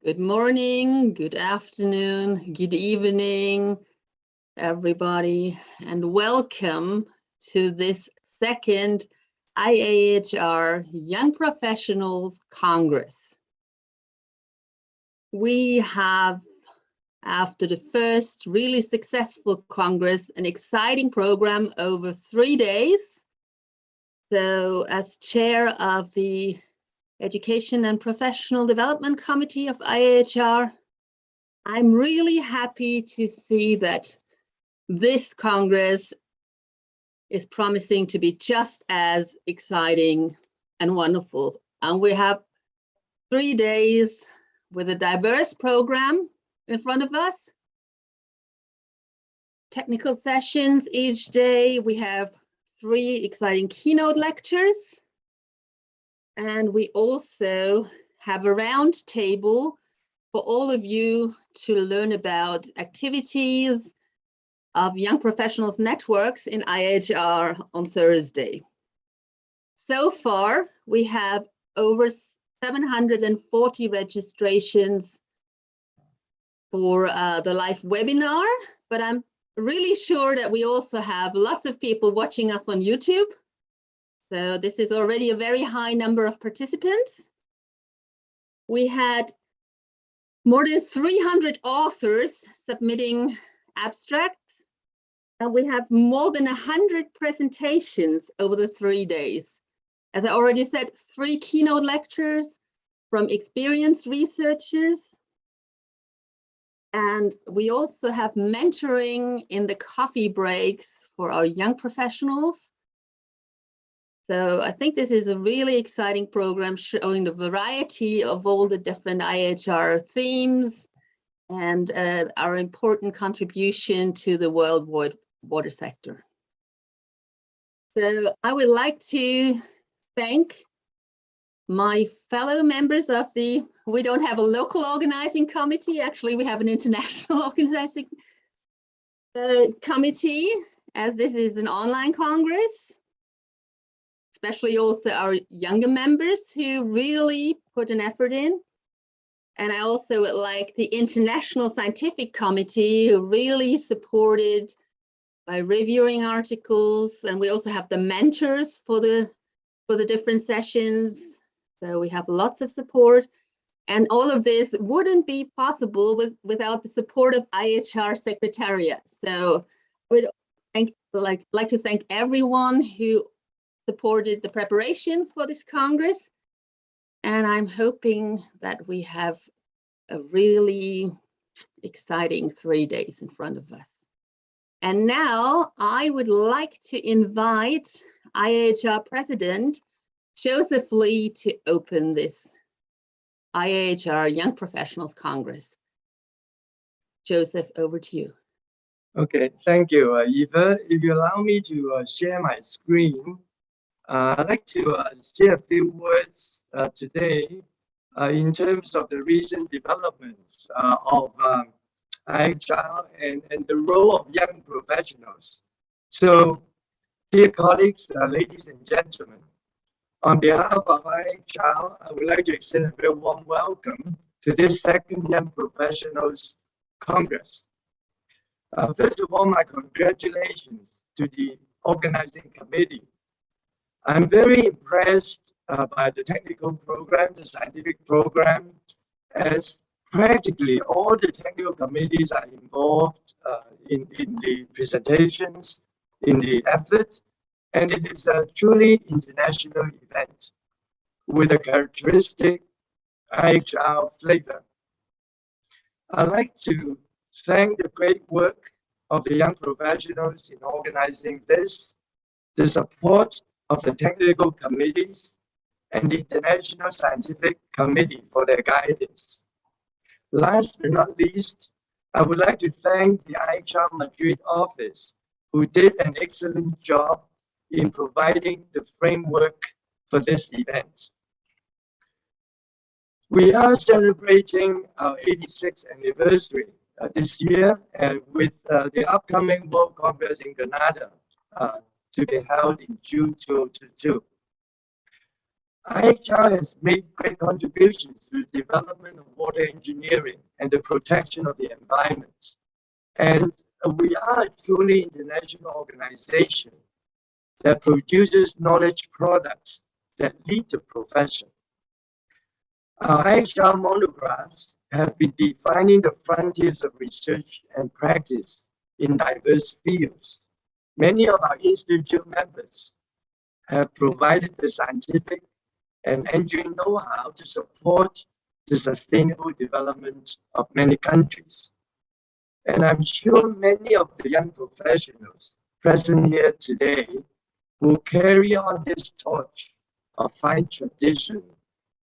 Good morning, good afternoon, good evening, everybody, and welcome to this second IAHR Young Professionals Congress. We have, after the first really successful Congress, an exciting program over 3 days. So as chair of the Education and Professional Development Committee of IAHR, I'm really happy to see that this Congress is promising to be just as exciting and wonderful. And we have 3 days with a diverse program in front of us. Technical sessions each day. We have 3 exciting keynote lectures. And we also have a round table for all of you to learn about activities of Young Professionals Networks in IAHR on Thursday. So far, we have over 740 registrations for the live webinar, but I'm really sure that we also have lots of people watching us on YouTube. So this is already a very high number of participants. We had more than 300 authors submitting abstracts, and we have more than 100 presentations over the 3 days. As I already said, 3 keynote lectures from experienced researchers. And we also have mentoring in the coffee breaks for our young professionals. So I think this is a really exciting program showing the variety of all the different IAHR themes and our important contribution to the worldwide water sector. So I would like to thank my fellow members of we don't have a local organizing committee, actually we have an international organizing committee, as this is an online Congress. Especially also our younger members who really put an effort in. And I also would like the International Scientific Committee who really supported by reviewing articles. And we also have the mentors for the different sessions. So we have lots of support. And all of this wouldn't be possible without the support of IAHR Secretariat. So I would like to thank everyone who supported the preparation for this Congress, and I'm hoping that we have a really exciting 3 days in front of us. And now I would like to invite IAHR President Joseph Lee to open this IAHR Young Professionals Congress. Joseph, over to you. Okay, thank you, Eva. If you allow me to share my screen, I'd like to share a few words today in terms of the recent developments of IAHR and the role of young professionals. So, dear colleagues, ladies and gentlemen, on behalf of IAHR, I would like to extend a very warm welcome to this second Young Professionals Congress. First of all, my congratulations to the organizing committee. I'm very impressed by the technical program, the scientific program, as practically all the technical committees are involved in the presentations, in the efforts, and it is a truly international event with a characteristic IAHR flavor. I'd like to thank the great work of the young professionals in organizing this, the support of the technical committees and the International Scientific Committee for their guidance. Last but not least, I would like to thank the IAHR Madrid office, who did an excellent job in providing the framework for this event. We are celebrating our 86th anniversary this year, and with the upcoming World Congress in Grenada to be held in June 2022. IHR has made great contributions to the development of water engineering and the protection of the environment. And we are a truly international organization that produces knowledge products that lead the profession. Our IHR monographs have been defining the frontiers of research and practice in diverse fields. Many of our institute members have provided the scientific and engineering know-how to support the sustainable development of many countries. And I'm sure many of the young professionals present here today will carry on this torch of fine tradition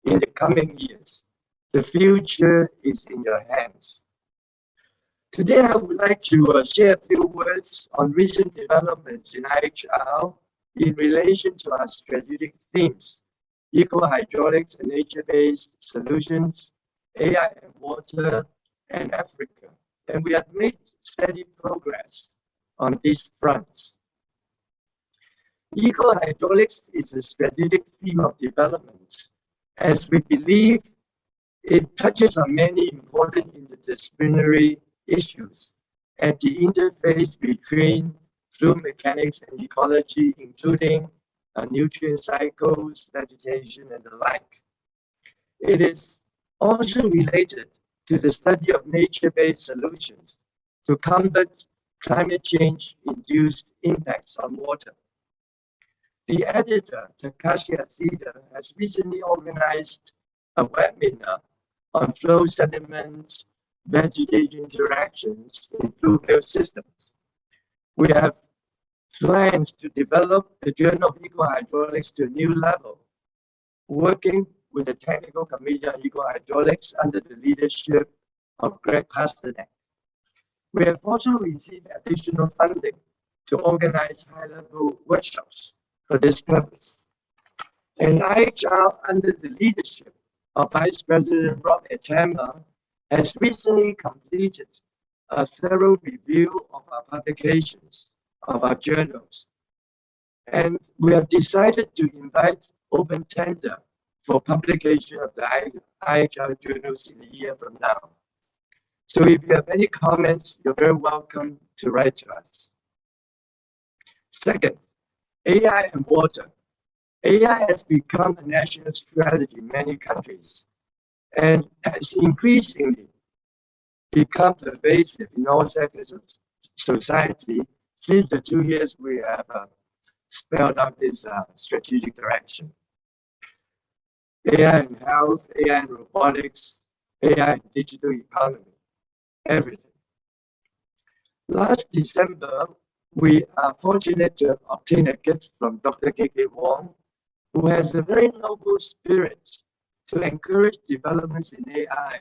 in the coming years. The future is in your hands. Today, I would like to share a few words on recent developments in IHR in relation to our strategic themes: eco-hydraulics and nature-based solutions, AI and water, and Africa. And we have made steady progress on these fronts. Ecohydraulics is a strategic theme of development, as we believe it touches on many important interdisciplinary issues at the interface between fluid mechanics and ecology, including nutrient cycles, vegetation, and the like. It is also related to the study of nature-based solutions to combat climate change-induced impacts on water. The editor, Takashi Asida, has recently organized a webinar on flow sediments, vegetation interactions in fluvial systems. We have plans to develop the Journal of Ecohydraulics to a new level, working with the Technical Committee on Ecohydraulics under the leadership of Greg Pasternak. We have also received additional funding to organize high-level workshops for this purpose. And IHR, under the leadership of Vice President Rob Etema, has recently completed a thorough review of our publications, of our journals. And we have decided to invite open tender for publication of the IHR journals in a year from now. So if you have any comments, you're very welcome to write to us. Second, AI and water. AI has become a national strategy in many countries and has increasingly become pervasive in all sectors of society since the 2 years we have spelled out this strategic direction. AI in health, AI in robotics, AI in digital economy, everything. Last December, we are fortunate to obtain a gift from Dr. K.K. Wong, who has a very noble spirit to encourage developments in AI,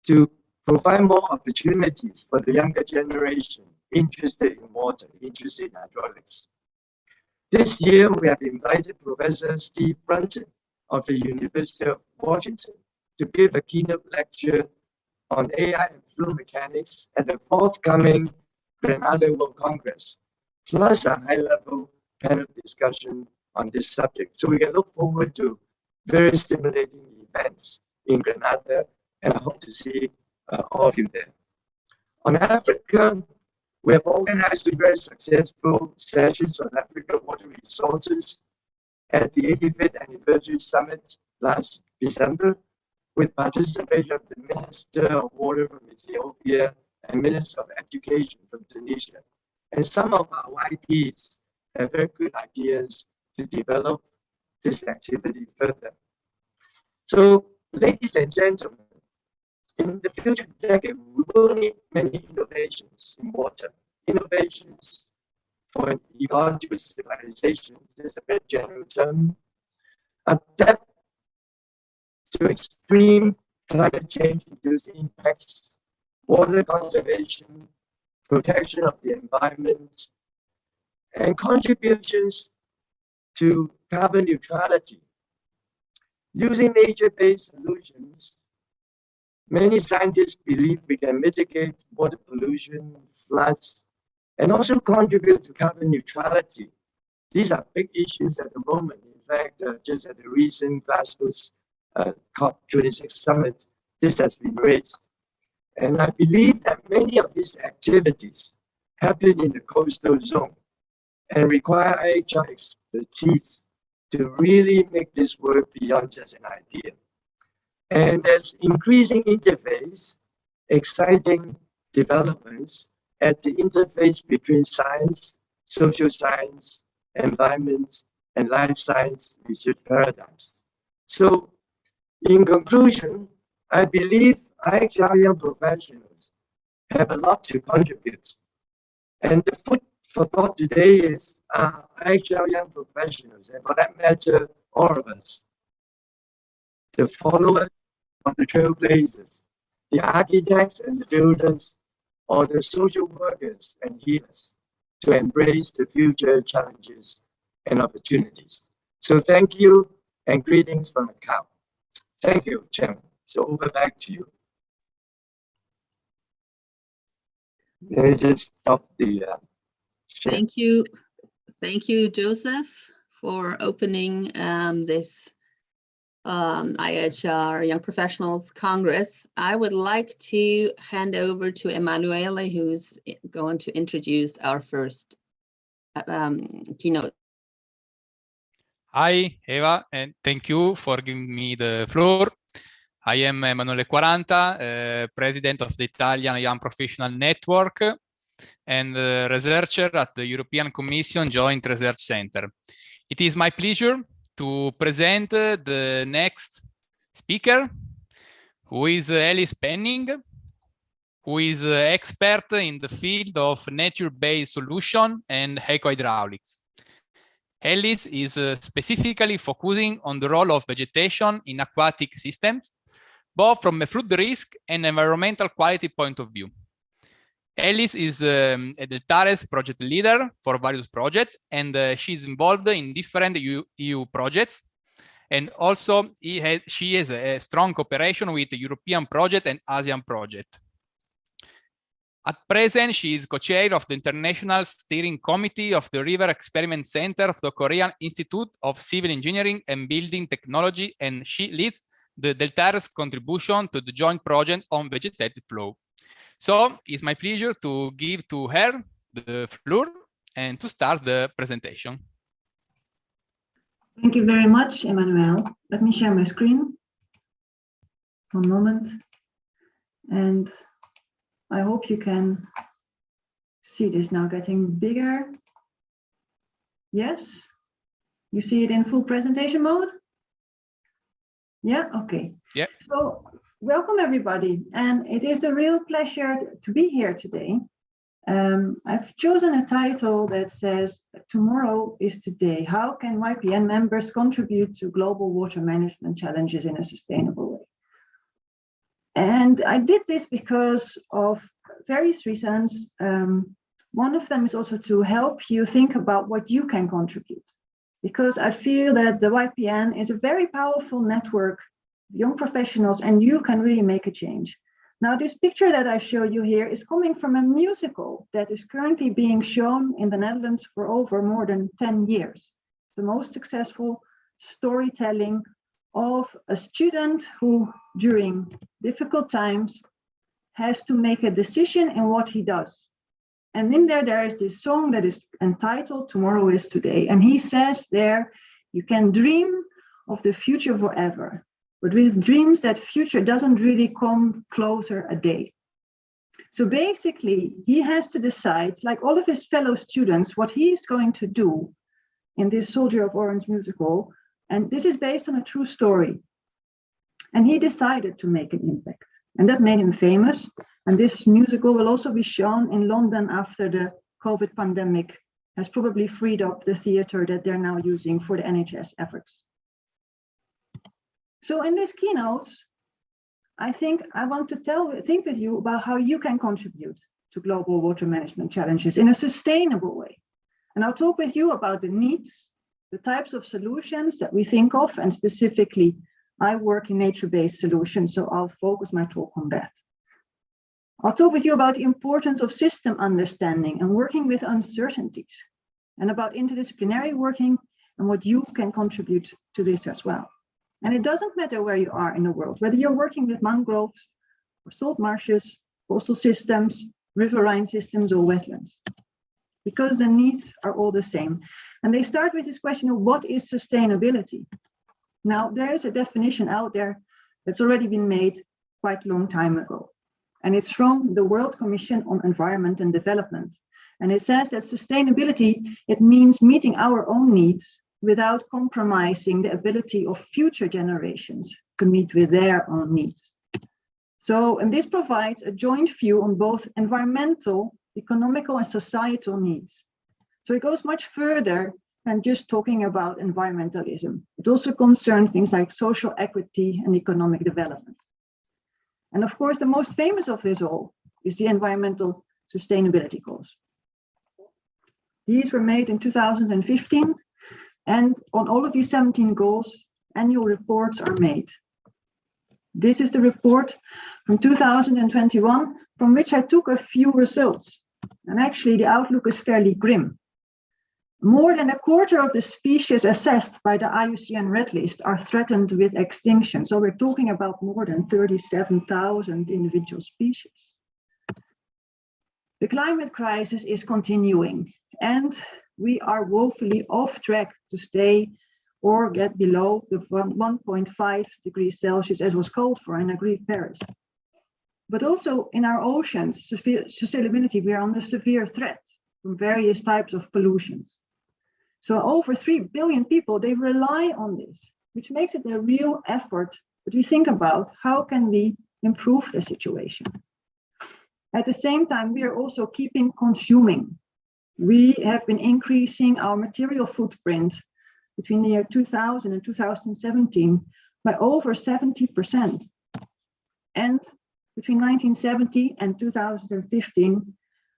to provide more opportunities for the younger generation interested in water, interested in hydraulics. This year, we have invited Professor Steve Brunton of the University of Washington to give a keynote lecture on AI and fluid mechanics at the forthcoming Grenada World Congress, plus a high-level panel discussion on this subject. So we can look forward to very stimulating events in Grenada, and I hope to see all of you there. On Africa, we have organized very successful sessions on African water resources at the 85th Anniversary Summit last December, with participation of the Minister of Water from Ethiopia and Minister of Education from Tunisia. And some of our YPs have very good ideas to develop this activity further. So, ladies and gentlemen, in the future decade, we will need many innovations in water. Innovations for an ecological civilization is a very general term. Adapt to extreme climate change-induced impacts, water conservation, protection of the environment, and contributions to carbon neutrality. Using nature-based solutions, many scientists believe we can mitigate water pollution, floods, and also contribute to carbon neutrality. These are big issues at the moment. In fact, just at the recent Glasgow COP26 summit, this has been raised. And I believe that many of these activities happen in the coastal zone and require IHR expertise to really make this work beyond just an idea. And there's increasing interface, exciting developments at the interface between science, social science, environment, and life science research paradigms. So, in conclusion, I believe IHR young professionals have a lot to contribute. And the food for thought today is IHR young professionals, and for that matter, all of us, the followers of the trailblazers, the architects and the builders, or the social workers and healers, to embrace the future challenges and opportunities. So thank you and greetings from Macau. Thank you, Chairman. So over back to you. Let me just stop the share. Thank you, Joseph, for opening this IHR Young Professionals Congress. I would like to hand over to Emanuele, who's going to introduce our first keynote. Hi, Eva, and thank you for giving me the floor. I am Emanuele Quaranta, President of the Italian Young Professional Network and researcher at the European Commission Joint Research Center. It is my pleasure to present the next speaker, who is Ellis Penning, who is an expert in the field of nature-based solution and ecohydraulics. Ellis is specifically focusing on the role of vegetation in aquatic systems, both from a food risk and environmental quality point of view. Ellis is a Deltares project leader for various projects, and she's involved in different EU projects. And also, she has a strong cooperation with the European project and Asian project. At present, she is co-chair of the International Steering Committee of the River Experiment Center of the Korean Institute of Civil Engineering and Building Technology, and she leads the Deltares contribution to the joint project on vegetative flow. So it's my pleasure to give to her the floor and to start the presentation. Thank you very much, Emmanuel. Let me share my screen. One moment. And I hope you can see this now getting bigger. Yes? You see it in full presentation mode? Yeah, okay. Yeah. So welcome everybody. And it is a real pleasure to be here today. I've chosen a title that says, Tomorrow is Today. How can YPN members contribute to global water management challenges in a sustainable way? And I did this because of various reasons. One of them is also to help you think about what you can contribute, because I feel that the YPN is a very powerful network of young professionals, and you can really make a change. Now, this picture that I show you here is coming from a musical that is currently being shown in the Netherlands for over more than 10 years. The most successful storytelling of a student who, during difficult times, has to make a decision in what he does. And in there is this song that is entitled Tomorrow is Today. And he says there, you can dream of the future forever, but with dreams, that future doesn't really come closer a day. So basically, he has to decide, like all of his fellow students, what he is going to do in this Soldier of Orange musical. And this is based on a true story. And he decided to make an impact. And that made him famous. And this musical will also be shown in London after the COVID pandemic has probably freed up the theater that they're now using for the NHS efforts. So in this keynote, I think I want to think with you about how you can contribute to global water management challenges in a sustainable way. And I'll talk with you about the needs, the types of solutions that we think of, and specifically, I work in nature-based solutions, so I'll focus my talk on that. I'll talk with you about the importance of system understanding and working with uncertainties, and about interdisciplinary working and what you can contribute to this as well. And it doesn't matter where you are in the world, whether you're working with mangroves or salt marshes, coastal systems, riverine systems, or wetlands, because the needs are all the same. And they start with this question of what is sustainability? Now, there is a definition out there that's already been made quite a long time ago. And it's from the World Commission on Environment and Development. And it says that sustainability, it means meeting our own needs without compromising the ability of future generations to meet with their own needs. So, and this provides a joint view on both environmental, economical, and societal needs. So it goes much further than just talking about environmentalism. It also concerns things like social equity and economic development. And of course, the most famous of this all is the environmental sustainability goals. These were made in 2015, and on all of these 17 goals, annual reports are made. This is the report from 2021, from which I took a few results. And actually, the outlook is fairly grim. More than a quarter of the species assessed by the IUCN Red List are threatened with extinction. So we're talking about more than 37,000 individual species. The climate crisis is continuing, and we are woefully off track to stay or get below the 1.5 degrees Celsius as was called for in Agreed Paris. But also in our oceans, sustainability, we are under severe threat from various types of pollutions. So over 3 billion people, they rely on this, which makes it a real effort that we think about how can we improve the situation. At the same time, we are also keeping consuming. We have been increasing our material footprint between the year 2000 and 2017 by over 70%. And between 1970 and 2015,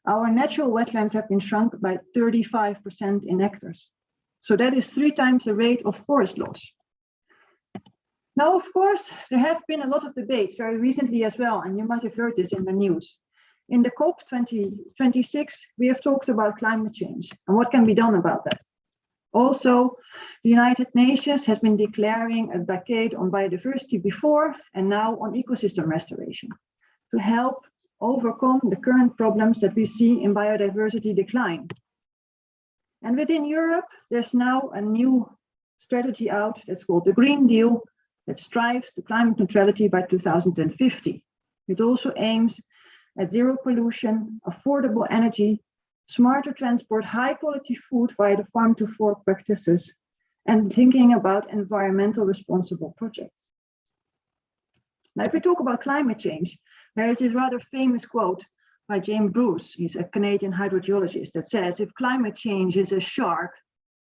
our natural wetlands have been shrunk by 35% in hectares. So that is 3 times the rate of forest loss. Now, of course, there have been a lot of debates very recently as well, and you might have heard this in the news. In the COP 26, we have talked about climate change and what can be done about that. Also, the United Nations has been declaring a decade on biodiversity before and now on ecosystem restoration to help overcome the current problems that we see in biodiversity decline. And within Europe, there's now a new strategy out that's called the Green Deal that strives to climate neutrality by 2050. It also aims at zero pollution, affordable energy, smarter transport, high quality food via the farm to fork practices, and thinking about environmental responsible projects. Now, if we talk about climate change, there is this rather famous quote by James Bruce. He's a Canadian hydrogeologist that says, if climate change is a shark,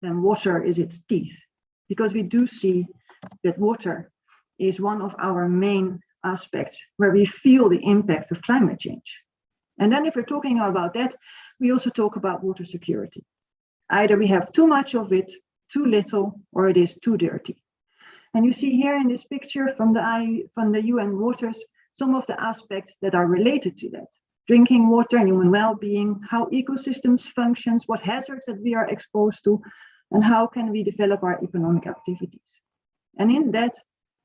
then water is its teeth. Because we do see that water is one of our main aspects where we feel the impact of climate change. And then if we're talking about that, we also talk about water security. Either we have too much of it, too little, or it is too dirty. And you see here in this picture from the UN Waters, some of the aspects that are related to that. Drinking water and human well-being, how ecosystems functions, what hazards that we are exposed to, and how can we develop our economic activities. And in that,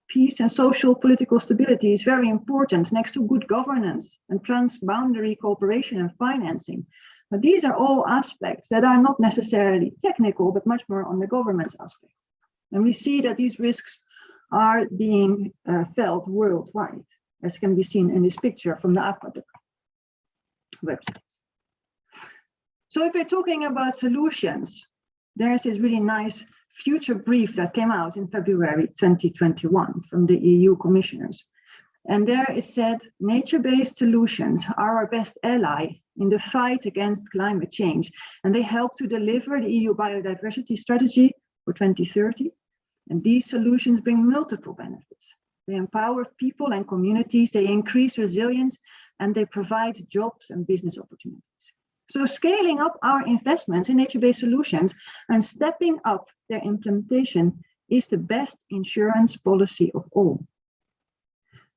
peace and social political stability is very important next to good governance and transboundary cooperation and financing. But these are all aspects that are not necessarily technical, but much more on the government's aspect. And we see that these risks are being felt worldwide, as can be seen in this picture from the Aquaduct website. So if we're talking about solutions, there's this really nice future brief that came out in February 2021 from the EU commissioners. And there it said, nature-based solutions are our best ally in the fight against climate change. And they help to deliver the EU biodiversity strategy for 2030. And these solutions bring multiple benefits. They empower people and communities, they increase resilience, and they provide jobs and business opportunities. So scaling up our investments in nature-based solutions and stepping up their implementation is the best insurance policy of all.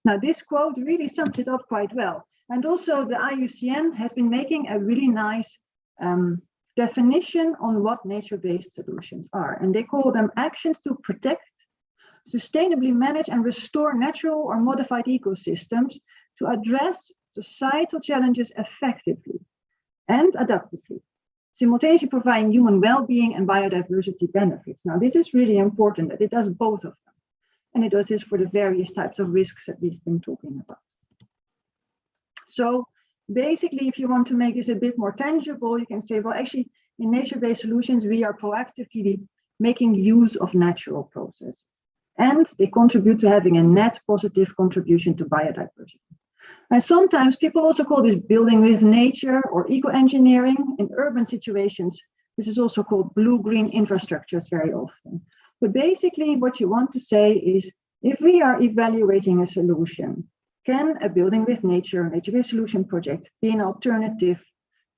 Now, this quote really sums it up quite well. And also the IUCN has been making a really nice definition on what nature-based solutions are. And they call them actions to protect, sustainably manage and restore natural or modified ecosystems to address societal challenges effectively and adaptively, simultaneously providing human well-being and biodiversity benefits. Now, this is really important that it does both of them. And it does this for the various types of risks that we've been talking about. So basically, if you want to make this a bit more tangible, you can say, well, actually, in nature-based solutions, we are proactively making use of natural processes. And they contribute to having a net positive contribution to biodiversity. And sometimes people also call this building with nature or eco-engineering. In urban situations, this is also called blue-green infrastructures very often. But basically what you want to say is, if we are evaluating a solution, can a building with nature, nature-based solution project be an alternative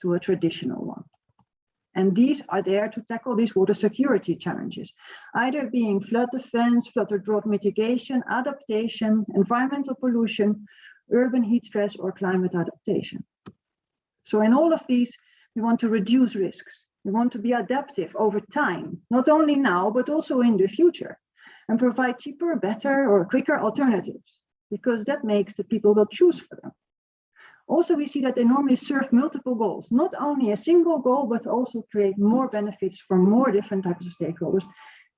to a traditional one? And these are there to tackle these water security challenges, either being flood defense, flood or drought mitigation, adaptation, environmental pollution, urban heat stress, or climate adaptation. So in all of these, we want to reduce risks. We want to be adaptive over time, not only now, but also in the future, and provide cheaper, better, or quicker alternatives, because that makes the people will choose for them. Also, we see that they normally serve multiple goals, not only a single goal, but also create more benefits for more different types of stakeholders.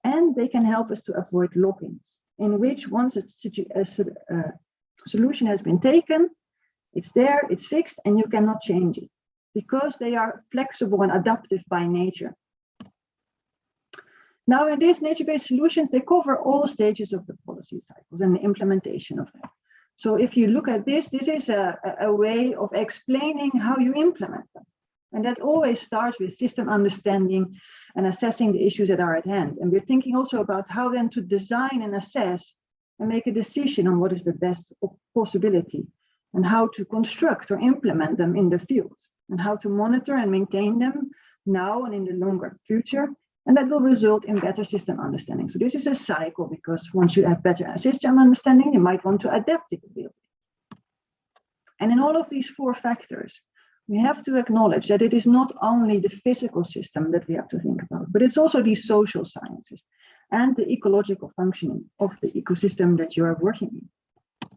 And they can help us to avoid lock-ins, in which once a solution has been taken, it's there, it's fixed, and you cannot change it, because they are flexible and adaptive by nature. Now, in these nature-based solutions, they cover all stages of the policy cycles and the implementation of them. So if you look at this, this is a way of explaining how you implement them. And that always starts with system understanding and assessing the issues that are at hand. And we're thinking also about how then to design and assess and make a decision on what is the best possibility, and how to construct or implement them in the field, and how to monitor and maintain them now and in the longer future. And that will result in better system understanding. So this is a cycle, because once you have better system understanding, you might want to adapt it a bit. And in all of these four factors, we have to acknowledge that it is not only the physical system that we have to think about, but it's also these social sciences and the ecological functioning of the ecosystem that you are working in.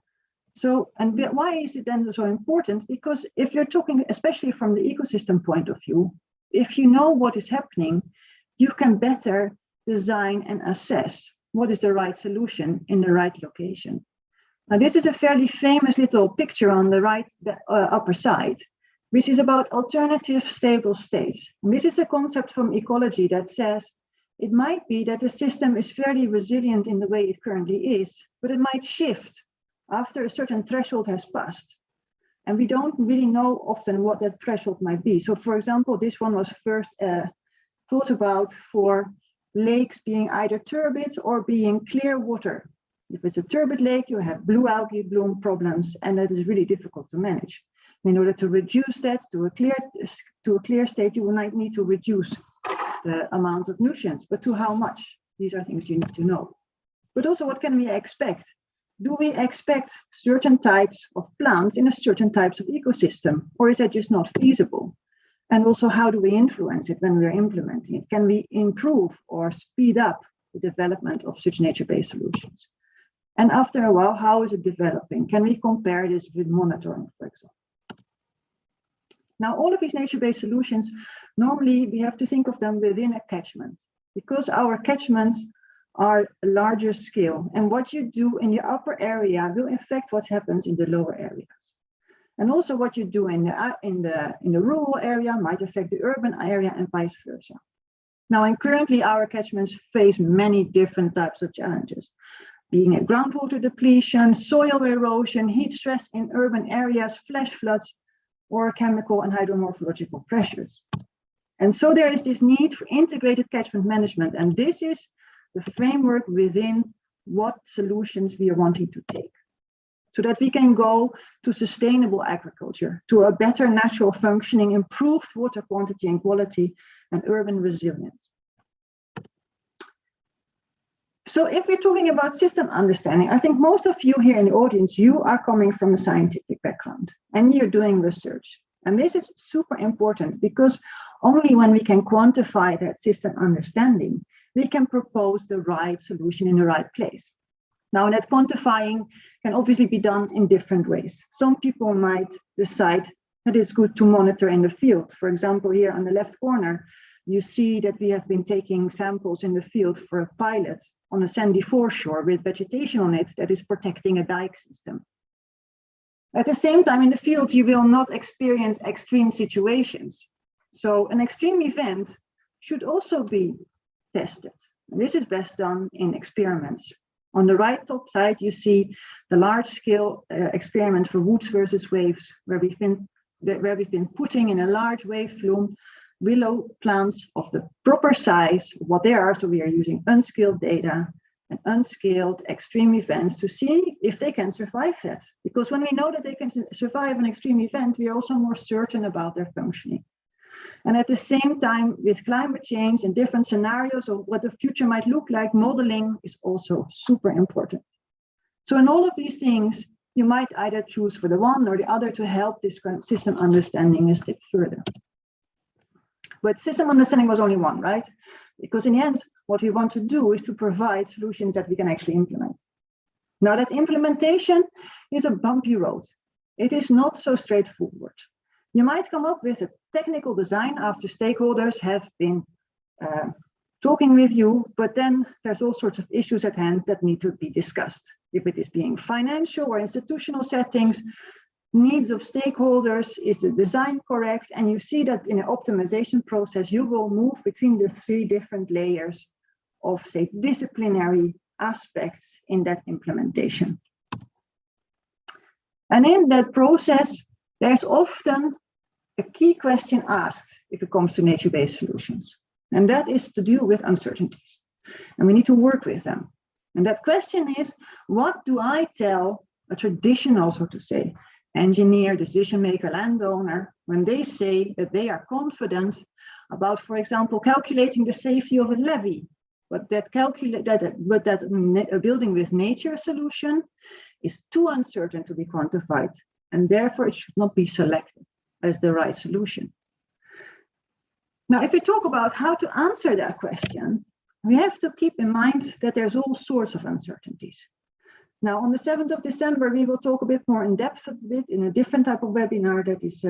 So, and why is it then so important? Because if you're talking, especially from the ecosystem point of view, if you know what is happening, you can better design and assess what is the right solution in the right location. Now, this is a fairly famous little picture on the right upper side, which is about alternative stable states. And this is a concept from ecology that says it might be that the system is fairly resilient in the way it currently is, but it might shift after a certain threshold has passed. And we don't really know often what that threshold might be. So for example, this one was first thought about for lakes being either turbid or being clear water. If it's a turbid lake, you have blue algae bloom problems, and that is really difficult to manage. In order to reduce that to a clear state, you might need to reduce the amount of nutrients, but to how much? These are things you need to know. But also, what can we expect? Do we expect certain types of plants in a certain types of ecosystem, or is that just not feasible? And also, how do we influence it when we're implementing it? Can we improve or speed up the development of such nature-based solutions? And after a while, how is it developing? Can we compare this with monitoring, for example? Now, all of these nature-based solutions, normally we have to think of them within a catchment, because our catchments are a larger scale. And what you do in the upper area will affect what happens in the lower areas. And also what you do in the rural area might affect the urban area and vice versa. Now, and currently our catchments face many different types of challenges, being a groundwater depletion, soil erosion, heat stress in urban areas, flash floods, or chemical and hydromorphological pressures. And so there is this need for integrated catchment management, and this is the framework within what solutions we are wanting to take, so that we can go to sustainable agriculture, to a better natural functioning, improved water quantity and quality, and urban resilience. So if we're talking about system understanding, I think most of you here in the audience, you are coming from a scientific background and you're doing research. And this is super important, because Only when we can quantify that system understanding, we can propose the right solution in the right place. Now, that quantifying can obviously be done in different ways. Some people might decide that it's good to monitor in the field. For example, here on the left corner, you see that we have been taking samples in the field for a pilot on a sandy foreshore with vegetation on it that is protecting a dike system. At the same time, in the field, you will not experience extreme situations. So an extreme event should also be tested. And this is best done in experiments. On the right top side, you see the large-scale experiment for woods versus waves, where we've been putting in a large wave flume willow plants of the proper size, what they are. So we are using unscaled data and unscaled extreme events to see if they can survive that. Because when we know that they can survive an extreme event, we are also more certain about their functioning. And at the same time, with climate change and different scenarios of what the future might look like, modeling is also super important. So in all of these things, you might either choose for the one or the other to help this system understanding a step further. But system understanding was only one, right? Because in the end, what we want to do is to provide solutions that we can actually implement. Now, that implementation is a bumpy road. It is not so straightforward. You might come up with a technical design after stakeholders have been talking with you, but then there's all sorts of issues at hand that need to be discussed. If it is being financial or institutional settings, needs of stakeholders, is the design correct? And you see that in an optimization process, you will move between the three different layers of, say, disciplinary aspects in that implementation. And in that process, there's often a key question asked if it comes to nature-based solutions. And that is to deal with uncertainties. And we need to work with them. And that question is, what do I tell a traditional, so to say, engineer, decision maker, landowner, when they say that they are confident about, for example, calculating the safety of a levee, but that a building with nature solution is too uncertain to be quantified, and therefore it should not be selected as the right solution. Now, if we talk about how to answer that question, we have to keep in mind that there's all sorts of uncertainties. Now, on the 7th of December, we will talk a bit more in depth in a different type of webinar that is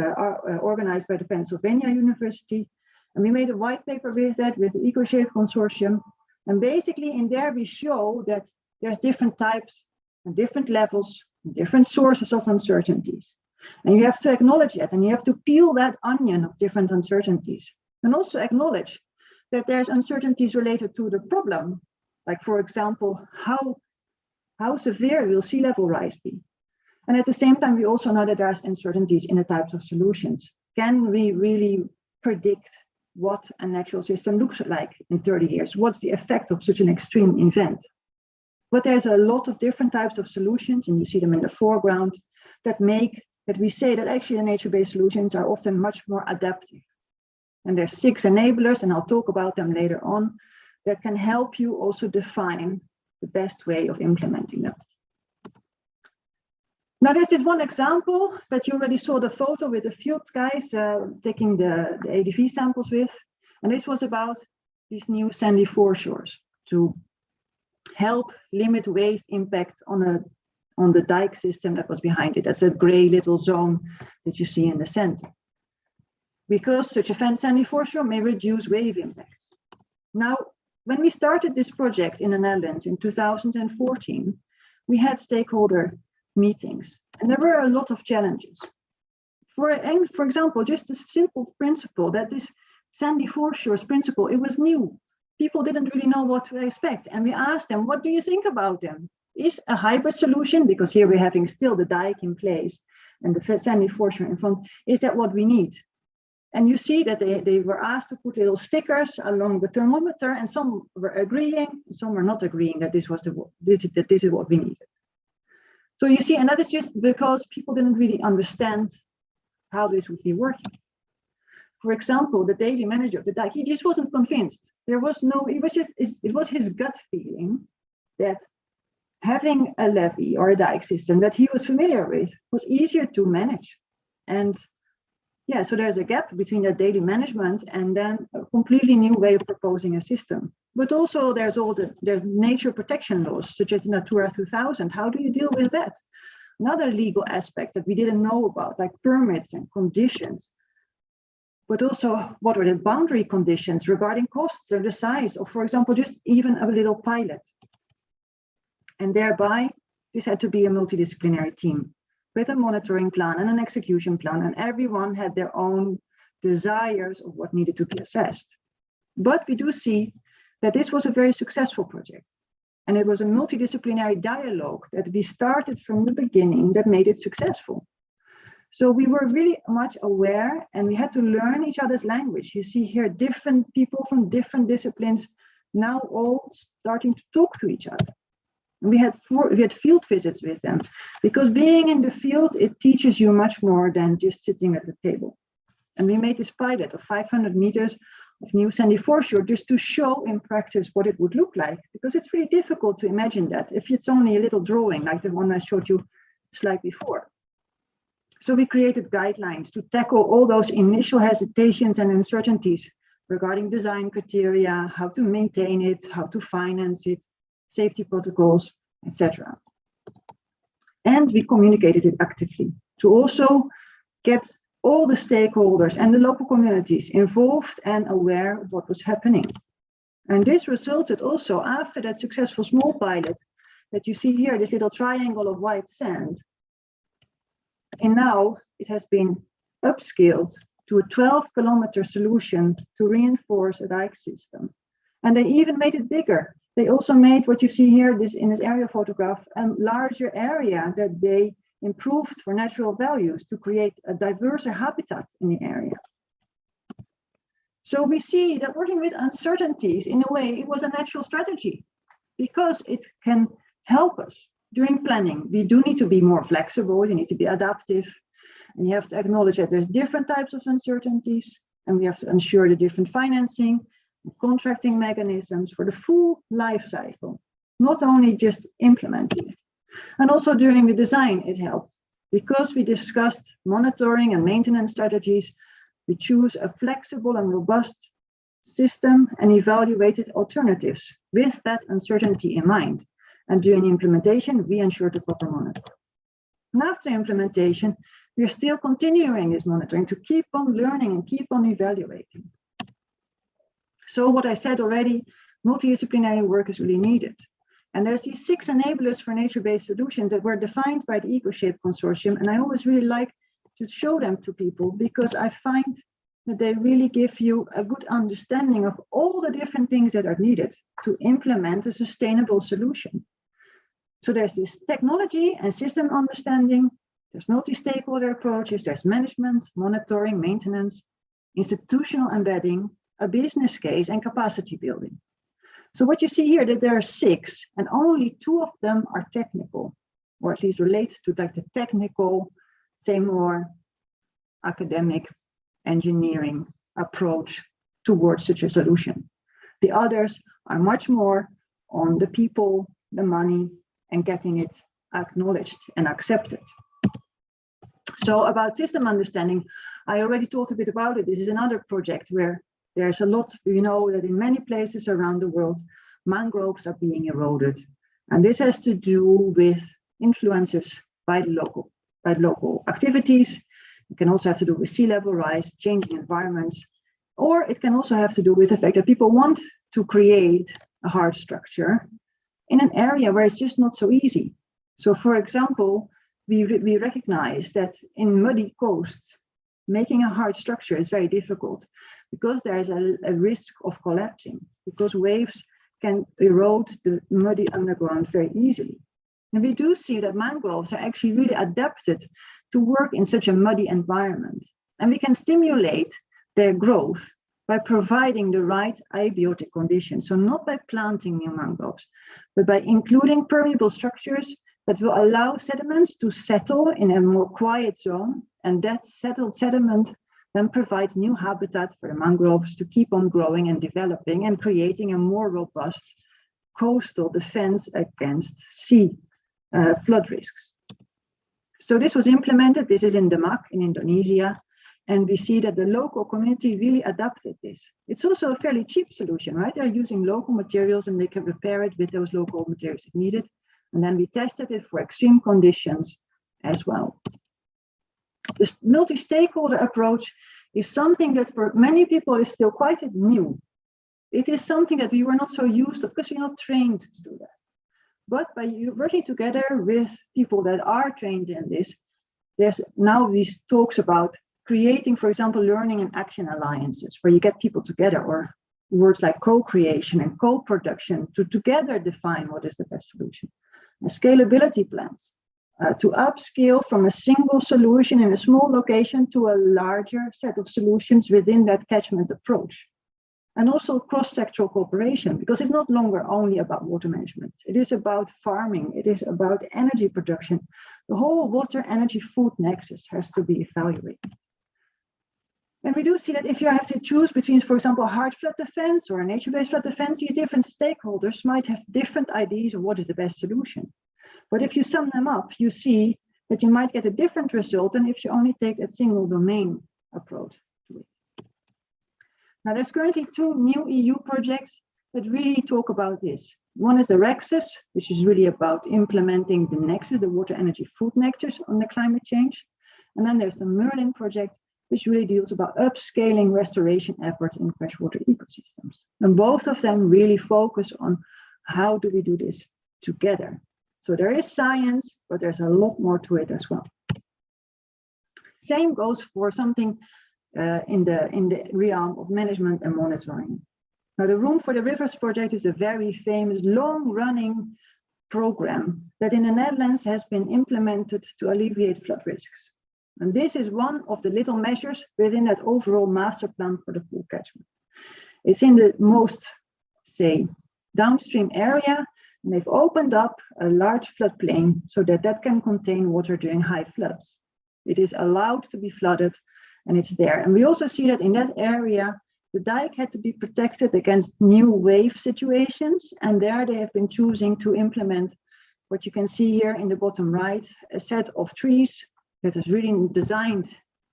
organized by the Pennsylvania University. And we made a white paper with that, with the EcoShape Consortium. And basically in there, we show that there's different types and different levels, and different sources of uncertainties. And you have to acknowledge that, and you have to peel that onion of different uncertainties. And also acknowledge that there's uncertainties related to the problem. Like, for example, how severe will sea level rise be? And at the same time, we also know that there's uncertainties in the types of solutions. Can we really predict what a natural system looks like in 30 years? What's the effect of such an extreme event? But there's a lot of different types of solutions, and you see them in the foreground, that we say that actually the nature-based solutions are often much more adaptive. And there's 6 enablers, and I'll talk about them later on, that can help you also define the best way of implementing them. Now, this is one example that you already saw the photo with the field guys taking the ADV samples with. And this was about these new sandy foreshores to help limit wave impact on the dike system that was behind it. That's a gray little zone that you see in the center. Because such a sandy foreshore may reduce wave impacts. Now, when we started this project in the Netherlands in 2014, we had stakeholder meetings, and there were a lot of challenges. For example, just a simple principle that this sandy foreshores principle, it was new. People didn't really know what to expect. And we asked them, what do you think about them? Is a hybrid solution, because here we're having still the dike in place and the sandy foreshore in front, is that what we need? And you see that they were asked to put little stickers along the thermometer, and some were agreeing, some were not agreeing that this is what we needed. So you see, and that is just because people didn't really understand how this would be working. For example, the daily manager of the dike, he just wasn't convinced. It was his gut feeling that having a levee or a dike system that he was familiar with was easier to manage. And yeah, so there's a gap between that daily management and then a completely new way of proposing a system. But also there's nature protection laws, such as Natura 2000. How do you deal with that? Another legal aspect that we didn't know about, like permits and conditions. But also, what are the boundary conditions regarding costs or the size of, for example, just even a little pilot? And thereby, this had to be a multidisciplinary team with a monitoring plan and an execution plan, and everyone had their own desires of what needed to be assessed. But we do see that this was a very successful project. And it was a multidisciplinary dialogue that we started from the beginning that made it successful. So we were really much aware, and we had to learn each other's language. You see here different people from different disciplines now all starting to talk to each other. And we had field visits with them, because being in the field, it teaches you much more than just sitting at the table. And we made this pilot of 500 meters of new sandy foreshore just to show in practice what it would look like, because it's really difficult to imagine that if it's only a little drawing like the one I showed you the slide before. So we created guidelines to tackle all those initial hesitations and uncertainties regarding design criteria, how to maintain it, how to finance it, safety protocols, etc. And we communicated it actively to also get all the stakeholders and the local communities involved and aware of what was happening. And this resulted also after that successful small pilot that you see here, this little triangle of white sand. And now it has been upscaled to a 12-kilometer solution to reinforce a dike system. And they even made it bigger. They also made what you see here, in this aerial photograph, a larger area that they improved for natural values to create a diverser habitat in the area. So we see that working with uncertainties, in a way, it was a natural strategy, because it can help us during planning. We do need to be more flexible, you need to be adaptive, and you have to acknowledge that there's different types of uncertainties, and we have to ensure the different financing and contracting mechanisms for the full life cycle, not only just implementing it. And also during the design, it helped, because we discussed monitoring and maintenance strategies. We choose a flexible and robust system and evaluated alternatives with that uncertainty in mind. And during implementation, we ensured the proper monitoring. And after implementation, we are still continuing this monitoring to keep on learning and keep on evaluating. So what I said already, multidisciplinary work is really needed. And there's these 6 enablers for nature-based solutions that were defined by the EcoShape Consortium. And I always really like to show them to people, because I find that they really give you a good understanding of all the different things that are needed to implement a sustainable solution. So there's this technology and system understanding, there's multi-stakeholder approaches, there's management, monitoring, maintenance, institutional embedding, a business case, and capacity building. So what you see here, that there are 6, and only 2 of them are technical, or at least relate to like the technical, say more academic engineering approach towards such a solution. The others are much more on the people, the money, and getting it acknowledged and accepted. So about system understanding, I already talked a bit about it. This is another project where there's a lot, you know, that in many places around the world, mangroves are being eroded. And this has to do with influences by the local activities. It can also have to do with sea level rise, changing environments, or it can also have to do with the fact that people want to create a hard structure in an area where it's just not so easy. So for example, we recognize that in muddy coasts, making a hard structure is very difficult, because there is a risk of collapsing, because waves can erode the muddy underground very easily. And we do see that mangroves are actually really adapted to work in such a muddy environment. And we can stimulate their growth by providing the right abiotic conditions. So not by planting new mangroves, but by including permeable structures that will allow sediments to settle in a more quiet zone. And that settled sediment then provides new habitat for the mangroves to keep on growing and developing and creating a more robust coastal defense against sea flood risks. So this was implemented. This is in Demak in Indonesia. And we see that the local community really adapted this. It's also a fairly cheap solution, right? They're using local materials and they can repair it with those local materials if needed. And then we tested it for extreme conditions as well. This multi-stakeholder approach is something that for many people is still quite new. It is something that we were not so used to because we're not trained to do that. But by working together with people that are trained in this, there's now these talks about creating, for example, learning and action alliances, where you get people together, or words like co-creation and co-production to together define what is the best solution. And scalability plans to upscale from a single solution in a small location to a larger set of solutions within that catchment approach. And also cross-sectoral cooperation, because it's not longer only about water management. It is about farming, it is about energy production. The whole water, energy, food nexus has to be evaluated. And we do see that if you have to choose between, for example, hard flood defense or a nature-based flood defense, these different stakeholders might have different ideas of what is the best solution. But if you sum them up, you see that you might get a different result than if you only take a single domain approach to it. Now, there's currently 2 new EU projects that really talk about this. One is the REXUS, which is really about implementing the nexus, the water, energy, food nexus on the climate change. And then there's the Merlin project, which really deals about upscaling restoration efforts in freshwater ecosystems. And both of them really focus on how do we do this together. So there is science, but there's a lot more to it as well. Same goes for something in the realm of management and monitoring. Now, the Room for the Rivers project is a very famous, long-running program that in the Netherlands has been implemented to alleviate flood risks. And this is one of the little measures within that overall master plan for the full catchment. It's in the most, say, downstream area, and they've opened up a large floodplain so that that can contain water during high floods. It is allowed to be flooded, and it's there. And we also see that in that area, the dike had to be protected against new wave situations. And there they have been choosing to implement what you can see here in the bottom right, a set of trees that is really designed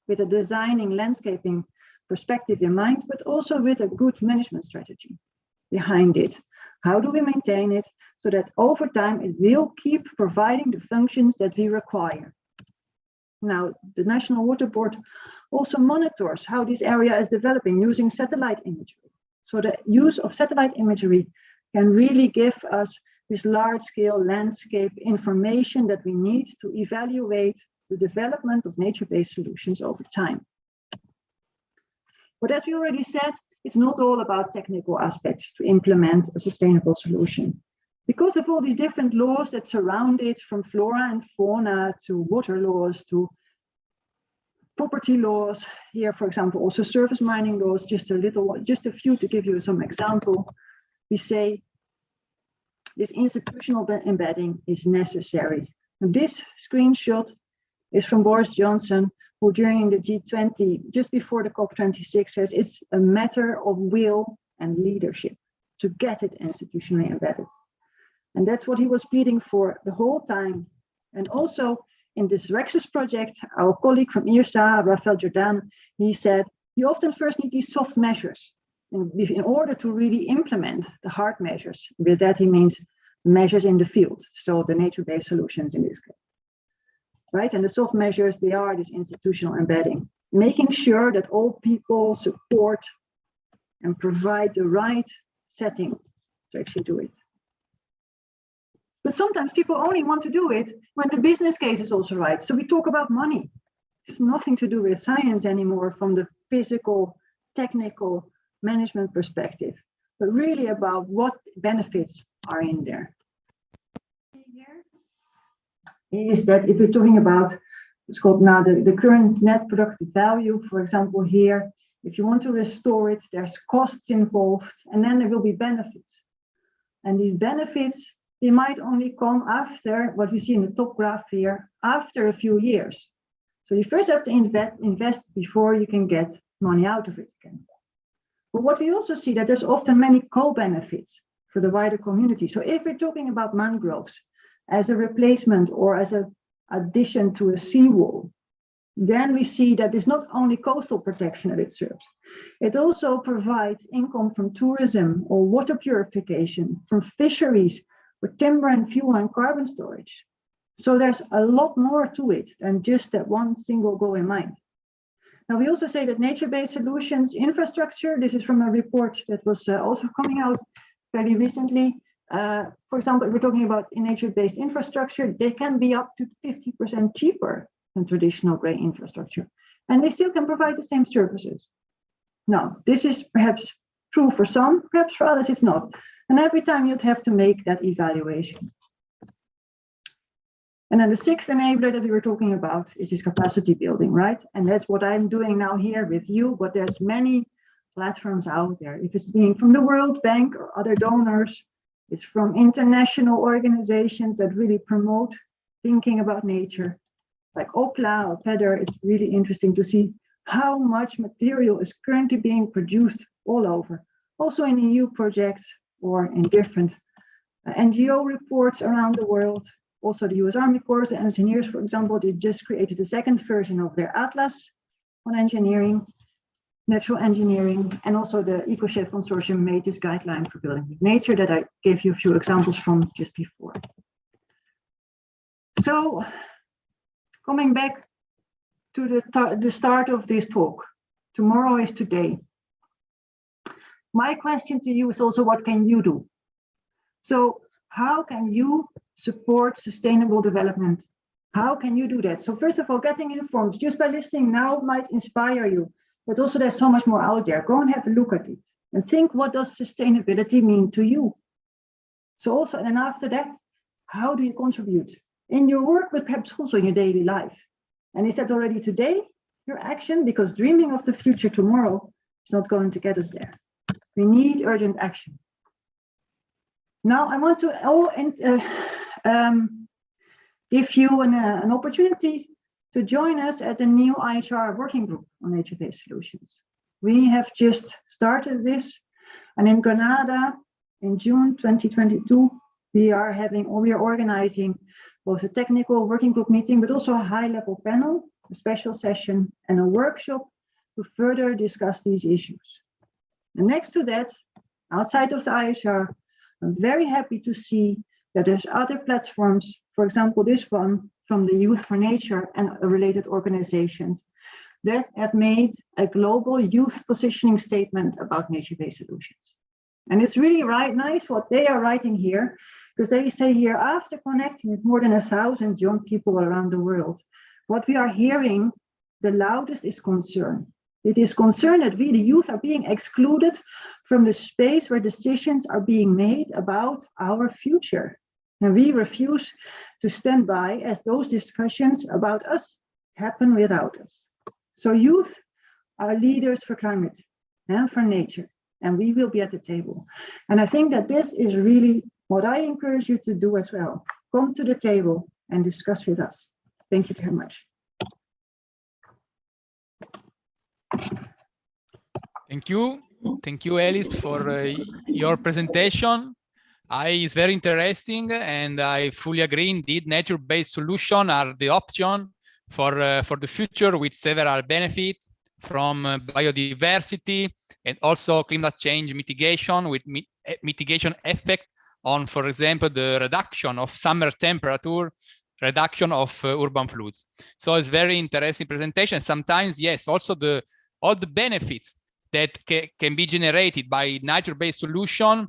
with a designing landscaping perspective in mind, but also with a good management strategy behind it. How do we maintain it so that over time it will keep providing the functions that we require? Now, the National Water Board also monitors how this area is developing using satellite imagery. So the use of satellite imagery can really give us this large-scale landscape information that we need to evaluate the development of nature-based solutions over time. But as we already said, it's not all about technical aspects to implement a sustainable solution. Because of all these different laws that surround it, from flora and fauna to water laws to property laws, here, for example, also surface mining laws, just a few to give you some example, we say this institutional embedding is necessary. And this screenshot is from Boris Johnson, who during the G20, just before the COP26, says it's a matter of will and leadership to get it institutionally embedded. And that's what he was pleading for the whole time. And also in this REXUS project, our colleague from IRSA, Rafael Jordan, he said, you often first need these soft measures in order to really implement the hard measures. With that, he means measures in the field. So the nature-based solutions in this case. Right? And the soft measures, they are this institutional embedding, making sure that all people support and provide the right setting to actually do it. But sometimes people only want to do it when the business case is also right. So we talk about money. It's nothing to do with science anymore from the physical, technical management perspective, but really about what benefits are in there. Is that if we're talking about, it's called now the current net productive value, for example, here, if you want to restore it, there's costs involved, and then there will be benefits. And these benefits, they might only come after what we see in the top graph here, after a few years. So you first have to invest before you can get money out of it again. But what we also see that there's often many co-benefits for the wider community. So if we're talking about mangroves as a replacement or as an addition to a seawall, then we see that it's not only coastal protection that it serves. It also provides income from tourism or water purification, from fisheries, for timber and fuel and carbon storage. So there's a lot more to it than just that one single goal in mind. Now, we also say that nature-based solutions infrastructure, this is from a report that was also coming out very recently. For example, we're talking about in nature-based infrastructure, they can be up to 50% cheaper than traditional gray infrastructure, and they still can provide the same services. Now, this is perhaps true for some, perhaps for others it's not. And every time you'd have to make that evaluation. And then the sixth enabler that we were talking about is this capacity building, right? And that's what I'm doing now here with you, but there's many platforms out there. If it's being from the World Bank or other donors, it's from international organizations that really promote thinking about nature, like OPLA or PEDR. It's really interesting to see how much material is currently being produced all over, also in EU projects or in different NGO reports around the world. Also, the US Army Corps of Engineers, for example, they just created the second version of their atlas on engineering, natural engineering, and also the EcoShed Consortium made this guideline for building with nature that I gave you a few examples from just before. So, coming back to the start of this talk, tomorrow is today. My question to you is also, what can you do? So how can you support sustainable development? How can you do that? So first of all, getting informed just by listening now might inspire you, but also there's so much more out there. Go and have a look at it and think, what does sustainability mean to you? So also, and then after that, how do you contribute in your work, but perhaps also in your daily life? And is that already today your action? Because dreaming of the future tomorrow is not going to get us there. We need urgent action. Now I want to give you an opportunity to join us at the new IAHR working group on nature-based solutions. We have just started this, and in Granada in June 2022, we are organizing both a technical working group meeting, but also a high-level panel, a special session, and a workshop to further discuss these issues. And next to that, outside of the IAHR, I'm very happy to see that there's other platforms, for example, this one from the Youth for Nature and related organizations that have made a global youth positioning statement about nature-based solutions. And it's really nice what they are writing here, because they say here, after connecting with more than 1,000 young people around the world, what we are hearing the loudest is concern. It is concern that we, the youth, are being excluded from the space where decisions are being made about our future. And we refuse to stand by as those discussions about us happen without us. So youth are leaders for climate and for nature, and we will be at the table. And I think that this is really what I encourage you to do as well. Come to the table and discuss with us. Thank you very much. Thank you, Ellis, for your presentation. It's very interesting, and I fully agree. Indeed, nature-based solutions are the option for the future, with several benefits from biodiversity and also climate change mitigation, with mitigation effect on, for example, the reduction of summer temperature, reduction of urban floods. So it's very interesting presentation. Sometimes, yes, also all the benefits that can be generated by nature-based solution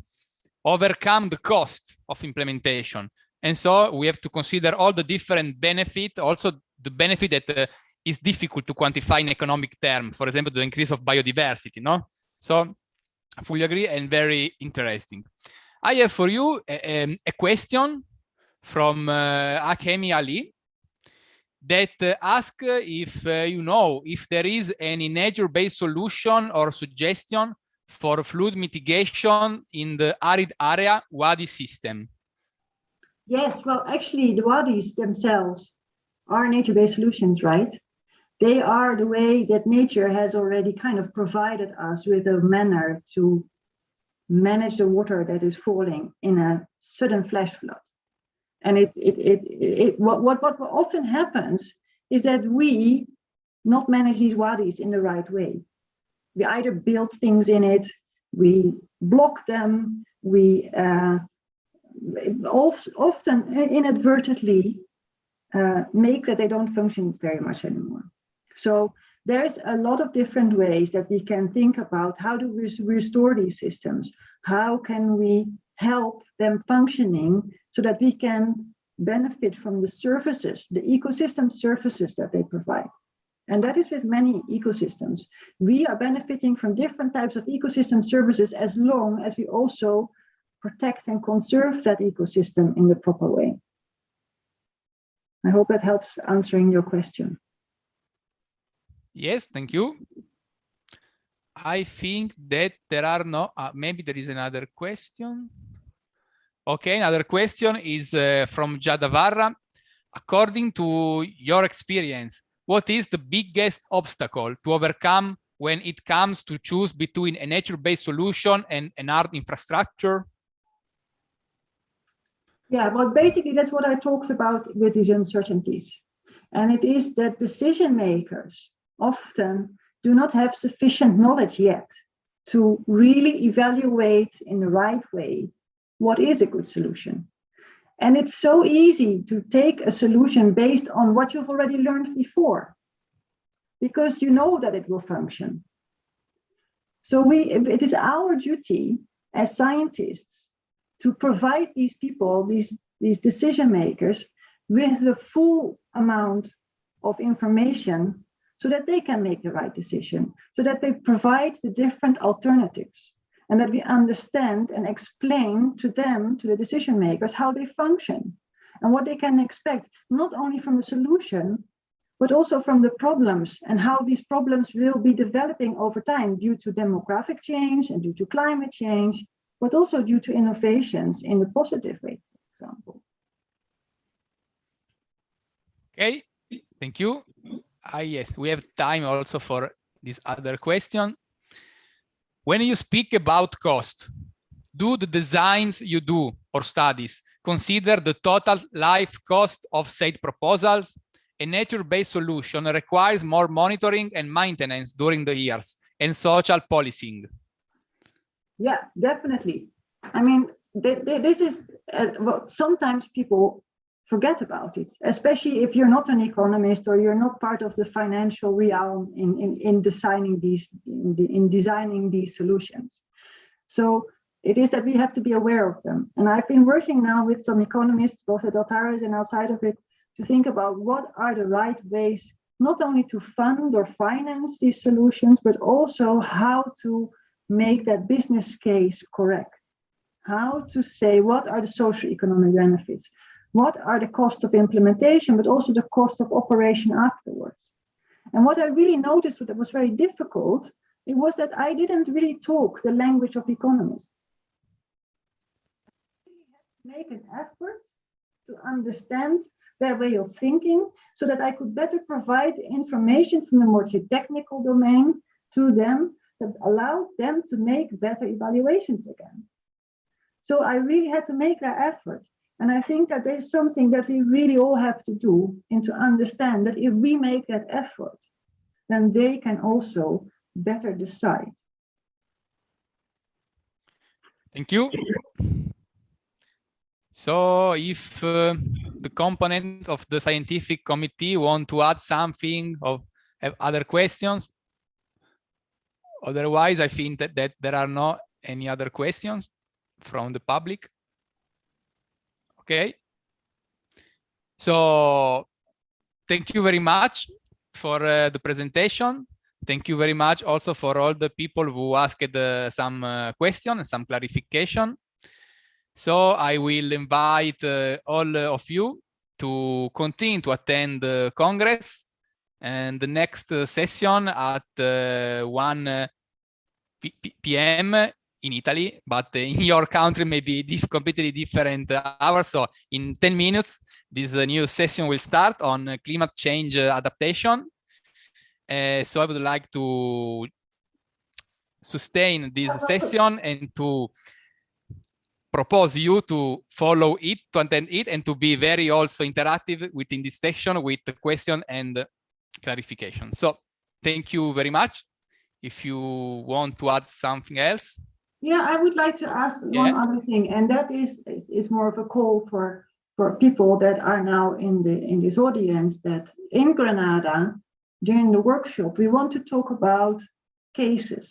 overcome the cost of implementation. And so we have to consider all the different benefits, also the benefit that is difficult to quantify in economic terms, for example, the increase of biodiversity, no? So I fully agree and very interesting. I have for you a question from Akemi Ali that asks if you know if there is any nature-based solution or suggestion for flood mitigation in the arid area wadi system. Yes, well, actually, the wadis themselves are nature-based solutions, right? They are the way that nature has already kind of provided us with a manner to manage the water that is falling in a sudden flash flood. And what often happens is that we not manage these wadis in the right way. We either build things in it, we block them, we often inadvertently make that they don't function very much anymore. So there's a lot of different ways that we can think about how do we restore these systems? How can we help them functioning so that we can benefit from the services, the ecosystem services that they provide? And that is with many ecosystems. We are benefiting from different types of ecosystem services as long as we also protect and conserve that ecosystem in the proper way. I hope that helps answering your question. Yes, thank you. I think that there are no, maybe there is another question. Okay, another question is from Jadavarra. According to your experience, what is the biggest obstacle to overcome when it comes to choose between a nature-based solution and an hard infrastructure? Yeah, well, basically that's what I talked about with these uncertainties. And it is that decision makers often do not have sufficient knowledge yet to really evaluate in the right way what is a good solution. And it's so easy to take a solution based on what you've already learned before, because you know that it will function. So it is our duty as scientists to provide these people, these decision makers, with the full amount of information so that they can make the right decision, so that they provide the different alternatives, and that we understand and explain to them, to the decision makers, how they function and what they can expect, not only from the solution, but also from the problems and how these problems will be developing over time due to demographic change and due to climate change, but also due to innovations in the positive way, for example. Okay, thank you. Yes, we have time also for this other question. When you speak about cost, do the designs you do or studies consider the total life cost of said proposals? A nature-based solution requires more monitoring and maintenance during the years and social policing. Yeah, definitely. I mean, this is well, sometimes people forget about it, especially if you're not an economist or you're not part of the financial realm in designing these solutions. So it is that we have to be aware of them. And I've been working now with some economists, both at Altaris and outside of it, to think about what are the right ways, not only to fund or finance these solutions, but also how to make that business case correct. How to say what are the socio-economic benefits, what are the costs of implementation, but also the cost of operation afterwards. And what I really noticed that was very difficult, it was that I didn't really talk the language of economists. I really had to make an effort to understand their way of thinking so that I could better provide information from the more technical domain to them that allowed them to make better evaluations again. So I really had to make that effort. And I think that there's something that we really all have to do and to understand that if we make that effort, then they can also better decide. Thank you. So if the component of the scientific committee want to add something or have other questions, otherwise I think that there are not any other questions from the public. Okay. So thank you very much for the presentation. Thank you very much also for all the people who asked some questions and some clarification. So I will invite all of you to continue to attend the Congress and the next session at 1 p.m. in Italy, but in your country maybe completely different hours. So in 10 minutes, this new session will start on climate change adaptation. So I would like to sustain this session and to propose you to follow it, to attend it, and to be very also interactive within this section with the question and clarification. So thank you very much. If you want to add something else. Yeah, I would like to ask one other thing, and that is more of a call for people that are now in this audience, that in Granada, during the workshop, we want to talk about cases,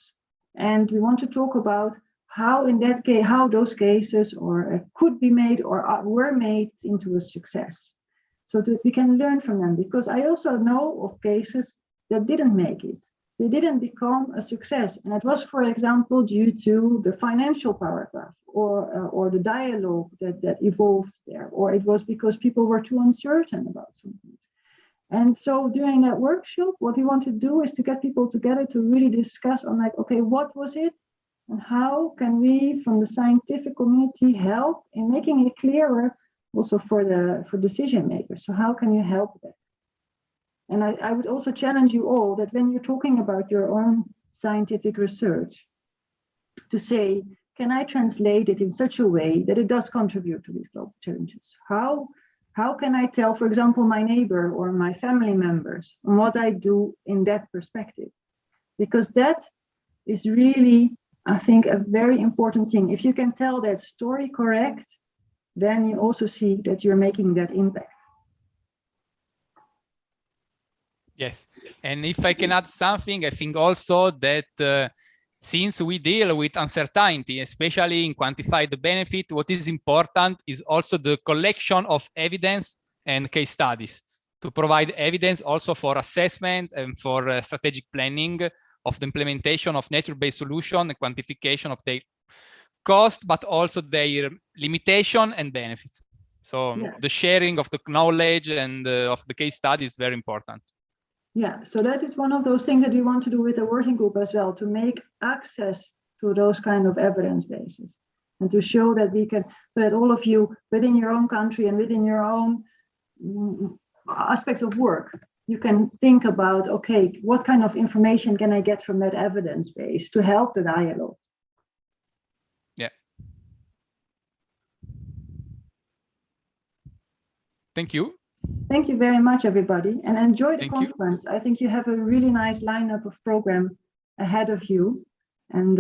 and we want to talk about how in that case, how those cases could be made or were made into a success, so that we can learn from them. Because I also know of cases that didn't make it. They didn't become a success, and it was, for example, due to the financial paragraph or the dialogue that evolved there, or it was because people were too uncertain about something. And so during that workshop, what we want to do is to get people together to really discuss on, like, okay, what was it, and how can we, from the scientific community, help in making it clearer also for decision makers. So how can you help that? And I would also challenge you all that when you're talking about your own scientific research, to say, can I translate it in such a way that it does contribute to these global challenges? How can I tell, for example, my neighbor or my family members on what I do in that perspective? Because that is really, I think, a very important thing. If you can tell that story correct, then you also see that you're making that impact. Yes, and if I can add something, I think also that since we deal with uncertainty, especially in quantify the benefit, what is important is also the collection of evidence and case studies to provide evidence also for assessment and for strategic planning of the implementation of nature-based solution and quantification of their cost, but also their limitation and benefits. So the sharing of the knowledge and of the case study is very important. Yeah, so that is one of those things that we want to do with the working group as well, to make access to those kind of evidence bases and to show that we can, that all of you within your own country and within your own aspects of work, you can think about, okay, what kind of information can I get from that evidence base to help the dialogue? Yeah. Thank you. Thank you very much, everybody, and enjoy the conference. I think you have a really nice lineup of program ahead of you. And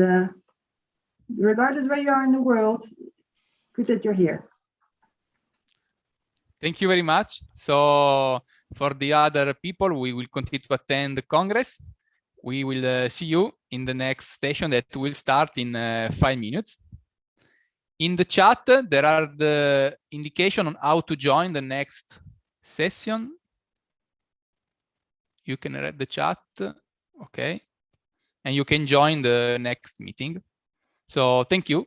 regardless where you are in the world, good that you're here. Thank you very much. So for the other people, we will continue to attend the Congress. We will see you in the next session that will start in 5 minutes. In the chat, there are the indication on how to join the next session. You can read the chat, okay, and you can join the next meeting. So thank you.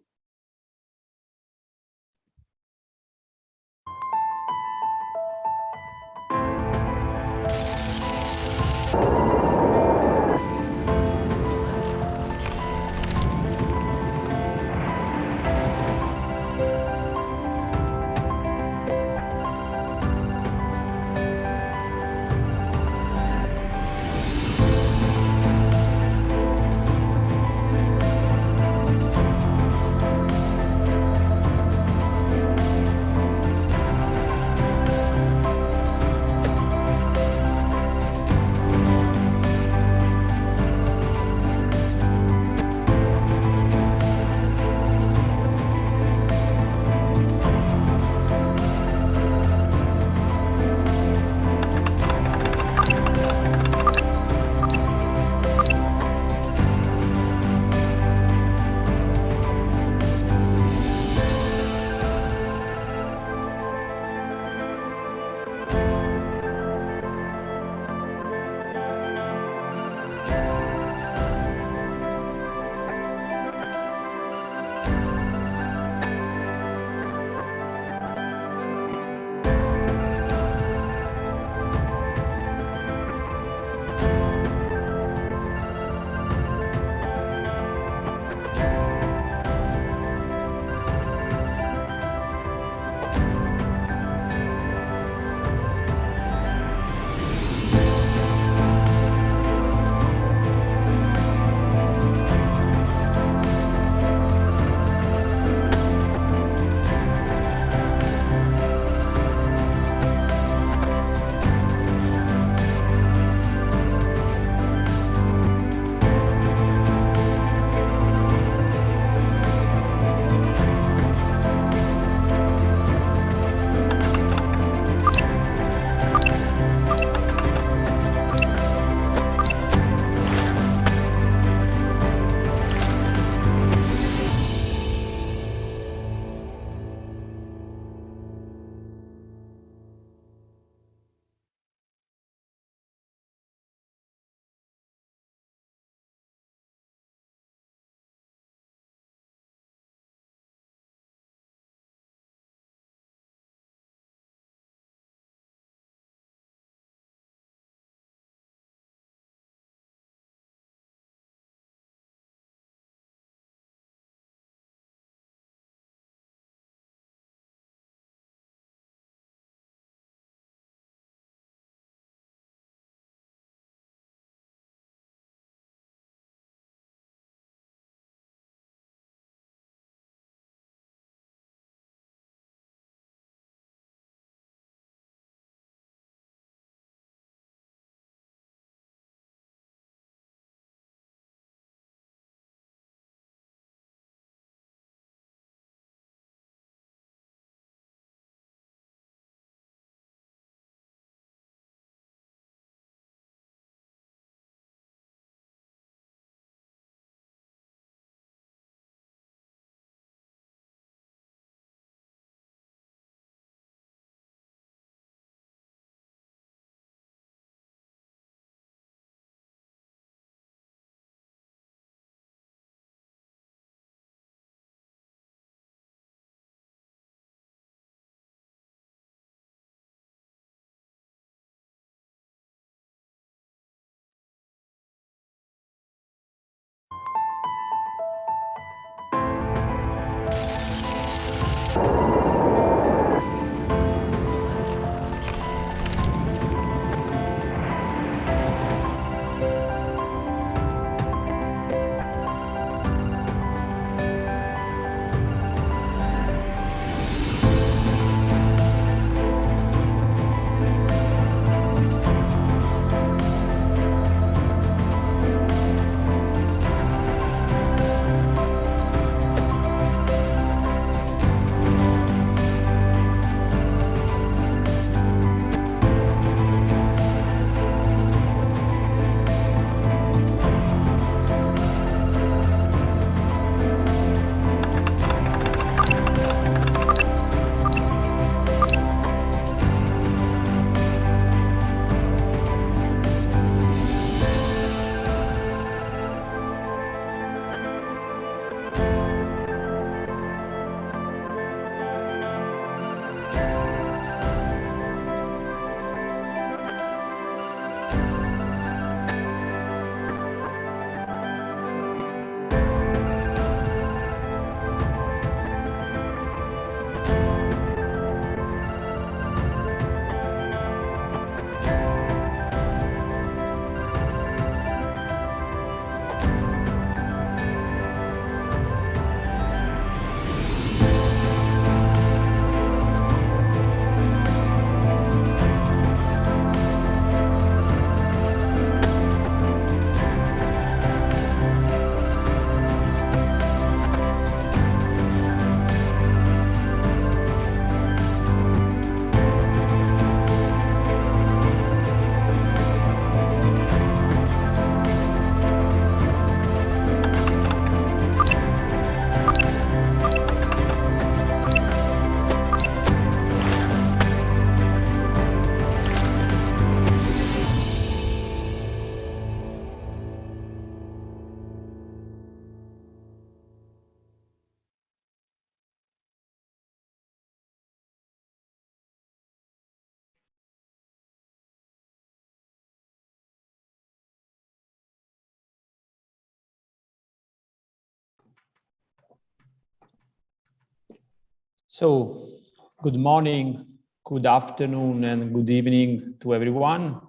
So, good morning, good afternoon, and good evening to everyone.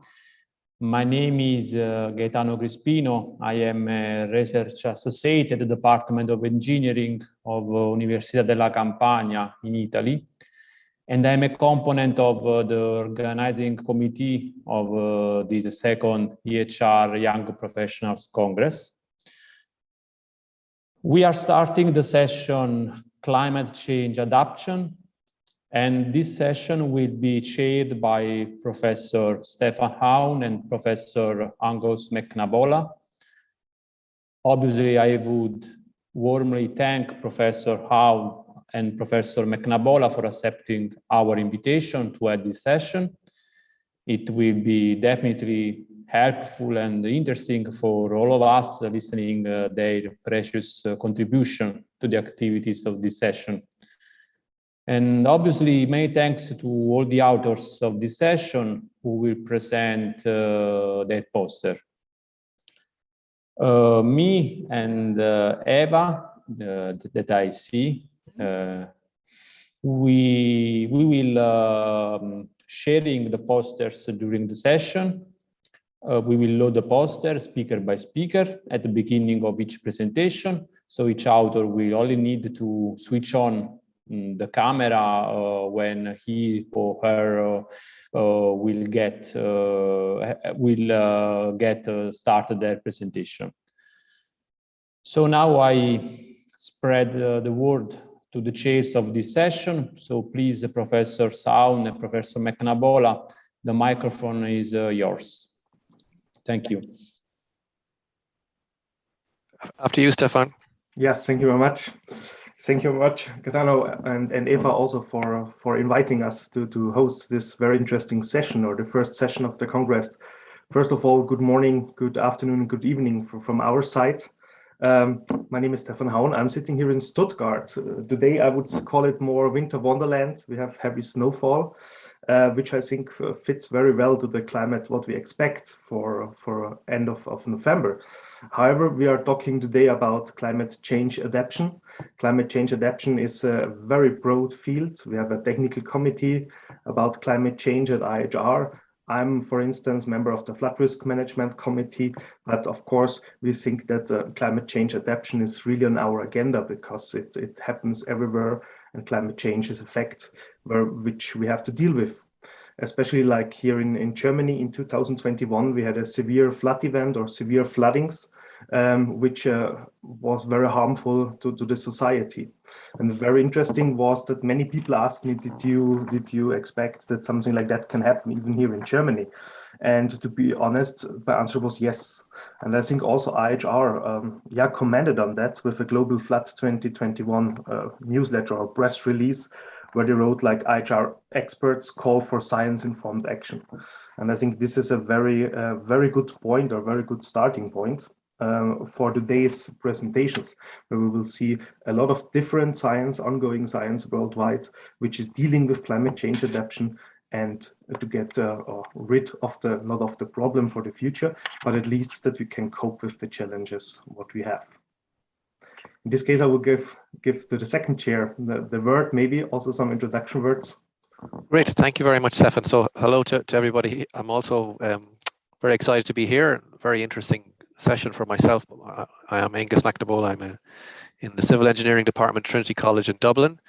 My name is Gaetano Crispino. I am a research associate at the Department of Engineering of Università della Campania in Italy. And I'm a component of the organizing committee of this second IAHR Young Professionals Congress. We are starting the session Climate Change Adaptation, and this session will be chaired by Professor Stefan Haun and Professor Angus McNabola. Obviously, I would warmly thank Professor Haun and Professor McNabola for accepting our invitation to add this session. It will be definitely helpful and interesting for all of us listening their precious contribution to the activities of this session. And obviously, many thanks to all the authors of this session who will present their poster. Me and Eva, that I see, we will sharing the posters during the session. We will load the poster speaker by speaker at the beginning of each presentation. So each author will only need to switch on the camera when he or her will get started their presentation. So now I spread the word to the chairs of this session. So please, Professor Haun and Professor McNabola, the microphone is yours. Thank you. After you, Stefan. Yes, thank you very much. Thank you very much, Gaetano and Eva, also for inviting us to host this very interesting session, or the first session of the Congress. First of all, good morning, good afternoon, good evening from our side. My name is Stefan Haun. I'm sitting here in Stuttgart. Today I would call it more winter wonderland. We have heavy snowfall, which I think fits very well to the climate what we expect for end of November. However, we are talking today about climate change adaptation. Climate change adaptation is a very broad field. We have a technical committee about climate change at IAHR. I'm, for instance, member of the Flood Risk Management Committee, but of course, we think that climate change adaptation is really on our agenda because it happens everywhere, and climate change is a fact which we have to deal with. Especially like here in Germany in 2021, we had a severe flood event or severe floodings, which was very harmful to the society. And very interesting was that many people asked me, did you expect that something like that can happen even here in Germany? And to be honest, my answer was yes. And I think also IAHR commented on that with a Global Flood 2021 newsletter or press release, where they wrote like IAHR experts call for science-informed action. And I think this is a very good point or very good starting point for today's presentations, where we will see a lot of different ongoing science worldwide, which is dealing with climate change adaptation and to get rid of not of the problem for the future, but at least that we can cope with the challenges what we have. In this case, I will give to the second chair the word, maybe also some introduction words. Great, thank you very much, Stefan. So hello to everybody. I'm also very excited to be here. Very interesting session for myself. I am Angus McNabola. I'm in the Civil Engineering Department, Trinity College in Dublin.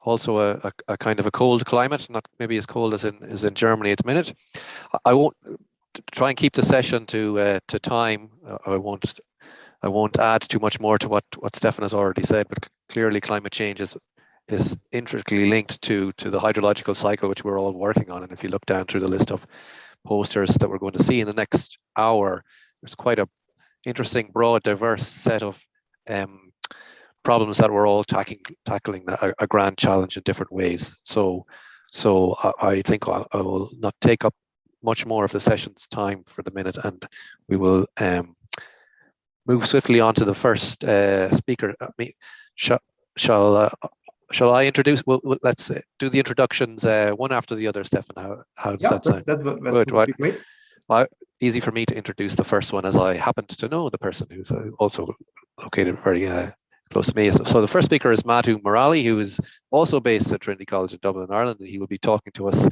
Also a kind of a cold climate, not maybe as cold as in Germany at the minute. I won't try and keep the session to time. I won't add too much more to what Stefan has already said, but clearly climate change is intricately linked to the hydrological cycle, which we're all working on. And if you look down through the list of posters that we're going to see in the next hour, there's quite a interesting, broad, diverse set of problems that we're all tackling a grand challenge in different ways. So I think I will not take up much more of the session's time for the minute, and we will move swiftly on to the first speaker. Shall I introduce? Well, let's do the introductions one after the other, Stefan. How does that sound? That would be great. Well, easy for me to introduce the first one, as I happen to know the person who's also located very close to me. So the first speaker is Madhu Murali, who is also based at Trinity College in Dublin, Ireland, and he will be talking to us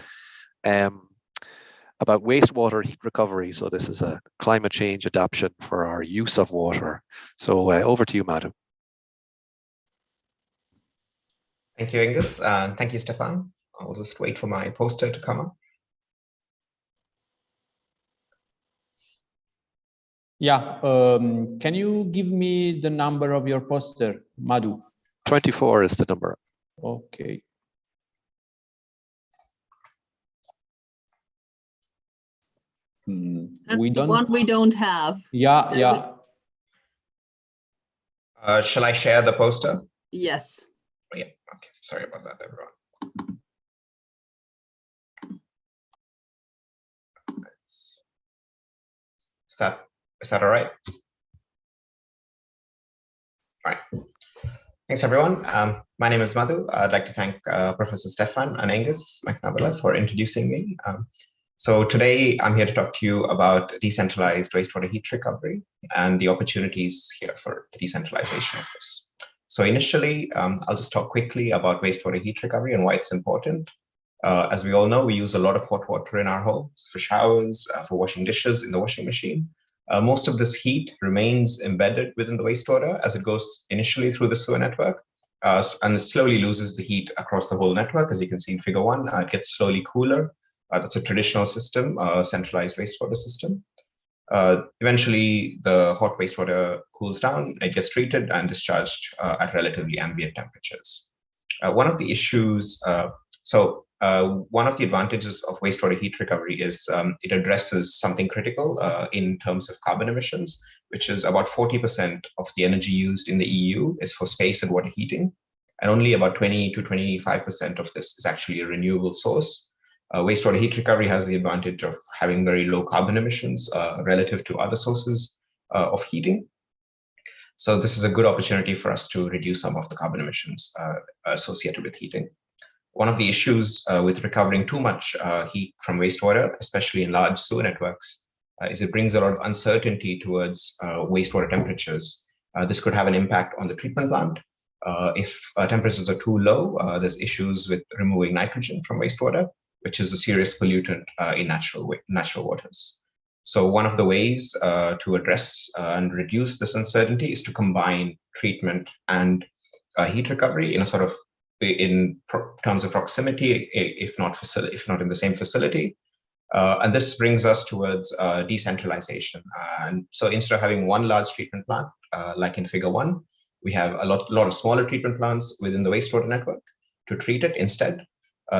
about wastewater heat recovery. So this is a climate change adaptation for our use of water. So over to you, Madhu. Thank you, Angus. Thank you, Stefan. I'll just wait for my poster to come up. Yeah, can you give me the number of your poster, Madhu? 24 is the number. Okay. That's the one we don't have. Yeah. Shall I share the poster? Yes. Oh, yeah. Okay. Sorry about that, everyone. Is that all right? All right. Thanks, everyone. My name is Madhu. I'd like to thank Professor Stefan and Angus McNabola for introducing me. So today I'm here to talk to you about decentralized wastewater heat recovery and the opportunities here for the decentralization of this. So initially, I'll just talk quickly about wastewater heat recovery and why it's important. As we all know, we use a lot of hot water in our homes for showers, for washing dishes in the washing machine. Most of this heat remains embedded within the wastewater as it goes initially through the sewer network and it slowly loses the heat across the whole network. As you can see in figure 1, it gets slowly cooler. That's a traditional system, centralized wastewater system. Eventually, the hot wastewater cools down, it gets treated and discharged at relatively ambient temperatures. One of the issues, one of the advantages of wastewater heat recovery is it addresses something critical in terms of carbon emissions, which is about 40% of the energy used in the EU is for space and water heating, and only about 20 to 25% of this is actually a renewable source. Wastewater heat recovery has the advantage of having very low carbon emissions relative to other sources of heating. So this is a good opportunity for us to reduce some of the carbon emissions associated with heating. One of the issues with recovering too much heat from wastewater, especially in large sewer networks, is it brings a lot of uncertainty towards wastewater temperatures. This could have an impact on the treatment plant. If temperatures are too low, there's issues with removing nitrogen from wastewater, which is a serious pollutant in natural waters. So one of the ways to address and reduce this uncertainty is to combine treatment and heat recovery in a sort of terms of proximity, if not in the same facility. And this brings us towards decentralization. And so instead of having one large treatment plant, like in Figure 1, we have a lot of smaller treatment plants within the wastewater network to treat it instead.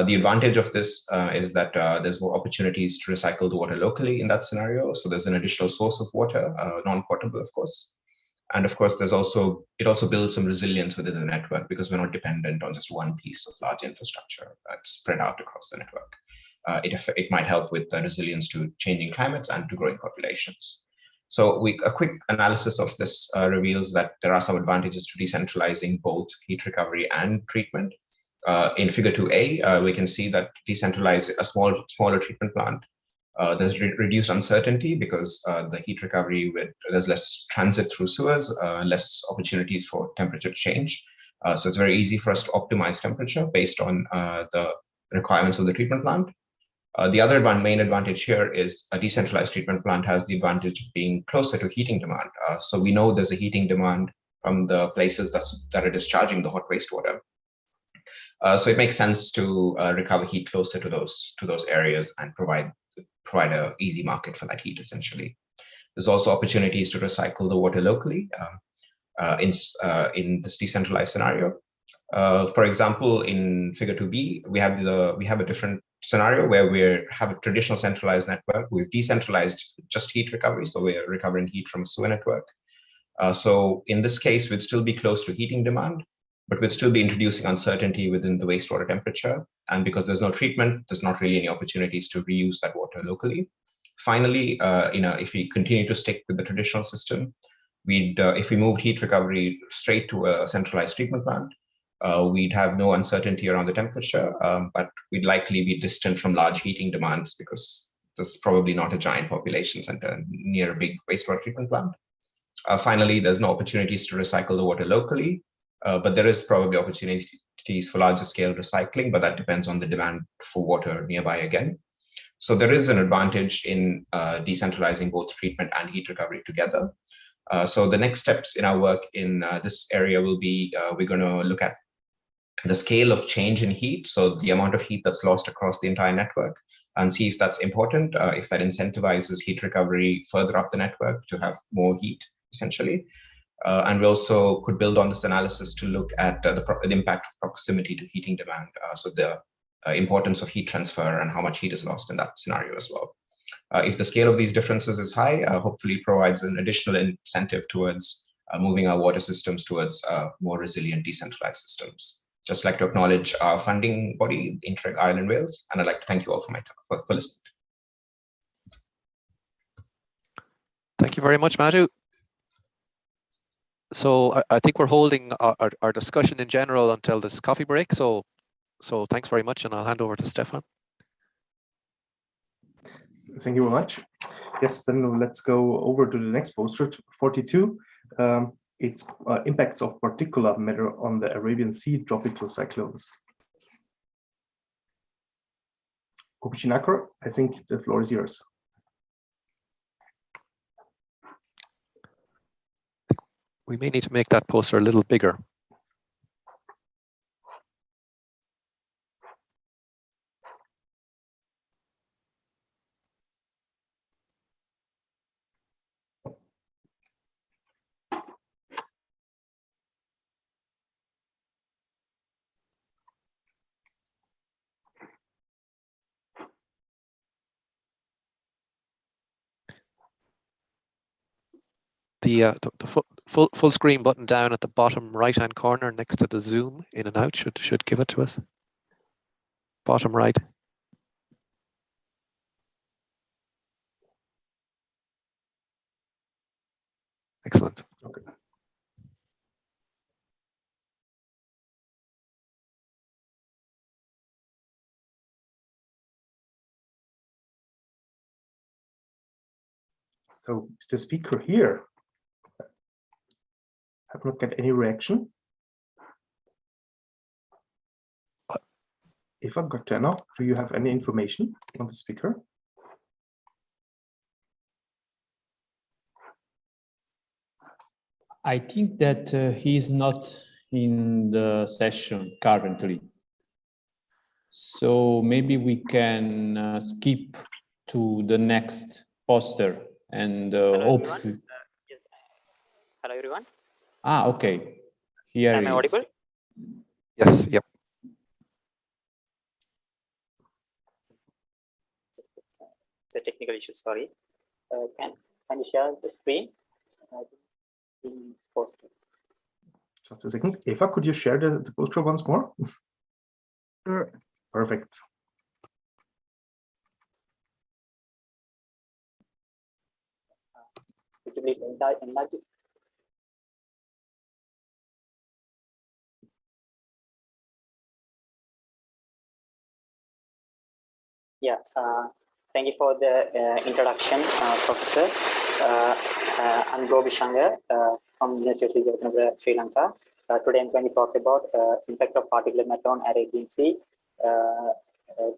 The advantage of this is that there's more opportunities to recycle the water locally in that scenario. So there's an additional source of water, non-potable, of course. And of course, it also builds some resilience within the network because we're not dependent on just one piece of large infrastructure that's spread out across the network. It might help with the resilience to changing climates and to growing populations. So a quick analysis of this reveals that there are some advantages to decentralizing both heat recovery and treatment. In Figure 2A, we can see that decentralize a smaller treatment plant. There's reduced uncertainty because the heat recovery, there's less transit through sewers, less opportunities for temperature change. So it's very easy for us to optimize temperature based on the requirements of the treatment plant. The other main advantage here is a decentralized treatment plant has the advantage of being closer to heating demand. So we know there's a heating demand from the places that are discharging the hot wastewater. So it makes sense to recover heat closer to those areas and provide an easy market for that heat, essentially. There's also opportunities to recycle the water locally in this decentralized scenario. For example, in Figure 2B, we have a different scenario where we have a traditional centralized network. We've decentralized just heat recovery, so we're recovering heat from a sewer network. So in this case, we'd still be close to heating demand, but we'd still be introducing uncertainty within the wastewater temperature. And because there's no treatment, there's not really any opportunities to reuse that water locally. Finally, if we continue to stick with the traditional system, if we moved heat recovery straight to a centralized treatment plant, we'd have no uncertainty around the temperature, but we'd likely be distant from large heating demands because there's probably not a giant population center near a big wastewater treatment plant. Finally, there's no opportunities to recycle the water locally, but there is probably opportunities for larger scale recycling, but that depends on the demand for water nearby again. So there is an advantage in decentralizing both treatment and heat recovery together. So the next steps in our work in this area will be, we're going to look at the scale of change in heat, so the amount of heat that's lost across the entire network, and see if that's important, if that incentivizes heat recovery further up the network to have more heat, essentially. And we also could build on this analysis to look at the impact of proximity to heating demand, so the importance of heat transfer and how much heat is lost in that scenario as well. If the scale of these differences is high, hopefully provides an additional incentive towards moving our water systems towards more resilient decentralized systems. Just like to acknowledge our funding body, Interreg Ireland Wales, and I'd like to thank you all for listening. Thank you very much, Madhu. So I think we're holding our discussion in general until this coffee break. So thanks very much, and I'll hand over to Stefan. Thank you very much. Yes, then let's go over to the next poster, 42. It's impacts of particulate matter on the Arabian Sea tropical cyclones. Kupchinakar, I think the floor is yours. We may need to make that poster a little bigger. The full screen button down at the bottom right-hand corner next to the zoom in and out should give it to us. Bottom right. Excellent. Okay. So is the speaker here? Have not got any reaction. Eva Gorteno, do you have any information on the speaker? I think that he is not in the session currently. So maybe we can skip to the next poster and hopefully. Yes. Hello, everyone. Ah, okay. Here Am I audible? Yes, yep. It's a technical issue, sorry. Can you share the screen? Just a second. Eva, could you share the poster once more? Sure. Perfect. Could you please enlarge it? Yeah, thank you for the introduction, Professor. I'm Gobi Shankar from University of Sri Lanka. Today I'm going to talk about impact of particulate matter on air agency,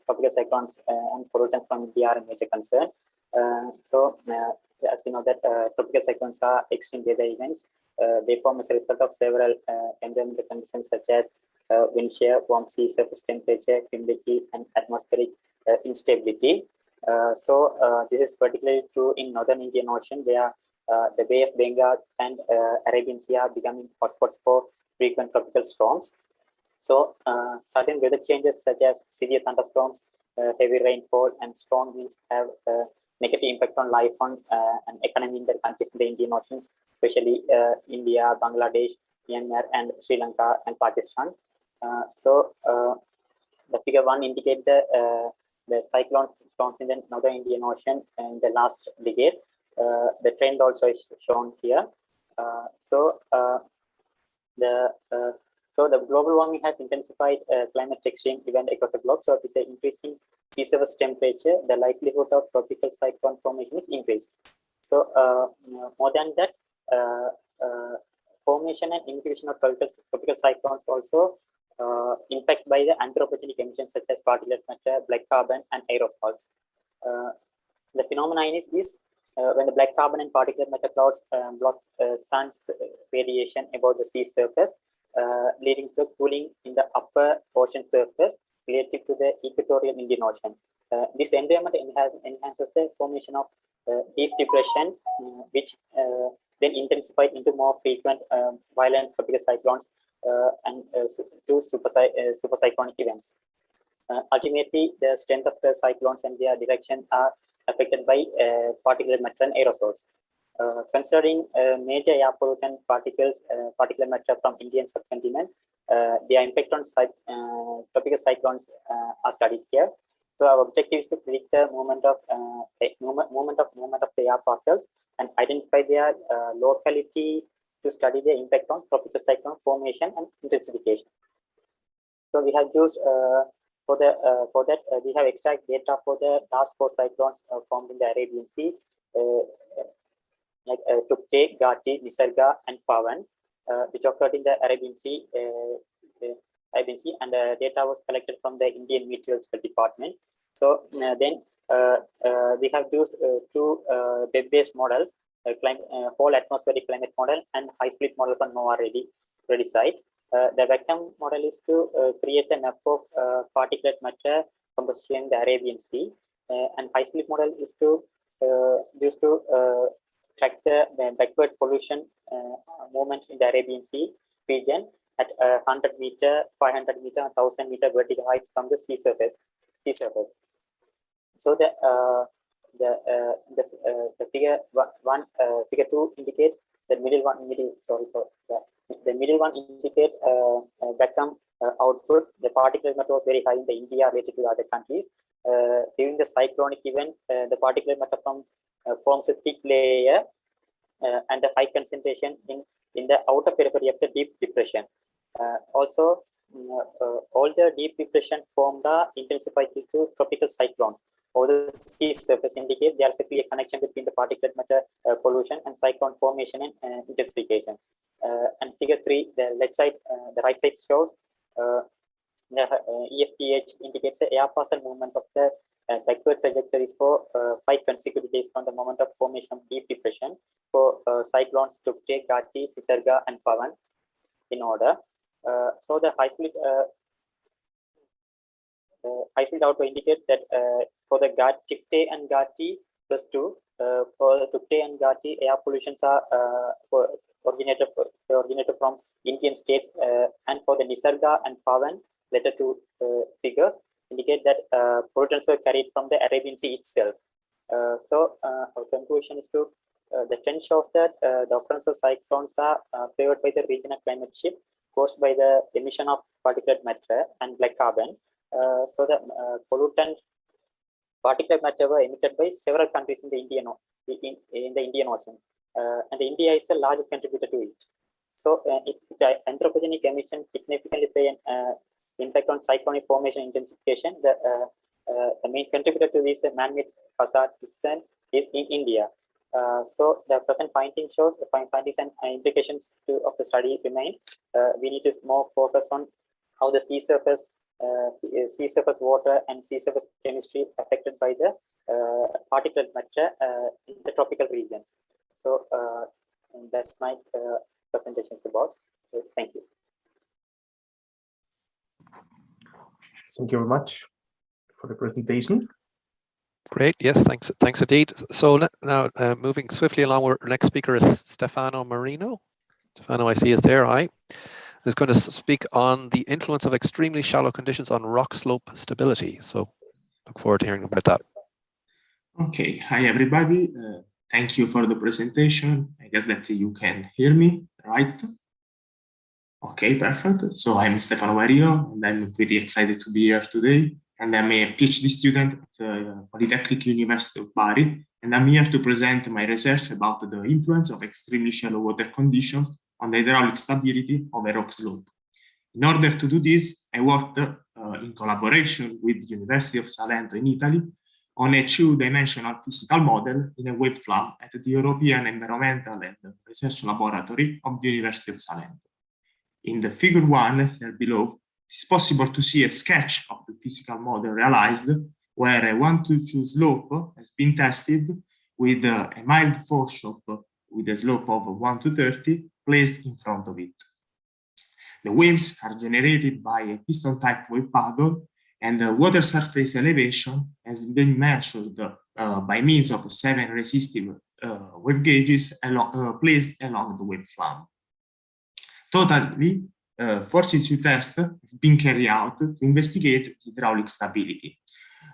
tropical cyclones and pollutants from India are a major concern. As we know that tropical cyclones are extreme weather events. They form as a result of several environmental conditions such as wind shear, warm sea surface temperature, humidity, and atmospheric instability. This is particularly true in northern Indian Ocean, where the Bay of Bengal and Arabian Sea are becoming hotspots for frequent tropical storms. So, sudden weather changes such as severe thunderstorms, heavy rainfall, and strong winds have negative impact on life and economy in the countries in the Indian Ocean, especially India, Bangladesh, Myanmar, and Sri Lanka and Pakistan. The figure 1 indicates the cyclone storms in the northern Indian Ocean in the last decade. The trend also is shown here. The global warming has intensified climate extreme event across the globe. So with the increasing sea surface temperature, the likelihood of tropical cyclone formation is increased. So more than that, formation and increase of tropical cyclones also impact by the anthropogenic emissions such as particulate matter, black carbon, and aerosols. The phenomenon is when the black carbon and particulate matter clouds block sun's radiation above the sea surface, leading to cooling in the upper ocean surface relative to the equatorial Indian Ocean. This environment enhances the formation of deep depression, which then intensified into more frequent violent tropical cyclones and two supercyclonic events. Ultimately, the strength of the cyclones and their direction are affected by particulate matter and aerosols. Considering major air pollutant particles, particulate matter from Indian subcontinent, their impact on tropical cyclones are studied here. So our objective is to predict the movement of the air parcels and identify their locality to study the impact on tropical cyclone formation and intensification. So we have used for that we have extracted data for the last 4 cyclones formed in the Arabian Sea, like Tukte, Gati, Nisarga, and Pavan, which occurred in the Arabian Sea, and data was collected from the Indian Meteorological Department. So then we have used 2 web-based models, whole atmospheric climate model and high-split model for NOAA-ready site. The vector model is to create a map of particulate matter composition in the Arabian Sea, and high-split model is to used to track the backward pollution movement in the Arabian Sea region at 100 meter, 500 meter, 1000 meter vertical heights from the sea surface. So the figure 2 indicate the middle one indicate vacuum output. The particulate matter was very high in the India related to other countries. During the cyclonic event, the particulate matter forms a thick layer and a high concentration in the outer periphery of the deep depression. Also, all the deep depression formed are intensified into tropical cyclones. Or the sea surface indicate there is a clear connection between the particulate matter pollution and cyclone formation and intensification. And figure 3, the right side shows the EFTH indicates the air parcel movement of the backward trajectories for 5 consecutive days from the moment of formation of deep depression for cyclones Tukte, Gati, Nisarga, and Pavan in order. So the high-speed outflow indicate that for the Tukte and Gati +2, for Tukte and Gati, air pollutions are originated from Indian states, and for the Nisarga and Pavan, later 2 figures indicate that pollutants were carried from the Arabian Sea itself. So our conclusion is to the trend shows that the occurrence of cyclones are favored by the regional climate shift caused by the emission of particulate matter and black carbon. So the pollutant particulate matter were emitted by several countries in the Indian Ocean, and India is a large contributor to it. So if the anthropogenic emissions significantly play an impact on cyclonic formation intensification, the main contributor to this man-made hazard is in India. So the present findings shows the findings and implications of the study remain. We need to more focus on how the sea surface water and sea surface chemistry affected by the particulate matter in the tropical regions. So that's my presentation about. Thank you. Thank you very much for the presentation. Great. Yes, thanks indeed. So now moving swiftly along, our next speaker is Stefano Marino. Stefano, I see is there. Hi. Is going to speak on the influence of extremely shallow conditions on rock slope stability. So look forward to hearing about that. Okay. Hi, everybody. Thank you for the presentation. I guess that you can hear me, right? Okay, perfect. So I'm Stefano Marino, and I'm pretty excited to be here today. And I'm a PhD student at the Polytechnic University of Bari, and I'm here to present my research about the influence of extremely shallow water conditions on the hydraulic stability of a rock slope. In order to do this, I worked in collaboration with the University of Salento in Italy on a 2-dimensional physical model in a wave flam at the European Environmental and Research Laboratory of the University of Salento. In the figure 1 here below, it's possible to see a sketch of the physical model realized where a 1-to-2 slope has been tested with a mild foreshore with a slope of 1-to-30 placed in front of it. The waves are generated by a piston-type wave paddle, and the water surface elevation has been measured by means of 7 resistive wave gauges placed along the wave flam. Totally, 42 tests have been carried out to investigate hydraulic stability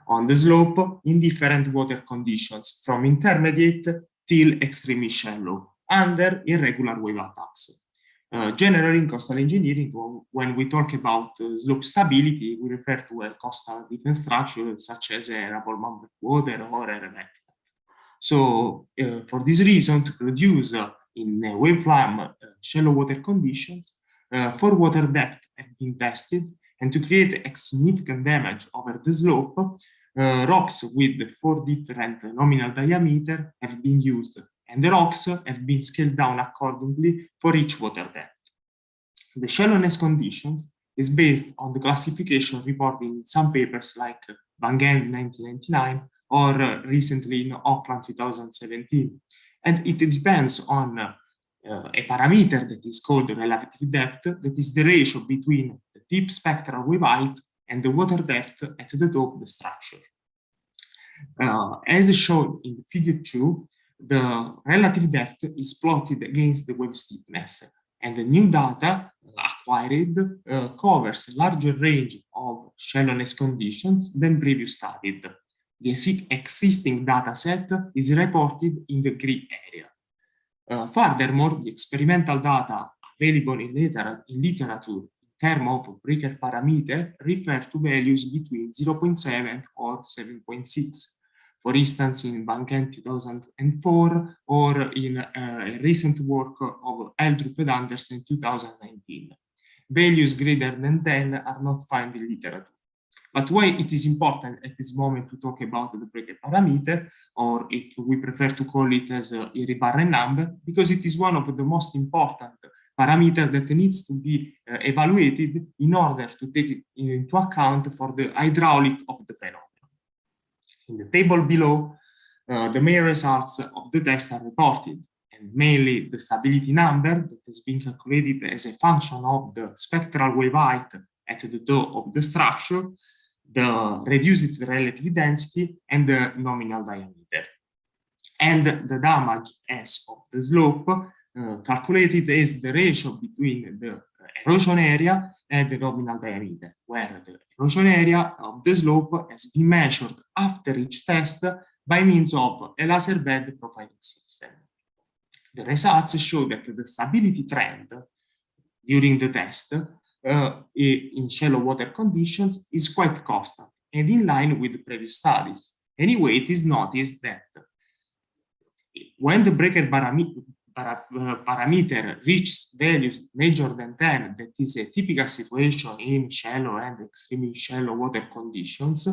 on the slope in different water conditions, from intermediate till extremely shallow, under irregular wave attacks. Generally, in coastal engineering, when we talk about slope stability, we refer to a coastal defense structure such as a rubble breakwater or a revetment. So, for this reason, to produce in a wave flam shallow water conditions, 4 water depths have been tested, and to create a significant damage over the slope, rocks with 4 different nominal diameter have been used, and the rocks have been scaled down accordingly for each water depth. The shallowness conditions is based on the classification reported in some papers like Van Gendten 1999 or recently in Auckland 2017, and it depends on a parameter that is called relative depth, that is the ratio between the tip spectral wave height and the water depth at the top of the structure. As shown in figure 2, the relative depth is plotted against the wave steepness, and the new data acquired covers a larger range of shallowness conditions than previous studied. The existing data set is reported in the gray area. Furthermore, the experimental data available in literature in terms of Breaker parameter refer to values between 0.7 or 7.6. For instance, in Van Gendten 2004 or in a recent work of Eldrup and Andersen 2019. values greater than 10 are not found in literature. But why it is important at this moment to talk about the breaker parameter, or if we prefer to call it as a Iribarren number, because it is one of the most important parameters that needs to be evaluated in order to take into account for the hydraulic of the phenomenon. In the table below, the main results of the test are reported, and mainly the stability number that has been calculated as a function of the spectral wave height at the toe of the structure, the reduced relative density, and the nominal diameter. And the damage S of the slope calculated as the ratio between the erosion area and the nominal diameter, where the erosion area of the slope has been measured after each test by means of a laser bed profiling system. The results show that the stability trend during the test in shallow water conditions is quite constant and in line with the previous studies. Anyway, it is noticed that when the breaker parameter reaches values major than 10, that is a typical situation in shallow and extremely shallow water conditions,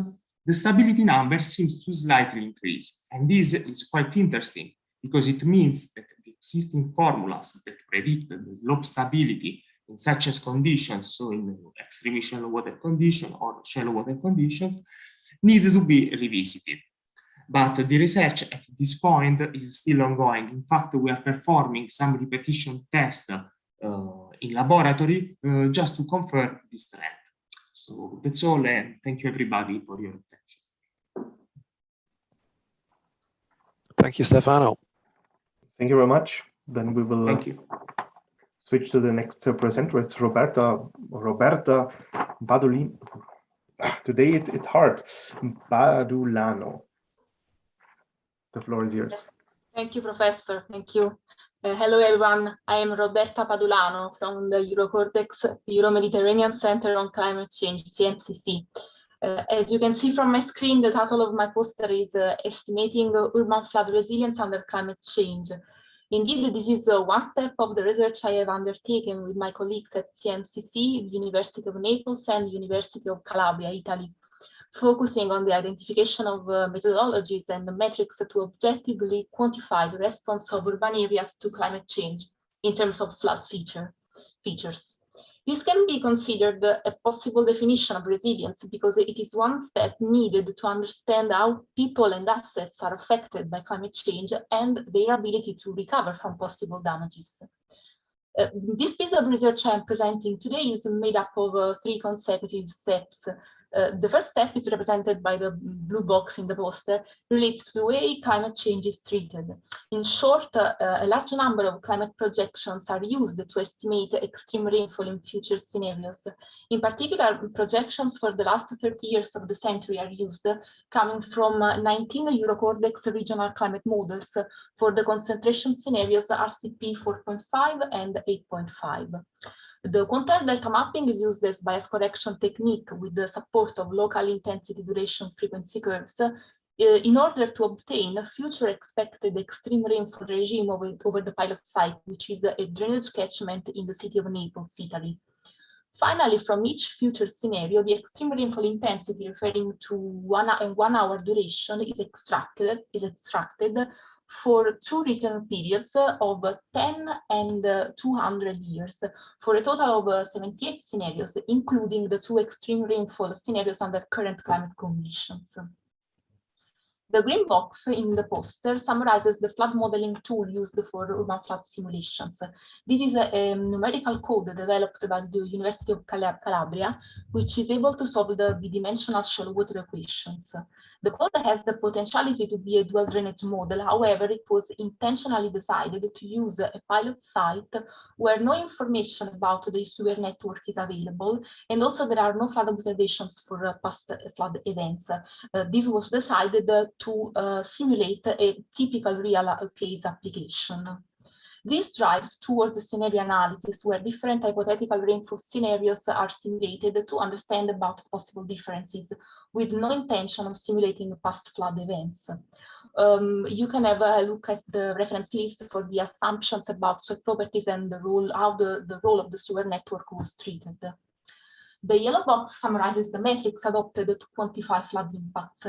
the stability number seems to slightly increase. And this is quite interesting because it means that the existing formulas that predict the slope stability in such as conditions, so in extremely shallow water conditions or shallow water conditions, need to be revisited. But the research at this point is still ongoing. In fact, we are performing some repetition tests in laboratory just to confirm this trend. So that's all, and thank you everybody for your attention. Thank you, Stefano. Thank you very much. Then we will switch to the next presenter. It's Roberta Badolino. Today it's hard. Badulano. The floor is yours. Thank you, Professor. Thank you. Hello, everyone. I am Roberta Padulano from the Eurocortex Euro-Mediterranean Center on Climate Change, CMCC. As you can see from my screen, the title of my poster is Estimating Urban Flood Resilience Under Climate Change. Indeed, this is one step of the research I have undertaken with my colleagues at CMCC, University of Naples and University of Calabria, Italy, focusing on the identification of methodologies and metrics to objectively quantify the response of urban areas to climate change in terms of flood features. This can be considered a possible definition of resilience because it is one step needed to understand how people and assets are affected by climate change and their ability to recover from possible damages. This piece of research I am presenting today is made up of 3 consecutive steps. The first step is represented by the blue box in the poster, relates to the way climate change is treated. In short, a large number of climate projections are used to estimate extreme rainfall in future scenarios. In particular, projections for the last 30 years of the century are used, coming from 19 Eurocortex regional climate models for the concentration scenarios RCP 4.5 and 8.5. The quantile delta mapping is used as bias correction technique with the support of local intensity duration frequency curves in order to obtain a future expected extreme rainfall regime over the pilot site, which is a drainage catchment in the city of Naples, Italy. Finally, from each future scenario, the extreme rainfall intensity referring to 1 hour duration is extracted for 2 return periods of 10 and 200 years, for a total of 78 scenarios, including the 2 extreme rainfall scenarios under current climate conditions. The green box in the poster summarizes the flood modeling tool used for urban flood simulations. This is a numerical code developed by the University of Calabria, which is able to solve the bidimensional shallow water equations. The code has the potentiality to be a dual drainage model. However, it was intentionally decided to use a pilot site where no information about the sewer network is available, and also there are no flood observations for past flood events. This was decided to simulate a typical real case application. This drives towards a scenario analysis where different hypothetical rainfall scenarios are simulated to understand about possible differences, with no intention of simulating past flood events. You can have a look at the reference list for the assumptions about soil properties and the role, how the role of the sewer network was treated. The yellow box summarizes the metrics adopted to quantify flood impacts.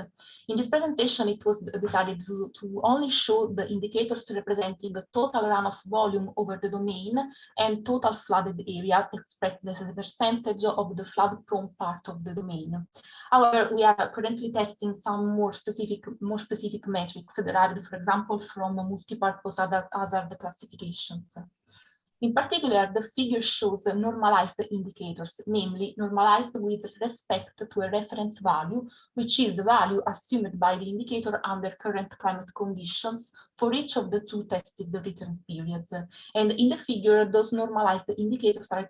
In this presentation, it was decided to only show the indicators representing a total runoff volume over the domain and total flooded area expressed as a percentage of the flood-prone part of the domain. However, we are currently testing some more specific metrics derived, for example, from multi-purpose hazard classifications. In particular, the figure shows normalized indicators, namely normalized with respect to a reference value, which is the value assumed by the indicator under current climate conditions for each of the two tested return periods. And in the figure, those normalized indicators are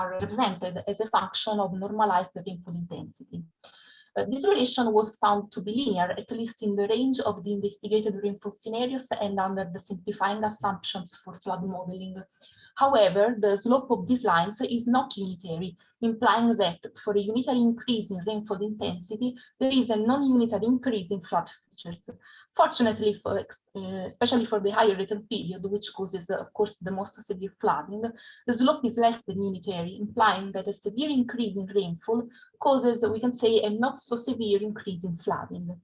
represented as a function of normalized rainfall intensity. This relation was found to be linear, at least in the range of the investigated rainfall scenarios and under the simplifying assumptions for flood modeling. However, the slope of these lines is not unitary, implying that for a unitary increase in rainfall intensity, there is a non-unitary increase in flood features. Fortunately, especially for the higher return period, which causes, of course, the most severe flooding, the slope is less than unitary, implying that a severe increase in rainfall causes, we can say, a not so severe increase in flooding.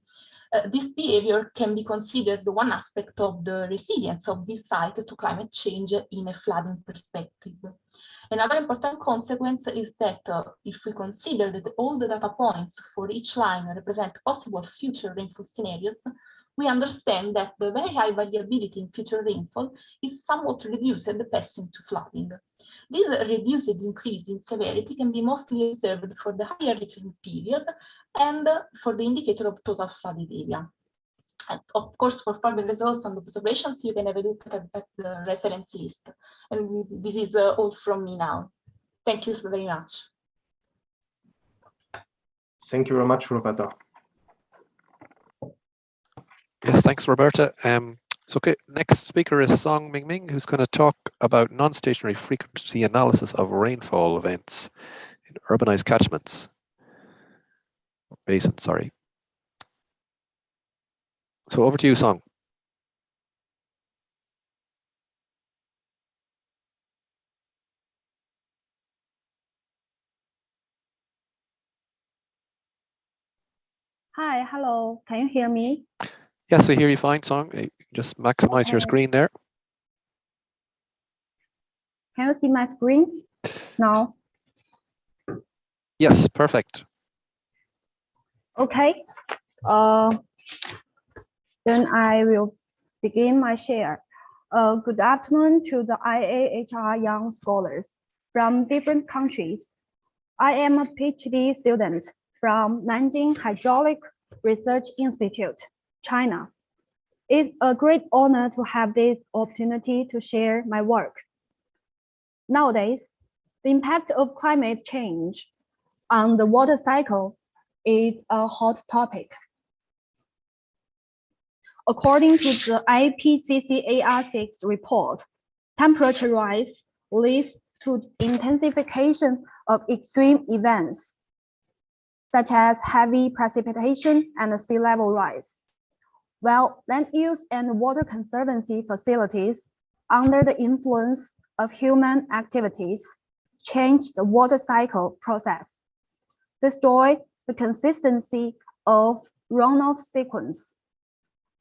This behavior can be considered one aspect of the resilience of this site to climate change in a flooding perspective. Another important consequence is that if we consider that all the data points for each line represent possible future rainfall scenarios, we understand that the very high variability in future rainfall is somewhat reduced passing to flooding. This reduced increase in severity can be mostly observed for the higher return period and for the indicator of total flooded area. And of course, for further results on the observations, you can have a look at the reference list. And this is all from me now. Thank you so very much. Thank you very much, Roberta. Yes, thanks, Roberta. So, okay, next speaker is Song Mingming, who's going to talk about non-stationary frequency analysis of rainfall events in urbanized catchments. Basin, sorry. So over to you, Song. Hi, hello. Can you hear me? Yes, I hear you fine, Song. Just maximize your screen there. Can you see my screen now? Yes, perfect. Okay. Then I will begin my share. Good afternoon to the IAHR young scholars from different countries. I am a PhD student from Nanjing Hydraulic Research Institute, China. It's a great honor to have this opportunity to share my work. Nowadays, the impact of climate change on the water cycle is a hot topic. According to the IPCC AR6 report, temperature rise leads to intensification of extreme events, such as heavy precipitation and sea level rise. While land use and water conservancy facilities, under the influence of human activities, change the water cycle process, destroy the consistency of runoff sequence,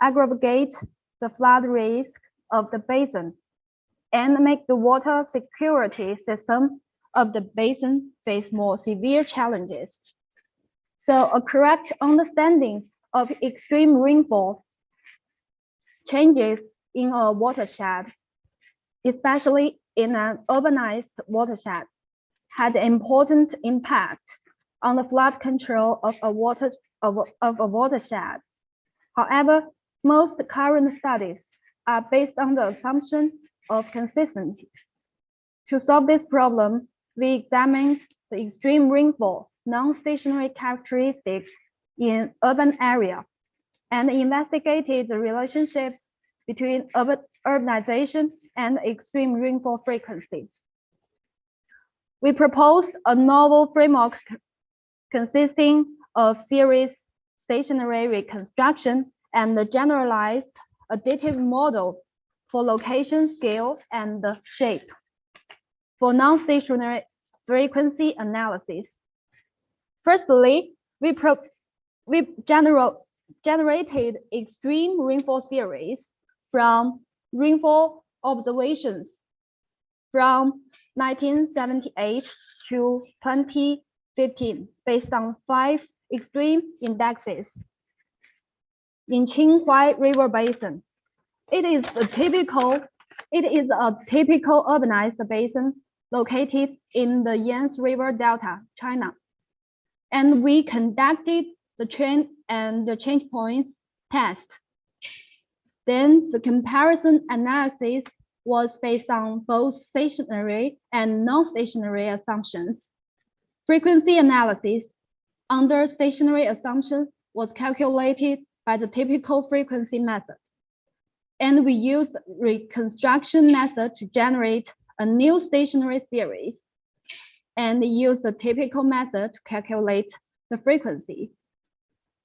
aggravate the flood risk of the basin, and make the water security system of the basin face more severe challenges. So a correct understanding of extreme rainfall changes in a watershed, especially in an urbanized watershed, had an important impact on the flood control of a watershed. However, most current studies are based on the assumption of consistency. To solve this problem, we examined the extreme rainfall non-stationary characteristics in urban area and investigated the relationships between urbanization and extreme rainfall frequency. We proposed a novel framework consisting of series stationary reconstruction and the generalized additive model for location, scale, and shape. For non-stationary frequency analysis, firstly, we generated extreme rainfall series from rainfall observations from 1978 to 2015 based on 5 extreme indexes. In Qinghai River Basin, it is a typical urbanized basin located in the Yangtze River Delta, China. And we conducted the trend and the change points test. Then the comparison analysis was based on both stationary and non-stationary assumptions. Frequency analysis under stationary assumption was calculated by the typical frequency method. And we used reconstruction method to generate a new stationary series and use the typical method to calculate the frequency.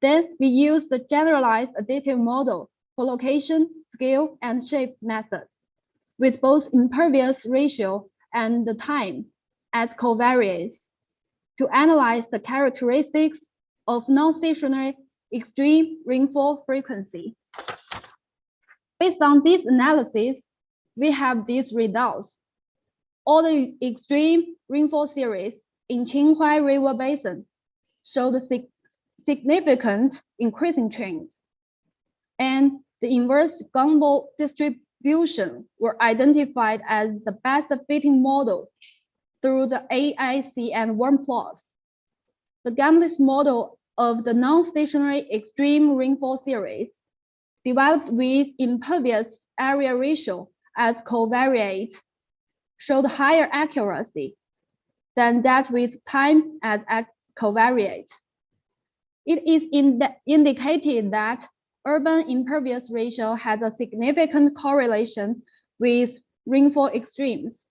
Then we use the generalized additive model for location, scale, and shape method with both impervious ratio and the time as covariates to analyze the characteristics of non-stationary extreme rainfall frequency. Based on this analysis, we have these results. All the extreme rainfall series in Qinghai River Basin show the significant increasing trend. And the inverse Gumbel distribution were identified as the best fitting model through the AIC and worm plots. The Gumbel model of the non-stationary extreme rainfall series developed with impervious area ratio as covariate showed higher accuracy than that with time as covariate. It is indicated that urban impervious ratio has a significant correlation with rainfall extremes.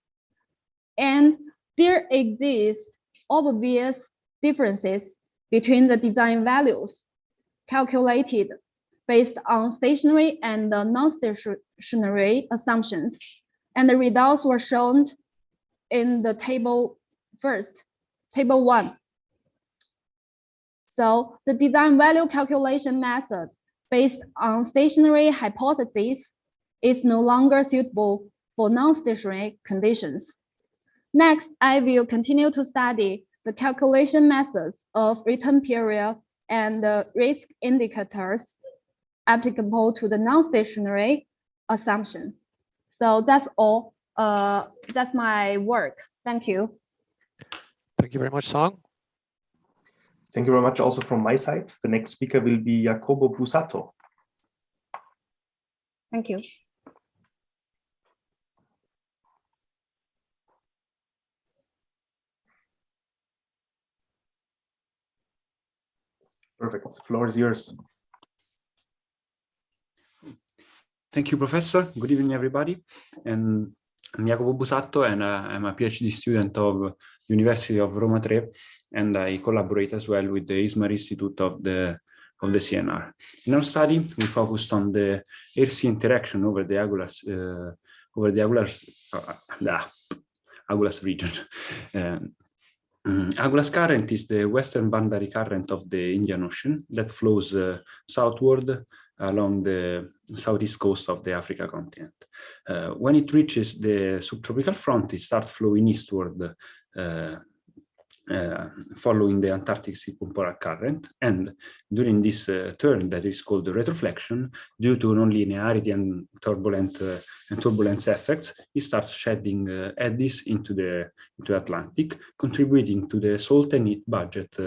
And there exists obvious differences between the design values calculated based on stationary and non-stationary assumptions. And the results were shown in the table table 1. So the design value calculation method based on stationary hypotheses is no longer suitable for non-stationary conditions. Next, I will continue to study the calculation methods of return period and the risk indicators applicable to the non-stationary assumption. So that's all. That's my work. Thank you. Thank you very much, Song. Thank you very much also from my side. The next speaker will be Jacopo Busato. Thank you. Perfect. The floor is yours. Thank you, Professor. Good evening, everybody. And I'm Jacopo Busato, and I'm a PhD student of the University of Roma Tre, and I collaborate as well with the Ismar Institute of the CNR. In our study, we focused on the air-sea interaction over the Agulhas region. Agulhas current is the western boundary current of the Indian Ocean that flows southward along the southeast coast of the Africa continent. When it reaches the subtropical front, it starts flowing eastward, following the Antarctic circumpolar current. And during this turn, that is called the retroflexion, due to nonlinearity and turbulence effects, it starts shedding eddies into the Atlantic, contributing to the salt and heat budget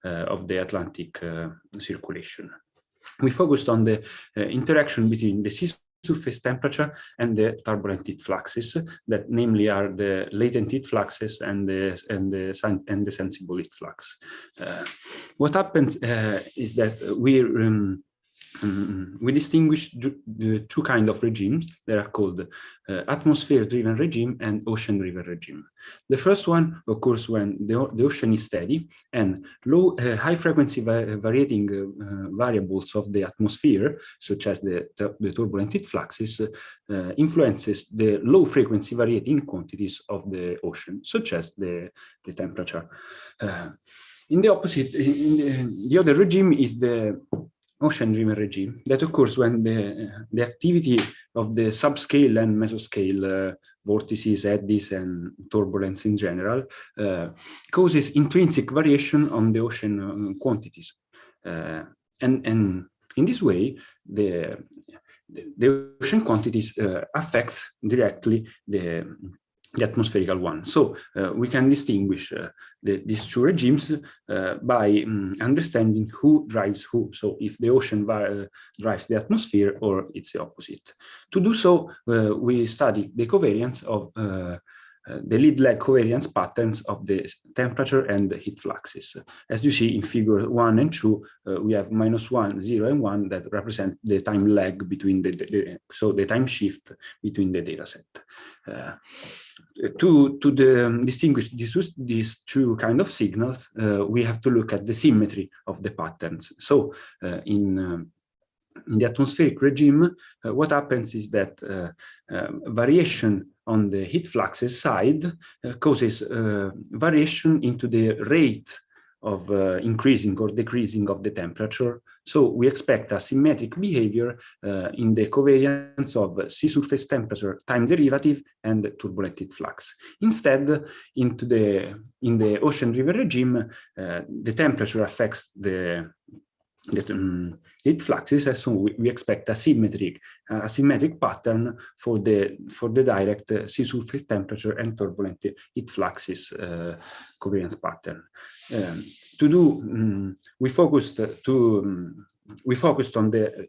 of the Atlantic circulation. We focused on the interaction between the sea surface temperature and the turbulent heat fluxes, that namely are the latent heat fluxes and the sensible heat flux. What happens is that we we distinguish the two kinds of regimes that are called atmosphere-driven regime and ocean-driven regime. The first one occurs when the ocean is steady and high-frequency varying variables of the atmosphere, such as the turbulent heat fluxes, influences the low-frequency varying quantities of the ocean, such as the temperature. In the opposite, the other regime is the ocean-driven regime that occurs when the activity of the subscale and mesoscale vortices, eddies, and turbulence in general causes intrinsic variation on the ocean quantities. And in this way, the ocean quantities affects directly the atmospherical one. So we can distinguish these two regimes by understanding who drives who. So if the ocean drives the atmosphere or it's the opposite. To do so, we study the covariance of the lead-lag covariance patterns of the temperature and the heat fluxes. As you see in figure 1 and 2, we have -1, 0, and 1 that represent the time lag between so the time shift between the data set. To distinguish these two kind of signals, we have to look at the symmetry of the patterns. So in the atmospheric regime, what happens is that variation on the heat fluxes side causes variation into the rate of increasing or decreasing of the temperature. So we expect asymmetric behavior in the covariance of sea surface temperature, time derivative, and turbulent heat flux. Instead, in the ocean-driven regime, the temperature affects the heat fluxes, and so we expect a symmetric pattern for the direct sea surface temperature and turbulent heat fluxes covariance pattern. We focused on the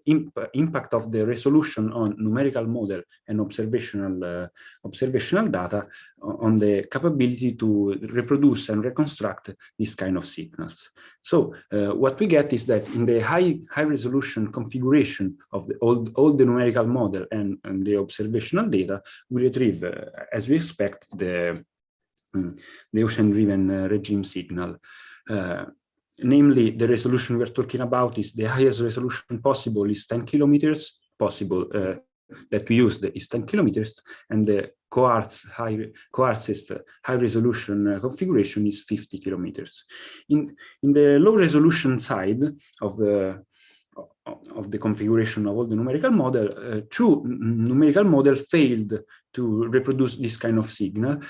impact of the resolution on numerical model and observational data on the capability to reproduce and reconstruct this kind of signals. So what we get is that in the high resolution configuration of all the numerical model and the observational data, we retrieve, as we expect, the ocean-driven regime signal. Namely, the resolution we're talking about is the highest resolution possible is 10 kilometers, that we used is 10 kilometers, and the coarse high resolution configuration is 50 kilometers. In the low resolution side of the configuration of all the numerical model, two numerical models failed to reproduce this kind of signal,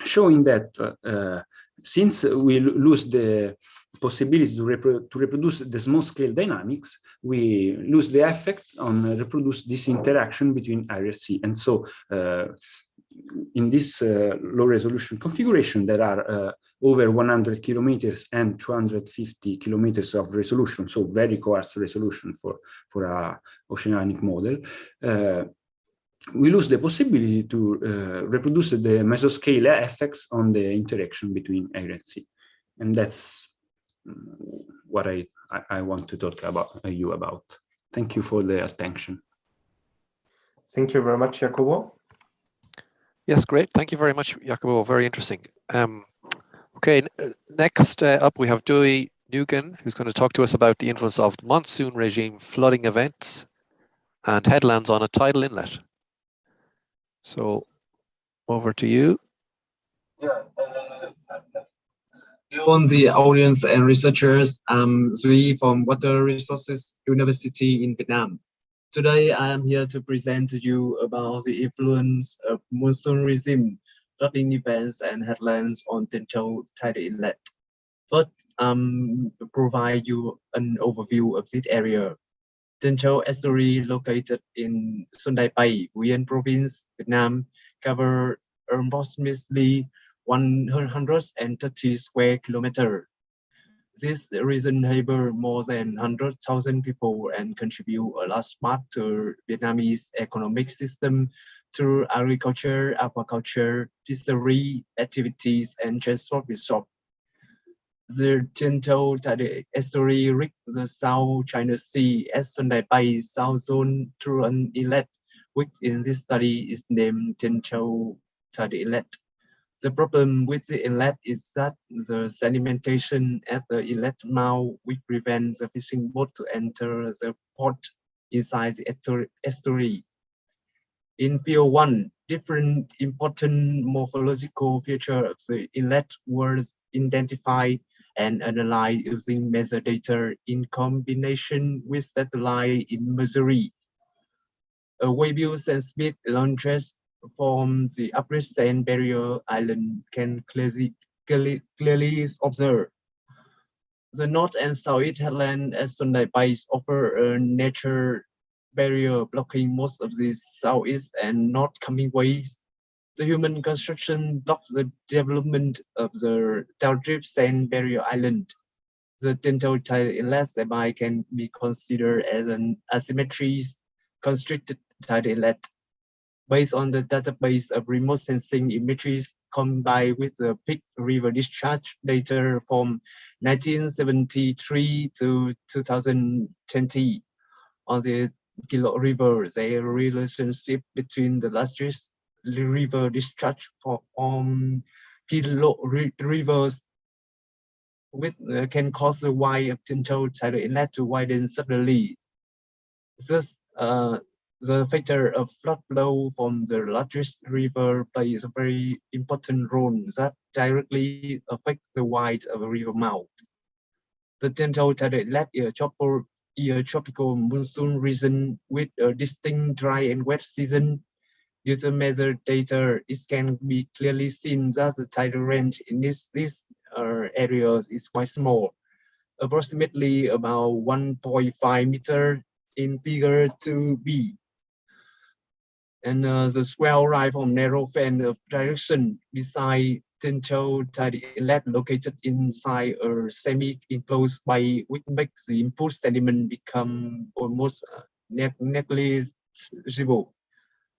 showing that since we lose the possibility to reproduce the small scale dynamics, we lose the effect on reproduce this interaction between air and sea. And so in this low resolution configuration, there are over 100 kilometers and 250 kilometers of resolution, so very coarse resolution for a oceanic model. We lose the possibility to reproduce the mesoscale effects on the interaction between air and sea. And that's what I want to talk about you about. Thank you for the attention. Thank you very much, Jacobo. Yes, great. Thank you very much, Jacobo. Very interesting. Okay, next up we have Dewey Nugan, who's going to talk to us about the influence of monsoon regime flooding events and headlands on a tidal inlet. So over to you. Yeah, on the audience and researchers, I'm Duy from Water Resources University in Vietnam. Today, I am here to present to you about the influence of monsoon regime, flooding events, and headlands on Tiên Châu tidal inlet. First, provide you an overview of this area. Tiên Châu estuary, located in Xuân Đài Pai, Huen Province, Vietnam, covers approximately 130 square kilometers. This region harbors more than 100,000 people and contribute a large part to Vietnamese economic system through agriculture, aquaculture, fishery activities, and transport resources. The Tinto tidal estuary reached the South China Sea at Sunday Bay South Zone through an inlet, which in this study is named Tinto tidal inlet. The problem with the inlet is that the sedimentation at the inlet mouth which prevents the fishing boat to enter the port inside the estuary. In Field 1, different important morphological features of the inlet were identified and analyzed using measure data in combination with satellite imagery. A wayview seismic launches from the upper sand barrier island can clearly observe. The north and southeast headland at Sunday Bay offer a nature barrier blocking most of the southeast and north coming ways. The human construction blocks the development of the downstream sand barrier island. The Tinto tidal inlet thereby can be considered as an asymmetry constricted tidal inlet. Based on the database of remote sensing images combined with the peak river discharge data from 1973 to 2020 on the Keynote River, the relationship between the largest river discharge from Keynote rivers with can cause the wide of Tinto tidal inlet to widen suddenly. Thus, the factor of flood flow from the largest river plays a very important role that directly affects the width of a river mouth. The Tinto tidal inlet is a tropical monsoon region with a distinct dry and wet season. Due to measured data, it can be clearly seen that the tidal range in these areas is quite small, approximately about 1.5 meters in figure 2b. And the swell rise from narrow fan of direction beside Tinto tidal inlet located inside a semi-enclosed bay, which makes the input sediment become almost negligible.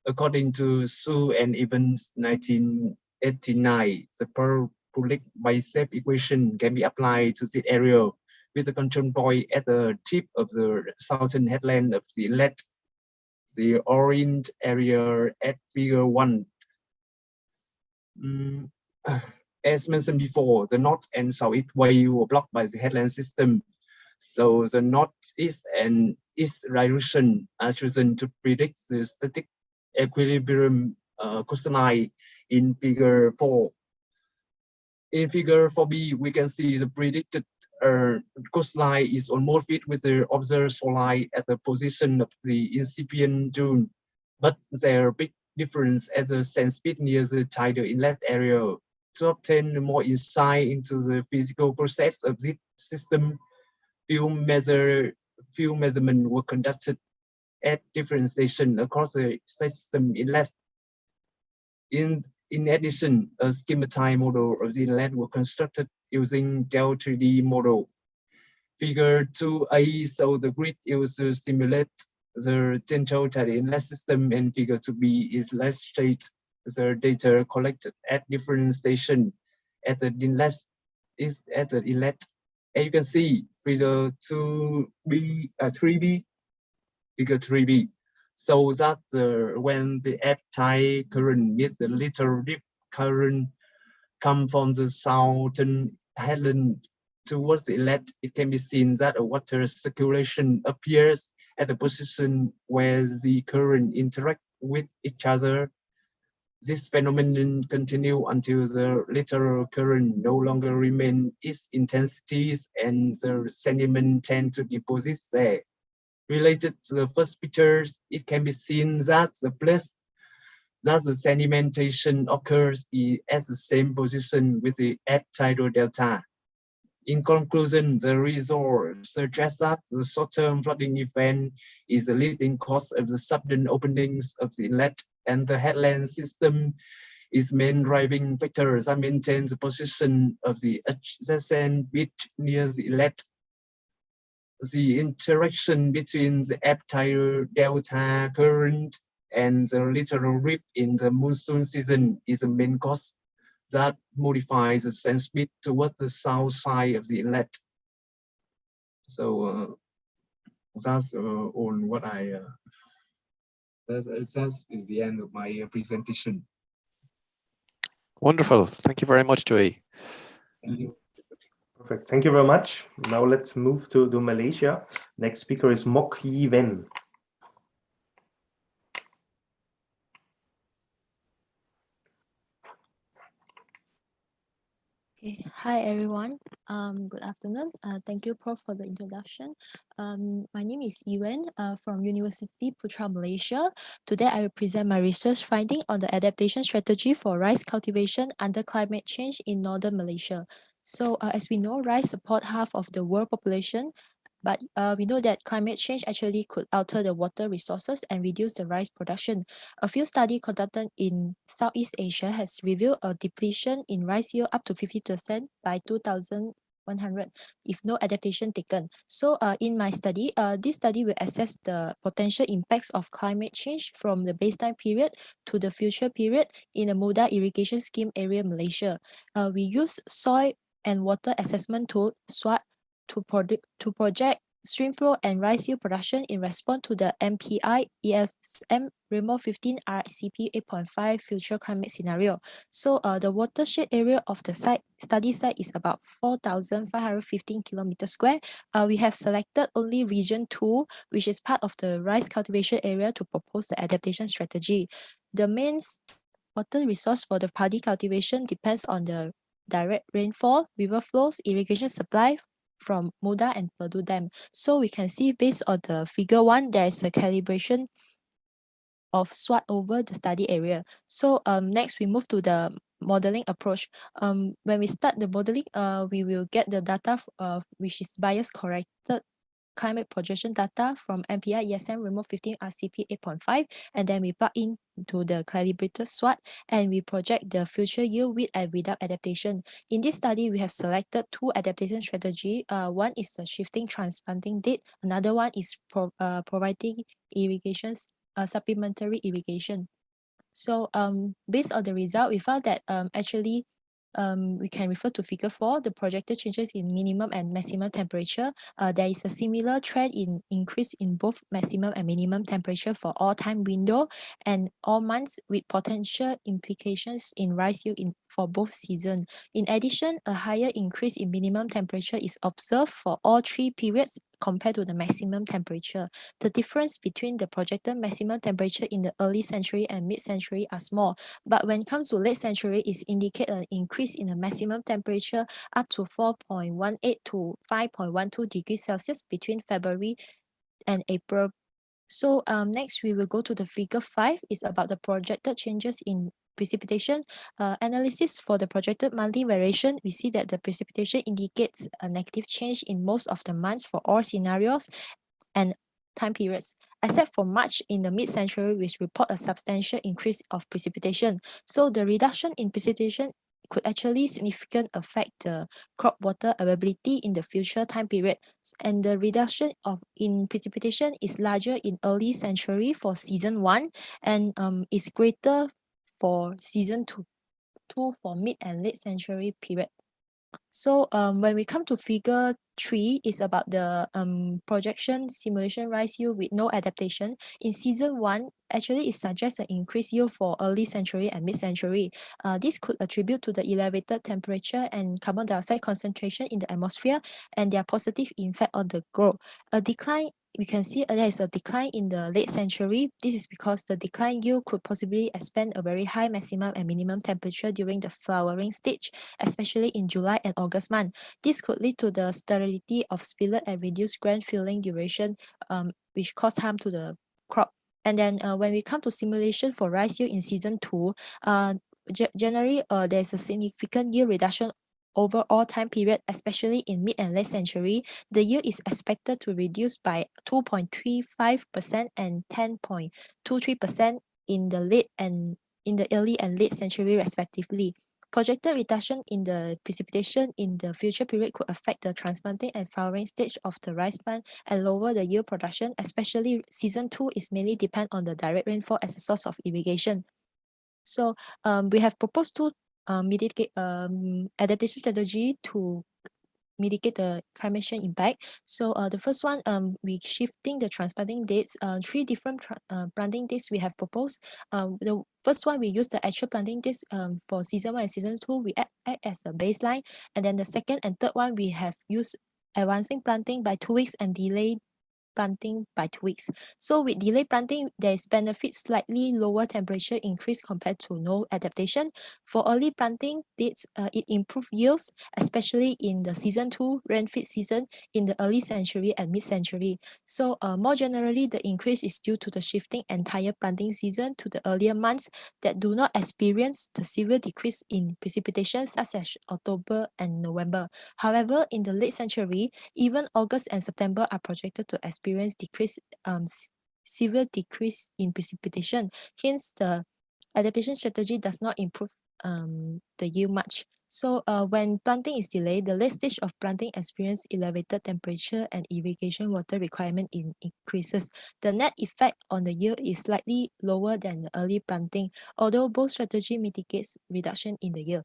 According to Su and Evans 1989, the parabolic bicep equation can be applied to this area with a control point at the tip of the southern headland of the inlet, the orange area at figure 1. As mentioned before, the north and southeast way were blocked by the headland system. So the northeast and east direction are chosen to predict the static equilibrium coastline in figure 4. In figure 4b, we can see the predicted coastline is almost fit with the observed shoreline at the position of the incipient dune, but there are big difference at the sand speed near the tidal inlet area. To obtain more insight into the physical process of this system, field measurements were conducted at different stations across the system inlet. In addition, a schematized model of the inlet was constructed using Del 3D model. Figure 2a shows the grid used to simulate the Tinto tidal inlet system, and figure 2b illustrates the data collected at different stations at the inlet. And you can see figure 3b, figure 3b. So that when the ebb tide current meets the little dip current come from the southern headland towards the inlet, it can be seen that a water circulation appears at the position where the current interact with each other. This phenomenon continues until the littoral current no longer remains its intensities and the sediment tend to deposit there. Related to the first pictures, it can be seen that the place that the sedimentation occurs is at the same position with the ebb tidal delta. In conclusion, the result suggests that the short-term flooding event is the leading cause of the sudden openings of the inlet, and the headland system is main driving factor that maintains the position of the adjacent beach near the inlet. The interaction between the ebb tidal delta current and the littoral rip in the monsoon season is the main cause. that modifies the sand speed towards the south side of the inlet. So that's on what that is the end of my presentation. Wonderful. Thank you very much, Joey. Thank you. Perfect. Thank you very much. Now let's move to Malaysia. Next speaker is Mok Yi Wen. Okay. Hi, everyone. Good afternoon. Thank you, Prof, for the introduction. My name is Ewan from University Putra, Malaysia. Today, I will present my research finding on the adaptation strategy for rice cultivation under climate change in northern Malaysia. So, as we know, rice support half of the world population, but we know that climate change actually could alter the water resources and reduce the rice production. A few studies conducted in Southeast Asia has revealed a depletion in rice yield up to 50% by 2100 if no adaptation taken. So in my study, this study will assess the potential impacts of climate change from the baseline period to the future period in a Muda irrigation scheme area, Malaysia. We use soil and water assessment tool, SWOT, to project stream flow and rice yield production in response to the MPI ESM Remo 15 RCP 8.5 future climate scenario. So the watershed area of the study site is about 4,515 kilometers square. We have selected only region 2, which is part of the rice cultivation area, to propose the adaptation strategy. The main water resource for the paddy cultivation depends on the direct rainfall, river flows, irrigation supply from Muda and Perdu Dam. So we can see based on the figure 1, there is a calibration of SWOT over the study area. So next we move to the modeling approach. When we start the modeling, we will get the data which is bias corrected climate projection data from MPI ESM Remo 15 RCP 8.5, and then we plug in to the calibrated SWOT and we project the future yield with and without adaptation. In this study, we have selected 2 adaptation strategy. One is the shifting transplanting date. Another one is providing irrigations, supplementary irrigation. So based on the result, we found that actually we can refer to figure 4, the projected changes in minimum and maximum temperature. There is a similar trend in increase in both maximum and minimum temperature for all time window and all months, with potential implications in rice yield for both seasons. In addition, a higher increase in minimum temperature is observed for all 3 periods compared to the maximum temperature. The difference between the projected maximum temperature in the early century and mid-century are small, but when it comes to late century, it indicates an increase in the maximum temperature up to 4.18 to 5.12 degrees Celsius between February and April. So next we will go to the figure 5. It's about the projected changes in precipitation. Analysis for the projected monthly variation, we see that the precipitation indicates a negative change in most of the months for all scenarios and time periods, except for March in the mid-century, which report a substantial increase of precipitation. So the reduction in precipitation could actually significantly affect the crop water availability in the future time period. And the reduction in precipitation is larger in early century for season 1 and is greater for season 2 for mid and late century period. So when we come to figure 3, is about the projection simulation rice yield with no adaptation. In season 1, actually it suggests an increased yield for early century and mid-century. This could attribute to the elevated temperature and carbon dioxide concentration in the atmosphere and their positive effect on the growth. A decline, we can see there is a decline in the late century. This is because the decline yield could possibly expand a very high maximum and minimum temperature during the flowering stage, especially in July and August month. This could lead to the sterility of spillet and reduced grain filling duration, which cause harm to the crop. And then when we come to simulation for rice yield in season 2, generally there's a significant yield reduction over all time period, especially in mid and late century. The yield is expected to reduce by 2.35% and 10.23% in the early and late century respectively. Projected reduction in the precipitation in the future period could affect the transplanting and flowering stage of the rice plant and lower the yield production, especially season 2 is mainly depend on the direct rainfall as a source of irrigation. So we have proposed 2 mitigate adaptation strategy to mitigate the climate change impact. So the first one, we shifting the transplanting dates. 3 different planting dates we have proposed. The first one, we use the actual planting dates for season 1 and season 2. We act as a baseline, and then the second and third one we have used advancing planting by 2 weeks and delayed planting by 2 weeks. So with delayed planting, there is benefit slightly lower temperature increase compared to no adaptation. For early planting dates, it improved yields, especially in the season 2 rain-fed season in the early century and mid-century. So more generally, the increase is due to the shifting entire planting season to the earlier months that do not experience the severe decrease in precipitation such as October and November. However, in the late century, even August and September are projected to experience severe decrease in precipitation. Hence, the adaptation strategy does not improve the yield much. So when planting is delayed, the late stage of planting experience elevated temperature and irrigation water requirement increases. The net effect on the yield is slightly lower than the early planting, although both strategy mitigates reduction in the yield.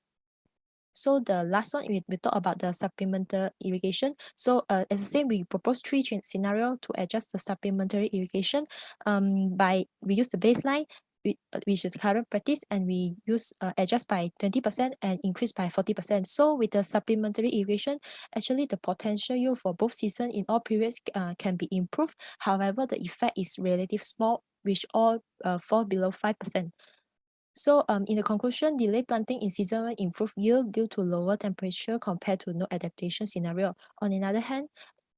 So the last one, we talk about the supplemental irrigation. So as I said, we propose 3 scenarios to adjust the supplementary irrigation. We use the baseline, which is the current practice, and we use adjust by 20% and increase by 40%. So with the supplementary irrigation, actually the potential yield for both seasons in all periods can be improved. However, the effect is relatively small, which all fall below 5%. So in the conclusion, delayed planting in season 1 improved yield due to lower temperature compared to no adaptation scenario. On the other hand,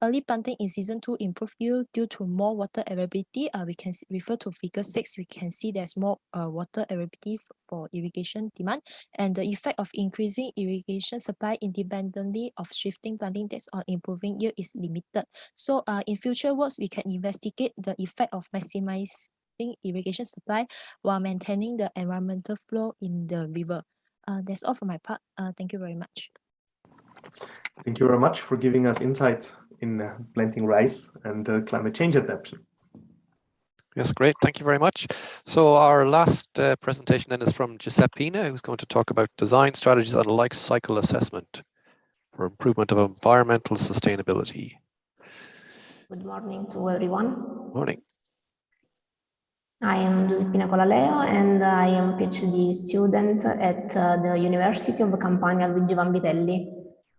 early planting in season 2 improved yield due to more water availability. We can refer to figure 6. We can see there's more water availability for irrigation demand, and the effect of increasing irrigation supply independently of shifting planting dates on improving yield is limited. So in future works, we can investigate the effect of maximizing irrigation supply while maintaining the environmental flow in the river. That's all for my part. Thank you very much. Thank you very much for giving us insight in planting rice and climate change adaptation. Yes, great. Thank you very much. So our last presentation then is from Giuseppe, who's going to talk about design strategies and life cycle assessment for improvement of environmental sustainability. Good morning to everyone. Morning. I am Giuseppina Colaleo and I am a PhD student at the University of Campania Luigi Vanvitelli.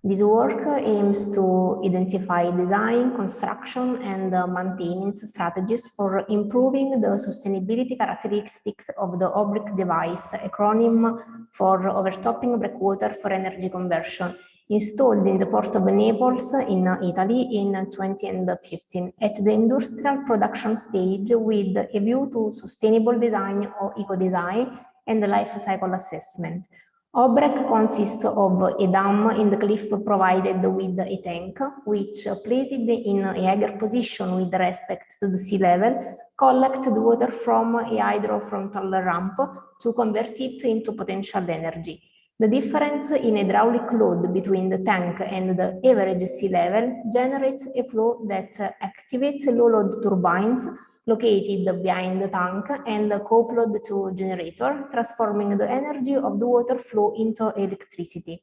This work aims to identify design, construction and maintenance strategies for improving the sustainability characteristics of the OBREC device, acronym for Overtopping Breakwater for Energy Conversion, installed in the port of Naples in Italy in 2015 at the industrial production stage with a view to sustainable design or eco-design and life cycle assessment. OBREC consists of a dam in the cliff provided with a tank, which placed in a higher position with respect to the sea level, collects the water from a hydrofrontal ramp to convert it into potential energy. The difference in hydraulic load between the tank and the average sea level generates a flow that activates low-load turbines located behind the tank and coupled to generator, transforming the energy of the water flow into electricity.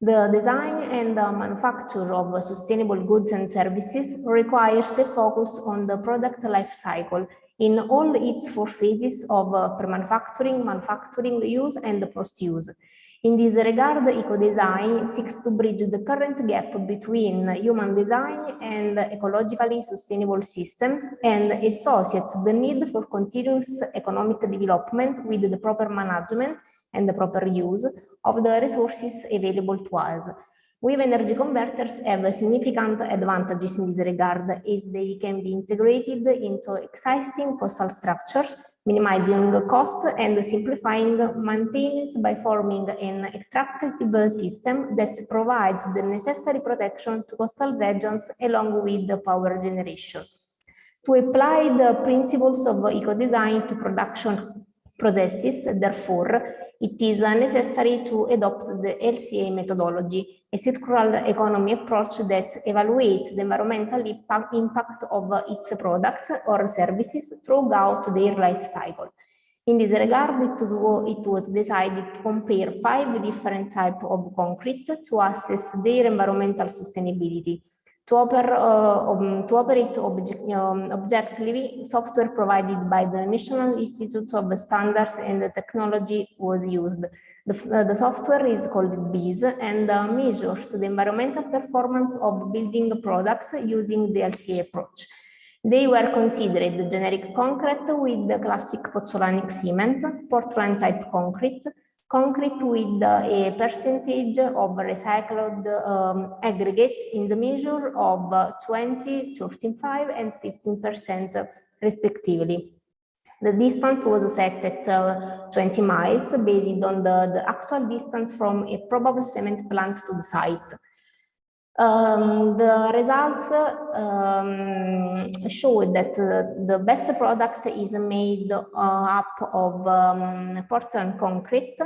The design and manufacture of sustainable goods and services requires a focus on the product life cycle in all its 4 phases of pre-manufacturing, manufacturing, use, and post-use. In this regard, eco-design seeks to bridge the current gap between human design and ecologically sustainable systems and associates the need for continuous economic development with the proper management and the proper use of the resources available to us. Wave energy converters have significant advantages in this regard, as they can be integrated into existing coastal structures, minimizing costs and simplifying maintenance by forming an extractable system that provides the necessary protection to coastal regions along with the power generation. To apply the principles of eco-design to production processes, therefore, it is necessary to adopt the LCA methodology, a circular economy approach that evaluates the environmental impact of its products or services throughout their life cycle. In this regard, it was decided to compare 5 different types of concrete to assess their environmental sustainability. To operate objectively, software provided by the National Institute of Standards and Technology was used. The software is called BEES and measures the environmental performance of building products using the LCA approach. They were considered generic concrete with the classic pozzolanic cement, Portland type concrete, concrete with a percentage of recycled aggregates in the measure of 20, 35, and 15% respectively. The distance was set at 20 miles based on the actual distance from a probable cement plant to the site. The results show that the best product is made up of Portland concrete.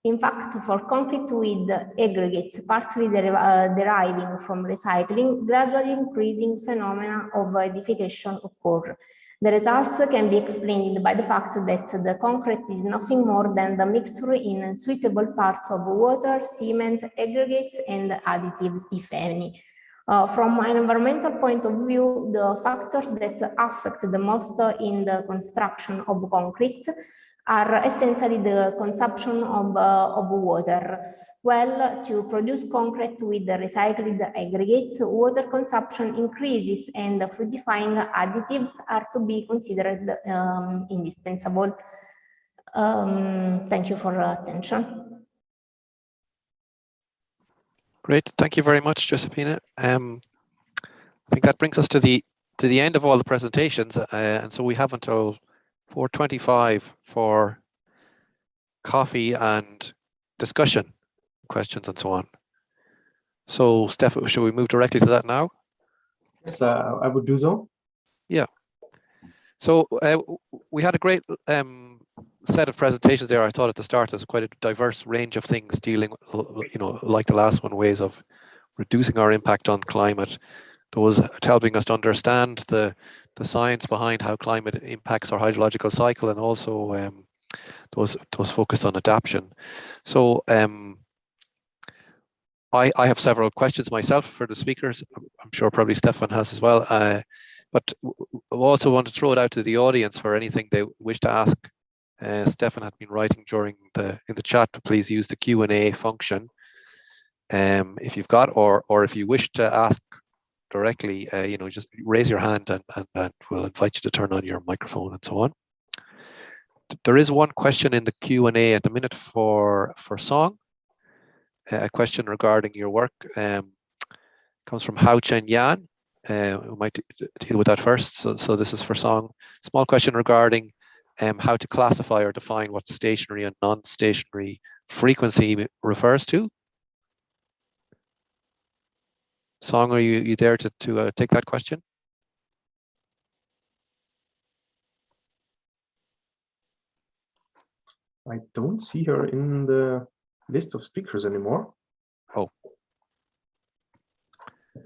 In fact, for concrete with aggregates partly deriving from recycling, gradually increasing phenomena of edification occur. The results can be explained by the fact that the concrete is nothing more than the mixture in suitable parts of water, cement, aggregates, and additives, if any. From an environmental point of view, the factors that affect the most in the construction of concrete are essentially the consumption of water. Well, to produce concrete with recycled aggregates, water consumption increases and fluidifying additives are to be considered indispensable. Thank you for your attention. Great, thank you very much, Giuseppina. I think that brings us to the end of all the presentations, and so we have until 4:25 for coffee and discussion, questions and so on. So, Stefan, should we move directly to that now? Yes, I would do so. Yeah. So we had a great set of presentations there. I thought at the start there's quite a diverse range of things dealing, like the last one, ways of reducing our impact on climate. Those helping us to understand the science behind how climate impacts our hydrological cycle, and also those focused on adaptation. So I have several questions myself for the speakers. I'm sure probably Stefan has as well. But I also want to throw it out to the audience for anything they wish to ask. Stefan had been writing in the chat. Please use the Q&A function if you've got, or if you wish to ask directly, just raise your hand and we'll invite you to turn on your microphone and so on. There is one question in the Q&A at the minute for Song. A question regarding your work comes from Hao Chen Yan. We might deal with that first. So this is for Song. Small question regarding how to classify or define what stationary and non-stationary frequency refers to. Song, are you there to take that question? I don't see her in the list of speakers anymore. Oh.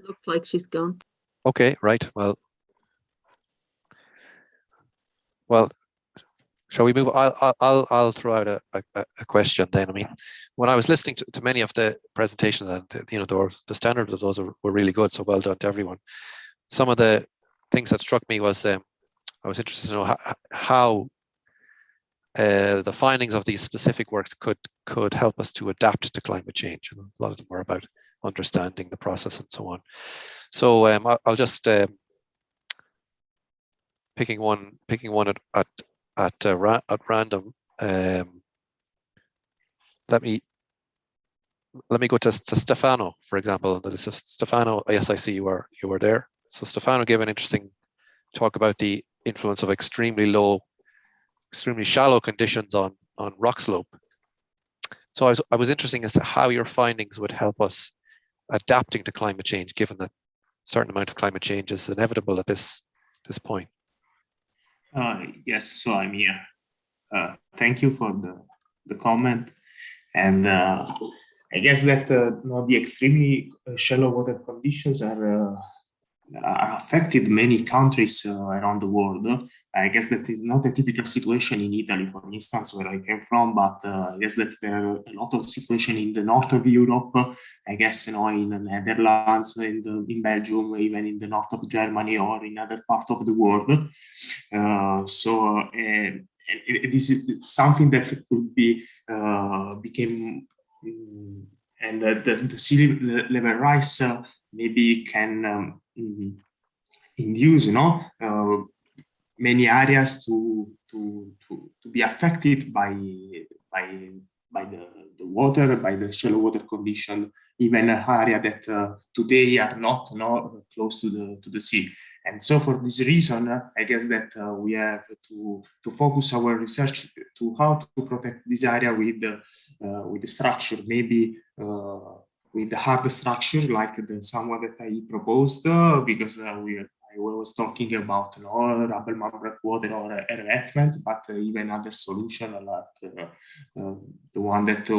Looks like she's gone. Okay, right. Well, shall we move? I'll throw out a question then. I mean, when I was listening to many of the presentations, and the standards of those were really good. So well done to everyone. Some of the things that struck me was I was interested to know how the findings of these specific works could help us to adapt to climate change. And a lot of them were about understanding the process and so on. So I'll just picking one at random. Let me go to Stefano, for example. Stefano, yes, I see you were there. So Stefano gave an interesting talk about the influence of extremely shallow conditions on rock slope. So I was interested as to how your findings would help us adapting to climate change, given that a certain amount of climate change is inevitable at this point. Yes, so I'm here. Thank you for the comment. And I guess that the extremely shallow water conditions are affected many countries around the world. I guess that is not a typical situation in Italy, for instance, where I came from, but I guess that there are a lot of situations in the north of Europe, I guess, in the Netherlands, in Belgium, even in the north of Germany or in other parts of the world. This is something that could be became, and the sea level rise maybe can induce, many areas to be affected by the water, by the shallow water condition, even an area that today are not close to the sea. And so for this reason, I guess that we have to focus our research to how to protect this area with the structure, maybe with the hard structure like someone that I proposed, because I was talking about rubble membrane water or enrichment, but even other solutions like the one that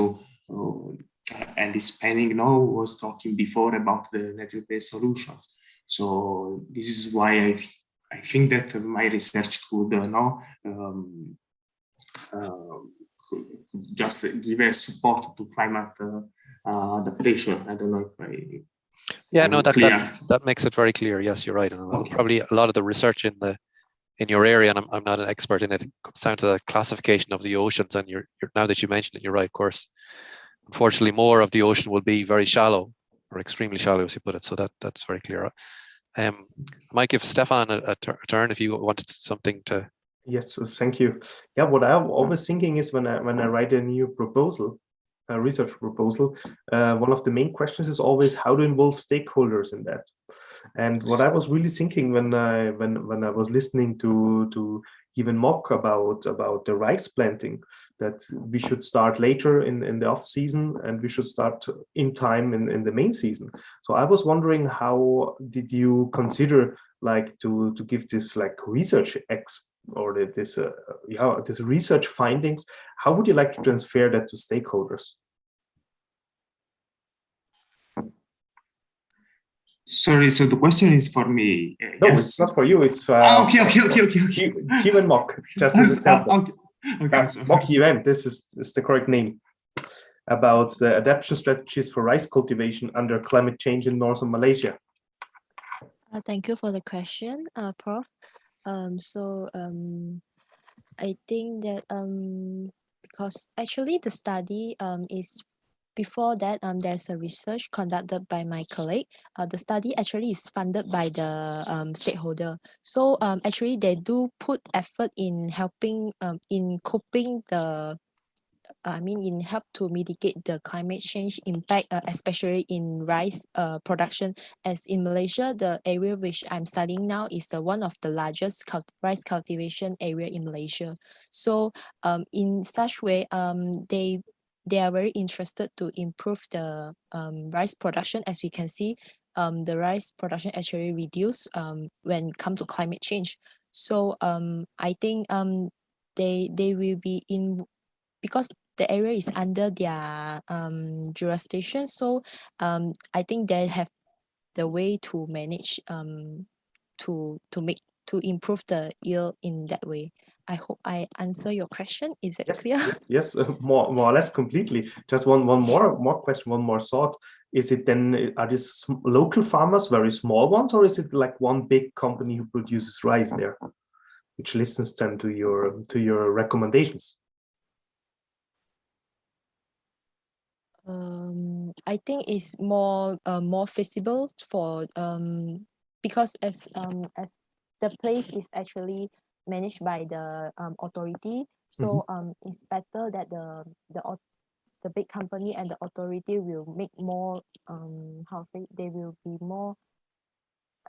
Ellis Penning was talking before about the network-based solutions. So this is why I think that my research could just give a support to climate adaptation. I don't know if I. Yeah, no, that makes it very clear. Yes, you're right. And okay. Probably a lot of the research in your area, and I'm not an expert in it, comes down to the classification of the oceans. And you're now that you mentioned it, you're right. Of course, unfortunately, more of the ocean will be very shallow or extremely shallow, as you put it. So that's very clear. I might give Stefan a turn if you wanted something to. Yes, thank you. Yeah, what I'm always thinking is when I write a new proposal, a research proposal, one of the main questions is always how to involve stakeholders in that. And what I was really thinking when I was listening to even Mock about the rice planting, that we should start later in the off season and we should start in time in the main season. So I was wondering, how did you consider like to give this like research this research findings? How would you like to transfer that to stakeholders? Sorry, so the question is for me. No, yes. It's not for you. It's okay. Team and Mock, just as a sample. Okay. Mock event. This is the correct name. About the adaptation strategies for rice cultivation under climate change in northern Malaysia. Thank you for the question, Prof. I think that because actually the study is before that there's a research conducted by my colleague. The study actually is funded by the stakeholder. So actually they do put effort in helping in coping the in help to mitigate the climate change impact, especially in rice production. As in Malaysia, the area which I'm studying now is one of the largest rice cultivation area in Malaysia. So in such way, they are very interested to improve the rice production. As we can see, the rice production actually reduced when it comes to climate change. So I think they will be in, because the area is under their jurisdiction. So I think they have the way to manage to improve the yield in that way. I hope I answer your question. Is it clear? Yes, more or less completely. Just one more question, one more thought. Is it then, are these local farmers, very small ones, or is it like one big company who produces rice there, which listens then to your recommendations? I think it's more feasible for because as the place is actually managed by the authority, so it's better that the big company and the authority will make more they will be more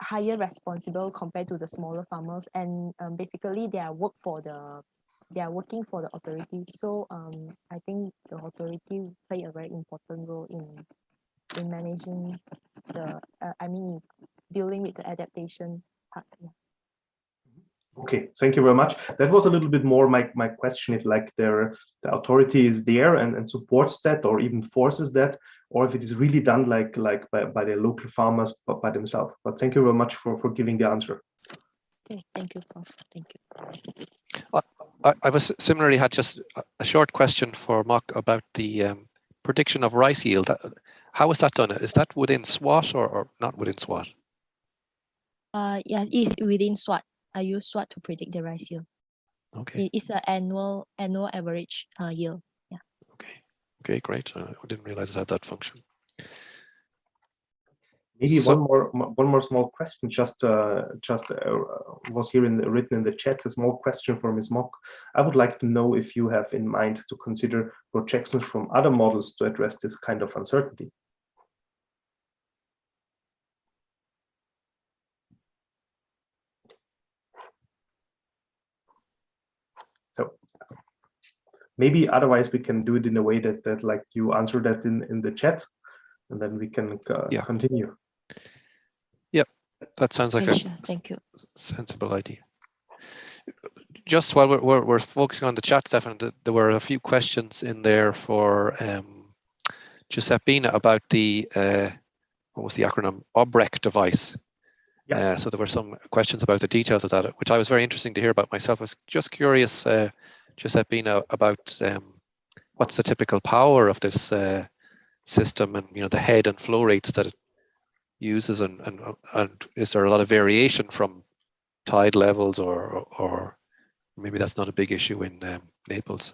higher responsible compared to the smaller farmers, and basically they are working for the authority. So I think the authority play a very important role in managing the dealing with the adaptation part. Yeah. Okay, thank you very much. That was a little bit more my question, if like the authority is there and supports that or even forces that, or if it is really done like by the local farmers by themselves. But thank you very much for giving the answer. Okay, thank you, Prof. Thank you. I was similarly had just a short question for Mark about the prediction of rice yield. How is that done? Is that within SWOT or not within SWOT? Yeah, it's within SWOT. I use SWOT to predict the rice yield. Okay. It's an annual average yield. Yeah. Okay, great. I didn't realize it had that function. Maybe one more small question. Just was here written in the chat. A small question for Ms. Mock. I would like to know if you have in mind to consider projections from other models to address this kind of uncertainty. So maybe otherwise we can do it in a way that like you answer that in the chat, and then we can continue. Yep, that sounds like Thank you. Sensible idea. Just while we're focusing on the chat, Stefan, there were a few questions in there for Giuseppina about the what was the acronym? OBREC device. Yeah. So there were some questions about the details of that, which I was very interesting to hear about myself. I was just curious, Giuseppina, about what's the typical power of this system, and the head and flow rates that it uses, and is there a lot of variation from tide levels, or maybe that's not a big issue in Naples?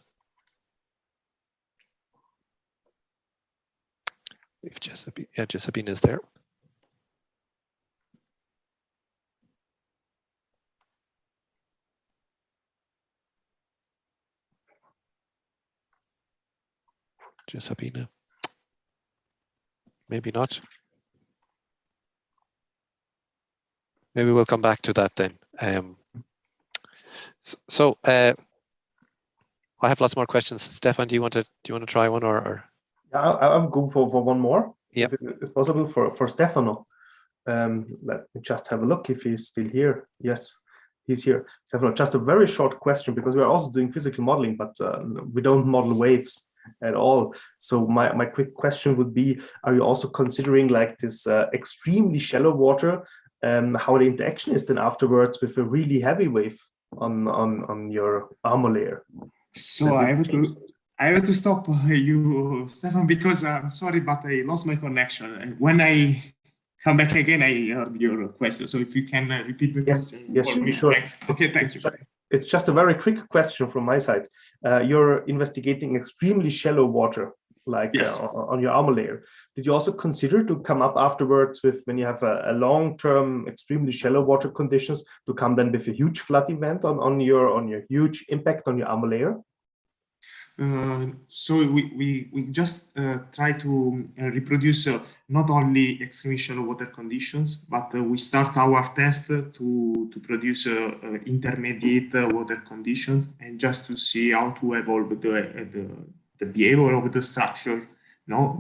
If Giuseppina is there. Giuseppina. Maybe not. Maybe we'll come back to that then. I have lots more questions. Stefan, do you want to try one or? Yeah, I'll go for one more. Yeah, if it's possible for Stefano. Let me just have a look if he's still here. Yes, he's here. Stefano, just a very short question, because we're also doing physical modeling, but we don't model waves at all. So my quick question would be, are you also considering like this extremely shallow water, how the interaction is then afterwards with a really heavy wave on your armor layer? So I have to stop you, Stefan, because I'm sorry, but I lost my connection. When I come back again, I heard your question. So if you can repeat the question. Yes, sure. Thanks. Okay, thank you. It's just a very quick question from my side. You're investigating extremely shallow water, like on your armor layer. Did you also consider to come up afterwards with, when you have a long-term extremely shallow water conditions, to come then with a huge flood event on your huge impact on your armor layer? So we just try to reproduce not only extremely shallow water conditions, but we start our test to produce intermediate water conditions, and just to see how to evolve the behavior of the structure,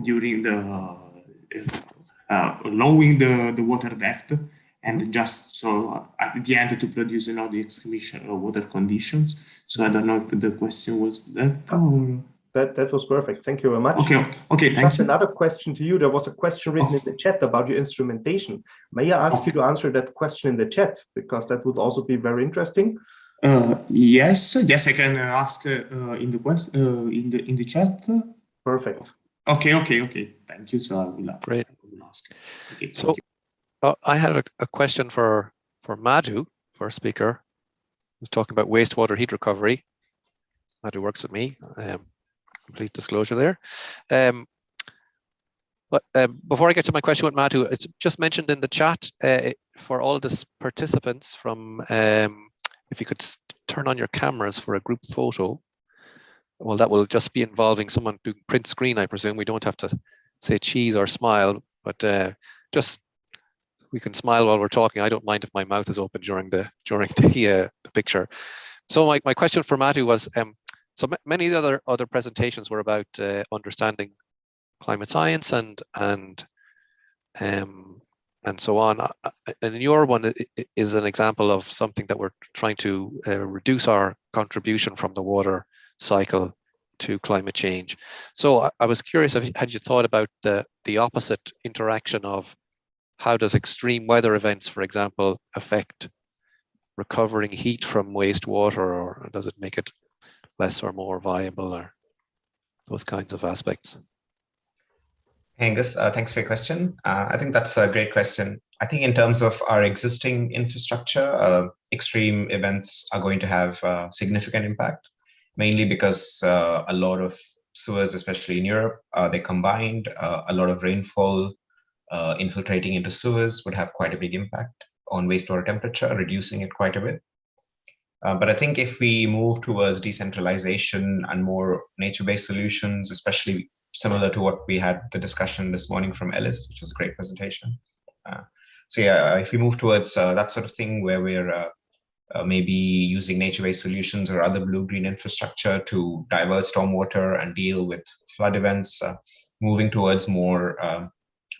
during the lowering the water depth, and just so at the end to produce the extremely shallow water conditions. So I don't know if the question was that or... That was perfect. Thank you very much. Okay. Just another question to you. There was a question written in the chat about your instrumentation. May I ask you to answer that question in the chat, because that would also be very interesting? Yes, I can ask in the chat. Perfect. Okay. Thank you. So I will ask. Okay, so I had a question for Madhu, for a speaker who's talking about wastewater heat recovery. Madhu works with me. Complete disclosure there. But before I get to my question with Madhu, it's just mentioned in the chat for all the participants from, if you could turn on your cameras for a group photo. Well, that will just be involving someone doing print screen, I presume. We don't have to say cheese or smile, but just we can smile while we're talking. I don't mind if my mouth is open during the picture. So my question for Madhu was, so many of the other presentations were about understanding climate science and and so on. And your one is an example of something that we're trying to reduce our contribution from the water cycle to climate change. So I was curious, had you thought about the opposite interaction of how does extreme weather events, for example, affect recovering heat from wastewater, or does it make it less or more viable, or those kinds of aspects? Angus, thanks for your question. I think that's a great question. I think in terms of our existing infrastructure, extreme events are going to have significant impact, mainly because a lot of sewers, especially in Europe, they combined. A lot of rainfall infiltrating into sewers would have quite a big impact on wastewater temperature, reducing it quite a bit. But I think if we move towards decentralization and more nature-based solutions, especially similar to what we had the discussion this morning from Ellis, which was a great presentation. So yeah, if we move towards that sort of thing where we're maybe using nature-based solutions or other blue-green infrastructure to divert stormwater and deal with flood events, moving towards more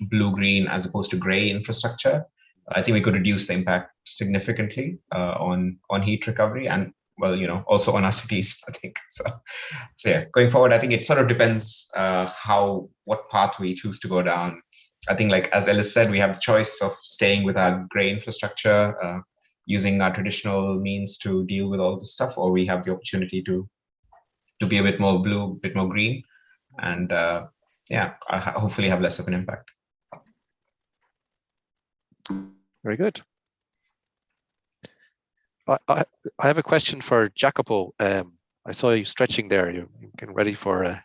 blue-green as opposed to gray infrastructure, I think we could reduce the impact significantly on heat recovery and, well, you know, also on our cities, I think. So yeah, going forward, I think it sort of depends what path we choose to go down. I think, like as Ellis said, we have the choice of staying with our gray infrastructure, using our traditional means to deal with all this stuff, or we have the opportunity to be a bit more blue, a bit more green, and yeah, hopefully have less of an impact. Very good. I have a question for Jacopo. I saw you stretching there. You're getting ready for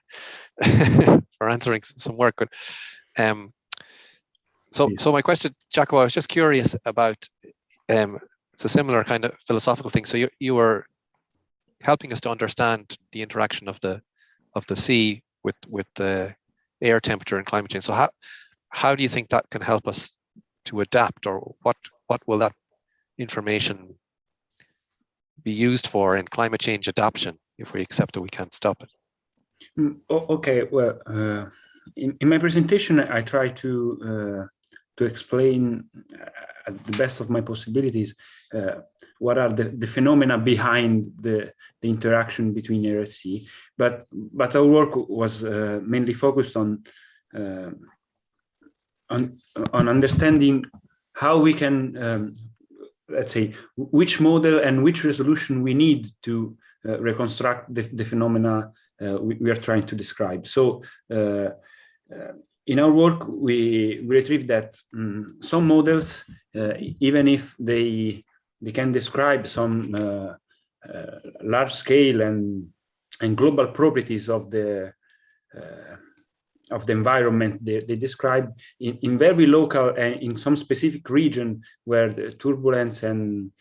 for answering some work. But so my question, Jacopo, I was just curious about. It's a similar kind of philosophical thing. So you were helping us to understand the interaction of the sea with the air temperature and climate change. So how do you think that can help us to adapt, or what will that information be used for in climate change adaptation if we accept that we can't stop it? Okay, well, in my presentation, I try to explain at the best of my possibilities what are the phenomena behind the interaction between air and sea. But our work was mainly focused on understanding how we can, let's say, which model and which resolution we need to reconstruct the phenomena we are trying to describe. So in our work, we retrieved that some models, even if they can describe some large scale and global properties of the environment they describe in very local and in some specific region where the turbulence and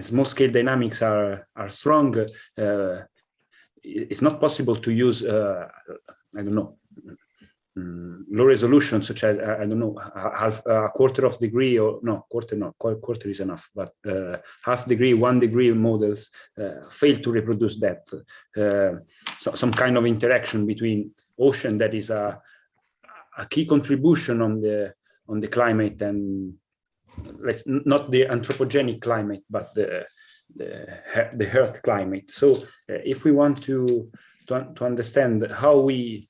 small scale dynamics are strong, it's not possible to use I don't know, low resolution, such as I don't know, a quarter of degree, or no, quarter is enough, but half degree, 1 degree models fail to reproduce that. So some kind of interaction between ocean that is a key contribution on the climate, and not the anthropogenic climate, but the Earth climate. So if we want to understand how we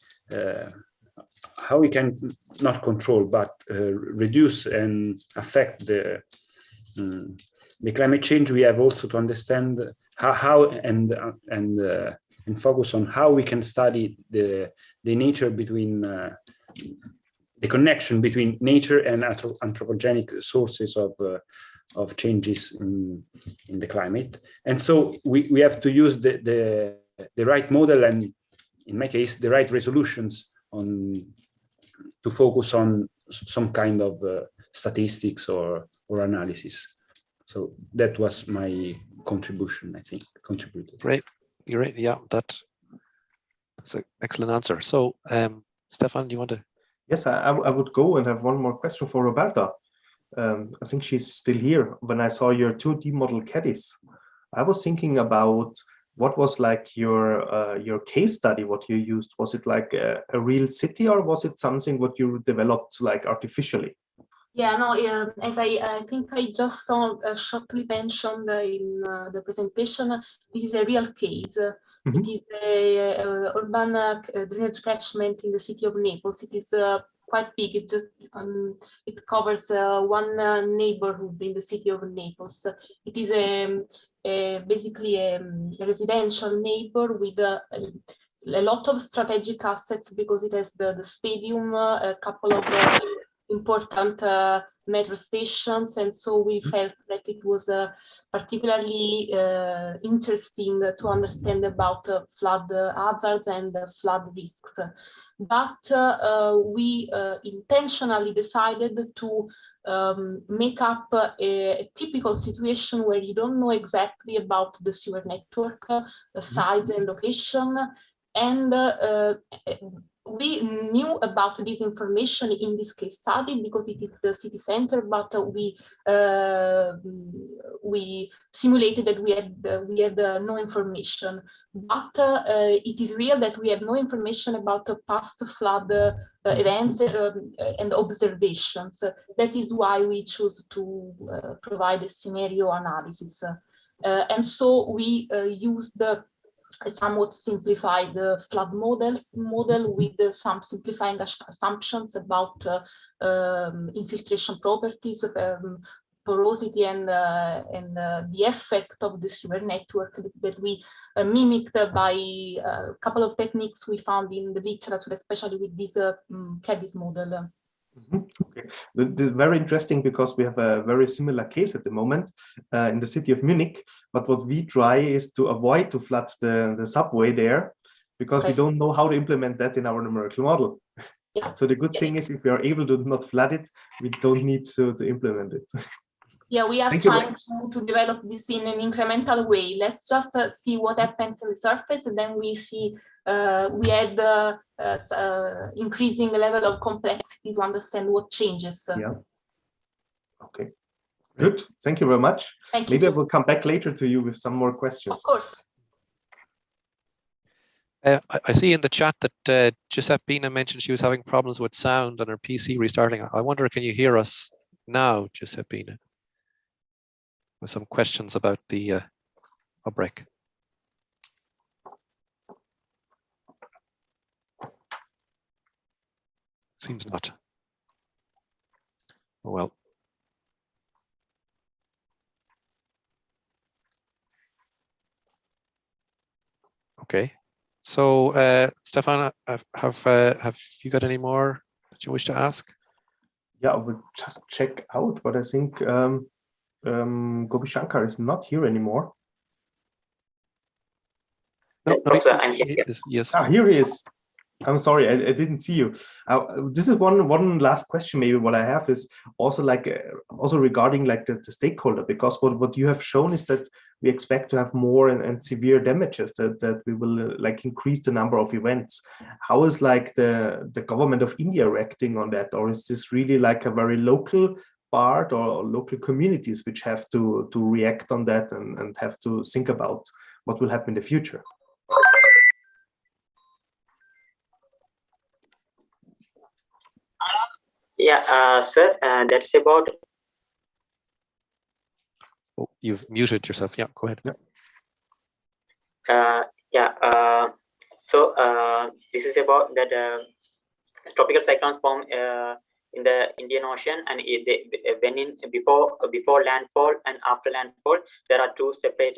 can not control but reduce and affect the climate change, we have also to understand how and focus on how we can study the nature between the connection between nature and anthropogenic sources of changes in the climate. And so we have to use the right model, and in my case the right resolutions to focus on some kind of statistics or analysis. So that was my contribution, I think, contributed. Great. You're right. Yeah, that's an excellent answer. So, Stefan, do you want to? Yes, I would go and have one more question for Roberta. I think she's still here. When I saw your 2D model caddies, I was thinking about what was like your case study, what you used. Was it like a real city, or was it something what you developed like artificially? Yeah, no, as I think I just saw shortly mentioned in the presentation, this is a real case. It is a urban drainage catchment in the city of Naples. It is quite big. It just it covers one neighborhood in the city of Naples. It is basically a residential neighbor with a lot of strategic assets because it has the stadium, a couple of important metro stations, and so we felt like it was particularly interesting to understand about flood hazards and flood risks. But we intentionally decided to make up a typical situation where you don't know exactly about the sewer network, size and location, and we knew about this information in this case study because it is the city center, but we simulated that we had no information. But it is real that we have no information about past flood events and observations. That is why we choose to provide a scenario analysis. And so we used a somewhat simplified flood model with some simplifying assumptions about infiltration properties, porosity, and the effect of the sewer network that we mimicked by a couple of techniques we found in the literature, especially with this CADIS model. Okay, very interesting because we have a very similar case at the moment in the city of Munich. But what we try is to avoid to flood the subway there because we don't know how to implement that in our numerical model. Yeah. So the good thing is if we are able to not flood it, we don't need to implement it. Yeah, we are trying to develop this in an incremental way. Let's just see what happens on the surface, and then we see we had increasing level of complexity to understand what changes. Yeah. Okay. Good. Thank you very much. Thank Maybe you. I will come back later to you with some more questions. Of course. I see in the chat that Giuseppina mentioned she was having problems with sound on her PC restarting. I wonder, can you hear us now, Giuseppina? With some questions about the outbreak. Seems not. Oh, well. Okay. So, Stefan, have you got any more that you wish to ask? Yeah, I will just check out, but I think Gopi Shankar is not here anymore. No, I'm here. Yes. Ah, here he is. I'm sorry, I didn't see you. This is one last question. Maybe what I have is also like also regarding like the stakeholder, because what you have shown is that we expect to have more and severe damages, that we will like increase the number of events. How is like the government of India reacting on that, or is this really like a very local part or local communities which have to react on that and have to think about what will happen in the future? Yeah, sir, that's about. Oh, you've muted yourself. Yeah, go ahead. So this is about that tropical cyclones form in the Indian Ocean, and before landfall and after landfall, there are two separate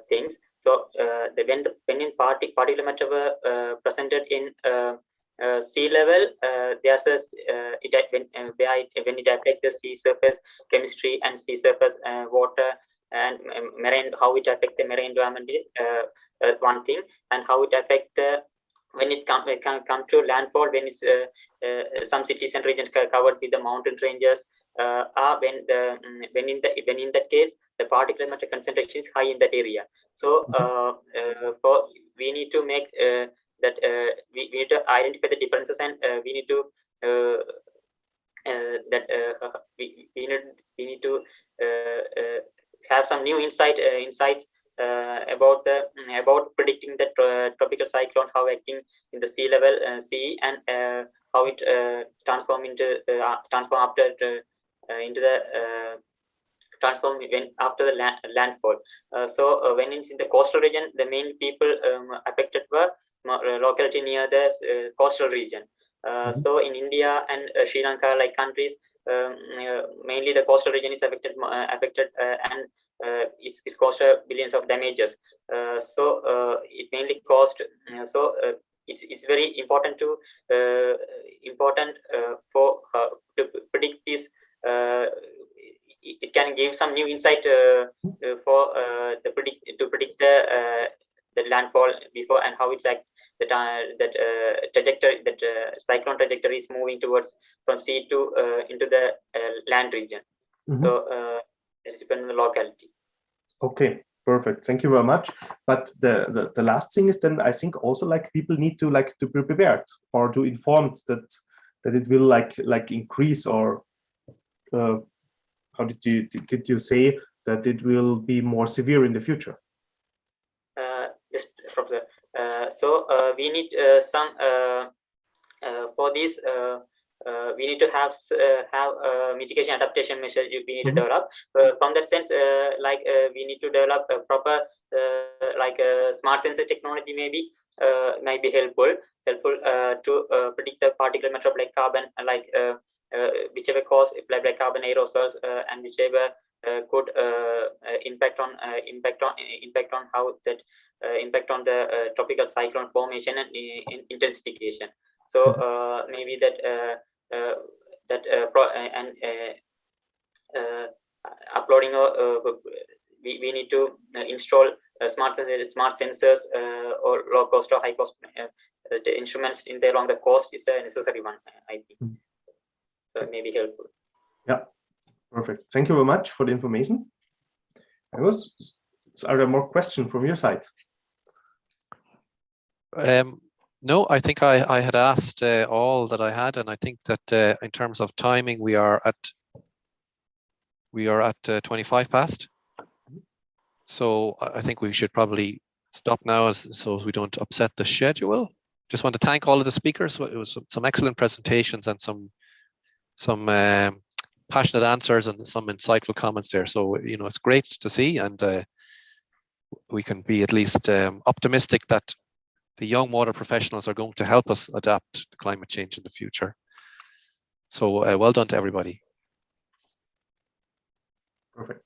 things. So when in particular matter were presented in sea level, there's a when it affects the sea surface chemistry and sea surface water and marine, how it affects the marine environment is one thing, and how it affects when it come to landfall, when it's some cities and regions covered with the mountain ranges, when in that case the particulate matter concentration is high in that area. So we need to make that we need to identify the differences, and we need to we need to have some new insights about predicting the tropical cyclones, how acting in the sea level sea, and how it transform into transform after into the transform when after the landfall. So when it's in the coastal region, the main people affected were locality near the coastal region. So in India and Sri Lanka, like countries, mainly the coastal region is affected and is caused billions of damages. So it mainly caused. It's very important to predict this. It can give some new insight for to predict the landfall before and how it's like trajectory, cyclone trajectory is moving towards from sea to into the land region. So it depends on the locality. Okay, perfect. Thank you very much. But the last thing is then I think also like people need to be prepared or to informed that it will like increase or how did you say that it will be more severe in the future? Just from the so we need some for this. We need to have mitigation adaptation measures we need to develop. From that sense, we need to develop a proper smart sensor technology might be helpful to predict the particulate matter of black carbon, whichever cause black carbon aerosols and whichever could impact on how that impact on the tropical cyclone formation and intensification. So maybe uploading we need to install smart sensors or low cost or high cost instruments along the coast is a necessary one, I think. So it may be helpful. Yeah, perfect. Thank you very much for the information. Are there more questions from your side? No, I think I had asked all that I had, and I think that in terms of timing, we are at 25 past. So I think we should probably stop now so we don't upset the schedule. Just want to thank all of the speakers. It was some excellent presentations and some passionate answers and some insightful comments there. So it's great to see, and we can be at least optimistic that the young water professionals are going to help us adapt to climate change in the future. So well done to everybody. Perfect.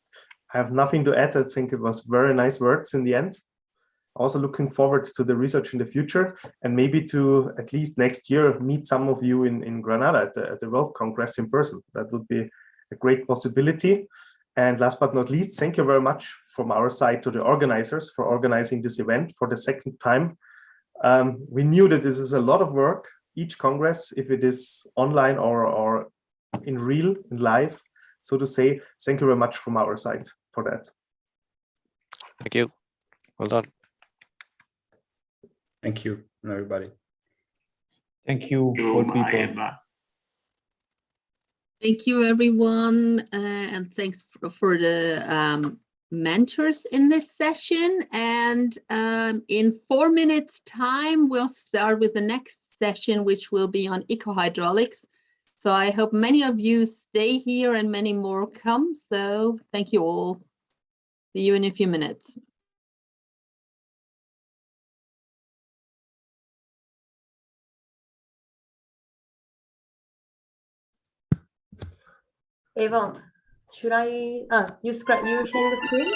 I have nothing to add. I think it was very nice words in the end. Also looking forward to the research in the future, and maybe to at least next year meet some of you in Granada at the World Congress in person. That would be a great possibility. And last but not least, thank you very much from our side to the organizers for organizing this event for the second time. We knew that this is a lot of work, each Congress, if it is online or in live, so to say. Thank you very much from our side for that. Thank you. Well done. Thank you, everybody. Thank you, all people. Thank you, everyone, and thanks for the mentors in this session. And in 4 minutes time, we'll start with the next session, which will be on ecohydraulics. So I hope many of you stay here and many more come. So thank you all. See you in a few minutes. Avon, should I, you share the screen?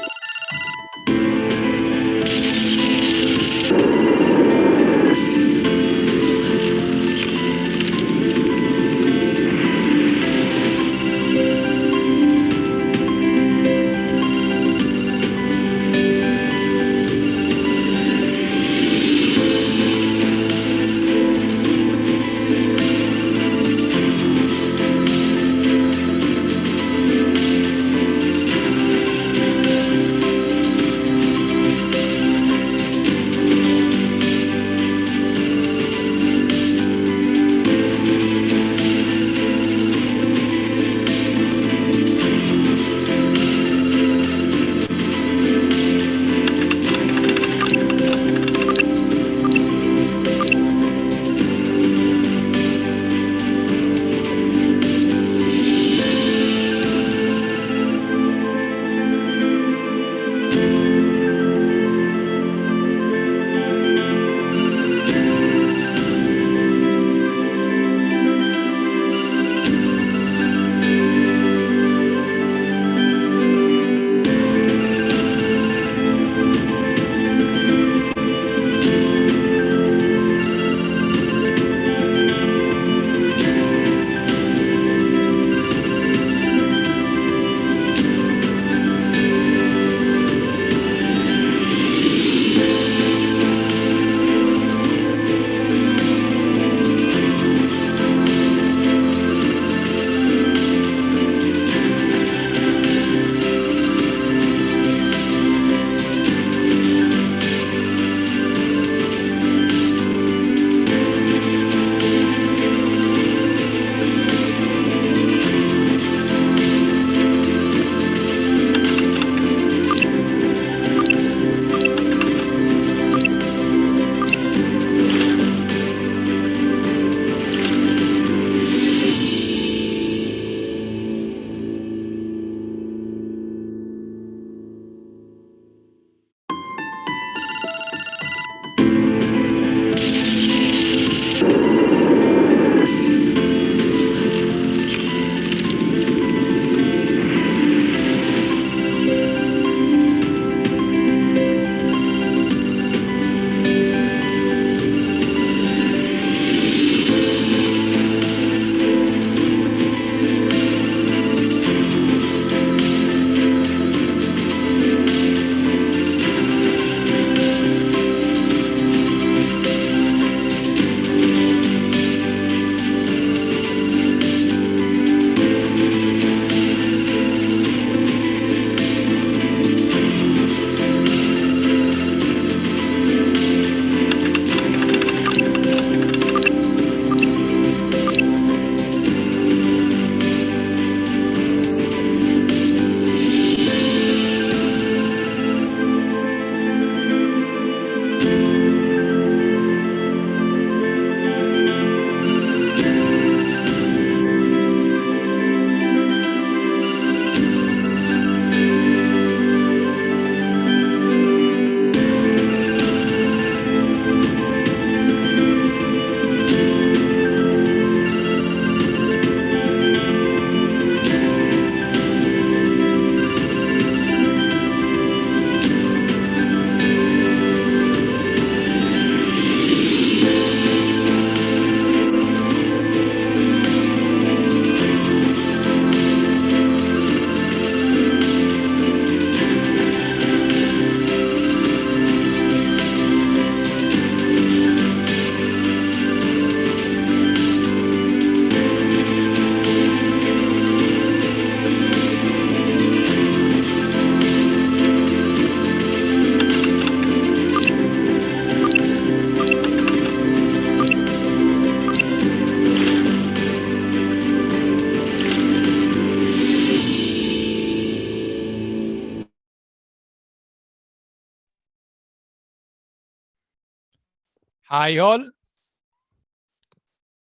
Hi all.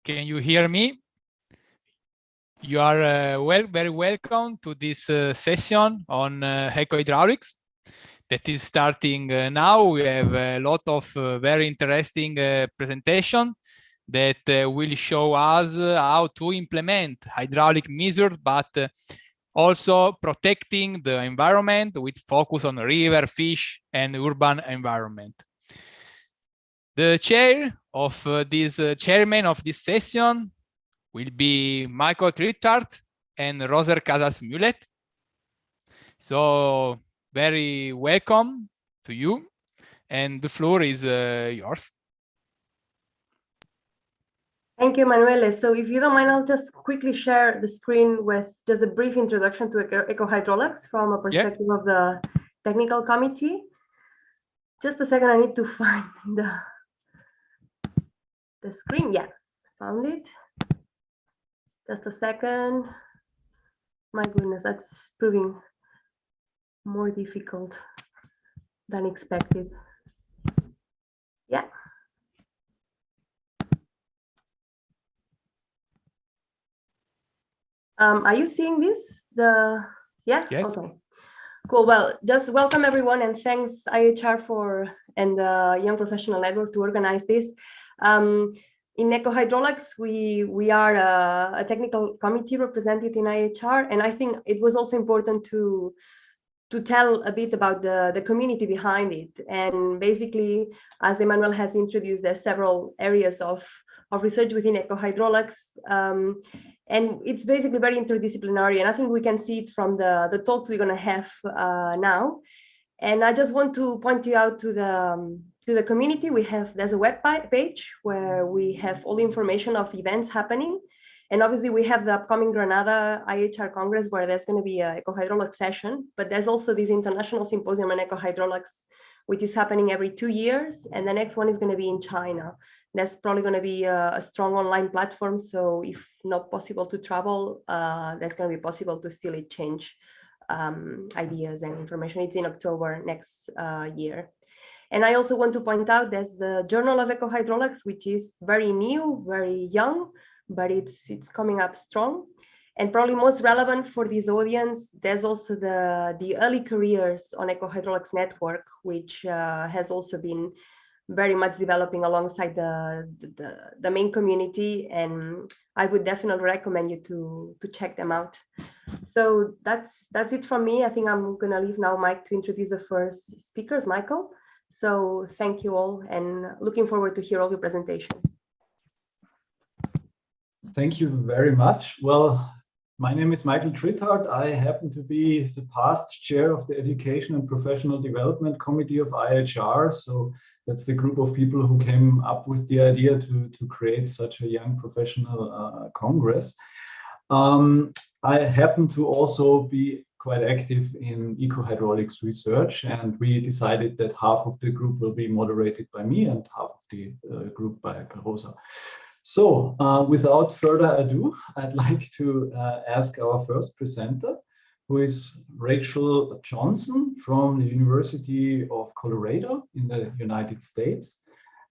Can you hear me? You are very welcome to this session on Ecohydraulics that is starting now. We have a lot of very interesting presentation that will show us how to implement hydraulic measures, but also protecting the environment with focus on river, fish, and urban environment. The chair of chairman of this session will be Michael Trittart and Roser Casas-Mulet. So very welcome to you, and the floor is yours. Thank you, Emanuele. So if you don't mind, I'll just quickly share the screen with just a brief introduction to Ecohydraulics from a perspective of the technical committee. Just a second, I need to find the screen. Yeah, found it. Just a second. My goodness, that's proving more difficult than expected. Yeah. Are you seeing this? Yeah? Yes. Okay. Cool. Well, just welcome everyone, and thanks IAHR and the Young Professional Network to organize this. In Ecohydraulics, we are a technical committee represented in IAHR, and I think it was also important to tell a bit about the community behind it. And basically, as Emmanuel has introduced, there's several areas of research within Ecohydraulics, and it's basically very interdisciplinary, and I think we can see it from the talks we're going to have now. And I just want to point you out to the community. There's a web page where we have all the information of events happening. And obviously we have the upcoming Granada IAHR Congress where there's going to be a Ecohydraulics session, but there's also this international symposium on Ecohydraulics, which is happening every 2 years. And the next one is going to be in China. That's probably going to be a strong online platform. So if not possible to travel, that's going to be possible to still exchange ideas and information. It's in October next year. And I also want to point out there's the Journal of Ecohydraulics, which is very new, very young, but it's coming up strong. And probably most relevant for this audience, there's also the Early Careers on Ecohydraulics Network, which has also been very much developing alongside the main community, and I would definitely recommend you to check them out. So that's it from me. I think I'm gonna leave now Mike to introduce the first speakers, Michael. So thank you all, and looking forward to hear all your presentations. Thank you very much. Well, my name is Michael Trittart. I happen to be the past chair of the Education and Professional Development Committee of IAHR. So that's the group of people who came up with the idea to create such a young professional congress. I happen to also be quite active in ecohydraulics research, and we decided that half of the group will be moderated by me and half of the group by Rosa. So without further ado, I'd like to ask our first presenter, who is Rachel Johnson from the University of Colorado in the United States.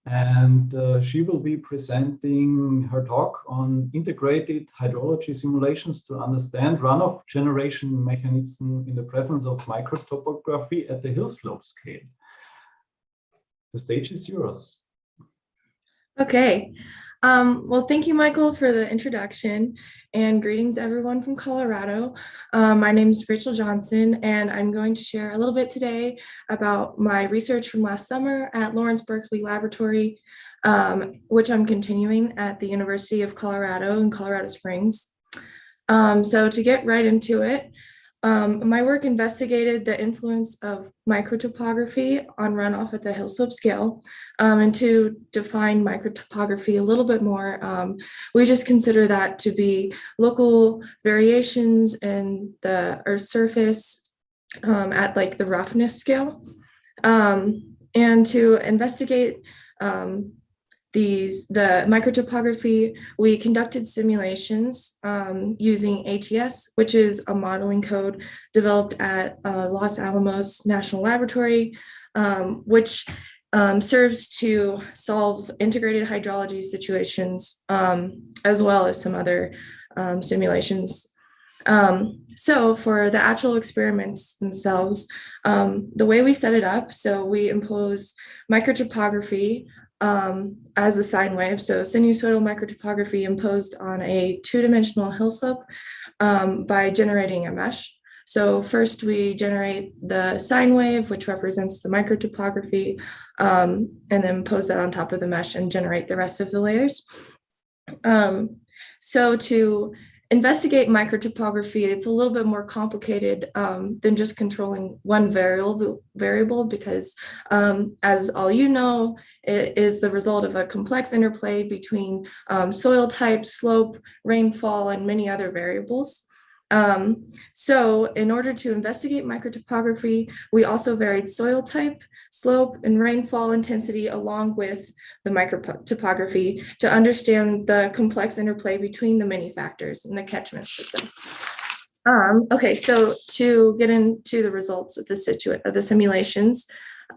And she will be presenting her talk on integrated hydrology simulations to understand runoff generation mechanism in the presence of microtopography at the hill slope scale. The stage is yours. Okay. Well, thank you, Michael, for the introduction, and greetings everyone from Colorado. My name is Rachel Johnson, and I'm going to share a little bit today about my research from last summer at Lawrence Berkeley Laboratory, which I'm continuing at the University of Colorado in Colorado Springs. So to get right into it, my work investigated the influence of microtopography on runoff at the hill slope scale. And to define microtopography a little bit more, we just consider that to be local variations in the Earth's surface at like the roughness scale. And to investigate the microtopography, we conducted simulations using ATS, which is a modeling code developed at Los Alamos National Laboratory, which serves to solve integrated hydrology situations, as well as some other simulations. So for the actual experiments themselves, the way we set it up, so we impose microtopography as a sine wave, so sinusoidal microtopography imposed on a two-dimensional hill slope by generating a mesh. So first we generate the sine wave, which represents the microtopography, and then impose that on top of the mesh and generate the rest of the layers. So to investigate microtopography, it's a little bit more complicated than just controlling one variable because, as all you know, it is the result of a complex interplay between soil type, slope, rainfall, and many other variables. So in order to investigate microtopography, we also varied soil type, slope, and rainfall intensity along with the microtopography to understand the complex interplay between the many factors in the catchment system. Okay, so to get into the results of the simulations,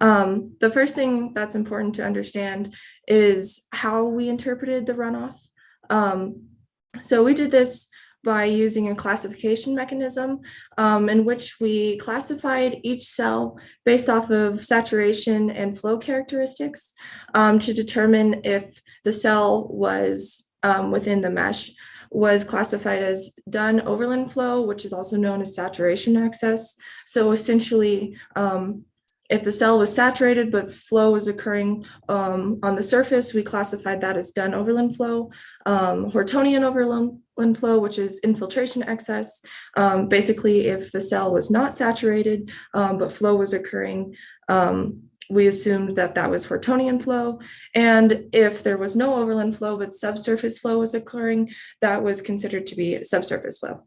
the first thing that's important to understand is how we interpreted the runoff. So we did this by using a classification mechanism in which we classified each cell based off of saturation and flow characteristics to determine if the cell was within the mesh was classified as done overland flow, which is also known as saturation excess. So essentially, if the cell was saturated but flow was occurring on the surface, we classified that as done overland flow. Hortonian overland flow, which is infiltration excess. Basically, if the cell was not saturated but flow was occurring, we assumed that that was Hortonian flow. And if there was no overland flow but subsurface flow was occurring, that was considered to be subsurface flow.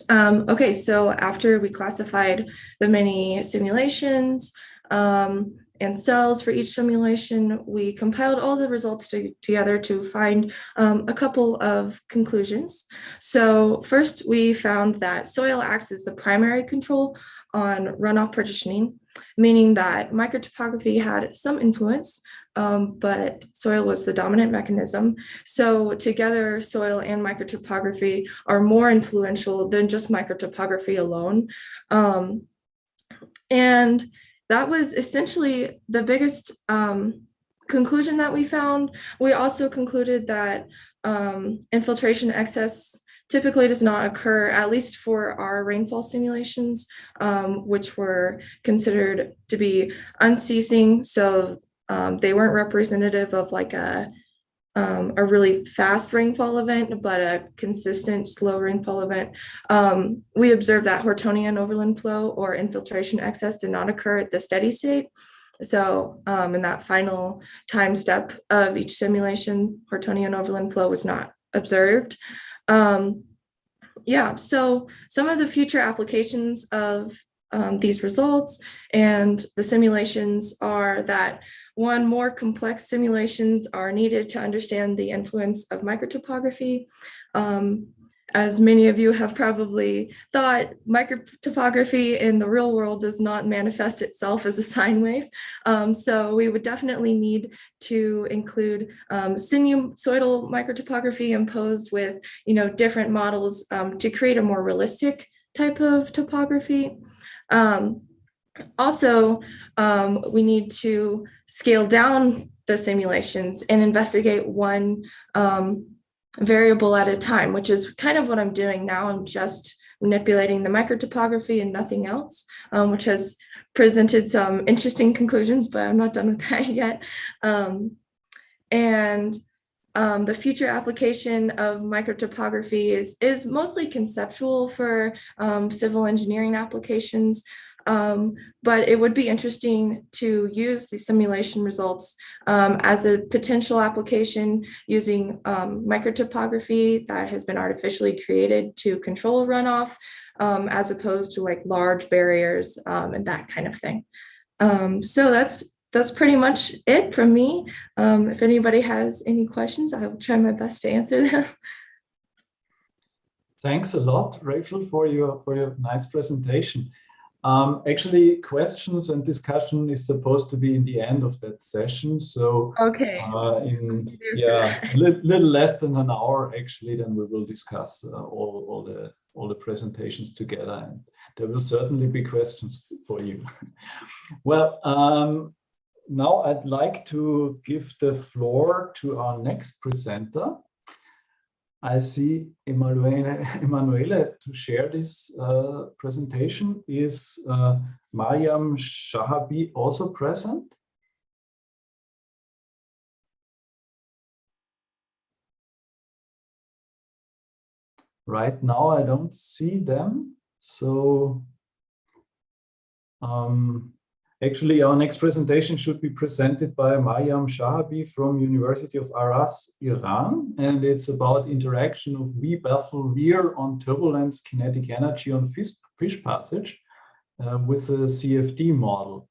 Okay, so after we classified the many simulations and cells for each simulation, we compiled all the results together to find a couple of conclusions. So first, we found that soil acts as the primary control on runoff partitioning, meaning that microtopography had some influence, but soil was the dominant mechanism. So together, soil and microtopography are more influential than just microtopography alone. And that was essentially the biggest conclusion that we found. We also concluded that infiltration excess typically does not occur, at least for our rainfall simulations, which were considered to be unceasing. So they weren't representative of like a really fast rainfall event, but a consistent slow rainfall event. We observed that Hortonian overland flow or infiltration excess did not occur at the steady state. So in that final time step of each simulation, Hortonian overland flow was not observed. Yeah, so some of the future applications of these results and the simulations are that one, more complex simulations are needed to understand the influence of microtopography. As many of you have probably thought, microtopography in the real world does not manifest itself as a sine wave. So we would definitely need to include sinusoidal microtopography imposed with, different models to create a more realistic type of topography. Also, we need to scale down the simulations and investigate one variable at a time, which is kind of what I'm doing now. I'm just manipulating the microtopography and nothing else, which has presented some interesting conclusions, but I'm not done with that yet. The future application of microtopography is mostly conceptual for civil engineering applications. But it would be interesting to use the simulation results as a potential application using microtopography that has been artificially created to control runoff, as opposed to like large barriers and that kind of thing. So that's pretty much it from me. If anybody has any questions, I will try my best to answer them. Thanks a lot, Rachel, for your nice presentation. Actually, questions and discussion is supposed to be in the end of that session. So okay. In a little less than an hour, actually, then we will discuss all the presentations together, and there will certainly be questions for you. Well, now I'd like to give the floor to our next presenter. I see Emanuele to share this presentation. Is Mariam Shahabi also present? Right now, I don't see them. So actually, our next presentation should be presented by Mariam Shahabi from University of Aras, Iran, and it's about interaction of V-baffle-rear on turbulence kinetic energy on fish passage with a CFD model.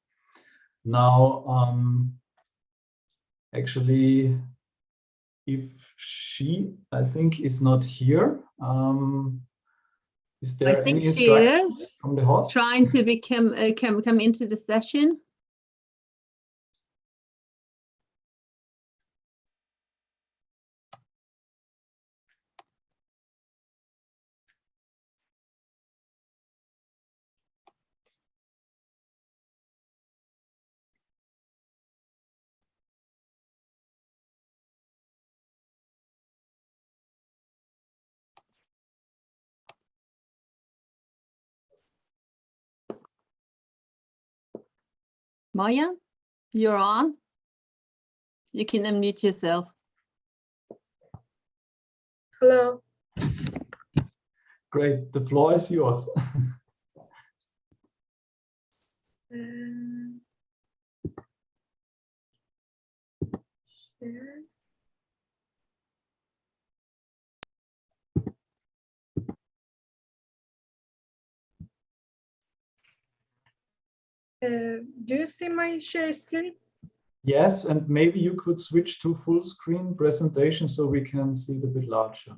Now, actually, if she, I think, is not here, is there any instruction from the host? Trying to come into the session. Maya, you're on. You can unmute yourself. Hello. Great, the floor is yours. Share. Do you see my share screen? Yes, and maybe you could switch to full screen presentation so we can see it a bit larger.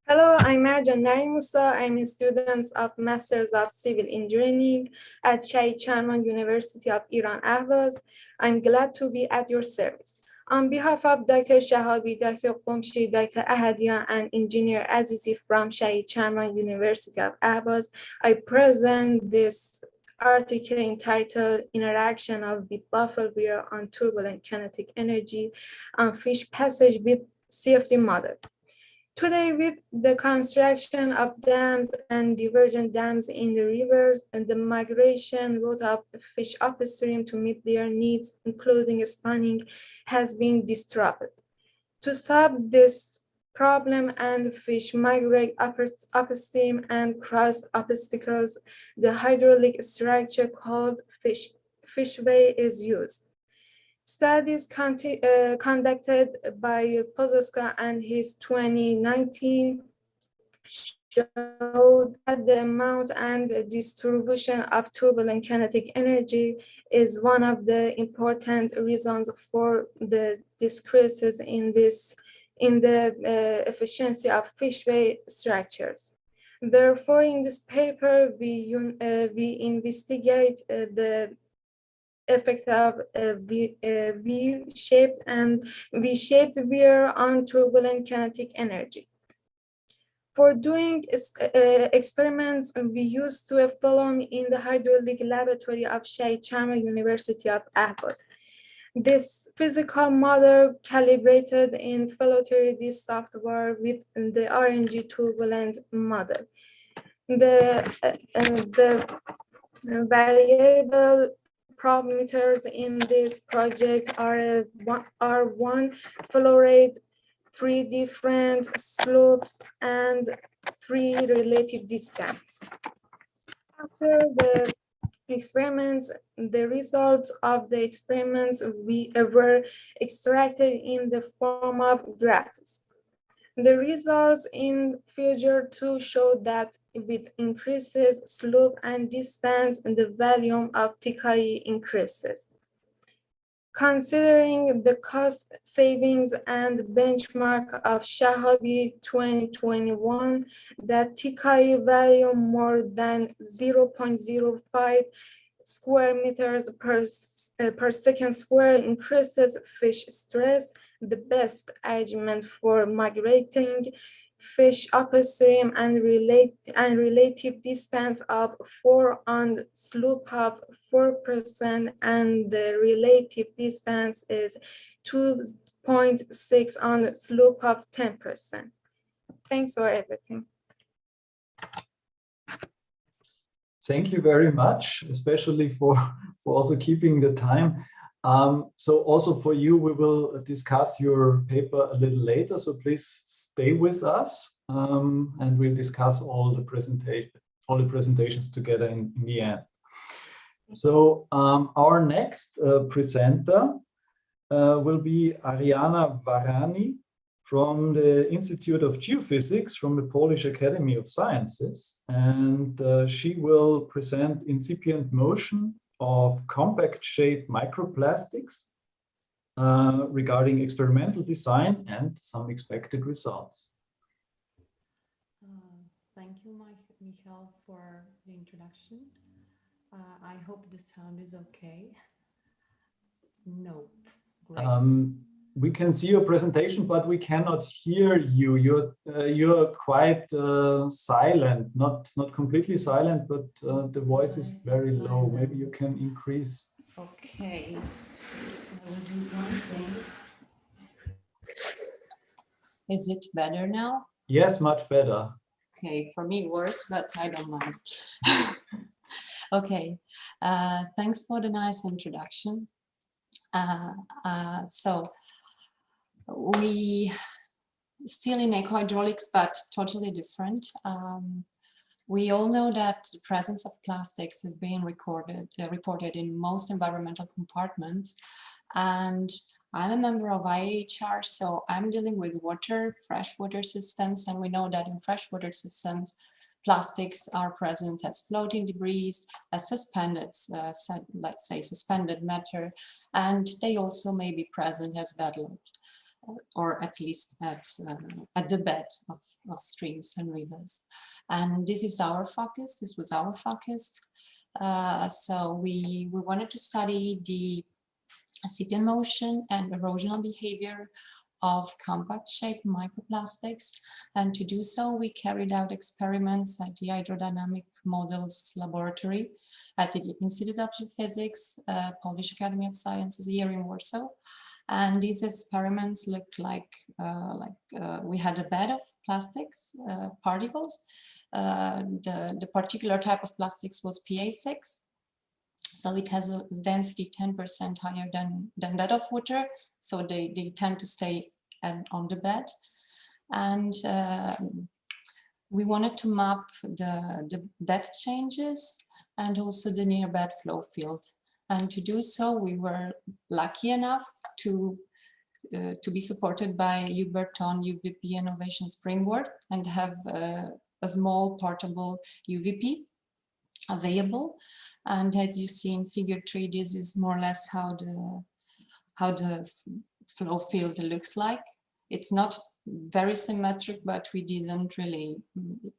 Hello, I'm Marjan Musa. I'm a student of Masters of Civil Engineering at Shahid Charman University of Iran, Ahvaz. I'm glad to be at your service. On behalf of Dr. Shahabi, Dr. Qomshi, Dr. Ahadian, and Engineer Azizi from Shahid Charman University of Ahvaz, I present this article entitled Interaction of the Baffle-Weir on Turbulent Kinetic Energy on Fish Passage with CFD Model. Today, with the construction of dams and diversion dams in the rivers and the migration route of fish upstream to meet their needs, including spawning, has been disrupted. To solve this problem and fish migrate upstream and cross obstacles, the hydraulic structure called fishway is used. Studies conducted by Pozoska and his 2019 showed that the amount and distribution of turbulent kinetic energy is one of the important reasons for the decreases in the efficiency of fishway structures. Therefore, in this paper, we investigate the effect of V-shaped and V-shaped weir on turbulent kinetic energy. For doing experiments, we used the following in the hydraulic laboratory of Shahid Charman University of Ahvaz. This physical model calibrated in Flow 3D software with the RNG turbulent model. The variable parameters in this project are one flow rate, 3 different slopes, and 3 relative distance. After the experiments, the results of the experiments were extracted in the form of graphs. The results in figure 2 show that with increases slope and distance, the volume of TKI increases. Considering the cost savings and benchmark of Shahabi 2021, that TKI value more than 0.05 square meters per second square increases fish stress, the best adjustment for migrating fish upstream and relative distance of 4 on slope of 4%, and the relative distance is 2.6 on slope of 10%. Thanks for everything. Thank you very much, especially for also keeping the time. So also for you, we will discuss your paper a little later, so please stay with us, and we'll discuss all the presentations together in the end. So our next presenter will be Ariana Varani from the Institute of Geophysics from the Polish Academy of Sciences, and she will present incipient motion of compact-shaped microplastics regarding experimental design and some expected results. Thank you, Michael, for the introduction. I hope the sound is okay. Nope. Great. We can see your presentation, but we cannot hear you. You're quite silent, not completely silent, but the voice is very low. Maybe you can increase. Okay. I will do one thing. Is it better now? Yes, much better. Okay, for me worse, but I don't mind. Okay, thanks for the nice introduction. So we still in ecohydraulics, but totally different. We all know that the presence of plastics is being reported in most environmental compartments, and I'm a member of IAHR, so I'm dealing with water, freshwater systems, and we know that in freshwater systems, plastics are present as floating debris, as suspended, let's say suspended matter, and they also may be present as bed load, or at least at the bed of streams and rivers. And this is our focus, this was our focus. So we wanted to study the incipient motion and erosional behavior of compact-shaped microplastics. And to do so, we carried out experiments at the Hydrodynamic Models Laboratory at the Institute of Geophysics, Polish Academy of Sciences here in Warsaw. And these experiments looked like we had a bed of plastics, particles. The particular type of plastics was PA6. So it has a density 10% higher than that of water. So they tend to stay on the bed. And we wanted to map the bed changes and also the near bed flow field. And to do so, we were lucky enough to be supported by Huberton UVP Innovation Springboard and have a small portable UVP available. And as you see in figure 3, this is more or less how the flow field looks like. It's not very symmetric, but we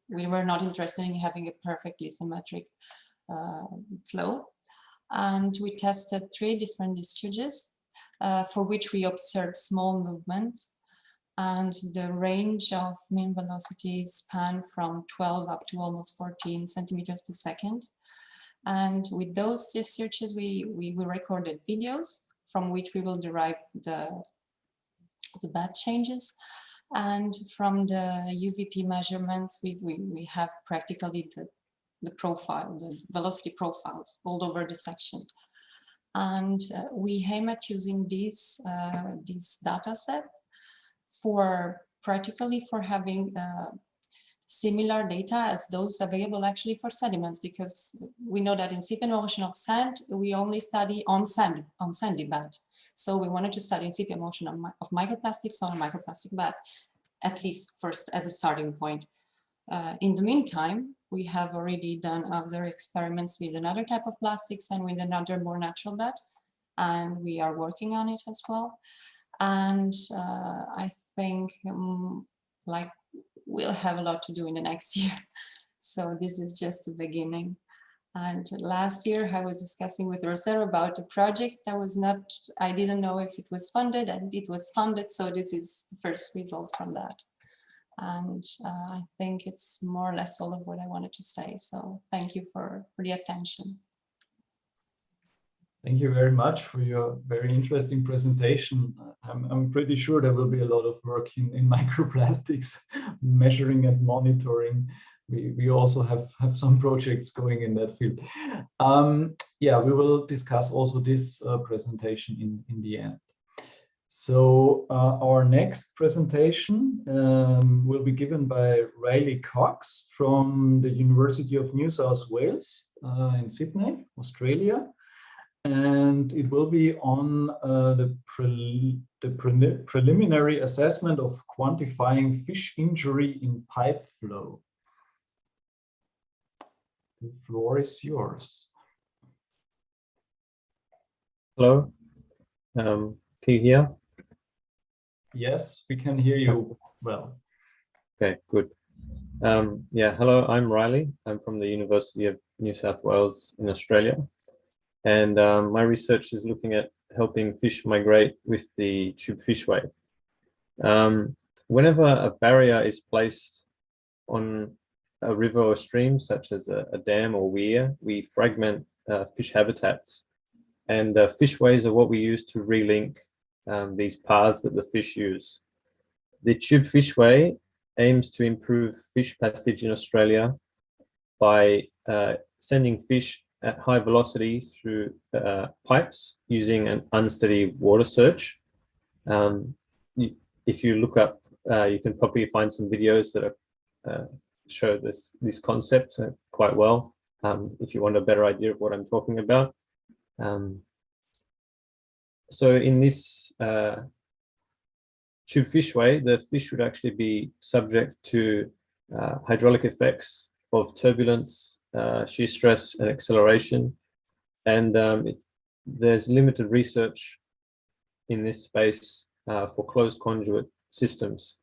were not interested in having a perfectly symmetric flow. And we tested 3 different discharges for which we observed small movements, and the range of mean velocities span from 12 up to almost 14 centimeters per second. And with those discharges, we recorded videos from which we will derive the bed changes. And from the UVP measurements, we have practically the profile, the velocity profiles all over the section. And we aim at using this data set for having similar data as those available actually for sediments, because we know that in incipient motion of sand, we only study on sandy bed. So we wanted to study incipient motion of microplastics on a microplastic bed, at least first as a starting point. In the meantime, we have already done other experiments with another type of plastics and with another more natural bed. and we are working on it as well. And I think like we'll have a lot to do in the next year. So this is just the beginning. And last year I was discussing with Rosero about a project that was not, I didn't know if it was funded, and it was funded. So this is the first results from that. And I think it's more or less all of what I wanted to say. So thank you for the attention. Thank you very much for your very interesting presentation. I'm pretty sure there will be a lot of work in microplastics, measuring and monitoring. We also have some projects going in that field. Yeah, we will discuss also this presentation in the end. So our next presentation will be given by Riley Cox from the University of New South Wales in Sydney, Australia. And it will be on the preliminary assessment of quantifying fish injury in pipe flow. The floor is yours. Hello, can you hear? Yes, we can hear you well. Okay, good. Yeah, hello, I'm Riley. I'm from the University of New South Wales in Australia. And my research is looking at helping fish migrate with the tube fishway. Whenever a barrier is placed on a river or stream, such as a dam or weir, we fragment fish habitats. And fishways are what we use to relink these paths that the fish use. The tube fishway aims to improve fish passage in Australia by sending fish at high velocity through pipes using an unsteady water surge. If you look up, you can probably find some videos that show this concept quite well, if you want a better idea of what I'm talking about. So in this tube fishway, the fish would actually be subject to hydraulic effects of turbulence, shear stress and acceleration. And there's limited research in this space for closed conduit systems.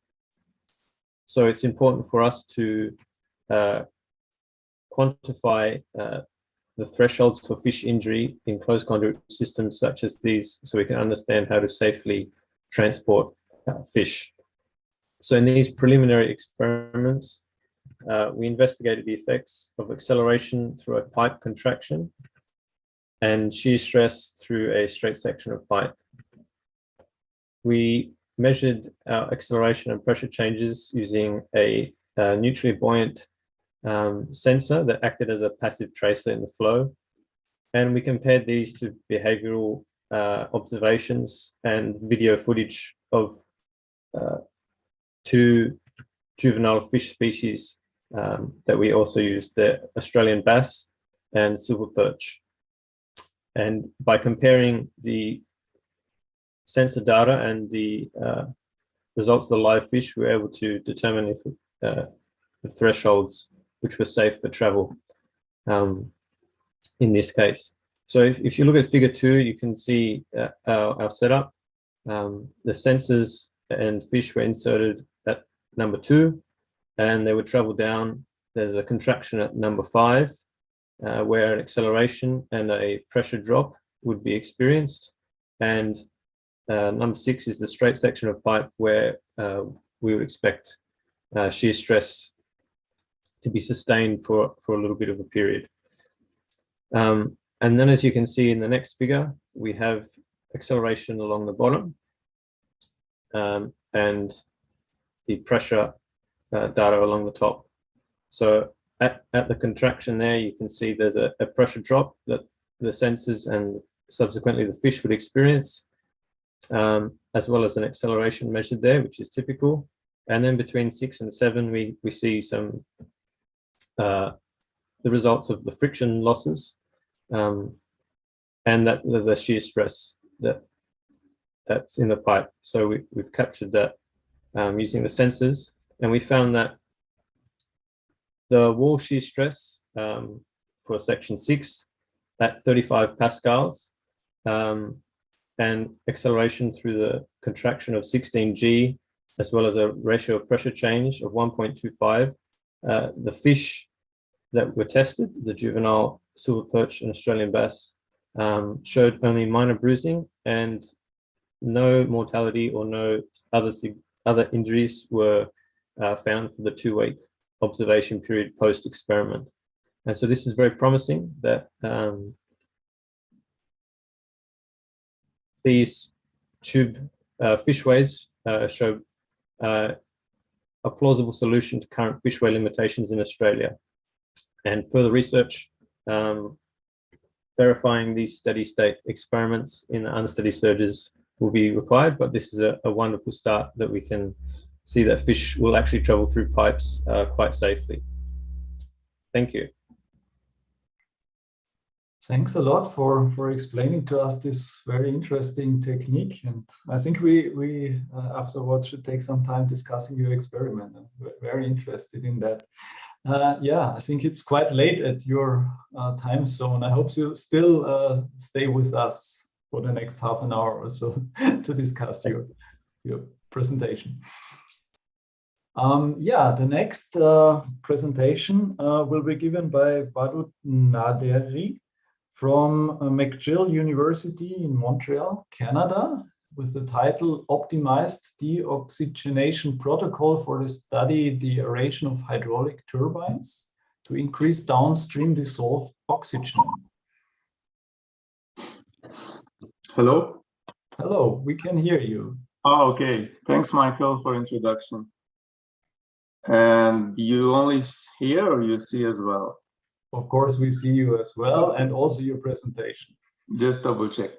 So it's important for us to quantify the thresholds for fish injury in closed conduit systems such as these, so we can understand how to safely transport fish. So in these preliminary experiments, we investigated the effects of acceleration through a pipe contraction and shear stress through a straight section of pipe. We measured our acceleration and pressure changes using a neutrally buoyant sensor that acted as a passive tracer in the flow. And we compared these to behavioral observations and video footage of two juvenile fish species that we also used, the Australian bass and silver perch. And by comparing the sensor data and the results of the live fish, we were able to determine if the thresholds which were safe for travel in this case. So if you look at figure 2, you can see our setup. The sensors and fish were inserted at number 2, and they would travel down. There's a contraction at number 5, where an acceleration and a pressure drop would be experienced. And number 6 is the straight section of pipe where we would expect shear stress to be sustained for a little bit of a period. And then, as you can see in the next figure, we have acceleration along the bottom and the pressure data along the top. So at the contraction there, you can see there's a pressure drop that the sensors and subsequently the fish would experience, as well as an acceleration measured there, which is typical. And then between 6 and 7, we see some the results of the friction losses, and that there's a shear stress that's in the pipe. So we've captured that using the sensors, and we found that the wall shear stress for section 6 at 35 pascals and acceleration through the contraction of 16G, as well as a ratio of pressure change of 1.25. The fish that were tested, the juvenile silver perch and Australian bass, showed only minor bruising and no mortality or no other injuries were found for the 2-week observation period post-experiment. And so this is very promising that these tube fishways show a plausible solution to current fishway limitations in Australia. And further research verifying these steady state experiments in unsteady surges will be required, but this is a wonderful start that we can see that fish will actually travel through pipes quite safely. Thank you. Thanks a lot for explaining to us this very interesting technique. And I think we afterwards should take some time discussing your experiment. I'm very interested in that. Yeah, I think it's quite late at your time zone. I hope you still stay with us for the next half an hour or so to discuss your presentation. Yeah, the next presentation will be given by Vadud Naderi from McGill University in Montreal, Canada, with the title Optimized Deoxygenation Protocol for the Study the Aeration of Hydraulic Turbines to Increase Downstream Dissolved Oxygen. Hello? Hello, we can hear you. Oh, okay. Thanks, Michael, for introduction. And you only hear or you see as well? Of course, we see you as well, and also your presentation. Just double check.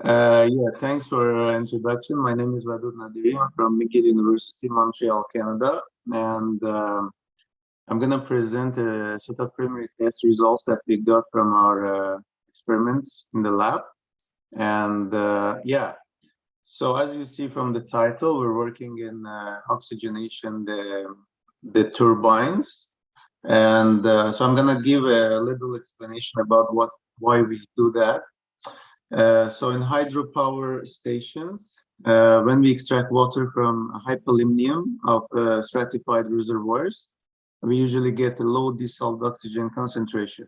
Yeah, thanks for introduction. My name is Vadud Naderi. I'm from McGill University, Montreal, Canada. And I'm going to present a set of preliminary test results that we got from our experiments in the lab. And yeah, so as you see from the title, we're working in oxygenation the turbines. And so I'm going to give a little explanation about why we do that. So in hydropower stations, when we extract water from hypolimnium of stratified reservoirs, we usually get a low dissolved oxygen concentration.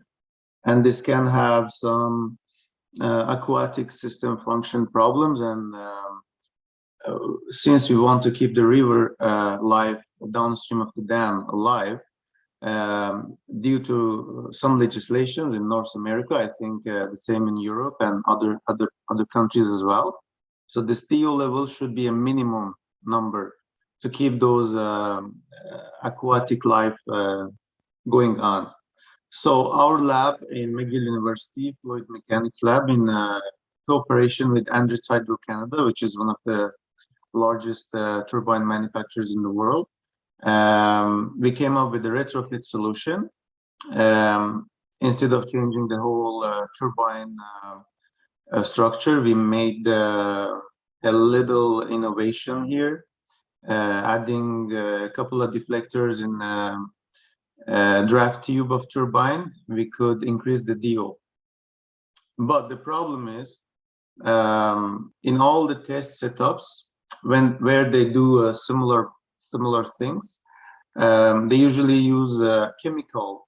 And this can have some aquatic system function problems. And since we want to keep the river live downstream of the dam alive, due to some legislations in North America, I think the same in Europe and other countries as well. So the STO level should be a minimum number to keep those aquatic life going on. So our lab in McGill University, Fluid Mechanics Lab, in cooperation with Andritz Hydro Canada, which is one of the largest turbine manufacturers in the world, we came up with a retrofit solution. Instead of changing the whole turbine structure, we made a little innovation here, adding a couple of deflectors in draft tube of turbine. We could increase the DO. But the problem is, in all the test setups, where they do similar things, they usually use chemical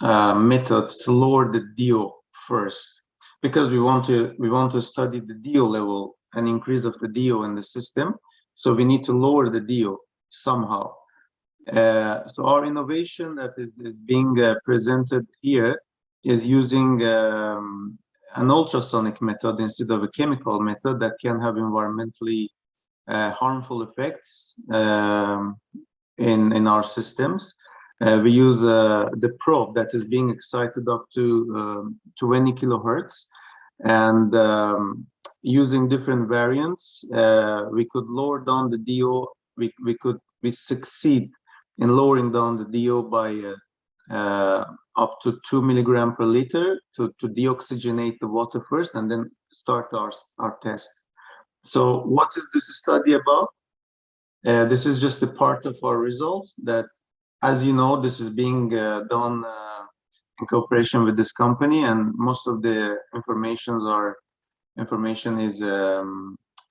methods to lower the DO first, because we want to study the DO level and increase of the DO in the system. So we need to lower the DO somehow. So our innovation that is being presented here is using an ultrasonic method instead of a chemical method that can have environmentally harmful effects in our systems. We use the probe that is being excited up to 20 kilohertz, and using different variants, we could lower down the DO. We succeed in lowering down the DO by up to 2 milligrams per liter to deoxygenate the water first, and then start our test. So what is this study about? This is just a part of our results that, as you know, this is being done in cooperation with this company, and most of the information is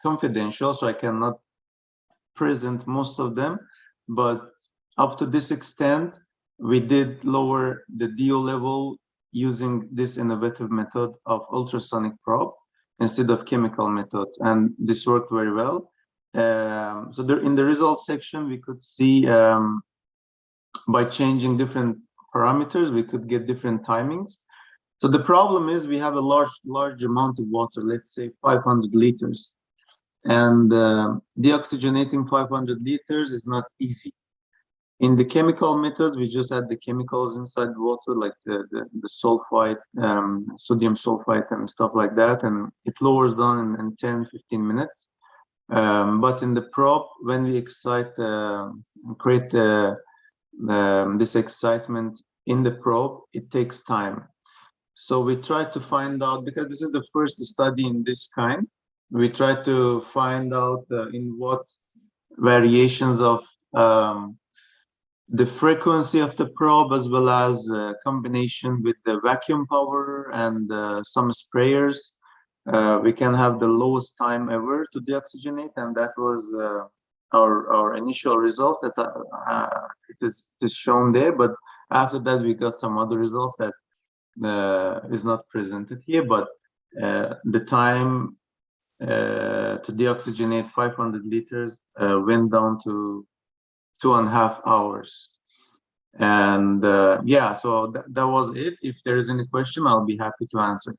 confidential, so I cannot present most of them. But up to this extent, we did lower the DO level using this innovative method of ultrasonic probe instead of chemical methods, and this worked very well. So there, in the results section, we could see by changing different parameters, we could get different timings. So the problem is we have a large amount of water, let's say 500 liters, and deoxygenating 500 liters is not easy. In the chemical methods, we just add the chemicals inside the water, like the sulfite, sodium sulfite and stuff like that, and it lowers down in 10-15 minutes. But in the probe, when we excite, create this excitement in the probe, it takes time. So we try to find out, because this is the first study in this kind, we try to find out in what variations of the frequency of the probe, as well as combination with the vacuum power and some sprayers, we can have the lowest time ever to deoxygenate, and that was our initial results. That it is shown there, but after that we got some other results that is not presented here. But the time to deoxygenate 500 liters went down to 2.5 hours. And yeah, so that was it. If there is any question, I'll be happy to answer.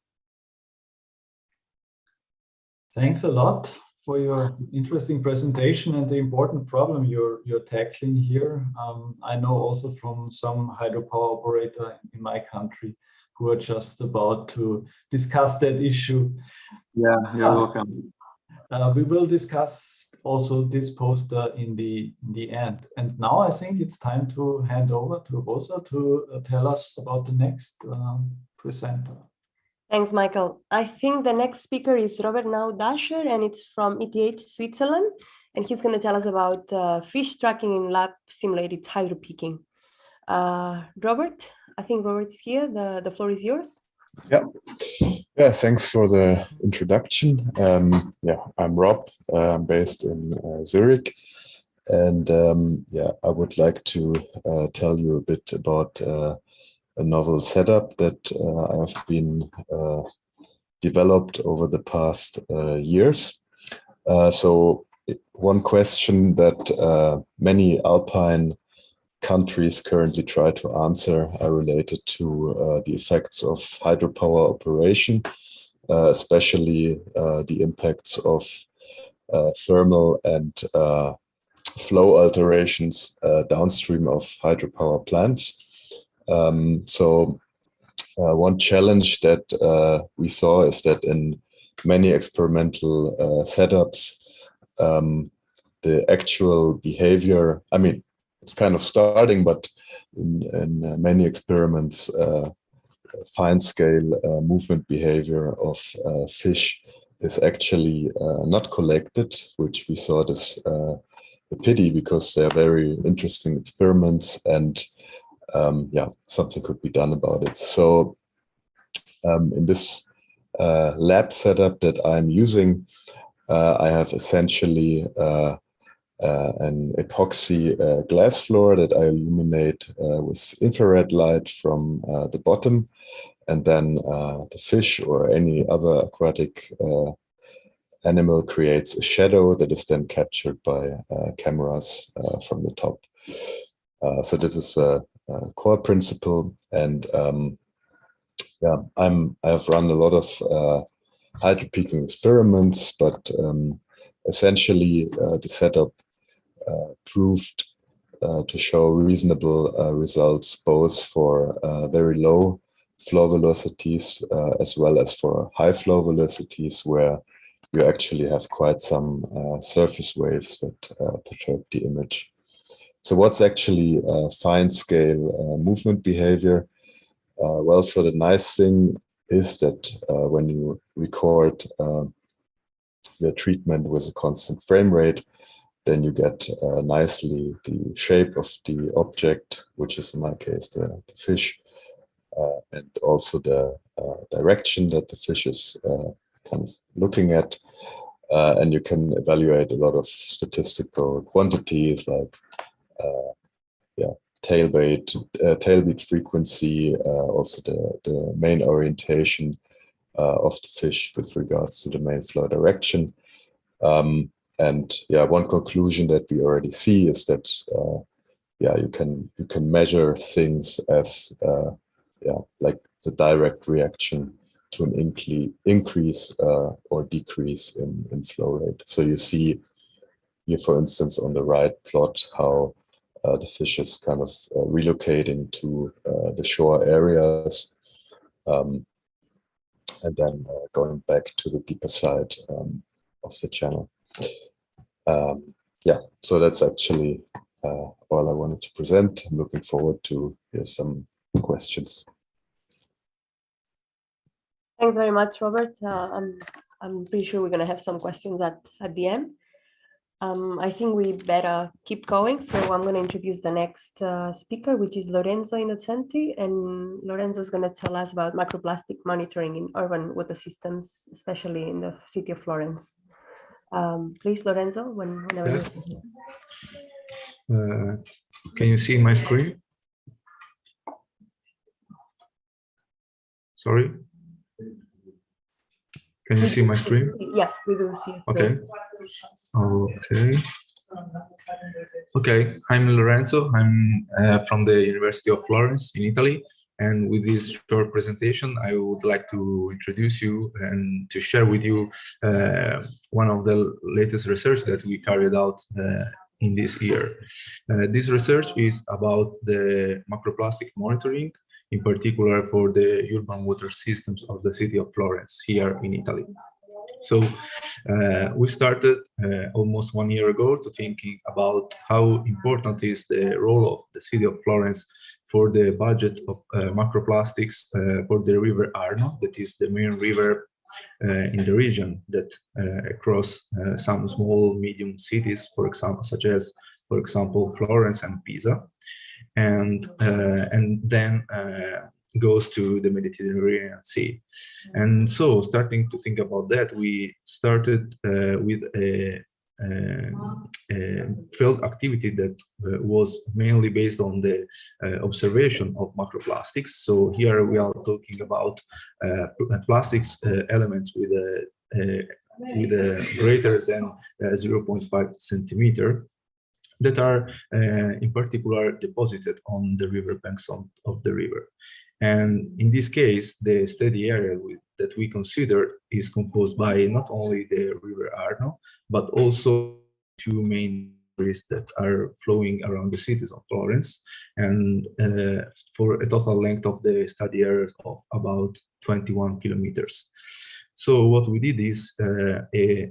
Thanks a lot for your interesting presentation and the important problem you're tackling here. I know also from some hydropower operator in my country who are just about to discuss that issue. Yeah, you're welcome. We will discuss also this poster in the end. And now I think it's time to hand over to Rosa to tell us about the next presenter. Thanks, Michael. I think the next speaker is Robert Dasher, and it's from ETH Switzerland. And he's going to tell us about fish tracking in lab simulated hydropeaking. Robert, I think Robert is here. The floor is yours. Yeah, thanks for the introduction. Yeah, I'm Rob. I'm based in Zurich, and yeah, I would like to tell you a bit about a novel setup that I've been developed over the past years. So one question that many alpine countries currently try to answer are related to the effects of hydropower operation, especially the impacts of thermal and flow alterations downstream of hydropower plants. So one challenge that we saw is that in many experimental setups, the actual behavior, I mean, it's kind of starting, but in many experiments, fine-scale movement behavior of fish is actually not collected, which we thought is a pity because they're very interesting experiments, and yeah, something could be done about it. So in this lab setup that I'm using, I have essentially an epoxy glass floor that I illuminate with infrared light from the bottom, and then the fish or any other aquatic animal creates a shadow that is then captured by cameras from the top. So this is a core principle, and yeah, I've run a lot of hydropeaking experiments, but essentially the setup proved to show reasonable results both for very low flow velocities as well as for high flow velocities, where you actually have quite some surface waves that perturb the image. So what's actually fine-scale movement behavior? Well, so the nice thing is that when you record your treatment with a constant frame rate, then you get nicely the shape of the object, which is in my case the fish, and also the direction that the fish is kind of looking at. And you can evaluate a lot of statistical quantities like tailbeat frequency, also the main orientation of the fish with regards to the main flow direction. And yeah, one conclusion that we already see is that you can measure things as like the direct reaction to an increase or decrease in flow rate. So you see here, for instance, on the right plot, how the fish is kind of relocating to the shore areas and then going back to the deeper side of the channel. Yeah, so that's actually all I wanted to present. I'm looking forward to hear some questions. Thanks very much, Robert. I'm pretty sure we're going to have some questions at the end. I think we better keep going. So I'm going to introduce the next speaker, which is Lorenzo Innocenti. And Lorenzo is going to tell us about microplastic monitoring in urban water systems, especially in the city of Florence. Please, Lorenzo, whenever yes. Can you see my screen? Sorry? Can you see my screen? Yeah, we will see. Okay. Okay, I'm Lorenzo. I'm from the University of Florence in Italy. And with this short presentation, I would like to introduce you and to share with you one of the latest research that we carried out in this year. This research is about the macroplastic monitoring, in particular for the urban water systems of the city of Florence here in Italy. So we started almost 1 year ago to thinking about how important is the role of the city of Florence for the budget of macroplastics for the river Arno, that is the main river in the region that across some small medium cities, for example, such as, for example, Florence and Pisa, and then goes to the Mediterranean Sea. And so, starting to think about that, we started with a field activity that was mainly based on the observation of macroplastics. So here we are talking about plastics elements with a greater than 0.5 centimeter that are in particular deposited on the river banks of the river. And in this case, the study area that we consider is composed by not only the river Arno, but also two main rivers that are flowing around the cities of Florence, and for a total length of the study area of about 21 kilometers. So what we did is a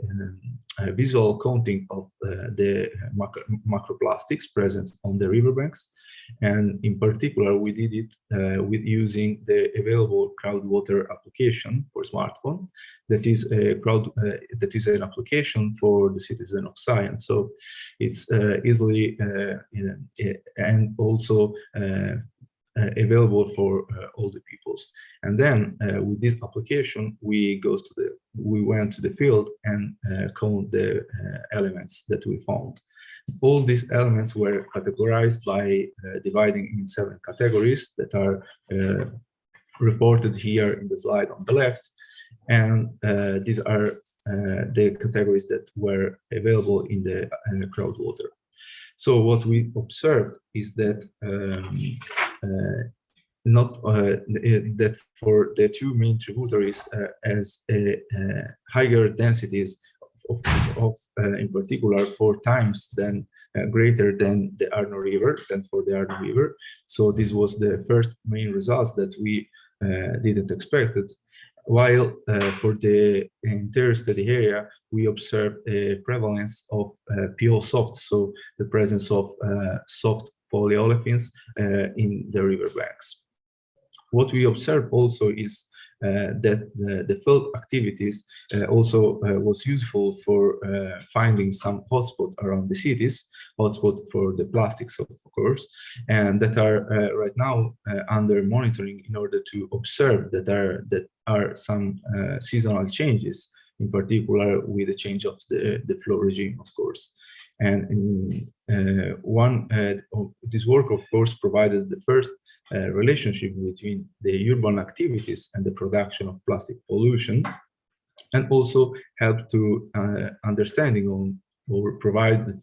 visual counting of the macroplastics present on the riverbanks, and in particular we did it with using the available Groundwater application for smartphone. That is an application for the citizen of science. So it's easily and also available for all the peoples. And then with this application, we went to the field and count the elements that we found. All these elements were categorized by dividing in 7 categories that are reported here in the slide on the left. And these are the categories that were available in the Groundwater. So what we observed is that that for the two main tributaries as higher densities of in particular 4 times than greater than the Arno River, than for the Arno River. So this was the first main results that we didn't expect. While for the entire study area, we observed a prevalence of PO soft, so the presence of soft polyolefins in the riverbanks. What we observed also is that the field activities also was useful for finding some hotspots around the cities. hotspot for the plastics, of course, and that are right now under monitoring in order to observe that there are some seasonal changes, in particular with the change of the flow regime, of course. And this work, of course, provided the first relationship between the urban activities and the production of plastic pollution, and also helped to understanding on, or provide the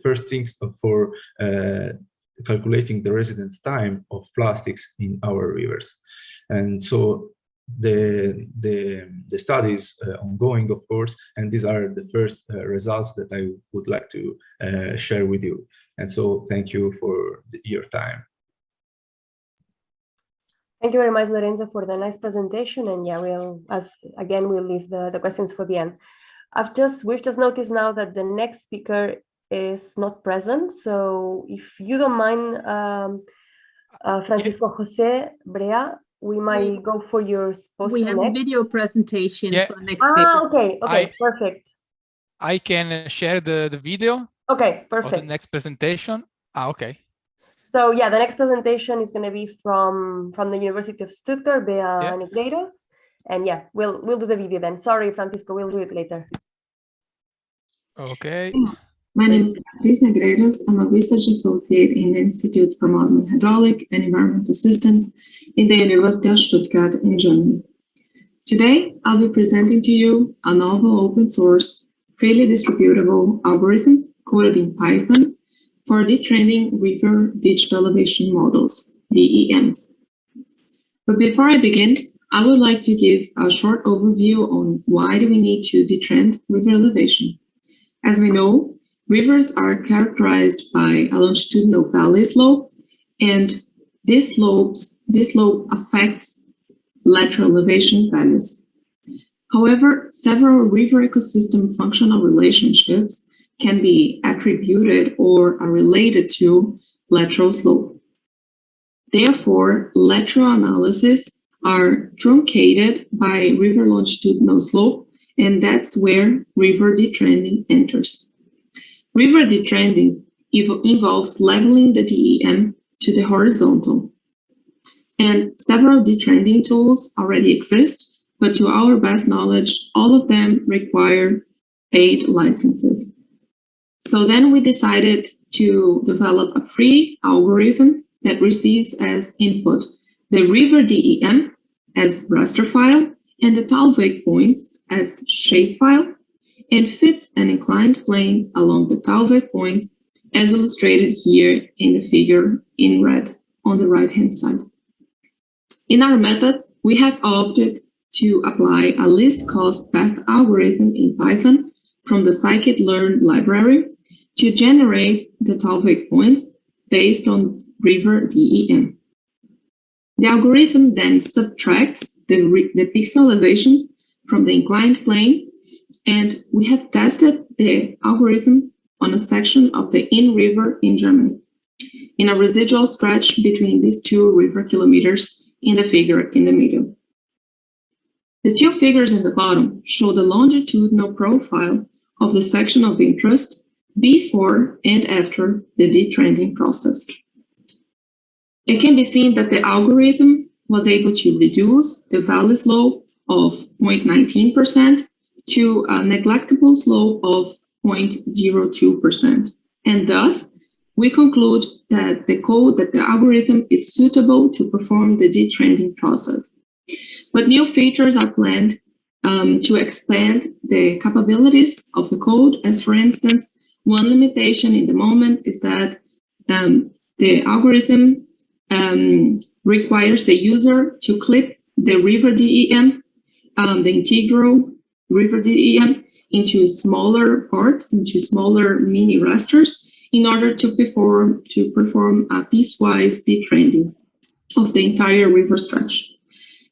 first things for calculating the residence time of plastics in our rivers. And so the study is ongoing, of course, and these are the first results that I would like to share with you. And so thank you for your time. Thank you very much, Lorenzo, for the nice presentation. And yeah, we'll leave the questions for the end. We've just noticed now that the next speaker is not present. So if you don't mind, Francisco Jose Brea, we might go for your poster. We have next. a video presentation for the next speaker. Okay, perfect. I can share the video. Okay, perfect. Of the next presentation. Okay. So yeah, the next presentation is going to be from the University of Stuttgart, Bea Negreiros. And yeah, we'll do the video then. Sorry, Francisco, we'll do it later. Okay. My name is Beatriz Negreiros. I'm a research associate in the Institute for Modeling Hydraulic and Environmental Systems in the University of Stuttgart in Germany. Today, I'll be presenting to you a novel open source, freely distributable algorithm coded in Python for detrending river ditch elevation models, DEMs. But before I begin, I would like to give a short overview on why do we need to detrend river elevation. As we know, rivers are characterized by a longitudinal valley slope, and this slope affects lateral elevation values. However, several river ecosystem functional relationships can be attributed or are related to lateral slope. Therefore, lateral analysis are truncated by river longitudinal slope, and that's where river detrending enters. River detrending involves leveling the DEM to the horizontal. And several detrending tools already exist, but to our best knowledge, all of them require paid licenses. So then we decided to develop a free algorithm that receives as input the river DEM as raster file and the Talvik points as shapefile, and fits an inclined plane along the Talvik points as illustrated here in the figure in red on the right-hand side. In our methods, we have opted to apply a least cost path algorithm in Python from the scikit-learn library to generate the Talvik points based on river DEM. The algorithm then subtracts the pixel elevations from the inclined plane, and we have tested the algorithm on a section of the Inn River in Germany, in a residual stretch between these two river kilometers in the figure in the middle. The two figures in the bottom show the longitudinal profile of the section of interest before and after the detrending process. It can be seen that the algorithm was able to reduce the valley slope of 0.19% to a neglectable slope of 0.02%. And thus, we conclude that the algorithm is suitable to perform the detrending process. But new features are planned to expand the capabilities of the code. As for instance, one limitation in the moment is that the algorithm requires the user to clip the river DEM, the integral river DEM, into smaller parts, into smaller mini rasters, in order to perform a piecewise detrending of the entire river stretch.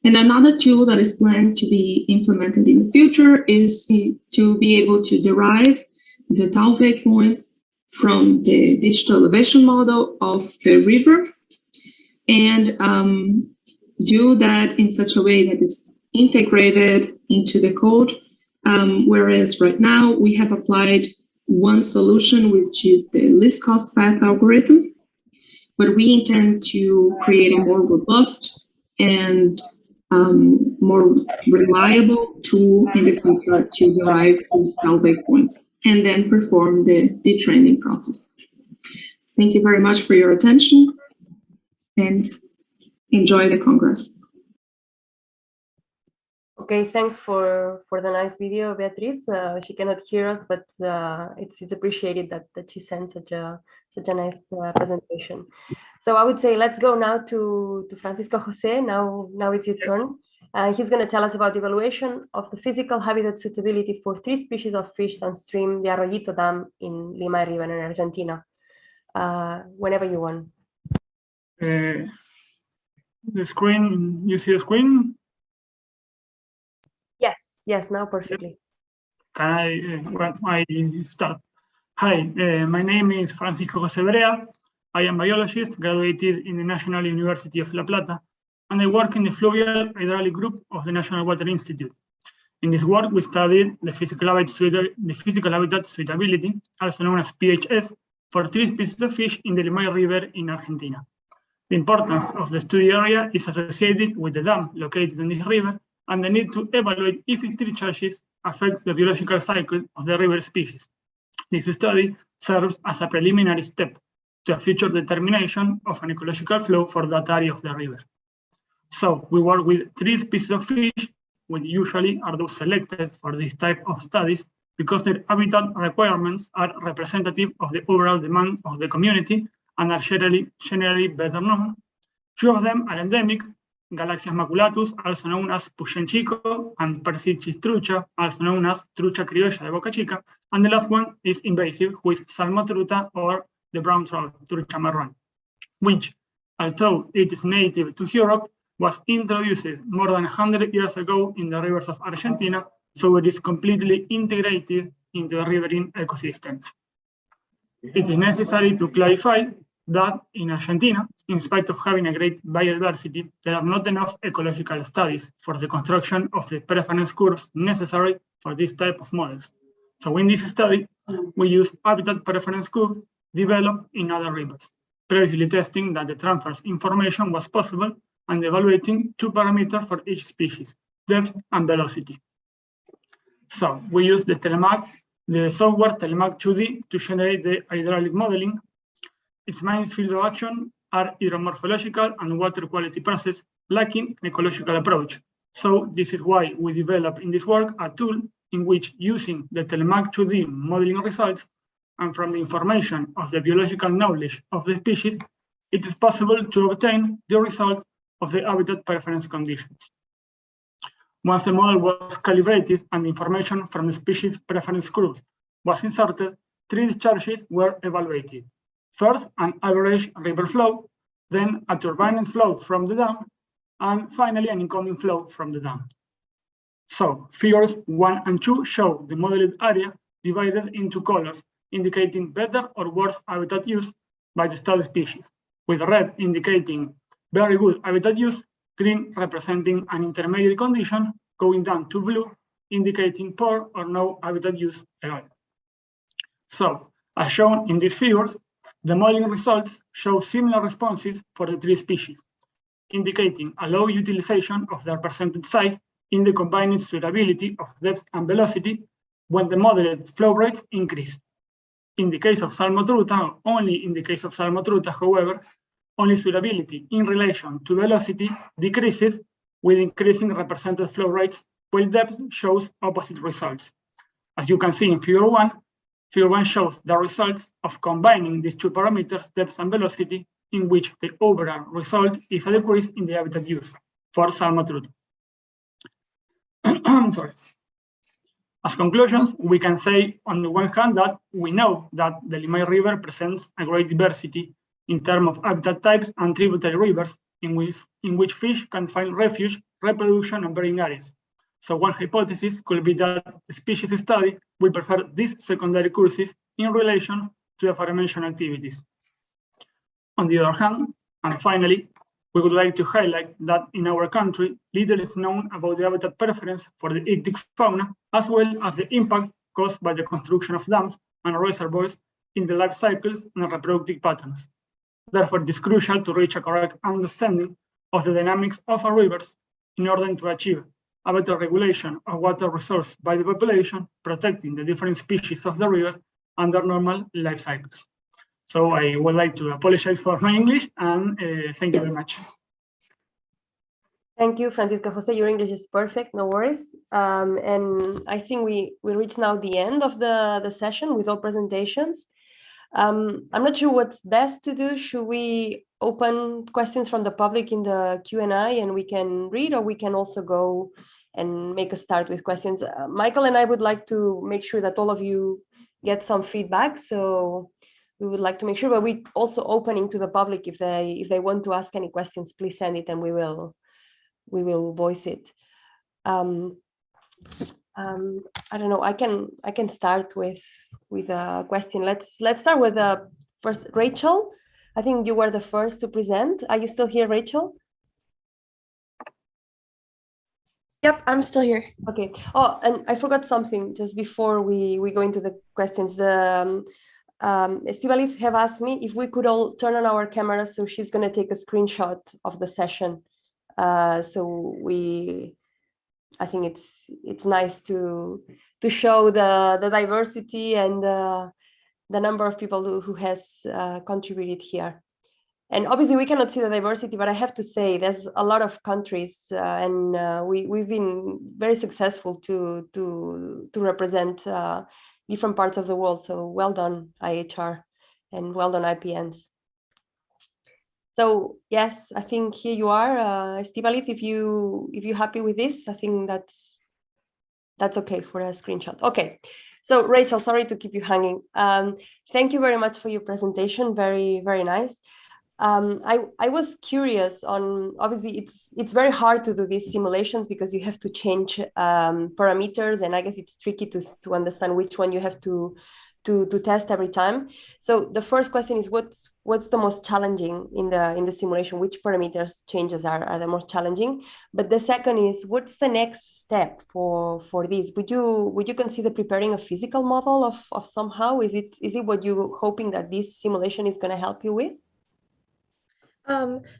And another tool that is planned to be implemented in the future is to be able to derive the Talvik points from the digital elevation model of the river, and do that in such a way that is integrated into the code. Whereas right now we have applied one solution, which is the least cost path algorithm, but we intend to create a more robust and more reliable tool in the future to derive those stall-based points and then perform the detrending process. Thank you very much for your attention and enjoy the Congress. Okay, thanks for the nice video, Beatriz. She cannot hear us, but it's appreciated that she sent such a nice presentation. So I would say let's go now to Francisco Jose. Now it's your turn. He's going to tell us about the evaluation of the physical habitat suitability for 3 species of fish downstream the Arroyito Dam in Lima River in Argentina. Whenever you want. The screen, you see the screen? Yes, now perfectly. Can I start? Hi, my name is Francisco Jose Brea. I am a biologist, graduated in the National University of La Plata, and I work in the Fluvial Hydraulic Group of the National Water Institute. In this work, we studied the physical habitat suitability, also known as PHS, for 3 species of fish in the Limay River in Argentina. The importance of the study area is associated with the dam located in this river and the need to evaluate if its charges affect the biological cycle of the river species. This study serves as a preliminary step to a future determination of an ecological flow for that area of the river. So we work with 3 species of fish, which usually are those selected for this type of studies because their habitat requirements are representative of the overall demand of the community and are generally better known. 2 of them are endemic, Galaxias maculatus, also known as Puyén Chico, and Persichis trucha, also known as Trucha criolla de Boca Chica, and the last one is invasive, who is Salmotruta or the brown trout, Trucha marron, which, although it is native to Europe, was introduced more than 100 years ago in the rivers of Argentina, so it is completely integrated into the riverine ecosystems. It is necessary to clarify that in Argentina, in spite of having a great biodiversity, there are not enough ecological studies for the construction of the preference curves necessary for this type of models. So in this study, we use habitat preference curve developed in other rivers, previously testing that the transfer information was possible and evaluating 2 parameters for each species, depth and velocity. So we use the software Telemac 2D to generate the hydraulic modeling. Its main field of action are hydromorphological and water quality process, lacking an ecological approach. So this is why we develop in this work a tool in which, using the Telemac 2D modeling results and from the information of the biological knowledge of the species, it is possible to obtain the results of the habitat preference conditions. Once the model was calibrated and the information from the species preference curve was inserted, 3 discharges were evaluated. First, an average river flow, then a turbine flow from the dam, and finally an incoming flow from the dam. So figures 1 and 2 show the modeled area divided into colors, indicating better or worse habitat use by the study species, with red indicating very good habitat use, green representing an intermediate condition, going down to blue, indicating poor or no habitat use at all. So, as shown in these figures, the modeling results show similar responses for the 3 species, indicating a low utilization of their percentage size in the combined suitability of depth and velocity when the modeled flow rates increase. In the case of Salmotruta, only in the case of Salmotruta, however, only suitability in relation to velocity decreases with increasing represented flow rates, while depth shows opposite results. As you can see in Figure 1 shows the results of combining these 2 parameters, depth and velocity, in which the overall result is a decrease in the habitat use for Salmotruta. Sorry. As conclusions, we can say on the one hand that we know that the Limay River presents a great diversity in terms of habitat types and tributary rivers in which fish can find refuge, reproduction, and breeding areas. So one hypothesis could be that the species study will prefer these secondary courses in relation to the aforementioned activities. On the other hand, and finally, we would like to highlight that in our country, little is known about the habitat preference for the ichthyc fauna, as well as the impact caused by the construction of dams and reservoirs in the life cycles and reproductive patterns. Therefore, it is crucial to reach a correct understanding of the dynamics of our rivers in order to achieve a better regulation of water resource by the population, protecting the different species of the river under normal life cycles. So I would like to apologize for my English and thank you very much. Thank you, Francisco Jose. Your English is perfect, no worries. And I think we reach now the end of the session with all presentations. I'm not sure what's best to do. Should we open questions from the public in the Q&A and we can read, or we can also go and make a start with questions? Michael and I would like to make sure that all of you get some feedback. So we would like to make sure, but we also opening to the public. If they want to ask any questions, please send it and we will voice it. I don't know. I can start with a question. Let's start with first Rachel. I think you were the first to present. Are you still here, Rachel? Yep, I'm still here. Okay. Oh, and I forgot something just before we go into the questions. The Estíbaliz have asked me if we could all turn on our cameras, so she's going to take a screenshot of the session. So I think it's nice to show the diversity and the number of people who has contributed here. And obviously we cannot see the diversity, but I have to say there's a lot of countries and we've been very successful to represent different parts of the world. So well done, IAHR, and well done, IPNs. So yes, I think here you are, Estíbaliz. If you're happy with this, I think that's okay for a screenshot. Okay. So Rachel, sorry to keep you hanging. Thank you very much for your presentation. Very, very nice. I was curious on, obviously it's very hard to do these simulations because you have to change parameters, and I guess it's tricky to understand which one you have to test every time. So the first question is, what's the most challenging in the simulation? Which parameters changes are the most challenging? But the second is, what's the next step for this? Would you consider preparing a physical model of somehow? Is it what you're hoping that this simulation is going to help you with?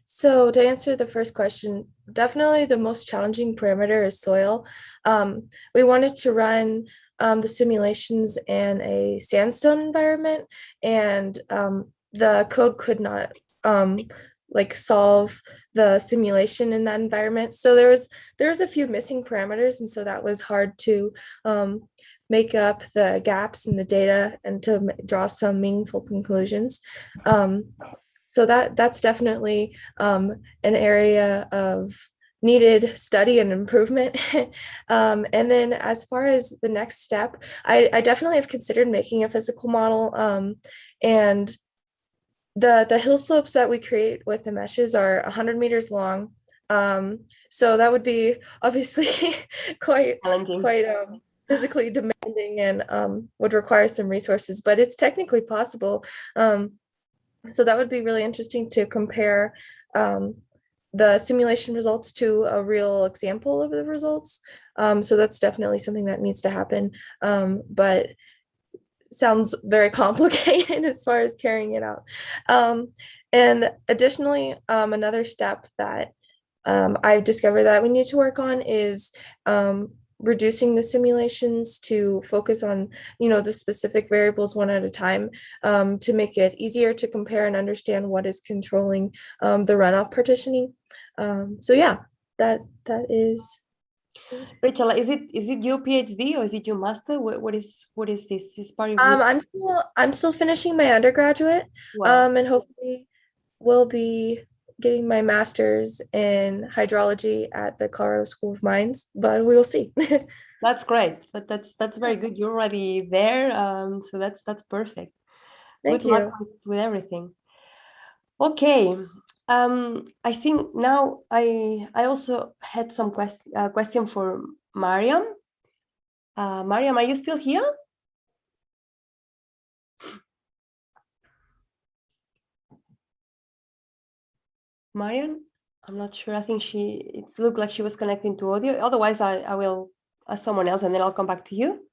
So to answer the first question, definitely the most challenging parameter is soil. We wanted to run the simulations in a sandstone environment, and the code could not solve the simulation in that environment. So there was a few missing parameters, and so that was hard to make up the gaps in the data and to draw some meaningful conclusions. So that's definitely an area of needed study and improvement. And then as far as the next step, I definitely have considered making a physical model. And the hill slopes that we create with the meshes are 100 meters long. So that would be obviously quite physically demanding and would require some resources, but it's technically possible. So that would be really interesting to compare the simulation results to a real example of the results. So that's definitely something that needs to happen, but sounds very complicated as far as carrying it out. And additionally, another step that I've discovered that we need to work on is reducing the simulations to focus on, the specific variables one at a time, to make it easier to compare and understand what is controlling the runoff partitioning. So yeah, that is. Rachel, is it your PhD or is it your master? What is this? Is part of your... I'm still finishing my undergraduate. Wow. And hopefully will be getting my master's in hydrology at the Colorado School of Mines, but we will see. That's great, but that's very good. You're already there, so that's perfect. Thank Good you. luck with everything. Okay, I think now I also had some question for Mariam. Mariam, are you still here? Mariam, I'm not sure. I think it looked like she was connecting to audio. Otherwise, I will ask someone else and then I'll come back to you.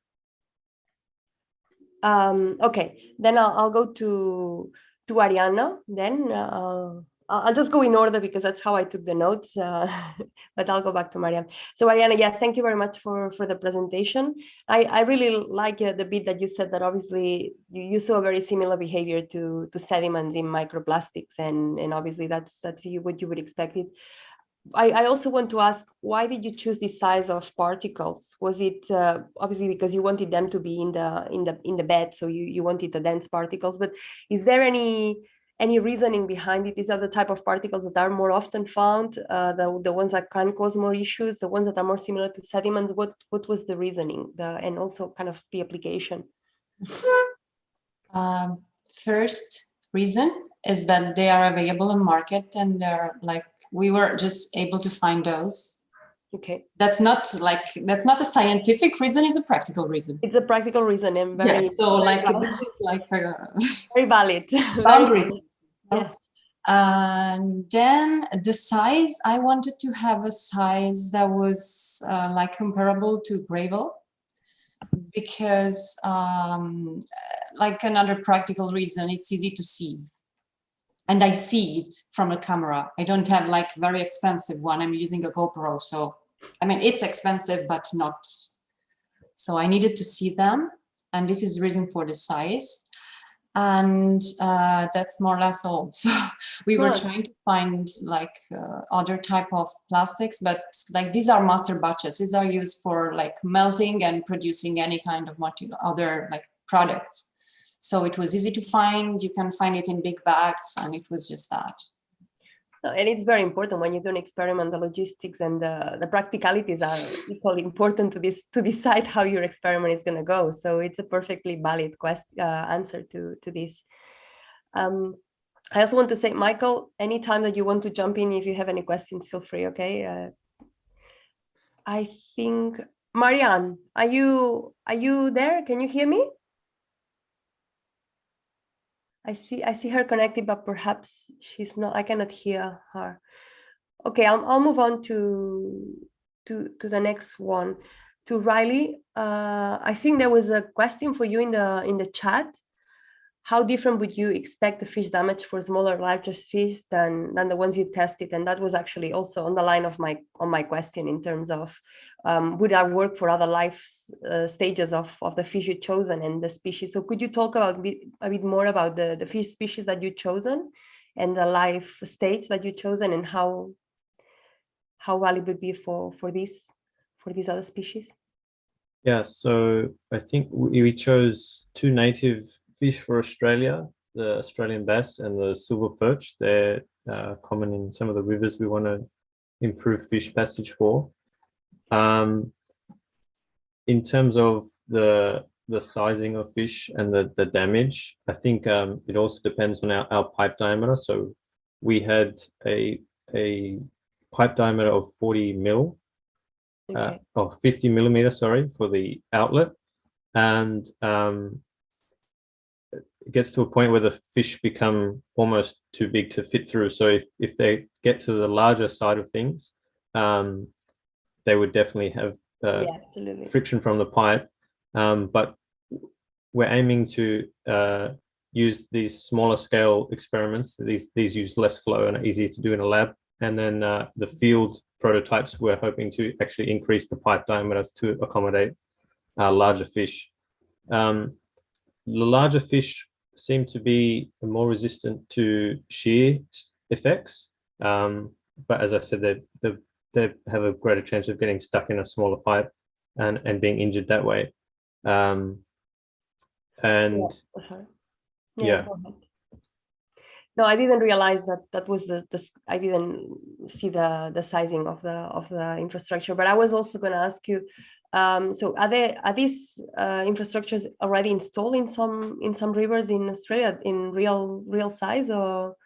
Okay, then I'll go to Ariana. Then I'll just go in order because that's how I took the notes. But I'll go back to Marianne. So Ariana, yeah, thank you very much for the presentation. I really like the bit that you said that obviously you saw a very similar behavior to sediments in microplastics, and obviously that's what you would expect it. I also want to ask, why did you choose this size of particles? Was it obviously because you wanted them to be in the bed, so you wanted the dense particles? But is there any reasoning behind it? These are the type of particles that are more often found, the ones that can cause more issues, the ones that are more similar to sediments. What was the reasoning, and also kind of the application? First reason is that they are available in market, and they're like, we were just able to find those. Okay. That's not a scientific reason, it's a practical reason. It's a practical reason, and very, yeah, so very like valid. this is like a very valid. boundary. Very valid. Yes. And then the size, I wanted to have a size that was like comparable to gravel, because like another practical reason, it's easy to see. And I see it from a camera. I don't have like very expensive one. I'm using a GoPro. So, I mean, it's expensive, but not. So I needed to see them. And this is the reason for the size. And that's more or less all. So we were trying to find like other type of plastics, but like these are master batches. These are used for like melting and producing any kind of material, other like products. So it was easy to find. You can find it in big bags, and it was just that. And it's very important when you do an experiment, the logistics and the practicalities are equally important to decide how your experiment is going to go. So it's a perfectly valid answer to this. I also want to say, Michael, anytime that you want to jump in, if you have any questions, feel free, okay? I think, Marianne, are you there? Can you hear me? I see her connected, but perhaps she's not. I cannot hear her. Okay, I'll move on to the next one, to Riley. I think there was a question for you in the chat. How different would you expect the fish damage for smaller, larger fish than the ones you tested? And that was actually also on the line of my question in terms of would that work for other life stages of the fish you've chosen and the species? So could you talk about a bit more about the fish species that you've chosen and the life stage that you've chosen, and how valuable it would be for these other species? Yeah, so I think we chose two native fish for Australia, the Australian bass and the silver perch. They're common in some of the rivers we want to improve fish passage for. In terms of the sizing of fish and the damage, I think it also depends on our pipe diameter. So we had a pipe diameter of 40 mil, okay. Or 50 millimeters, sorry, for the outlet. And it gets to a point where the fish become almost too big to fit through. So if they get to the larger side of things, they would definitely have friction from the pipe. But we're aiming to use these smaller scale experiments. These use less flow and are easier to do in a lab. And then the field prototypes, we're hoping to actually increase the pipe diameters to accommodate larger fish. The larger fish seem to be more resistant to shear effects, but as I said, they have a greater chance of getting stuck in a smaller pipe and being injured that way. Yeah. No, I didn't realize that was I didn't see the sizing of the infrastructure, but I was also going to ask you, so are these infrastructures already installed in some rivers in Australia in real size, or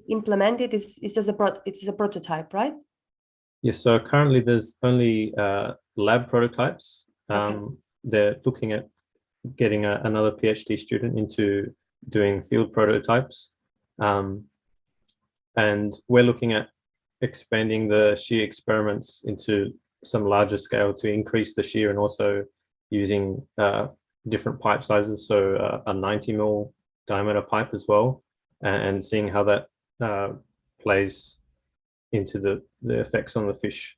implemented? It's just a prototype, right? Yes. So currently there's only lab prototypes. They're looking at getting another PhD student into doing field prototypes, and we're looking at expanding the shear experiments into some larger scale to increase the shear, and also using different pipe sizes, so a 90 mil diameter pipe as well, and seeing how that plays into the effects on the fish.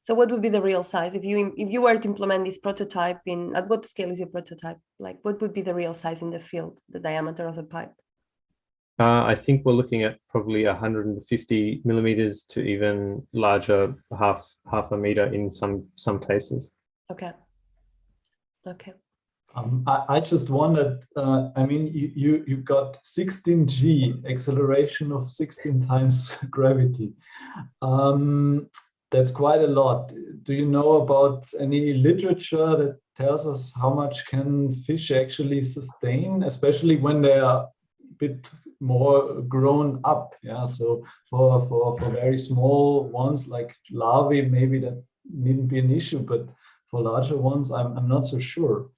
So what would be the real size if you were to implement this prototype at what scale is your prototype? Like what would be the real size in the field, the diameter of the pipe? I think we're looking at probably 150 millimeters to even larger, half a meter in some cases. Okay. Okay. I just wondered, I mean, you got 16G acceleration of 16 times gravity. That's quite a lot. Do you know about any literature that tells us how much can fish actually sustain, especially when they are a bit more grown up? Yeah, so for very small ones like larvae, maybe that needn't be an issue, but for larger ones, I'm not so sure.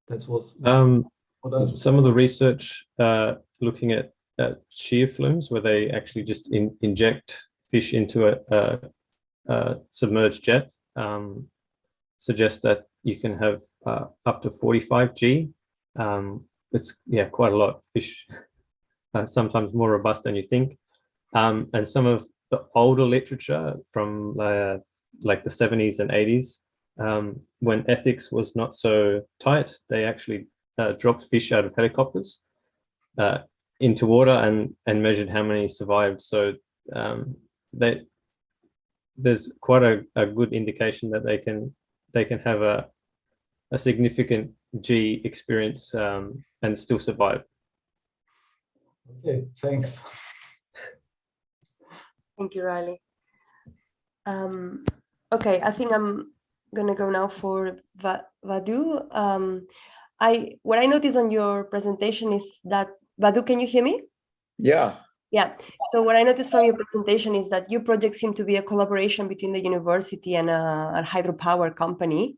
That's what some of the research looking at shear flumes, where they actually just inject fish into a submerged jet, suggests that you can have up to 45 G. It's quite a lot of fish, sometimes more robust than you think. And some of the older literature from like the 70s and 80s, when ethics was not so tight, they actually dropped fish out of helicopters into water and measured how many survived. So there's quite a good indication that they can have a significant G experience and still survive. Okay, thanks. Thank you, Riley. Okay, I think I'm gonna go now for Vadu. What I noticed on your presentation is that, Vadu, can you hear me? Yeah. Yeah. So what I noticed from your presentation is that your project seemed to be a collaboration between the university and a hydropower company.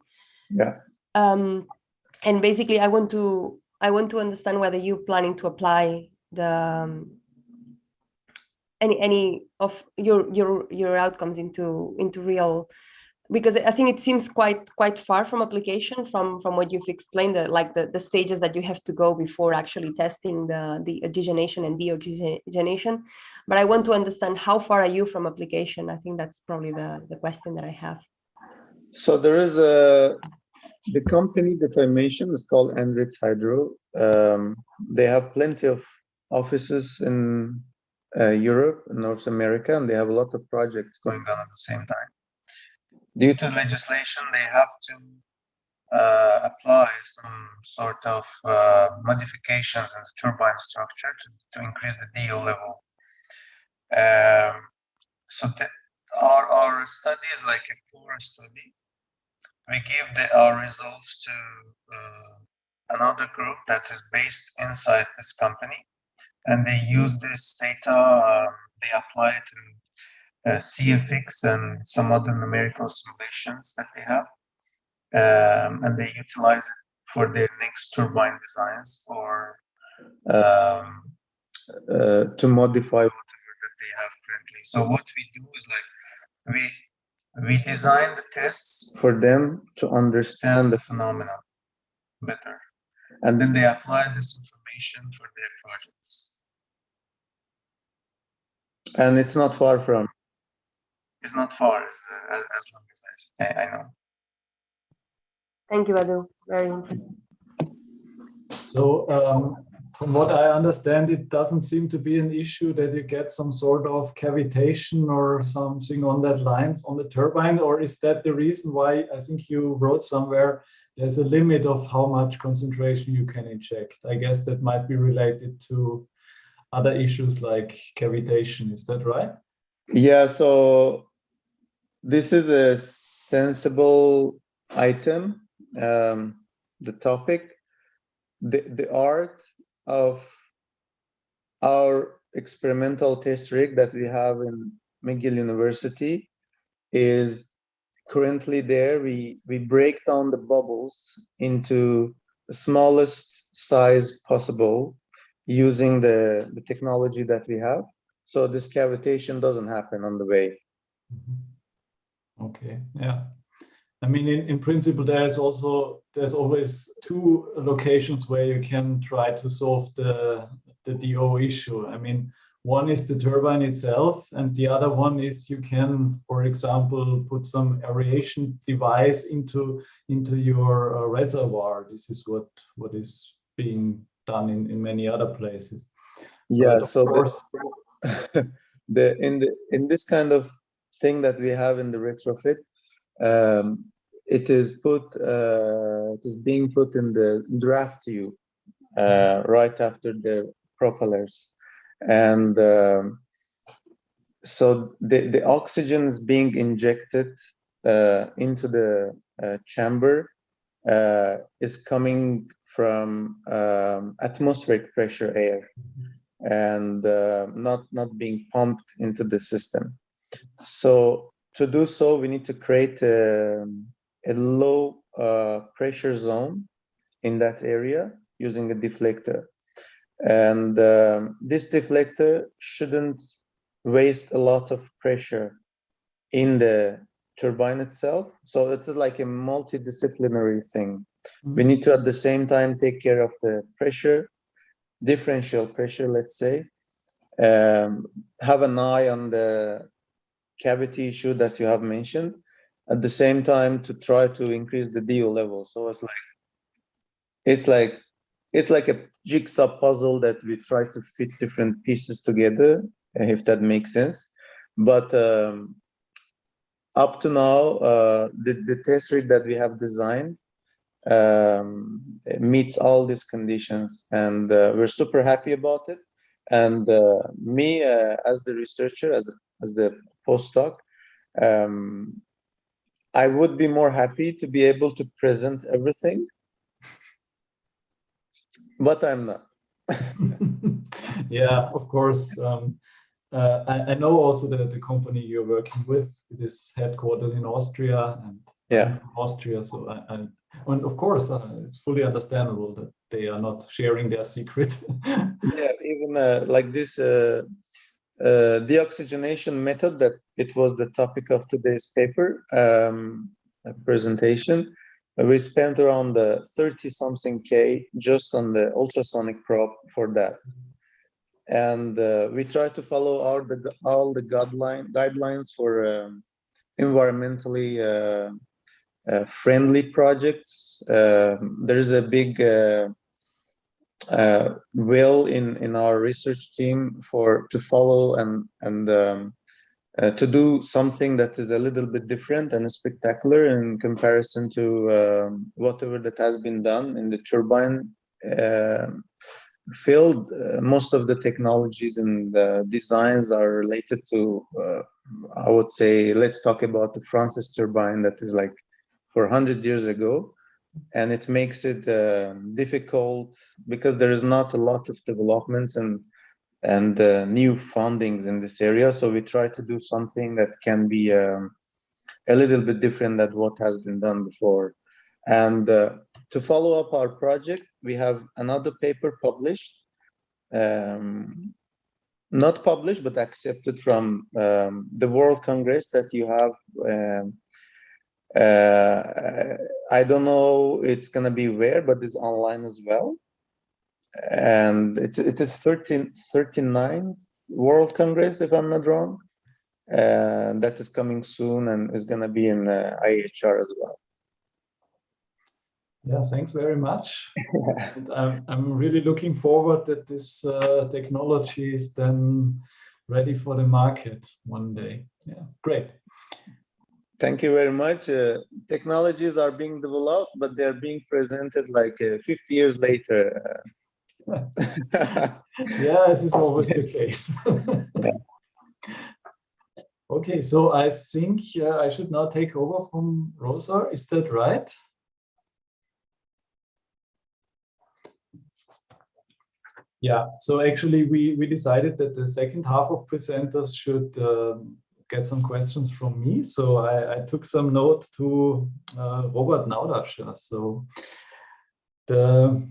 Yeah. And basically, I want to understand whether you're planning to apply the any of your outcomes into real, because I think it seems quite far from application from what you've explained, like the stages that you have to go before actually testing the oxygenation and deoxygenation. But I want to understand how far are you from application? I think that's probably the question that I have. So there is the company that I mentioned is called Andritz Hydro. They have plenty of offices in Europe and North America, and they have a lot of projects going on at the same time. Due to legislation, they have to apply some sort of modifications in the turbine structure to increase the DO level. So our study is like a core study. We give our results to another group that is based inside this company, and they use this data, they apply it in CFX and some other numerical simulations that they have, and they utilize it for their next turbine designs or to modify whatever that they have currently. So what we do is like we design the tests for them to understand the phenomena better, and then they apply this information for their projects. And it's not far from. It's not far as long as I know. Thank you, Vadu. Very interesting. So from what I understand, it doesn't seem to be an issue that you get some sort of cavitation or something on that lines on the turbine, or is that the reason why I think you wrote somewhere there's a limit of how much concentration you can inject? I guess that might be related to other issues like cavitation. Is that right? Yeah, so this is a sensible item, the topic. The art of our experimental test rig that we have in McGill University is currently there. We break down the bubbles into the smallest size possible using the technology that we have. So this cavitation doesn't happen on the way. Okay, yeah. I mean, in principle, there's always two locations where you can try to solve the DO issue. I mean, one is the turbine itself, and the other one is you can, for example, put some aeration device into your reservoir. This is what is being done in many other places. Yeah. So in this kind of thing that we have in the retrofit, it is being put in the draft tube right after the propellers, and so the oxygen is being injected into the chamber, is coming from atmospheric pressure air, and not being pumped into the system. So to do so, we need to create a low pressure zone in that area using a deflector. And this deflector shouldn't waste a lot of pressure in the turbine itself. So it's like a multidisciplinary thing. We need to at the same time take care of the pressure, differential pressure, let's say, have an eye on the cavity issue that you have mentioned, at the same time to try to increase the DO level. So it's like a jigsaw puzzle that we try to fit different pieces together, if that makes sense. But up to now, the test rig that we have designed meets all these conditions, and we're super happy about it. And me, as the researcher, as the postdoc, I would be more happy to be able to present everything, but I'm not. Yeah, of course. I know also that the company you're working with, it is headquartered in Austria, and yeah, from Austria. So and of course, it's fully understandable that they are not sharing their secret. Yeah, even like this deoxygenation method, that it was the topic of today's paper presentation. We spent around 30-something K just on the ultrasonic probe for that. And we try to follow all the guidelines for environmentally friendly projects. There is a big will in our research team to follow and to do something that is a little bit different and spectacular in comparison to whatever that has been done in the turbine field. Most of the technologies and designs are related to, I would say, let's talk about the Francis turbine that is like for 100 years ago. And it makes it difficult because there is not a lot of developments and new fundings in this area. So we try to do something that can be a little bit different than what has been done before. And to follow up our project, we have another paper published, not published, but accepted from the World Congress that you have. I don't know it's going to be where, but it's online as well. And it is 39th World Congress, if I'm not wrong. That is coming soon and is going to be in IAHR as well. Yeah, thanks very much. And I'm really looking forward that this technology is then ready for the market one day. Yeah, great. Thank you very much. Technologies are being developed, but they're being presented like 50 years later. Yeah, this is always the case. Okay, so I think I should now take over from Rosa. Is that right? Yeah, so actually we decided that the second half of presenters should get some questions from me. So I took some note to Robert Naudascher. So the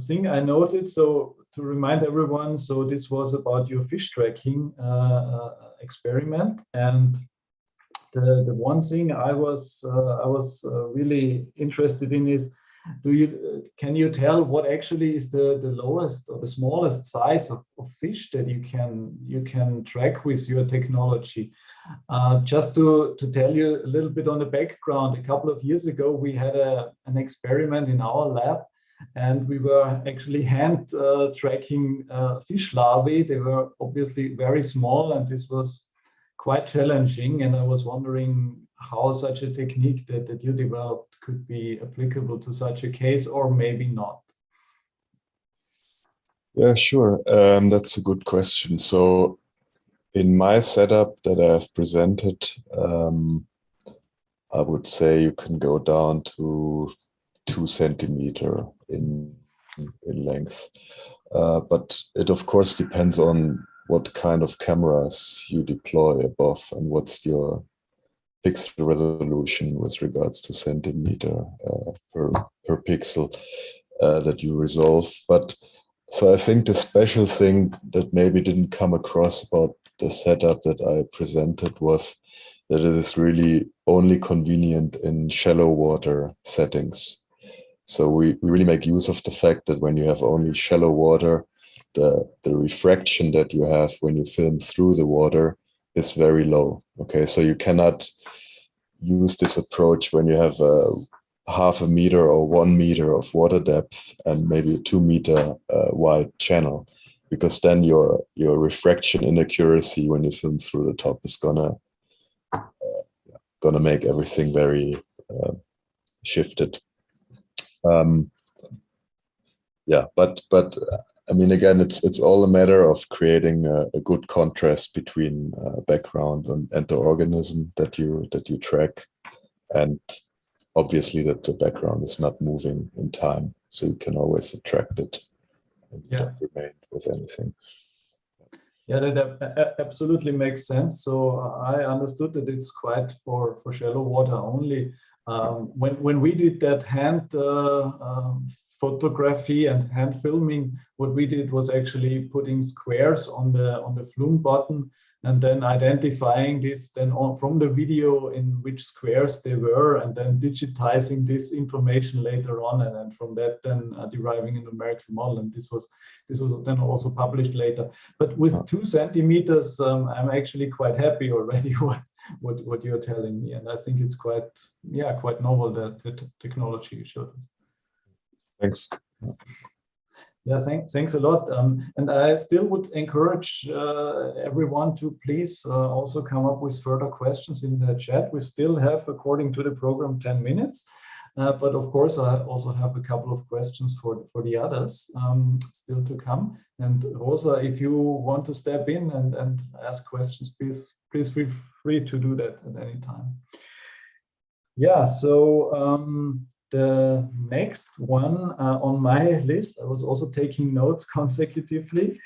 thing I noted, so to remind everyone, so this was about your fish tracking experiment, and the one thing I was really interested in is, can you tell what actually is the lowest or the smallest size of fish that you can track with your technology? Just to tell you a little bit on the background, a couple of years ago we had an experiment in our lab, and we were actually hand tracking fish larvae. They were obviously very small, and this was quite challenging. And I was wondering how such a technique that you developed could be applicable to such a case, or maybe not. Yeah, sure. That's a good question. So in my setup that I have presented, I would say you can go down to 2 centimeters in length. But it of course depends on what kind of cameras you deploy above and what's your pixel resolution with regards to centimeter per pixel that you resolve. But so I think the special thing that maybe didn't come across about the setup that I presented was that it is really only convenient in shallow water settings. So we really make use of the fact that when you have only shallow water, the refraction that you have when you film through the water is very low. Okay, so you cannot use this approach when you have a half a meter or 1 meter of water depth and maybe a 2 meter wide channel, because then your refraction inaccuracy when you film through the top is gonna make everything very shifted. Yeah, but I mean, again, it's all a matter of creating a good contrast between background and the organism that you track, and obviously that the background is not moving in time, so you can always subtract it and not remain with anything. Yeah, that absolutely makes sense. So I understood that it's quite for shallow water only. When we did that hand photography and hand filming, what we did was actually putting squares on the flume button and then identifying this then from the video in which squares they were, and then digitizing this information later on, and then from that then deriving a numerical model. And this was then also published later. But with 2 centimeters, I'm actually quite happy already what you're telling me, and I think it's quite novel that the technology you showed us. Thanks. Yeah, thanks a lot. And I still would encourage everyone to please also come up with further questions in the chat. We still have, according to the program, 10 minutes. But of course, I also have a couple of questions for the others still to come. And Rosa, if you want to step in and ask questions, please feel free to do that at any time. Yeah, so the next one on my list, I was also taking notes consecutively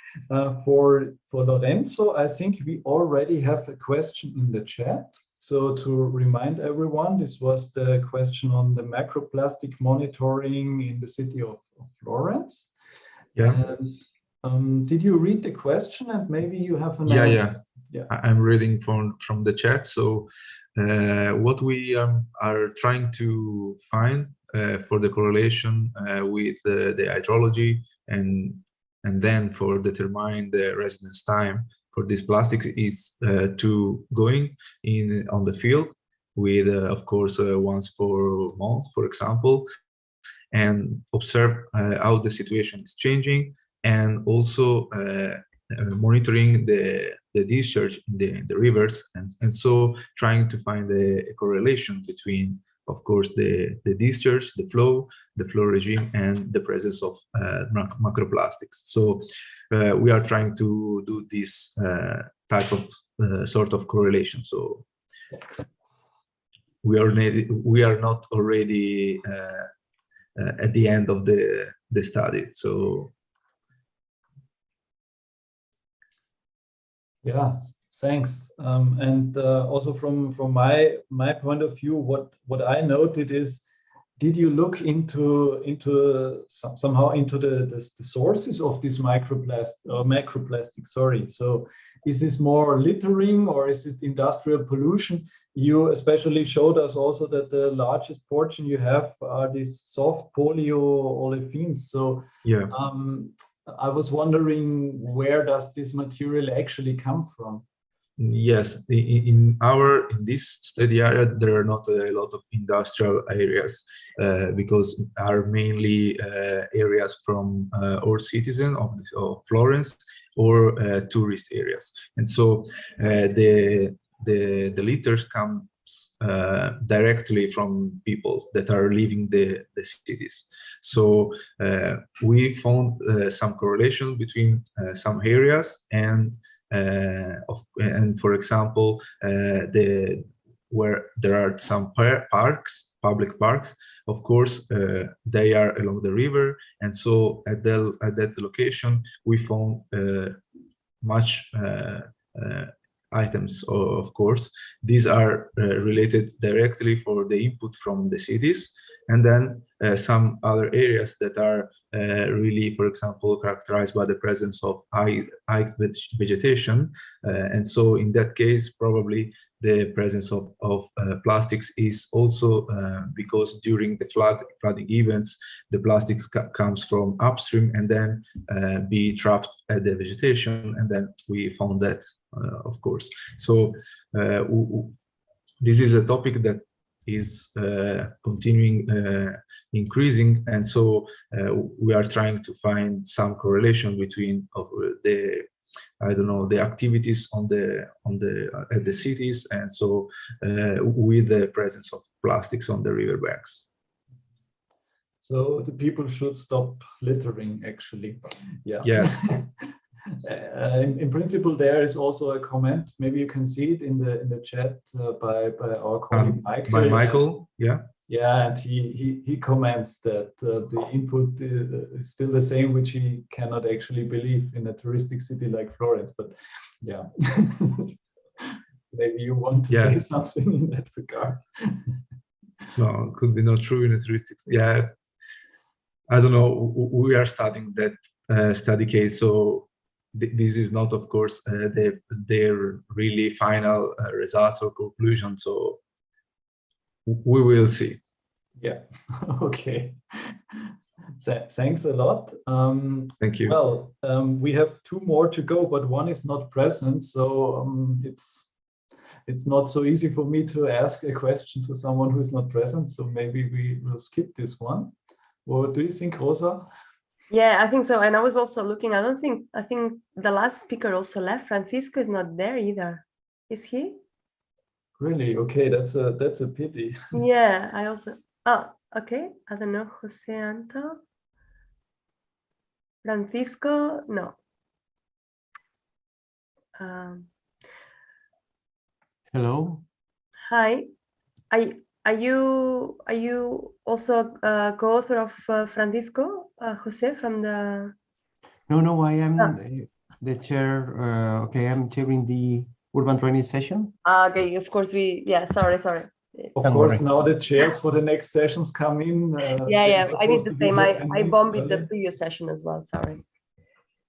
for Lorenzo. I think we already have a question in the chat. So to remind everyone, this was the question on the macroplastic monitoring in the city of Florence. Yeah. And, did you read the question, and maybe you have an answer? Yeah. I'm reading from the chat. So what we are trying to find for the correlation with the hydrology and then for determine the residence time for these plastics is to going in on the field with of course once per month, for example, and observe how the situation is changing, and also monitoring the discharge in the rivers, and so trying to find a correlation between, of course, the discharge, the flow regime, and the presence of macroplastics. So we are trying to do this type of sort of correlation. So we are not already at the end of the study. So yeah, thanks. And also from my point of view, what I noted is did you look somehow into the sources of this macroplastic? Sorry. So is this more littering or is it industrial pollution? You especially showed us also that the largest portion you have are these soft polyolefins. So yeah. I was wondering, where does this material actually come from? Yes, in this study area there are not a lot of industrial areas because are mainly areas from our citizen of Florence or tourist areas, and so the litters comes directly from people that are leaving the cities. So we found some correlation between some areas and for example, where there are some parks, public parks, of course, they are along the river, and so at that location we found much items. Of course, these are related directly for the input from the cities, and then some other areas that are really, for example, characterized by the presence of high vegetation, and so in that case probably the presence of plastics is also because during the flooding events the plastics comes from upstream and then be trapped at the vegetation, and then we found that of course. So this is a topic that is continuing increasing, and so we are trying to find some correlation between the activities at the cities, and so with the presence of plastics on the riverbanks. So the people should stop littering, actually. Yeah. In principle, there is also a comment. Maybe you can see it in the chat by our colleague Michael. By Michael, yeah. Yeah, and he comments that the input is still the same, which he cannot actually believe in a touristic city like Florence. But yeah, maybe you want to say something in that regard. No, it could be not true in a touristic. Yeah, I don't know. We are studying that study case, so this is not, of course, their really final results or conclusion. So we will see. Yeah. Okay. Thanks a lot. Thank you. Well, we have two more to go, but one is not present, so it's not so easy for me to ask a question to someone who is not present. So maybe we will skip this one. What do you think, Rosa? Yeah, I think so. And I was also looking. I think the last speaker also left. Francisco is not there either. Is he? Really? Okay, that's a pity. Yeah, I also. Oh, okay. I don't know. Jose Anto. Francisco, no. Hello. Hi. Are you also co-author of Francisco, Jose, from the? No, I am the chair. Okay, I'm chairing the urban drainage session. Okay, of course sorry. Of course, now the chairs for the next sessions come in. Yeah, I did the same. I bombed the previous session as well, sorry.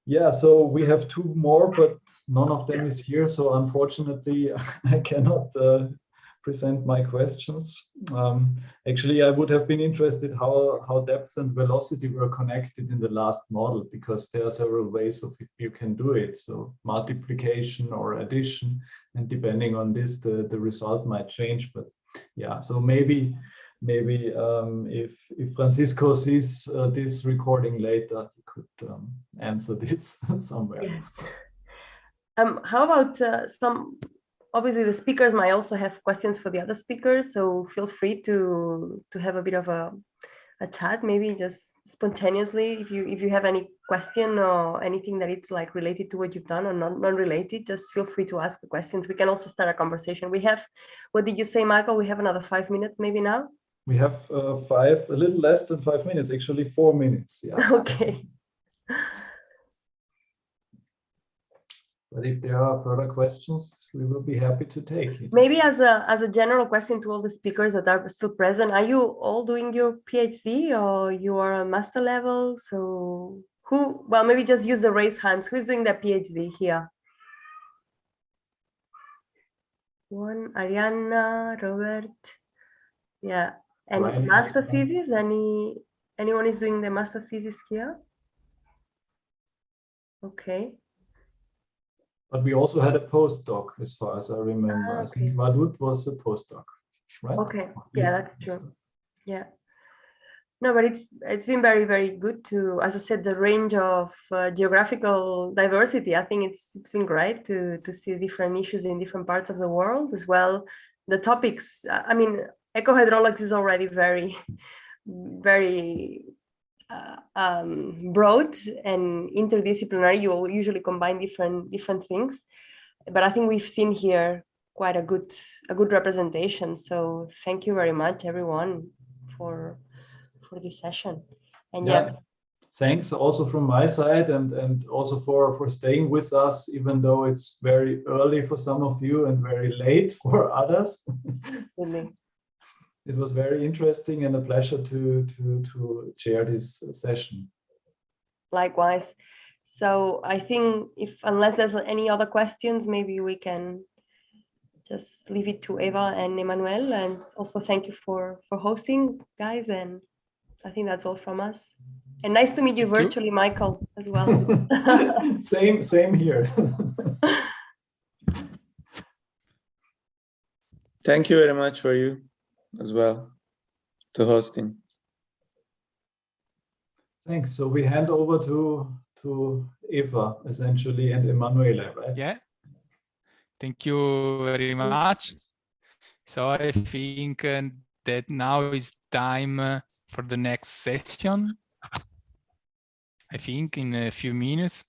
Yeah, so we have two more, but none of them is here. So unfortunately, I cannot present my questions. Actually, I would have been interested how depth and velocity were connected in the last model, because there are several ways of you can do it. So multiplication or addition, and depending on this, the result might change. But yeah, so maybe if Francisco sees this recording later, he could answer this somewhere. Yes. How about obviously the speakers might also have questions for the other speakers, so feel free to have a bit of a chat, maybe just spontaneously. If you have any question or anything that it's like related to what you've done or non-related, just feel free to ask the questions. We can also start a conversation. We have, what did you say, Michael? We have another 5 minutes maybe now? We have a little less than 5 minutes, actually 4 minutes. Yeah. Okay. But if there are further questions, we will be happy to take it. Maybe as a general question to all the speakers that are still present, are you all doing your PhD or you are a master level? So who, well, maybe just use the raised hands. Who's doing their PhD here? One, Arianna, Robert. Yeah. And Right. master thesis, anyone is doing the master thesis here? Okay. But we also had a postdoc, as far as I remember. I think Vadut was a postdoc, right? Okay, yeah, that's true. Yeah. No, but it's been very, very good to, as I said, the range of geographical diversity. I think it's been great to see different issues in different parts of the world as well. The topics, I mean, ecohydraulics is already very, very broad and interdisciplinary. You usually combine different things, but I think we've seen here quite a good representation. So thank you very much, everyone, for this session. And yeah, thanks also from my side, and also for staying with us, even though it's very early for some of you and very late for others. It was very interesting and a pleasure to chair this session. Likewise. So I think unless there's any other questions, maybe we can just leave it to Eva and Emmanuel. And also thank you for hosting, guys. And I think that's all from us. And nice to meet you virtually, Michael, as well. Same here. Thank you very much for you as well to hosting. Thanks. So we hand over to Eva essentially and Emanuela, right? Yeah. Thank you very much. So I think that now is time for the next session. I think in a few minutes.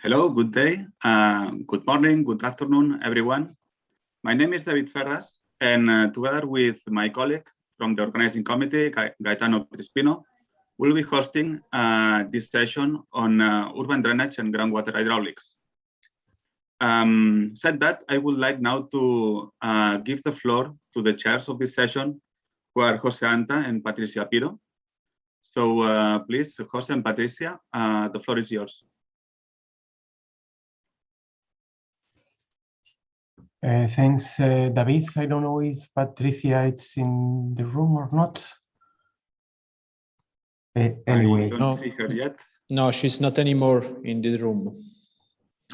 Hello, good day, good morning, good afternoon, everyone. My name is David Ferras, and together with my colleague from the organizing committee, Gaetano Crispino, we'll be hosting this session on urban drainage and groundwater hydraulics. Said that, I would like now to give the floor to the chairs of this session, who are Jose Anta and Patricia Piro. So please, Jose and Patricia, the floor is yours. Thanks, David. I don't know if Patricia is in the room or not. Anyway. I don't see her yet. No, she's not anymore in the room.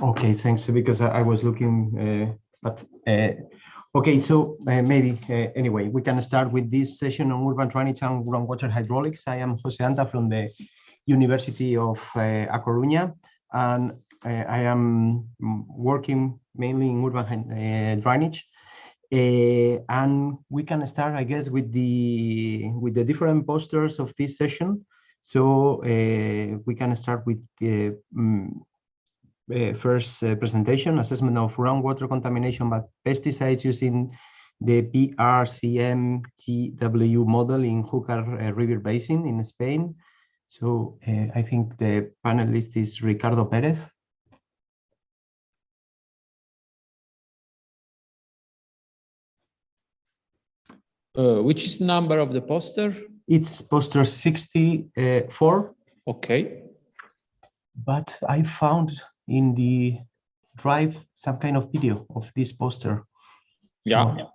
Okay, thanks, because I was looking, okay, so maybe, anyway, we can start with this session on urban drainage and groundwater hydraulics. I am Jose Anta from the University of A Coruña, and I am working mainly in urban drainage. And we can start, I guess, with the different posters of this session. So we can start with the first presentation, assessment of groundwater contamination by pesticides using the PRCM-TW model in Júcar River Basin in Spain. So I think the panelist is Ricardo Pérez. Which is the number of the poster? It's poster 64. Okay. But I found in the drive some kind of video of this poster. Yeah.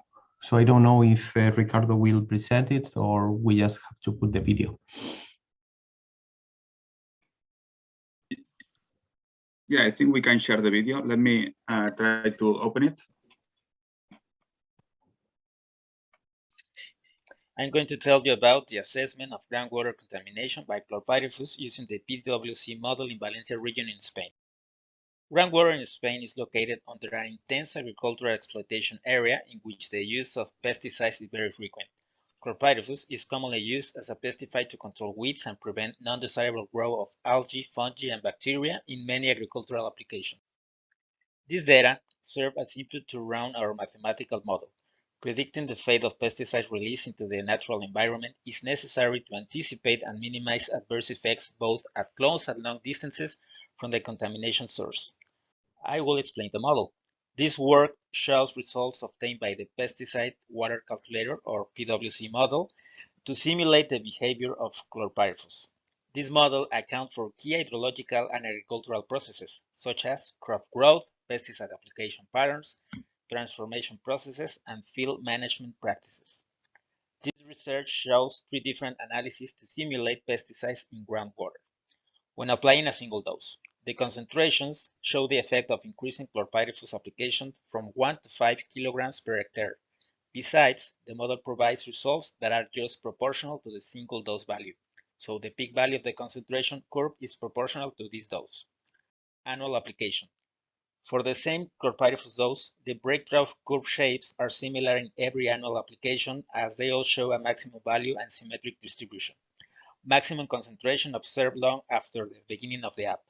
So I don't know if Ricardo will present it or we just have to put the video. Yeah, I think we can share the video. Let me try to open it. I'm going to tell you about the assessment of groundwater contamination by chlorpyrifos using the PwC model in Valencia region in Spain. Groundwater in Spain is located under an intense agricultural exploitation area in which the use of pesticides is very frequent. Chlorpyrifos is commonly used as a pesticide to control weeds and prevent non-desirable growth of algae, fungi, and bacteria in many agricultural applications. This data serve as input to run our mathematical model. Predicting the fate of pesticides released into the natural environment is necessary to anticipate and minimize adverse effects both at close and long distances from the contamination source. I will explain the model. This work shows results obtained by the Pesticide Water Calculator, or PWC model, to simulate the behavior of chlorpyrifos. This model accounts for key hydrological and agricultural processes, such as crop growth, pesticide application patterns, transformation processes, and field management practices. This research shows 3 different analyses to simulate pesticides in groundwater. When applying a single dose, the concentrations show the effect of increasing chlorpyrifos application from 1 to 5 kilograms per hectare. Besides, the model provides results that are just proportional to the single dose value, so the peak value of the concentration curve is proportional to this dose. Annual application. For the same chlorpyrifos dose, the breakthrough curve shapes are similar in every annual application, as they all show a maximum value and symmetric distribution. Maximum concentration observed long after the beginning of the app.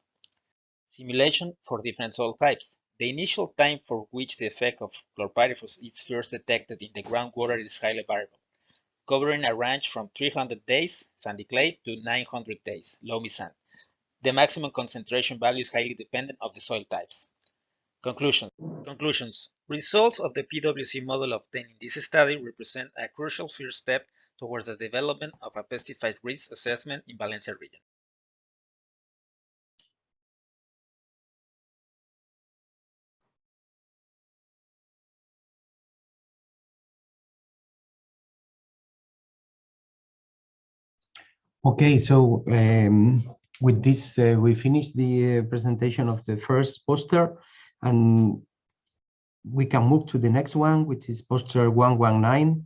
Simulation for different soil types. The initial time for which the effect of chlorpyrifos is first detected in the groundwater is highly variable, covering a range from 300 days, sandy clay, to 900 days, loamy sand. The maximum concentration value is highly dependent on the soil types. Conclusions. Results of the PWC model obtained in this study represent a crucial first step towards the development of a pesticide risk assessment in Valencia region. Okay, so with this, we finish the presentation of the first poster, and we can move to the next one, which is poster 119,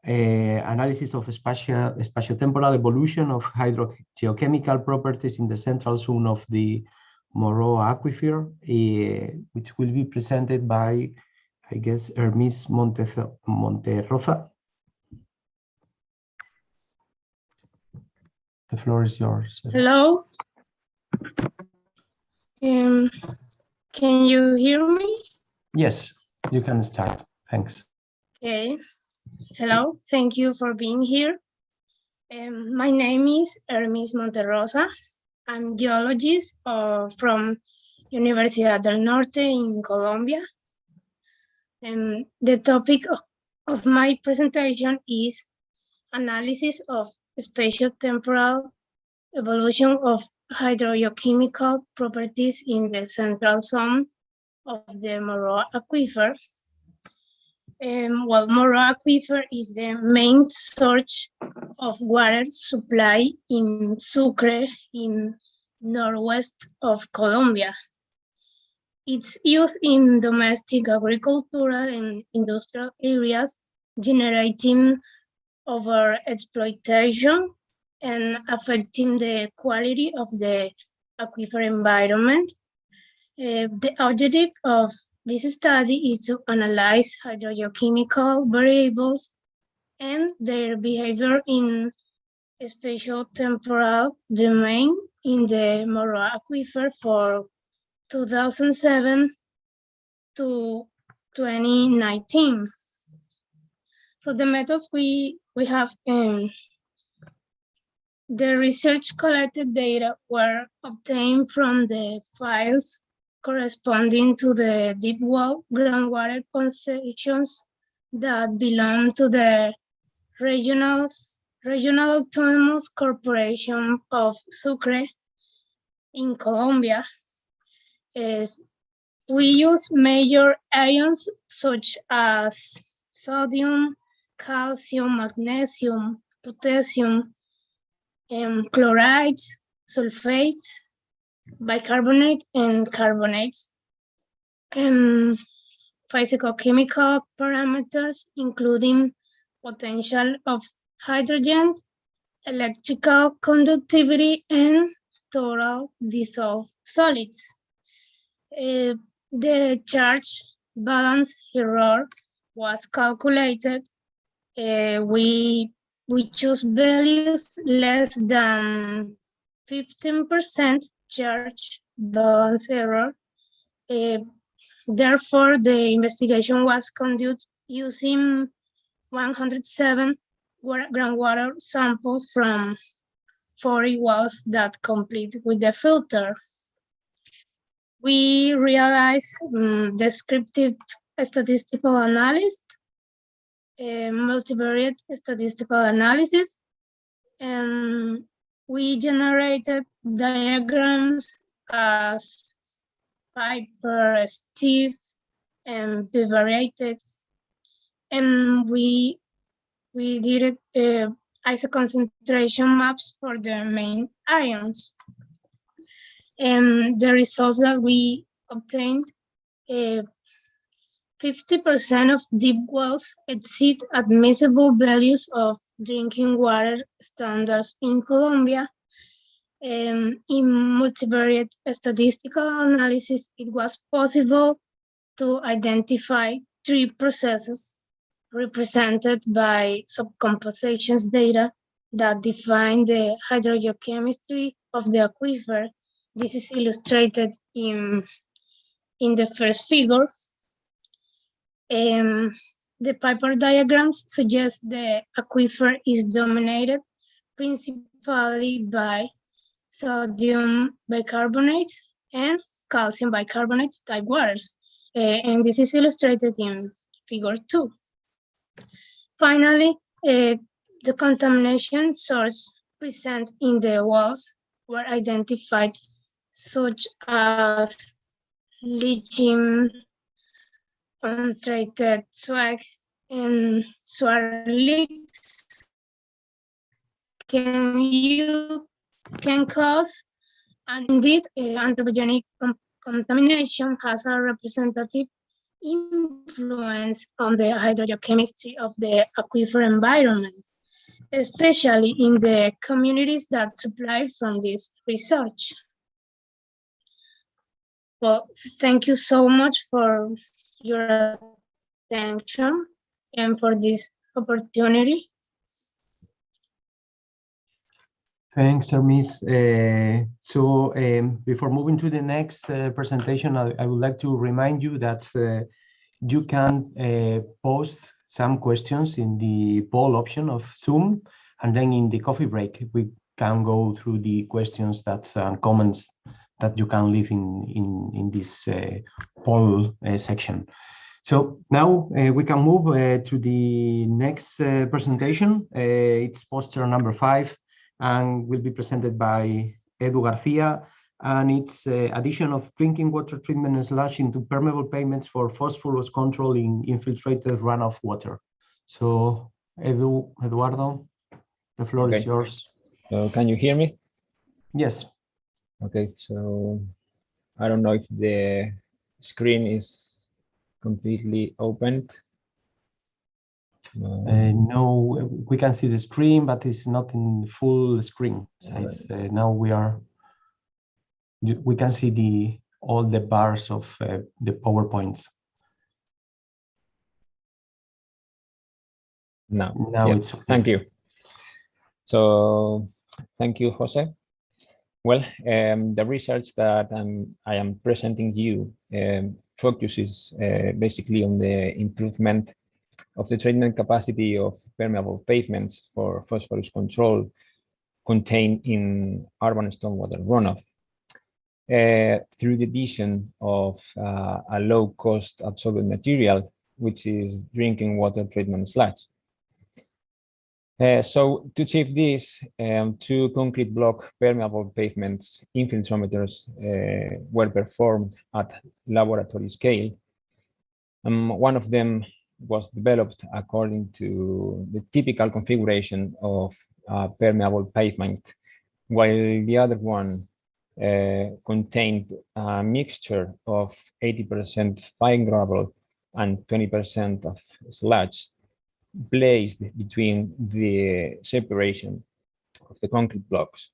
analysis of spatiotemporal evolution of hydrogeochemical properties in the central zone of the Morro aquifer, which will be presented by, I guess, Hermes Monterroza. The floor is yours. Hello. Can you hear me? Yes, you can start. Thanks. Okay. Hello. Thank you for being here. My name is Hermes Monterroza. I'm geologist from Universidad del Norte in Colombia. And the topic of my presentation is analysis of spatiotemporal evolution of hydrogeochemical properties in the central zone of the Morro aquifer. Morro aquifer is the main source of water supply in Sucre in northwest of Colombia. It's used in domestic agricultural and industrial areas, generating overexploitation and affecting the quality of the aquifer environment. The objective of this study is to analyze hydrogeochemical variables and their behavior in spatiotemporal domain in the Morro aquifer for 2007 to 2019. So the methods we have in the research collected data were obtained from the files corresponding to the deep well groundwater concessions that belong to the Regional Autonomous Corporation of Sucre in Colombia. We use major ions such as sodium, calcium, magnesium, potassium, chlorides, sulfates, bicarbonate, and carbonates, and physicochemical parameters, including potential of hydrogen, electrical conductivity, and total dissolved solids. The charge balance error was calculated. We choose values less than 15% charge balance error. Therefore, the investigation was conducted using 107 groundwater samples from 40 wells that complete with the filter. We realized descriptive statistical analysis, multivariate statistical analysis, and we generated diagrams as Piper, Steve, and bivariated, and we did isoconcentration maps for the main ions. And the results that we obtained, 50% of deep wells exceed admissible values of drinking water standards in Colombia. In multivariate statistical analysis, it was possible to identify 3 processes represented by subcompensations data that define the hydrogeochemistry of the aquifer. This is illustrated in the first figure. The Piper diagrams suggest the aquifer is dominated principally by sodium bicarbonate and calcium bicarbonate type waters. And this is illustrated in figure 2. Finally, the contamination source present in the wells were identified, such as leaching, untreated swag, and soil leaks can cause, and indeed, anthropogenic contamination has a representative influence on the hydrogeochemistry of the aquifer environment, especially in the communities that supply from this research. Well, thank you so much for your attention and for this opportunity. Thanks, Hermes. Before moving to the next presentation, I would like to remind you that you can post some questions in the poll option of Zoom, and then in the coffee break, we can go through the questions that comments that you can leave in this poll section. So now we can move to the next presentation. It's poster number 5 and will be presented by Edu Garcia, and it's addition of drinking water treatment sludge into permeable pavements for phosphorus control in infiltrated runoff water. So Eduardo, the floor is yours. So can you hear me? Yes. Okay, so I don't know if the screen is completely opened. No, we can see the screen, but it's not in full screen size. Now we can see all the bars of the PowerPoints. Now yeah, it's okay. Thank you. So thank you, Jose. Well, the research that I am presenting you focuses basically on the improvement of the treatment capacity of permeable pavements for phosphorus control contained in urban stormwater runoff through the addition of a low-cost absorbent material, which is drinking water treatment sludge. So to achieve this, 2 concrete block permeable pavements infiltrometers were performed at laboratory scale. One of them was developed according to the typical configuration of a permeable pavement, while the other one contained a mixture of 80% fine gravel and 20% of sludge placed between the separation of the concrete blocks.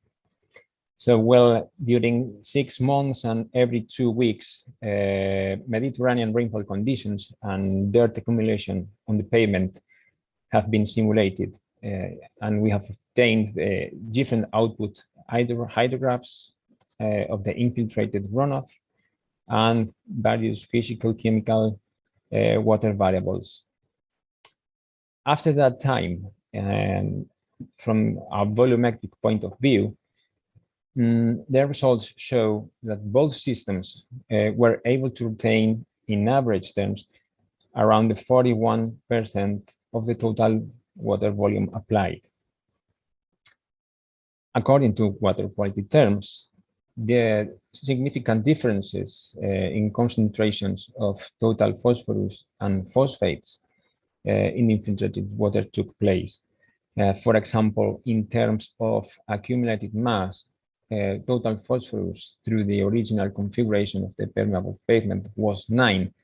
So, well, during 6 months and every 2 weeks, Mediterranean rainfall conditions and dirt accumulation on the pavement have been simulated, and we have obtained different output hydrographs of the infiltrated runoff and various physical, chemical, water variables. After that time, from a volumetric point of view, the results show that both systems were able to retain, in average terms, around the 41% of the total water volume applied. According to water quality terms, the significant differences in concentrations of total phosphorus and phosphates in infiltrated water took place. For example, in terms of accumulated mass, total phosphorus through the original configuration of the permeable pavement was 9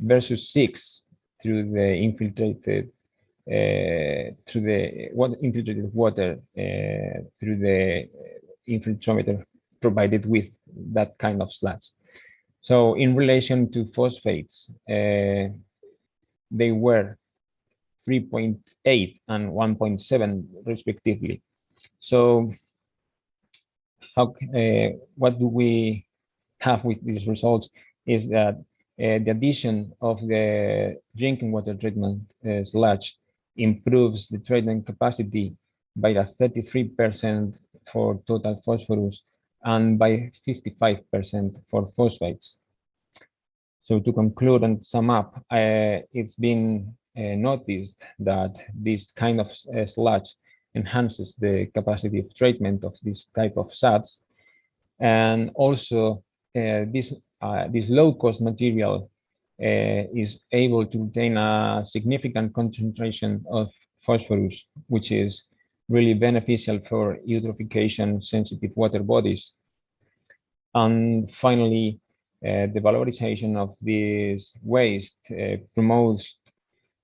versus 6 through the infiltrated infiltrated water through the infiltrometer provided with that kind of sludge. So in relation to phosphates, they were 3.8 and 1.7 respectively. So what do we have with these results is that the addition of the drinking water treatment sludge improves the treatment capacity by 33% for total phosphorus and by 55% for phosphates. So to conclude and sum up, it's been noticed that this kind of sludge enhances the capacity of treatment of this type of SADs, and also this low-cost material is able to retain a significant concentration of phosphorus, which is really beneficial for eutrophication-sensitive water bodies. And finally, the valorization of this waste promotes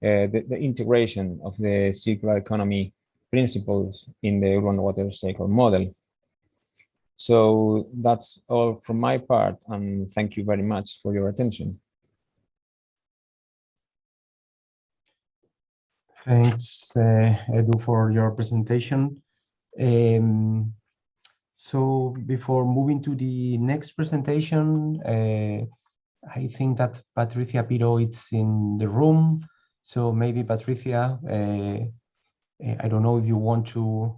the integration of the circular economy principles in the urban water cycle model. So that's all from my part, and thank you very much for your attention. Thanks, Edu, for your presentation. So before moving to the next presentation, I think that Patricia Piro is in the room. So maybe Patricia, I don't know if you want to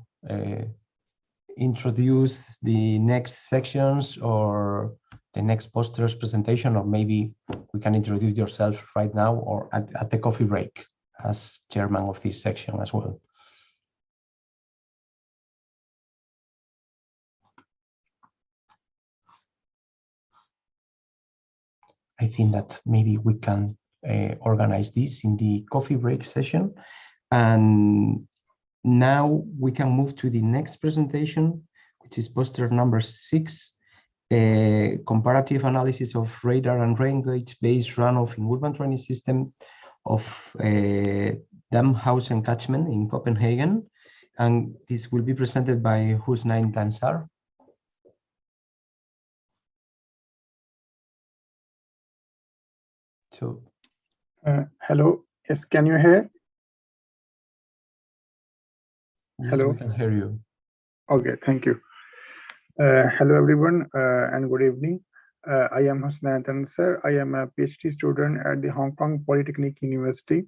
introduce the next sections or the next poster's presentation, or maybe we can introduce yourself right now or at the coffee break as chairman of this section as well. I think that maybe we can organize this in the coffee break session. And now we can move to the next presentation, which is poster number 6, comparative analysis of radar and rain gauge-based runoff in urban drainage system of Damhusen catchment in Copenhagen. And this will be presented by Husnain Dansar. So, hello. Yes, can you hear? Yes, hello. We can hear you. Okay, thank you. Hello, everyone, and good evening. I am Husnain Dansar. I am a PhD student at the Hong Kong Polytechnic University.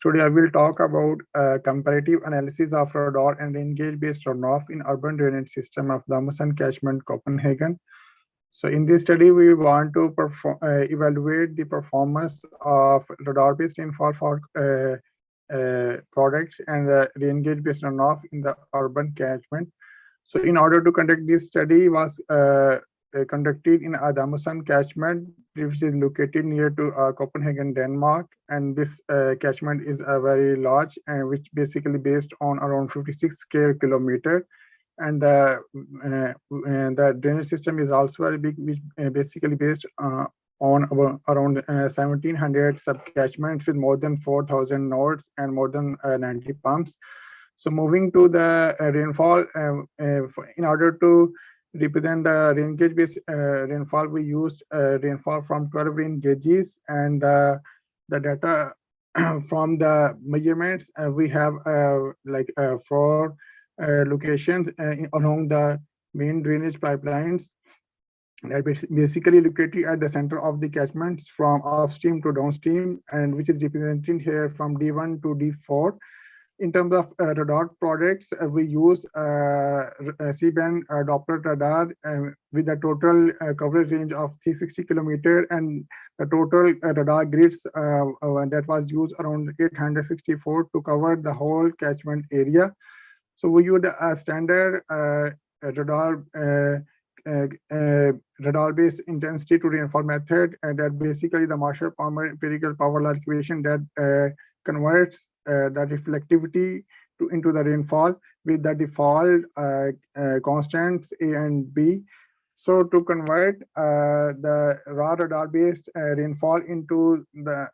Today, I will talk about comparative analysis of radar and rain gauge-based runoff in urban drainage system of Damhusen catchment, Copenhagen. So in this study, we want to evaluate the performance of radar-based rainfall for products and the rain gauge-based runoff in the urban catchment. So in order to conduct this study was conducted in a Damhusen catchment, which is located near to Copenhagen, Denmark. And this catchment is very large and which basically based on around 56 square kilometer. And the drainage system is also very big, which basically based on around 1,700 subcatchments with more than 4,000 nodes and more than 90 pumps. So moving to the rainfall, in order to represent the rain gauge-based rainfall, we used rainfall from 12 rain gauges, and the data from the measurements we have like 4 locations along the main drainage pipelines. basically located at the center of the catchments from upstream to downstream, and which is represented here from D1 to D4. In terms of radar products, we use C-band Doppler radar with a total coverage range of 360 kilometers, and the total radar grids that was used around 864 to cover the whole catchment area. So we use a standard radar radar-based intensity to rainfall method, and that basically the Marshall empirical power law equation that converts the reflectivity into the rainfall with the default constants A and B. So to convert the raw radar-based rainfall into the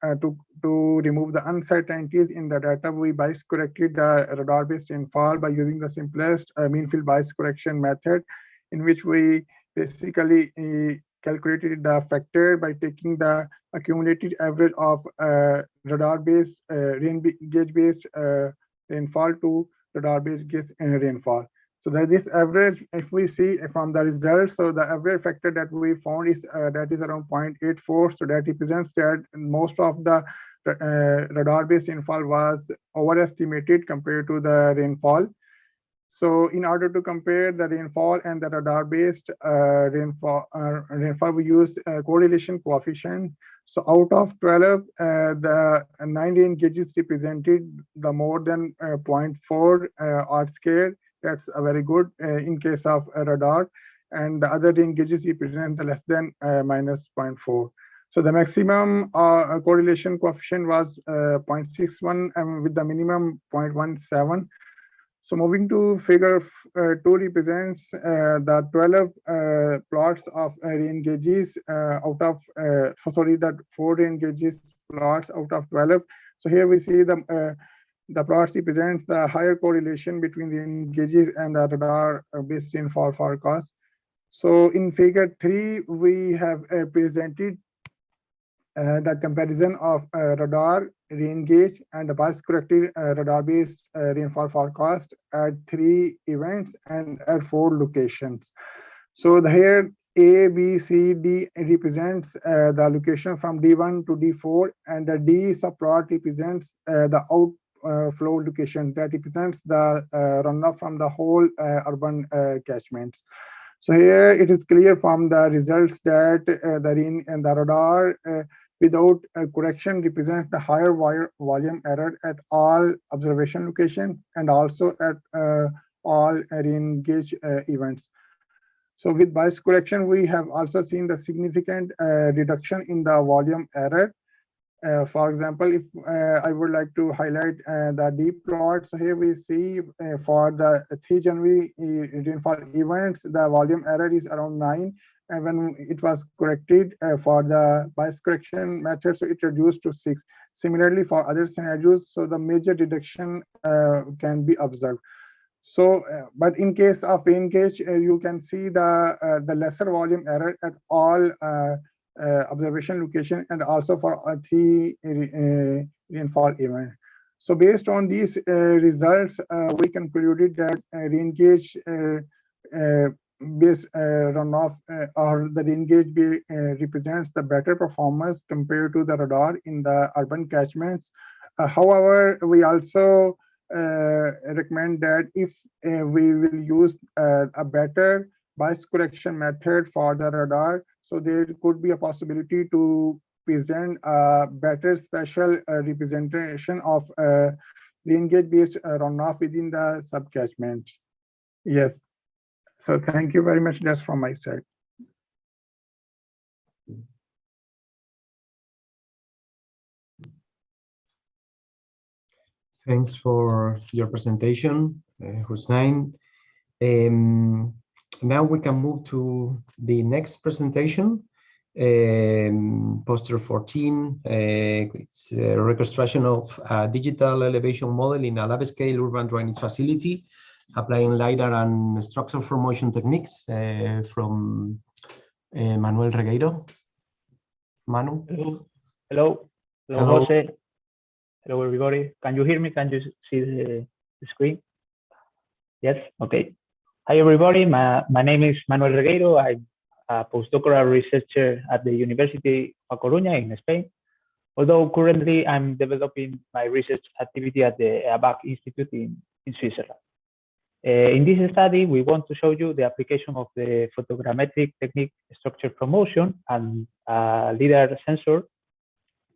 to remove the uncertainties in the data, we bias corrected the radar-based rainfall by using the simplest mean field bias correction method, in which we basically calculated the factor by taking the accumulated average of radar-based rain gauge-based rainfall to radar-based gauge rainfall. So that this average, if we see from the results, so the average factor that we found is that is around 0.84. So that represents that most of the radar-based rainfall was overestimated compared to the rainfall. So in order to compare the rainfall and the radar-based rainfall, we use correlation coefficient. So out of 12, the 9 rain gauges represented the more than 0.4 R square. That's a very good in case of radar, and the other rain gauges represent the less than minus 0.4. So the maximum correlation coefficient was 0.61 and with the minimum 0.17. So moving to figure 2 represents the 12 plots of rain gauges out of, the 4 rain gauges plots out of 12. So here we see the plots represents the higher correlation between rain gauges and the radar-based rainfall forecast. So in figure 3, we have presented the comparison of radar, rain gauge, and the bias corrected radar-based rainfall forecast at 3 events and at 4 locations. So here A, B, C, D represents the location from D1 to D4, and the D subplot represents the outflow location that represents the runoff from the whole urban catchments. So here it is clear from the results that the rain and the radar without correction represents the higher volume error at all observation location and also at all rain gauge events. So with bias correction, we have also seen the significant reduction in the volume error. For example, if I would like to highlight the D plot, so here we see for the 3 January rainfall events, the volume error is around 9. And when it was corrected for the bias correction method, so it reduced to 6. Similarly, for other scenarios, so the major reduction can be observed. So, but in case of rain gauge, you can see the lesser volume error at all observation location and also for 3 rainfall event. So based on these results, we concluded that rain gauge based runoff or the rain gauge represents the better performance compared to the radar in the urban catchments. However, we also recommend that if we will use a better bias correction method for the radar, so there could be a possibility to present a better special representation of rain gauge based runoff within the subcatchment. Yes. So thank you very much. That's from my side. Thanks for your presentation, Hussein. Now we can move to the next presentation, poster 14. It's a reconstruction of a digital elevation model in a lab-scale urban drainage facility, applying LiDAR and structure formation techniques from Manuel Regueiro. Manu? Hello, Jose. Hello, everybody. Can you hear me? Can you see the screen? Yes, okay. Hi, everybody. My name is Manuel Regueiro. a postdoctoral researcher at the University of A Coruña in Spain, although currently I'm developing my research activity at the ABAC Institute in Switzerland. In this study, we want to show you the application of the photogrammetric technique structure promotion and LiDAR sensor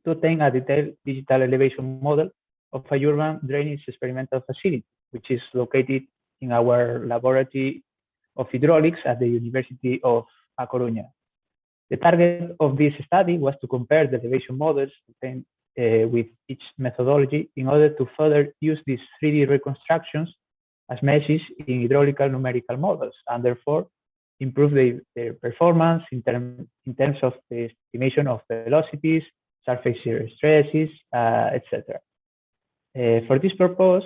to obtain a detailed digital elevation model of a urban drainage experimental facility, which is located in our laboratory of hydraulics at the University of A Coruña. The target of this study was to compare the elevation models obtained with each methodology in order to further use these 3D reconstructions as meshes in hydraulical numerical models, and therefore improve their performance in terms of the estimation of velocities, surface area stresses, etc. For this purpose,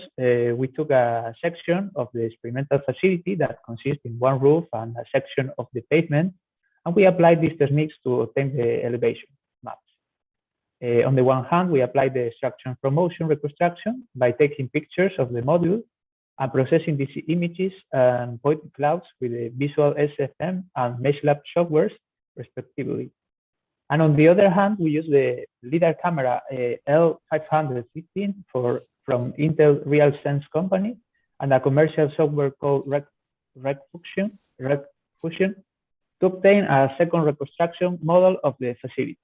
we took a section of the experimental facility that consists in one roof and a section of the pavement, and we applied these techniques to obtain the elevation maps. On the one hand, we applied the structure promotion reconstruction by taking pictures of the module and processing these images and point clouds with the visual SFM and MeshLab softwares, respectively. And on the other hand, we use the LiDAR camera L515 from Intel RealSense company and a commercial software called RecFusion to obtain a second reconstruction model of the facility.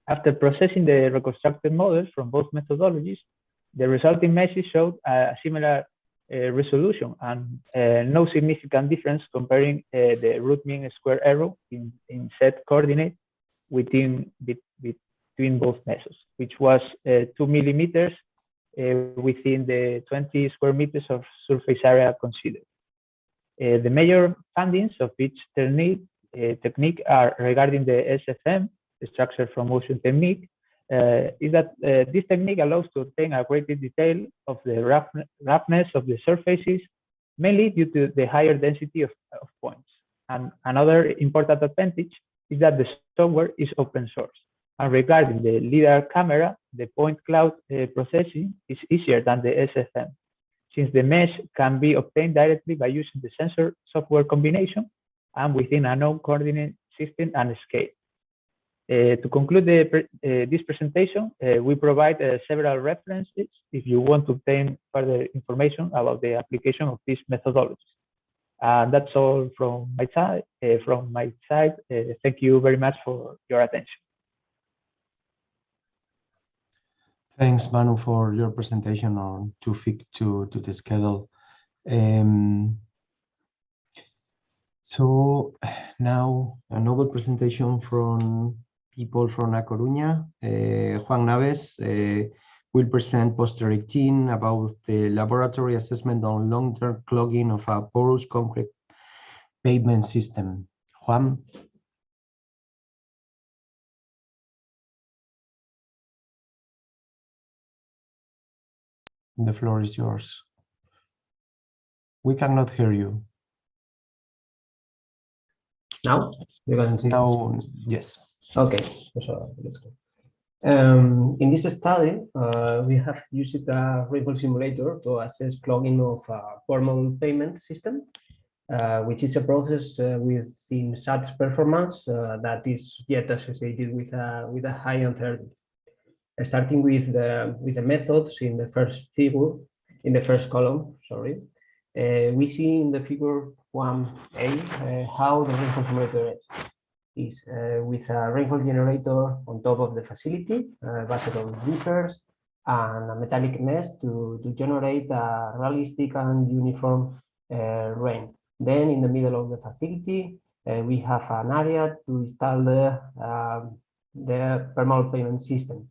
After processing the reconstructed models from both methodologies, the resulting meshes showed a similar resolution and no significant difference comparing the root mean square error in set coordinate between both methods, which was 2 millimeters within the 20 square meters of surface area considered. The major findings of each technique are regarding the SFM, the structure from motion technique, is that this technique allows to obtain a greater detail of the roughness of the surfaces, mainly due to the higher density of points. And another important advantage is that the software is open source. And regarding the LiDAR camera, the point cloud processing is easier than the SFM, since the mesh can be obtained directly by using the sensor software combination and within a known coordinate system and scale. To conclude this presentation, we provide several references if you want to obtain further information about the application of these methodologies. That's all from my side. Thank you very much for your attention. Thanks, Manu, for your presentation on to fit to the schedule. So now another presentation from people from A Coruña. Juan Naves will present poster 18 about the laboratory assessment on long-term clogging of a porous concrete pavement system. Juan. The floor is yours. We cannot hear you. Now you can see. Now, yes. Okay, so let's go. In this study, we have used a rainfall simulator to assess clogging of a formal pavement system, which is a process within such performance that is yet associated with a high uncertainty. Starting with the methods in the first figure, in the first column, sorry, we see in the figure 1A how the rainfall simulator is with a rainfall generator on top of the facility, based on reefers and a metallic mesh to generate a realistic and uniform rain. Then in the middle of the facility, we have an area to install the permanent pavement system,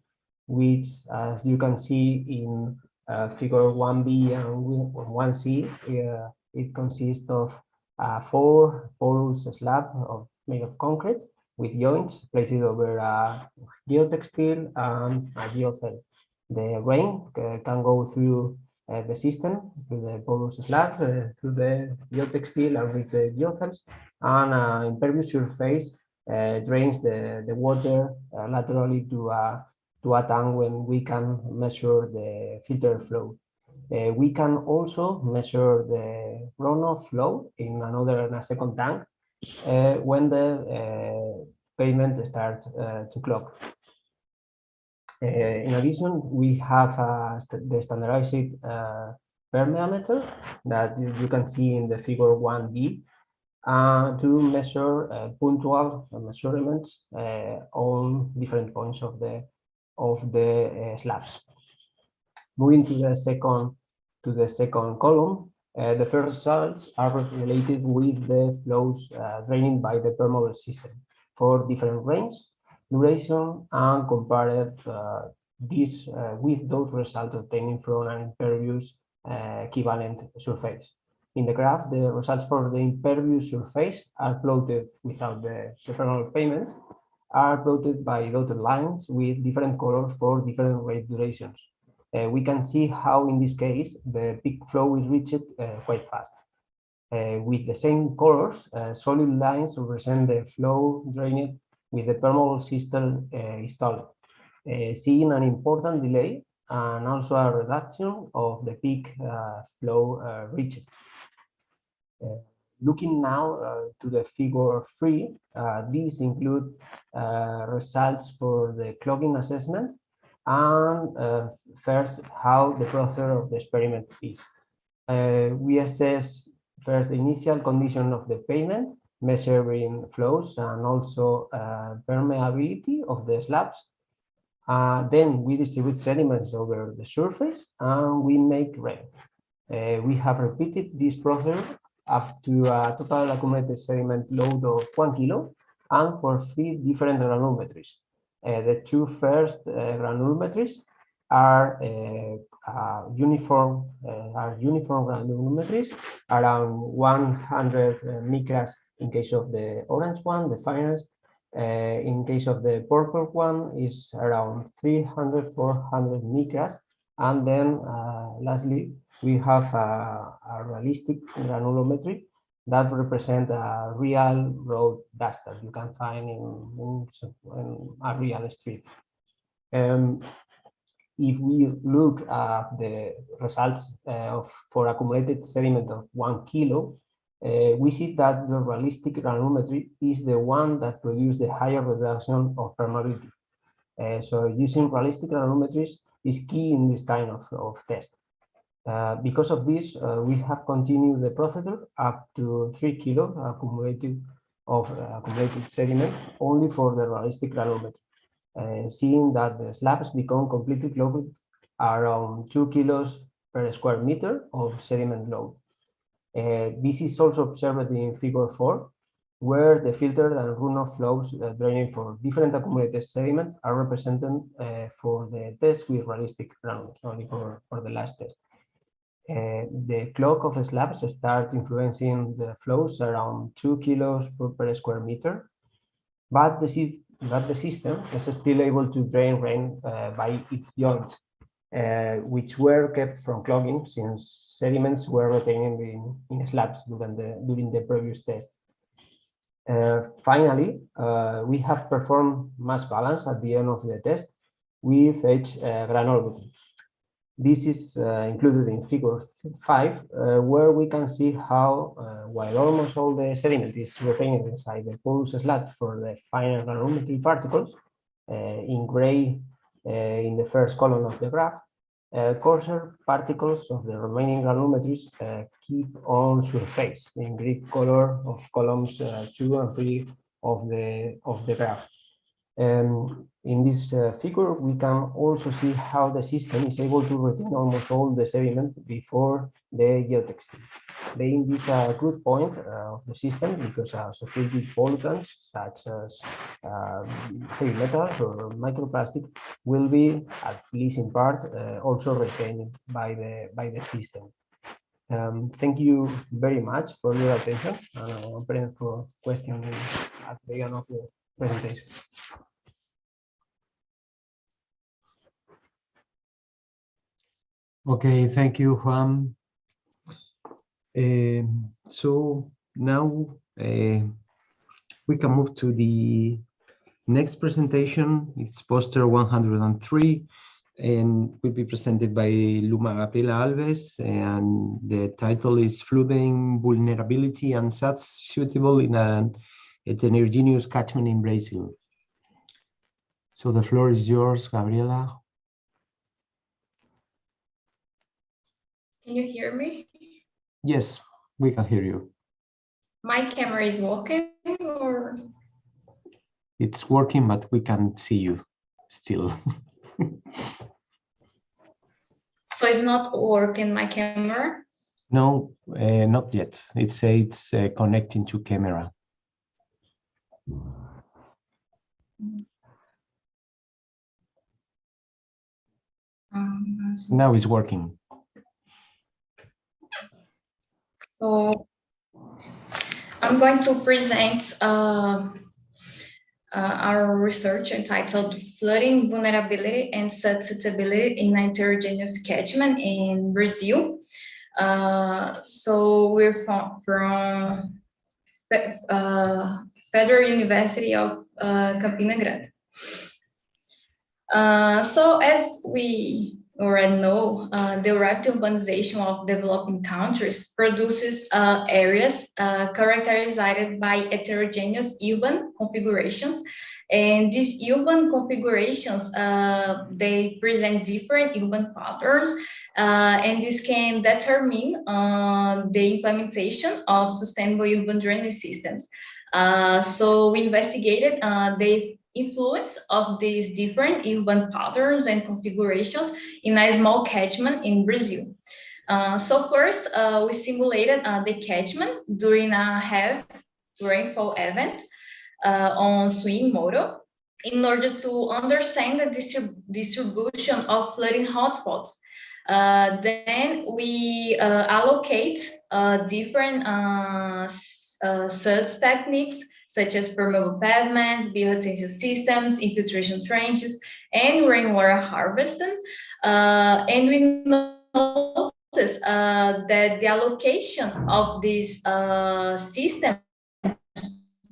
which, as you can see in figure 1B and 1C, it consists of 4 porous slab made of concrete with joints placed over a geotextile and a geothermal. The rain can go through the system, through the porous slab, through the geotextile and with the geothermals, and impervious surface drains the water laterally to a tank when we can measure the filter flow. We can also measure the runoff flow in a second tank when the pavement starts to clog. In addition, we have the standardized permeameter that you can see in the figure 1B to measure punctual measurements on different points of the slabs. Moving to the second column, the first results are related with the flows draining by the permeable system for different ranges, duration, and compared this with those results obtained from an impervious equivalent surface. In the graph, the results for the impervious surface are plotted without the permeable pavement, are plotted by dotted lines with different colors for different rate durations. We can see how, in this case, the peak flow is reached quite fast. With the same colors, solid lines represent the flow drained with the permeable system installed, seeing an important delay and also a reduction of the peak flow reached. Looking now to the figure 3, these include results for the clogging assessment and first how the process of the experiment is. We assess first the initial condition of the pavement, measuring flows and also permeability of the slabs. Then we distribute sediments over the surface and we make rain. We have repeated this process up to a total accumulated sediment load of 1 kilo and for 3 different granulometries. The 2 first granulometries are uniform granulometries, around 100 micras in case of the orange one, the finest. In case of the purple one is around 300-400 micras, and then lastly we have a realistic granulometry that represent a real road dust that you can find in a real street. If we look at the results for accumulated sediment of 1 kilo, we see that the realistic granulometry is the one that produces the higher reduction of permeability. So using realistic granulometries is key in this kind of test. Because of this, we have continued the procedure up to 3 kilo accumulated sediment only for the realistic granulometry, seeing that the slabs become completely clogged around 2 kilos per square meter of sediment load. This is also observed in figure 4, where the filtered and runoff flows draining for different accumulated sediment are represented for the test with realistic granules, only for the last test. The clog of the slabs start influencing the flows around 2 kilos per square meter, but the system is still able to drain rain by its joints, which were kept from clogging since sediments were retained in slabs during the previous test. Finally, we have performed mass balance at the end of the test with each granulometry. This is included in figure 5, where we can see how, while almost all the sediment is retained inside the porous slab for the finer granulometry particles, in gray in the first column of the graph, coarser particles of the remaining granulometries keep on surface in green color of columns 2 and 3 of the graph. In this figure, we can also see how the system is able to retain almost all the sediment before the geotextile. Being this a good point of the system because associated pollutants such as heavy metals or microplastic will be, at least in part, also retained by the system. Thank you very much for your attention. I'm open for questions at the end of the presentation. Okay, thank you, Juan. So now we can move to the next presentation. It's poster 103. and will be presented by Luma Gabriela Alves, and the title is Flooding Vulnerability and Such Suitable in an Heterogeneous Catchment in Brazil. So the floor is yours, Gabriela. Can you hear me? Yes, we can hear you. My camera is working, or? It's working, but we can't see you still. So it's not working, my camera? No, not yet. It says it's connecting to camera. Now it's working. So I'm going to present our research entitled Flooding Vulnerability and Susceptibility in Heterogeneous Catchment in Brazil. So we're from Federal University of Campina Grande. So as we already know, the rapid urbanization of developing countries produces areas characterized by heterogeneous urban configurations. And these urban configurations, they present different urban patterns, and this can determine the implementation of sustainable urban drainage systems. So we investigated the influence of these different urban patterns and configurations in a small catchment in Brazil. So first, we simulated the catchment during a heavy rainfall event on swing model in order to understand the distribution of flooding hotspots. Then we allocate different search techniques such as permeable pavements, bioretention systems, infiltration trenches, and rainwater harvesting. And we notice that the allocation of these systems,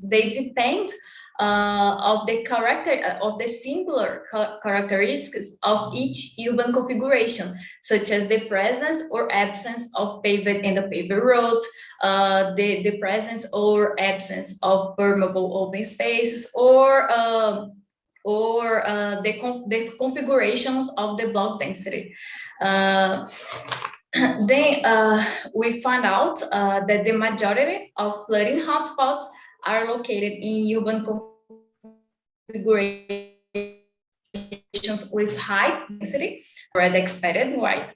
they depend of the character of the singular characteristics of each urban configuration, such as the presence or absence of paved and unpaved roads, the presence or absence of permeable open spaces, or the configurations of the block density. Then we find out that the majority of flooding hotspots are located in urban configurations with high density, already expected, right?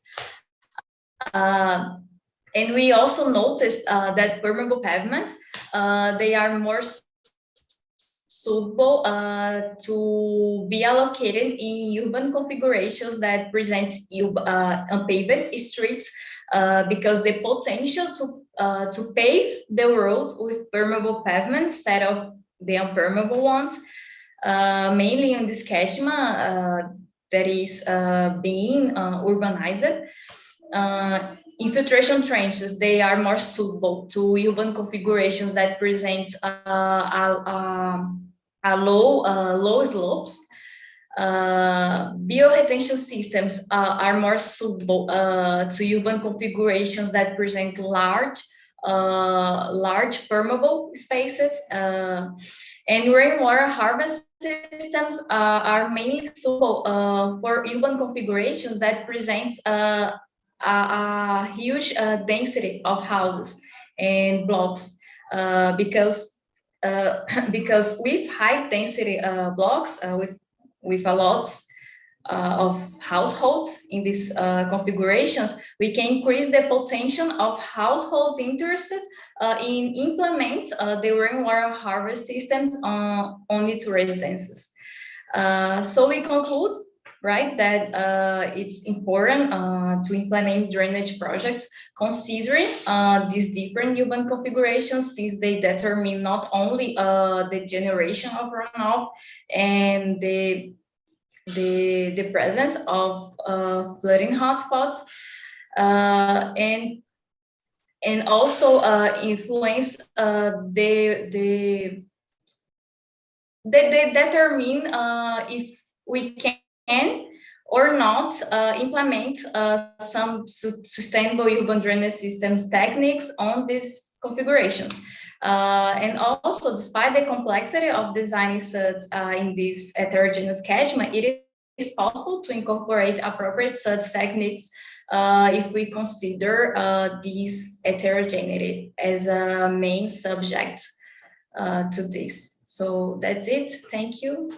And we also noticed that permeable pavements, they are more suitable to be allocated in urban configurations that present unpaved streets, because the potential to pave the roads with permeable pavements instead of the unpermeable ones, mainly in this catchment that is being urbanized. Infiltration trenches, they are more suitable to urban configurations that present low slopes. Bioretention systems are more suitable to urban configurations that present large permeable spaces, and rainwater harvest systems are mainly suitable for urban configurations that present a huge density of houses and blocks, because with high density blocks, with a lot of households in these configurations, we can increase the potential of households interested in implement the rainwater harvest systems on its residences. So we conclude, right, that it's important to implement drainage projects considering these different urban configurations, since they determine not only the generation of runoff and the presence of flooding hotspots, and also influence they determine if we can or not implement some sustainable urban drainage systems techniques on these configurations. And also, despite the complexity of designing such in this heterogeneous catchment, it is possible to incorporate appropriate such techniques if we consider these heterogeneity as a main subject to this. So that's it. Thank you.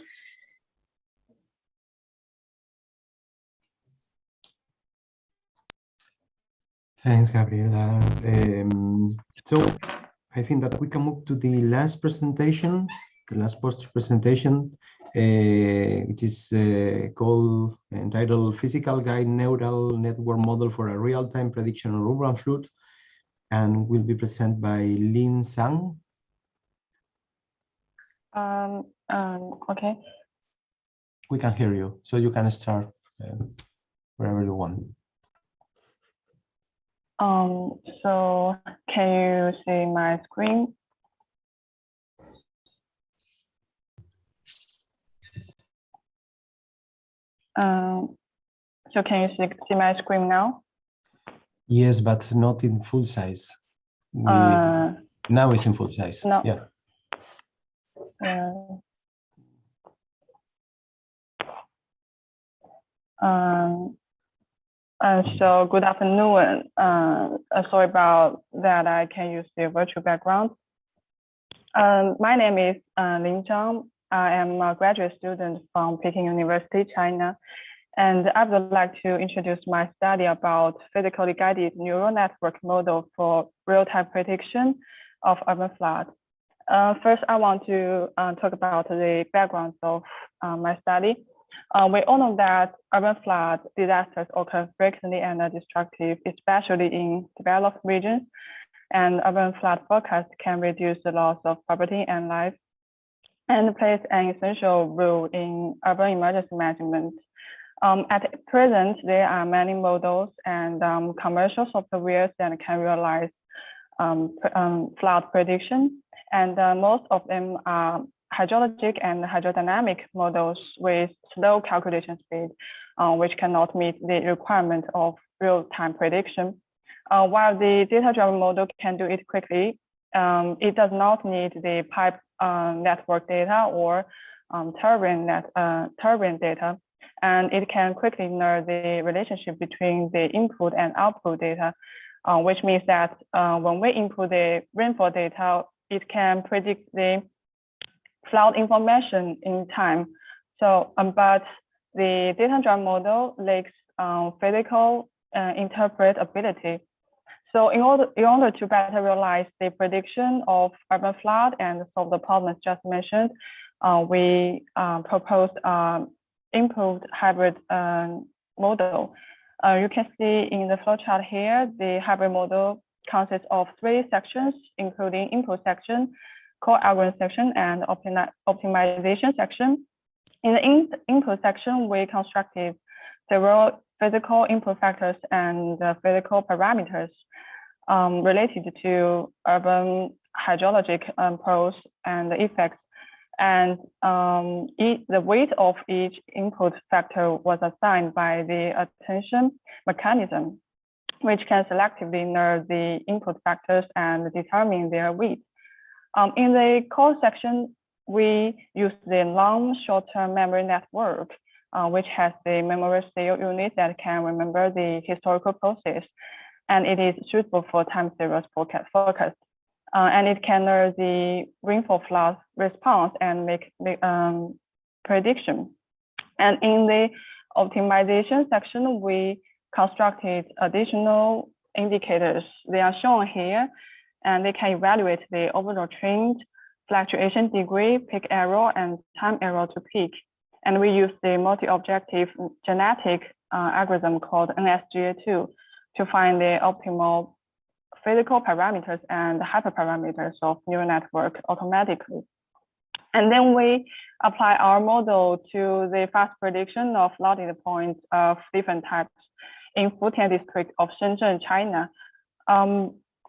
Thanks, Gabriela. So I think that we can move to the last presentation, the last poster presentation, which is entitled Physical Guide Neural Network Model for a Real-Time Prediction of Urban Flood, and will be presented by Lin Zhang. Okay. We can hear you, so you can start wherever you want. So can you see my screen? So can you see my screen now? Yes, but not in full size. Now it's in full size. No. Yeah. So good afternoon. Sorry about that. I can use the virtual background. My name is Lin Zhang. I am a graduate student from Peking University, China. And I would like to introduce my study about physically guided neural network model for real-time prediction of urban flood. First, I want to talk about the background of my study. We all know that urban flood disasters occur frequently and are destructive, especially in developed regions. And urban flood forecast can reduce the loss of property and life, and plays an essential role in urban emergency management. At present, there are many models and commercial softwares that can realize flood prediction, and most of them are hydrologic and hydrodynamic models with slow calculation speed, which cannot meet the requirement of real-time prediction. While the data-driven model can do it quickly, it does not need the pipe network data or turbine data, and it can quickly learn the relationship between the input and output data, which means that when we input the rainfall data, it can predict the flood information in time. So, but the data-driven model lacks physical interpretability. So in order to better realize the prediction of urban flood and solve the problems just mentioned, we proposed improved hybrid model. You can see in the flowchart here, the hybrid model consists of 3 sections, including input section, core algorithm section, and optimization section. In the input section, we constructed several physical input factors and physical parameters related to urban hydrologic pros and effects. And the weight of each input factor was assigned by the attention mechanism, which can selectively learn the input factors and determine their weight. In the core section, we use the long short-term memory network, which has the memory cell unit that can remember the historical process, and it is suitable for time series forecast. And it can learn the rainfall flood response and make prediction. And in the optimization section, we constructed additional indicators. They are shown here, and they can evaluate the overall trend, fluctuation degree, peak error, and time error to peak. And we use the multi-objective genetic algorithm called NSGA2 to find the optimal physical parameters and hyperparameters of neural network automatically. And then we apply our model to the fast prediction of flooding points of different types in Futian district of Shenzhen, China.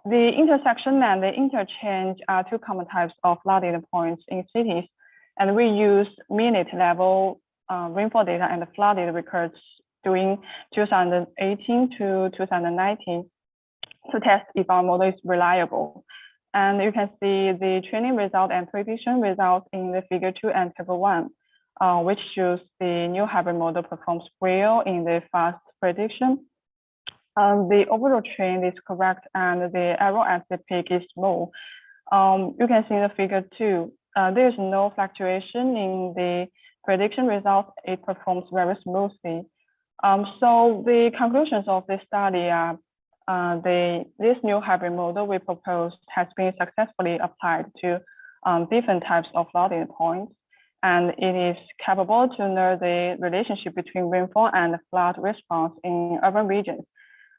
The intersection and the interchange are 2 common types of flooding points in cities. And we use minute level rainfall data and flooded records during 2018 to 2019 to test if our model is reliable. And you can see the training result and prediction results in the figure 2 and table 1, which shows the new hybrid model performs well in the fast prediction. The overall trend is correct and the error at the peak is small. You can see in the figure 2, there is no fluctuation in the prediction results. It performs very smoothly. So the conclusions of this study are this new hybrid model we proposed has been successfully applied to different types of flooding points, and it is capable to know the relationship between rainfall and flood response in urban regions.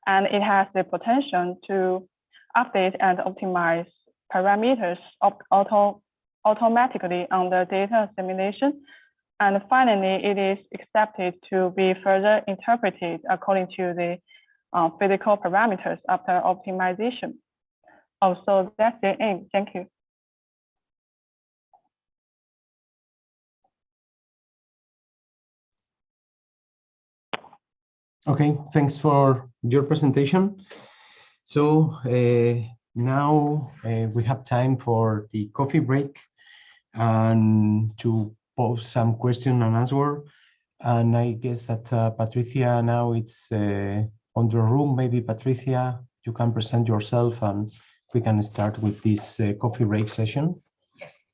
And it has the potential to update and optimize parameters automatically under data assimilation. And finally, it is expected to be further interpreted according to the physical parameters after optimization. So that's the aim. Thank you. Okay, thanks for your presentation. So now we have time for the coffee break and to pose some question and answer. And I guess that Patricia now it's on the room. Maybe Patricia, you can present yourself and we can start with this coffee break session. Yes.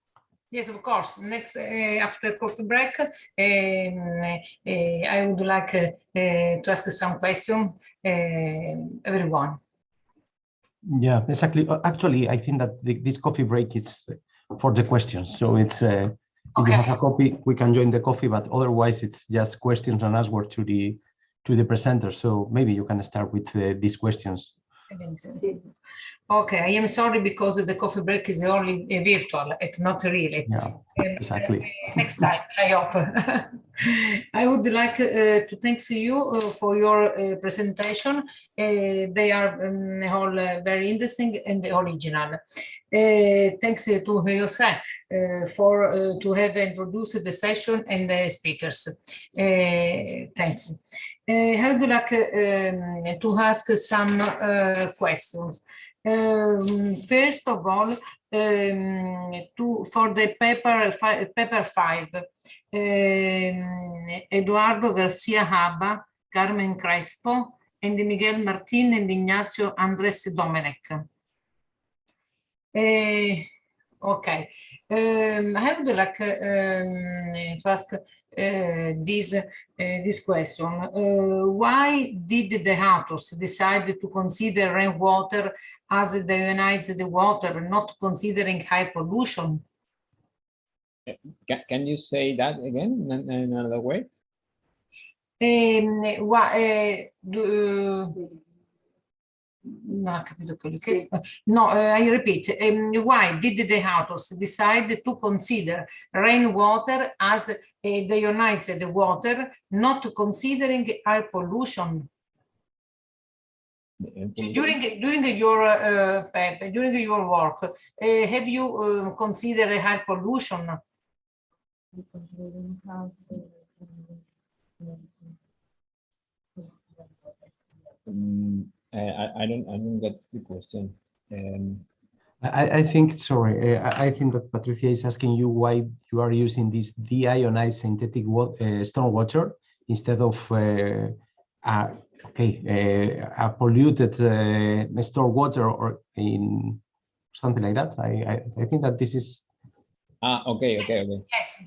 Yes, of course. Next, after coffee break, I would like to ask some questions, everyone. Yeah, exactly. Actually, I think that this coffee break is for the questions. So it's if you have a copy, we can join the coffee, but otherwise it's just questions and answers to the presenter. So maybe you can start with these questions. Okay, I am sorry because the coffee break is only virtual. It's not really. Yeah, exactly. Next time, I hope. I would like to thank you for your presentation. They are all very interesting and original. Thanks to Jose for to have introduced the session and the speakers. Thanks. I would like to ask some questions. First of all, for the paper 5, Eduardo Garcia Haba, Carmen Crespo, and Miguel Martin and Ignacio Andres Domenech. Okay, I would like to ask this question. Why did the authors decide to consider rainwater as the ionize the water, not considering high pollution? Can you say that again in another way? No, I repeat. Why did the authors decide to consider rainwater as the ionized water, not considering air pollution? During your work, have you considered air pollution? I don't get the question. I think, sorry, I think that Patricia is asking you why you are using this deionized synthetic stormwater instead of a polluted stormwater or in something like that. I think that this is. Okay.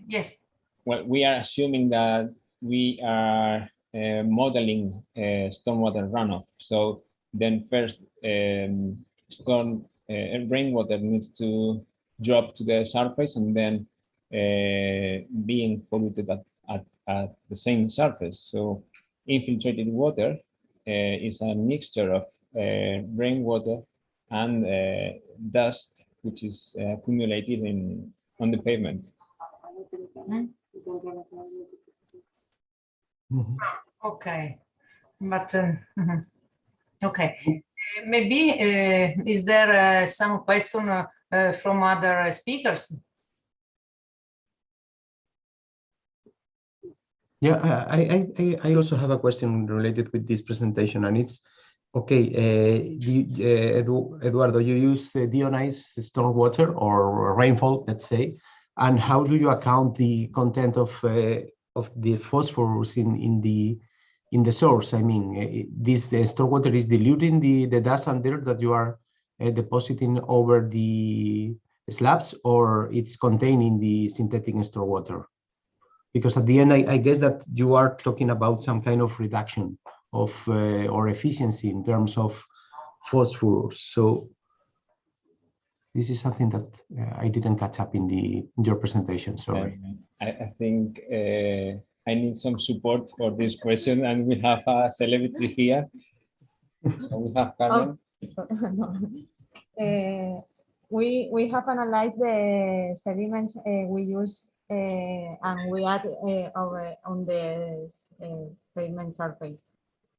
Yes. Well, we are assuming that we are modeling stormwater runoff. So then first rainwater needs to drop to the surface and then being polluted at the same surface. So infiltrated water is a mixture of rainwater and dust, which is accumulated on the pavement. Okay, but okay. Maybe is there some question from other speakers? Yeah, I also have a question related with this presentation, and it's okay. Eduardo, you use deionized stormwater or rainfall, let's say, and how do you account the content of the phosphorus in the source? I mean, the stormwater is diluting the dust and dirt that you are depositing over the slabs, or it's containing the synthetic stormwater? Because at the end, I guess that you are talking about some kind of reduction of or efficiency in terms of phosphorus. So this is something that I didn't catch up in your presentation. Sorry. I think I need some support for this question, and we have a celebrity here. So we have Carmen. We have analyzed the sediments we use and we add over on the pavement surface.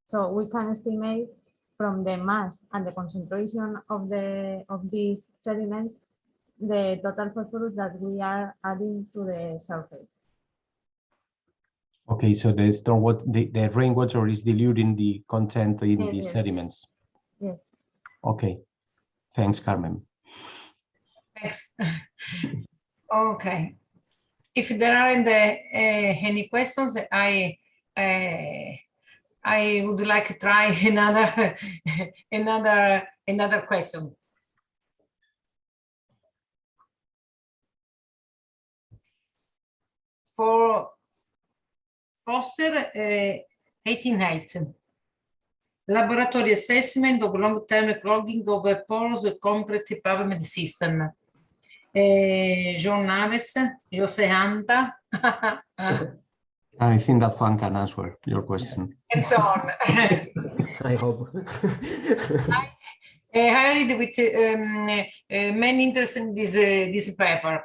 So we can estimate from the mass and the concentration of these sediments the total phosphorus that we are adding to the surface. Okay, so the rainwater is diluting the content in the sediments. Yes. Okay, thanks, Carmen. Thanks. Okay. If there aren't any questions, I would like to try another question. For poster 18.8, laboratory assessment of long-term clogging of a porous concrete pavement system. Journalist, Jose Anta. I think that one can answer your question. And so on. I hope. I read with many interest in this paper.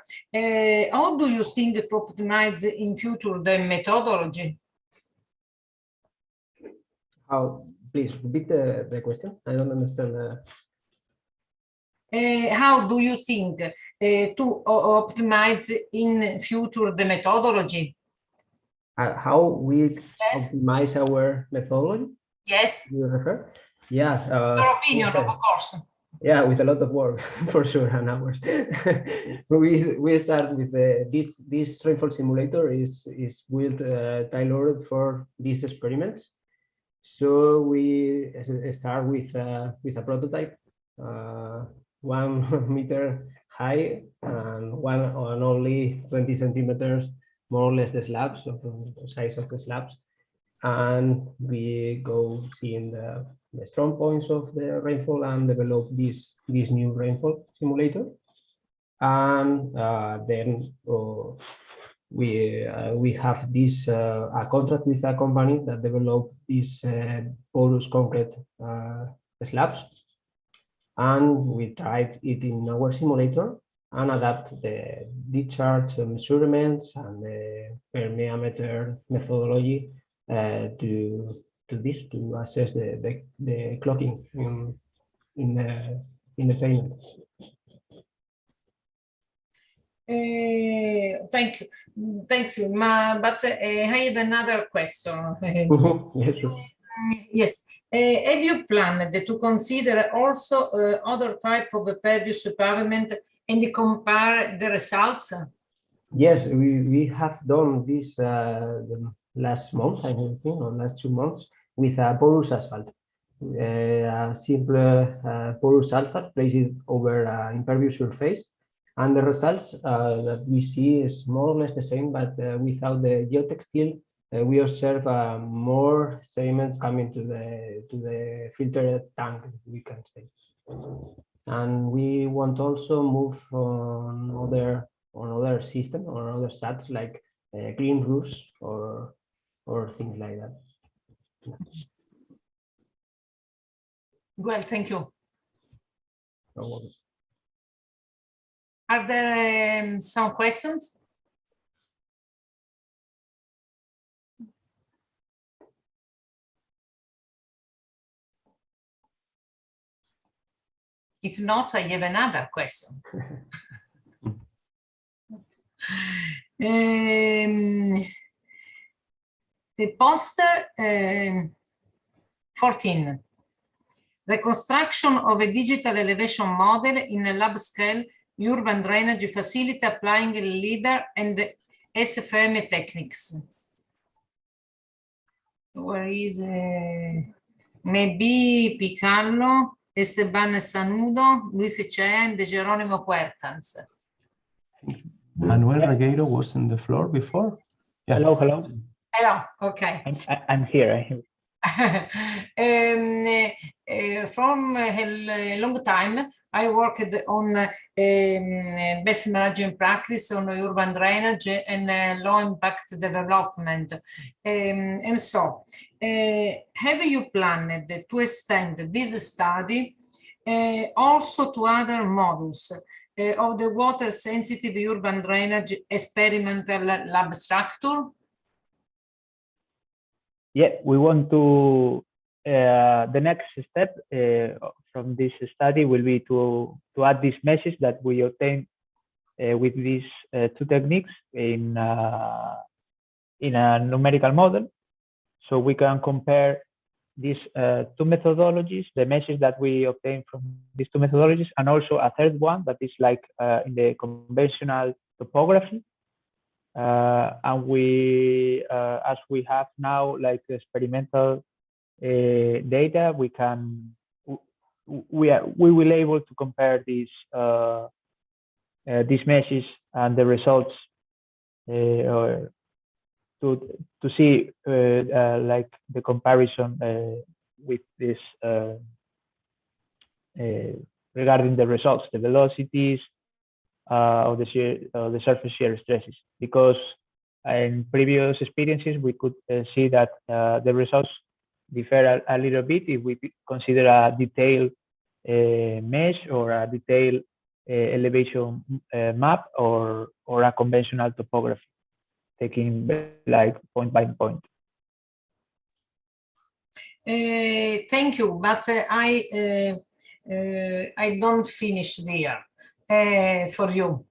How do you think to optimize in future the methodology? How? Please repeat the question. I don't understand. How do you think to optimize in future the methodology? How we optimize our methodology? Yes. You refer? Yeah. Your opinion, of course. Yeah, with a lot of work for sure and hours. we start with this rainfall simulator is built tailored for these experiments. So we start with a prototype, 1 meter high and only 20 centimeters, more or less, the slabs of the size of the slabs, and we go seeing the strong points of the rainfall and develop this new rainfall simulator. And then we have this a contract with a company that developed these porous concrete slabs, and we tried it in our simulator and adapt the discharge measurements and the permeameter methodology to this, to assess the clogging in the pavement. Thank you. But I have another question. Yes, sure. Yes. Have you planned to consider also other type of pervious pavement and compare the results? Yes, we have done this last month, I think, or last 2 months, with a porous asphalt. A simple porous asphalt placed over an impervious surface, and the results that we see is more or less the same, but without the geotextile. We observe more sediments coming to the filtered tank, we can say. And we want also move on other system or other SATs like green roofs or things like that. Well, thank you. No worries. Are there some questions? If not, I have another question. The poster 14. Reconstruction of a digital elevation model in a lab scale urban drainage facility applying LIDAR and SFM techniques. Where is maybe Picallo, Esteban Sanudo, Luis Echea, and Geronimo Puertas. Manuel Regueiro was on the floor before. Yeah. Hello, hello. Hello, okay. I'm here. From a long time, I worked on best management practice on urban drainage and low impact development. And so, have you planned to extend this study also to other modules of the water sensitive urban drainage experimental lab structure? Yeah, we want to, the next step from this study will be to add this message that we obtain with these two techniques in a numerical model. So we can compare these two methodologies, the message that we obtain from these two methodologies, and also a third one that is like in the conventional topography. And we, as we have now like experimental data, we will able to compare these this message and the results to see like the comparison with this regarding the results, the velocities of the surface shear stresses, because in previous experiences we could see that the results differ a little bit if we consider a detailed mesh or a detailed elevation map or a conventional topography, taking like point by point. Thank you, but I don't finish there. For you.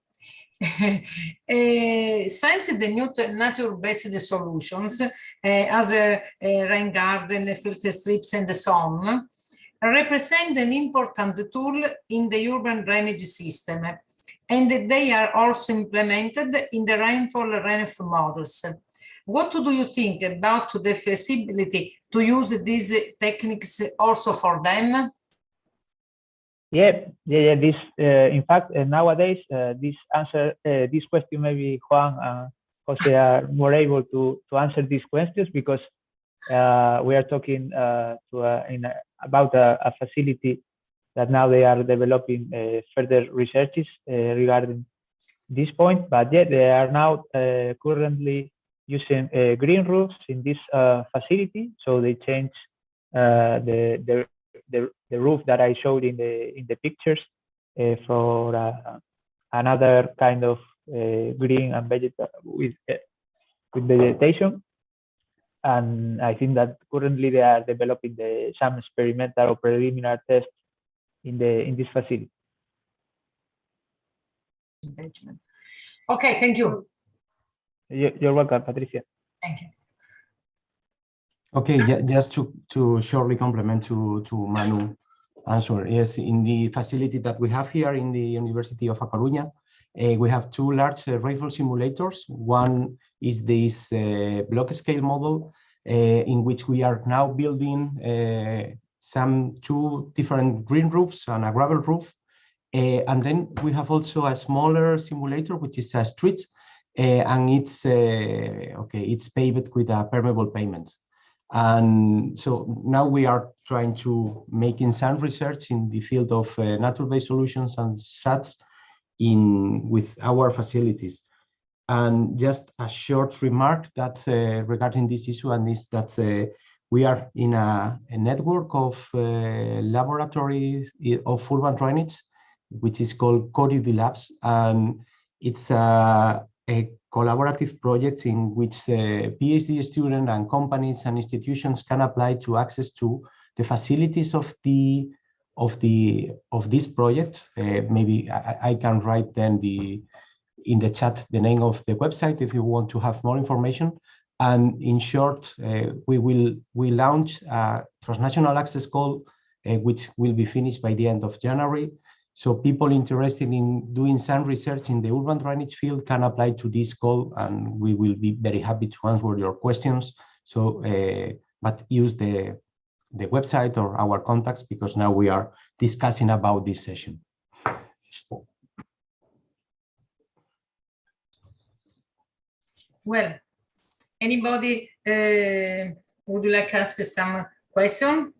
Since the new nature-based solutions, as rain garden, filter strips, and so on, represent an important tool in the urban drainage system, and they are also implemented in the rainfall runoff models. What do you think about the feasibility to use these techniques also for them? Yeah. This, in fact, nowadays, this question, maybe Juan and Jose are more able to answer these questions, because we are talking about a facility that now they are developing further researches regarding this point. But yeah, they are now currently using green roofs in this facility. So they change the roof that I showed in the pictures for another kind of green and with vegetation. And I think that currently they are developing some experimental or preliminary tests in this facility. Okay, thank you. You're welcome, Patricia. Thank you. Okay, just to shortly complement to Manu answer. Yes, in the facility that we have here in the University of A Coruña, we have two large rainfall simulators. One is this block scale model in which we are now building two different green roofs and a gravel roof. And then we have also a smaller simulator, which is a street, and it's paved with a permeable pavement. And so now we are trying to making some research in the field of nature-based solutions and such with our facilities. And just a short remark that regarding this issue, and is that we are in a network of laboratories of urban drainage, which is called CORUD Labs, and it's a collaborative project in which PhD students and companies and institutions can apply to access to the facilities of this project. Maybe I can write then in the chat the name of the website if you want to have more information. And in short, we launch a transnational access call, which will be finished by the end of January. So people interested in doing some research in the urban drainage field can apply to this call, and we will be very happy to answer your questions. So, but use the website or our contacts, because now we are discussing about this session. Well, anybody would like to ask some question?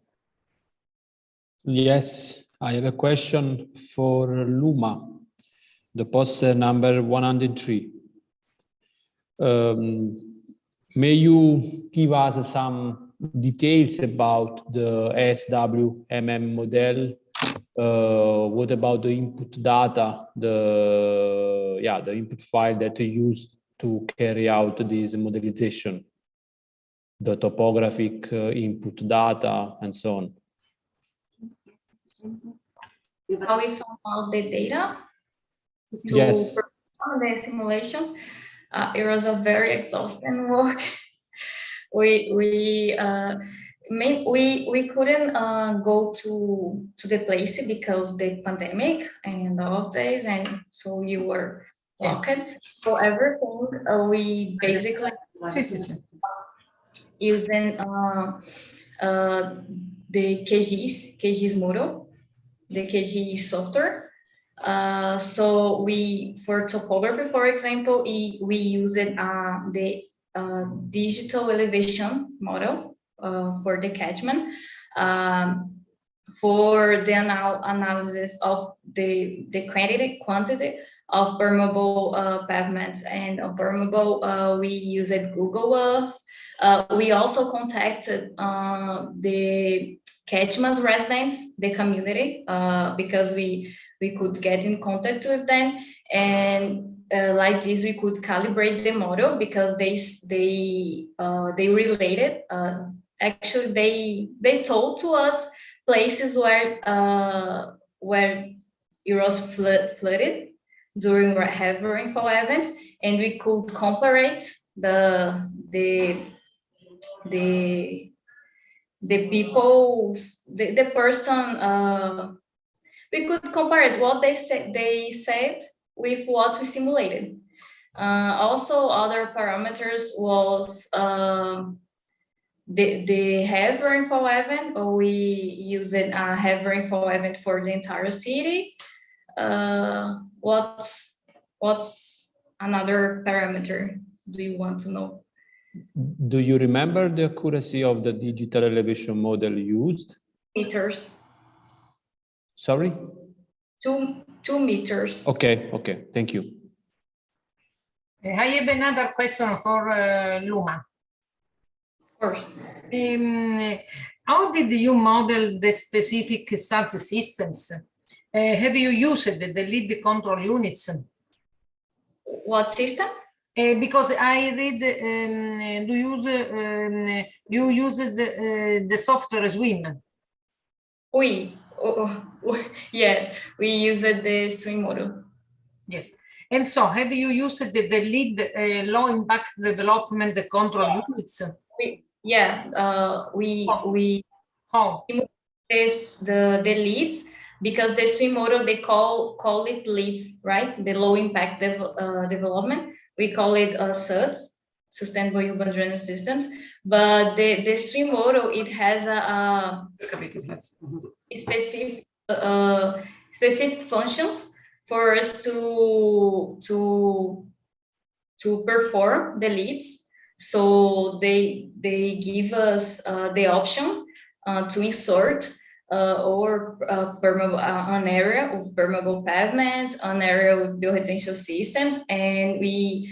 Yes, I have a question for Luma, the poster number 103. May you give us some details about the SWMM model? What about the input data, the input file that you use to carry out this modelization, the topographic input data, and so on? How we found out the data to Yes. perform the simulations. It was a very exhausting work. We couldn't go to the place because the pandemic and all of days, and so you were locked. So everything we basically using the QGIS model, the QGIS software. So for topography, for example, we used the digital elevation model for the catchment. For the analysis of the quantity of permeable pavements and permeable, we used Google Earth. We also contacted the catchment residents, the community, because we could get in contact with them, and like this we could calibrate the model, because they related. Actually, they told to us places where it was flooded during heavy rainfall events, and we could compare the person. We could compare what they said with what we simulated. Also, other parameters was the heavy rainfall event, or we used a heavy rainfall event for the entire city. What's another parameter do you want to know? Do you remember the accuracy of the digital elevation model used? Meters. Sorry? 2 meters. Okay, thank you. I have another question for Luma. Of course. How did you model the specific SADS systems? Have you used the lead control units? What system? Because I read you use the software SWIM. Yeah, we use the SWIM model. Yes. And so, have you used the lead low impact development control units? We test the leads, because the SWIM model, they call it leads, right? The low impact development. We call it SUDS, Sustainable Urban Drainage Systems. But the SWIM model, it has a specific functions for us to perform the leads. So they give us the option to insert an area of permeable pavements, an area with bioretention systems, and we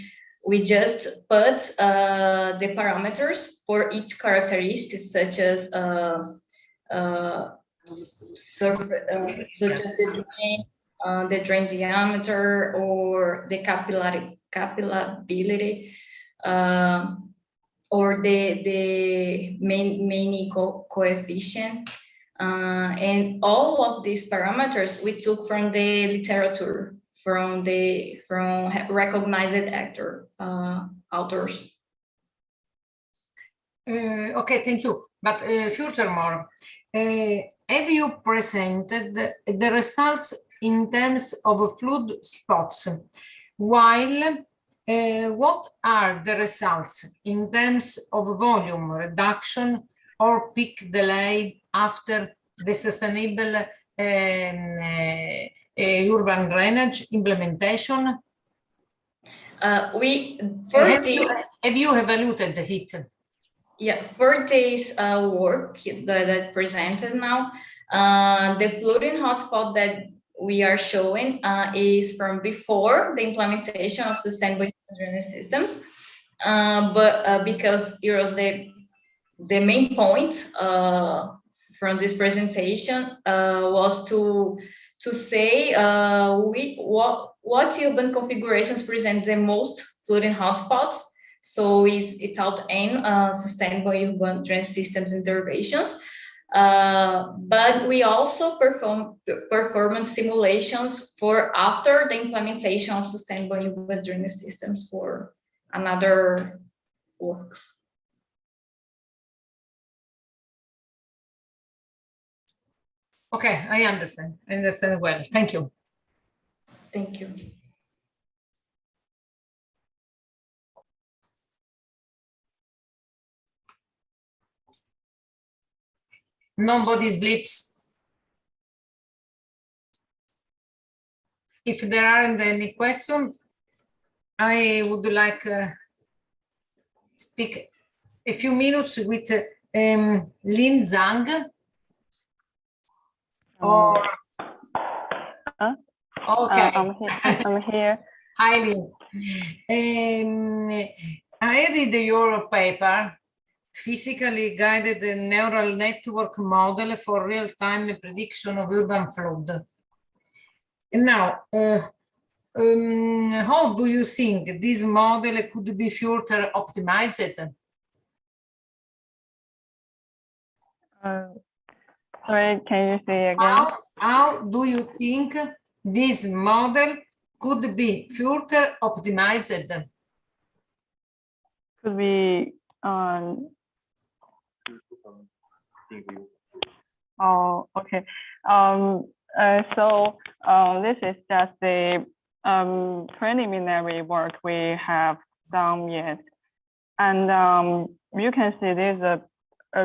just put the parameters for each characteristic, such as the drain diameter, or the capillability, or the main coefficient. And all of these parameters we took from the literature, from recognized authors. Okay, thank you. But furthermore, have you presented the results in terms of flood spots, while what are the results in terms of volume reduction or peak delay after the sustainable urban drainage implementation? Have you evaluated the heat? Yeah, for this work that presented now, the flooding hotspot that we are showing is from before the implementation of sustainable drainage systems. But because it was the main point from this presentation was to say what urban configurations present the most flooding hotspots. So it's out in sustainable urban drainage systems interventions. But we also perform performance simulations for after the implementation of sustainable urban drainage systems for another works. Okay, I understand. I understand well. Thank you. Thank you. Nobody sleeps. If there aren't any questions, I would like to speak a few minutes with Lin Zhang. Or okay, I'm here. Hi, Lin. I read your paper, Physically Guided Neural Network Model for Real-Time Prediction of Urban Flood. And now, how do you think this model could be further optimized? Sorry, can you say again? How do you think this model could be further optimized? Could be oh, okay. So this is just the preliminary work we have done yet, and you can see there's a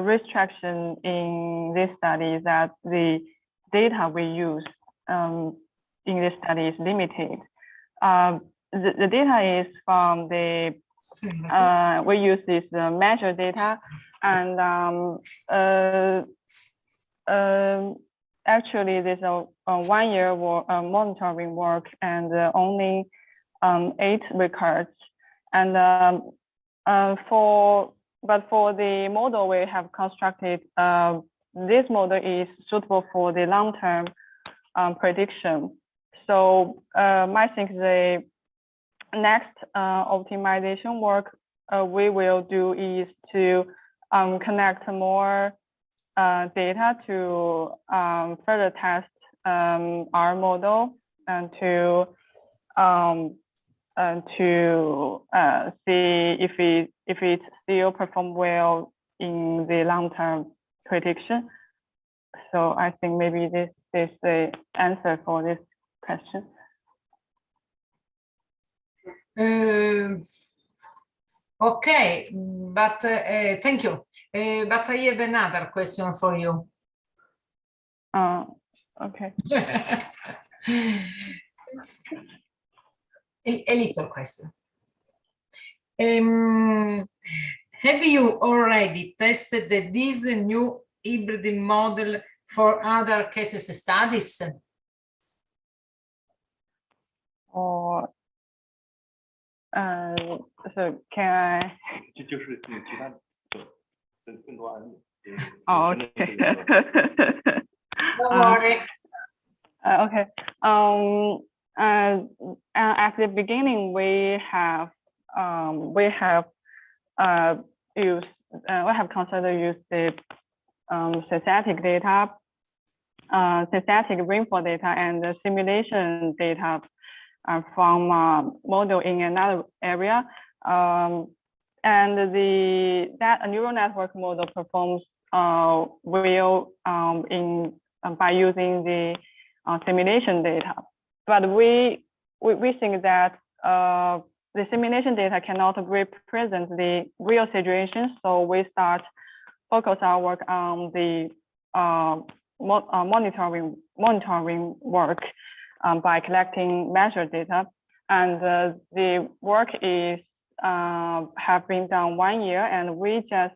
restriction in this study that the data we use in this study is limited. The data is from the we use this measure data, and actually there's a 1 year monitoring work and only 8 records, and but for the model we have constructed, this model is suitable for the long-term prediction. So I think the next optimization work we will do is to connect more data to further test our model and to see if it still perform well in the long-term prediction. So I think maybe this is the answer for this question. Okay, but thank you. But I have another question for you. Okay. A little question. Have you already tested this new hybrid model for other cases studies? Or so can I? Oh, okay. Don't worry. Okay. At the beginning, we have considered use the synthetic data, synthetic rainfall data, and the simulation data from model in another area. And and that a neural network model performs by using the simulation data. But we think that the simulation data cannot represent the real situation, so we focus our work on the monitoring work by collecting measured data, and the work is have been done 1 year, and we just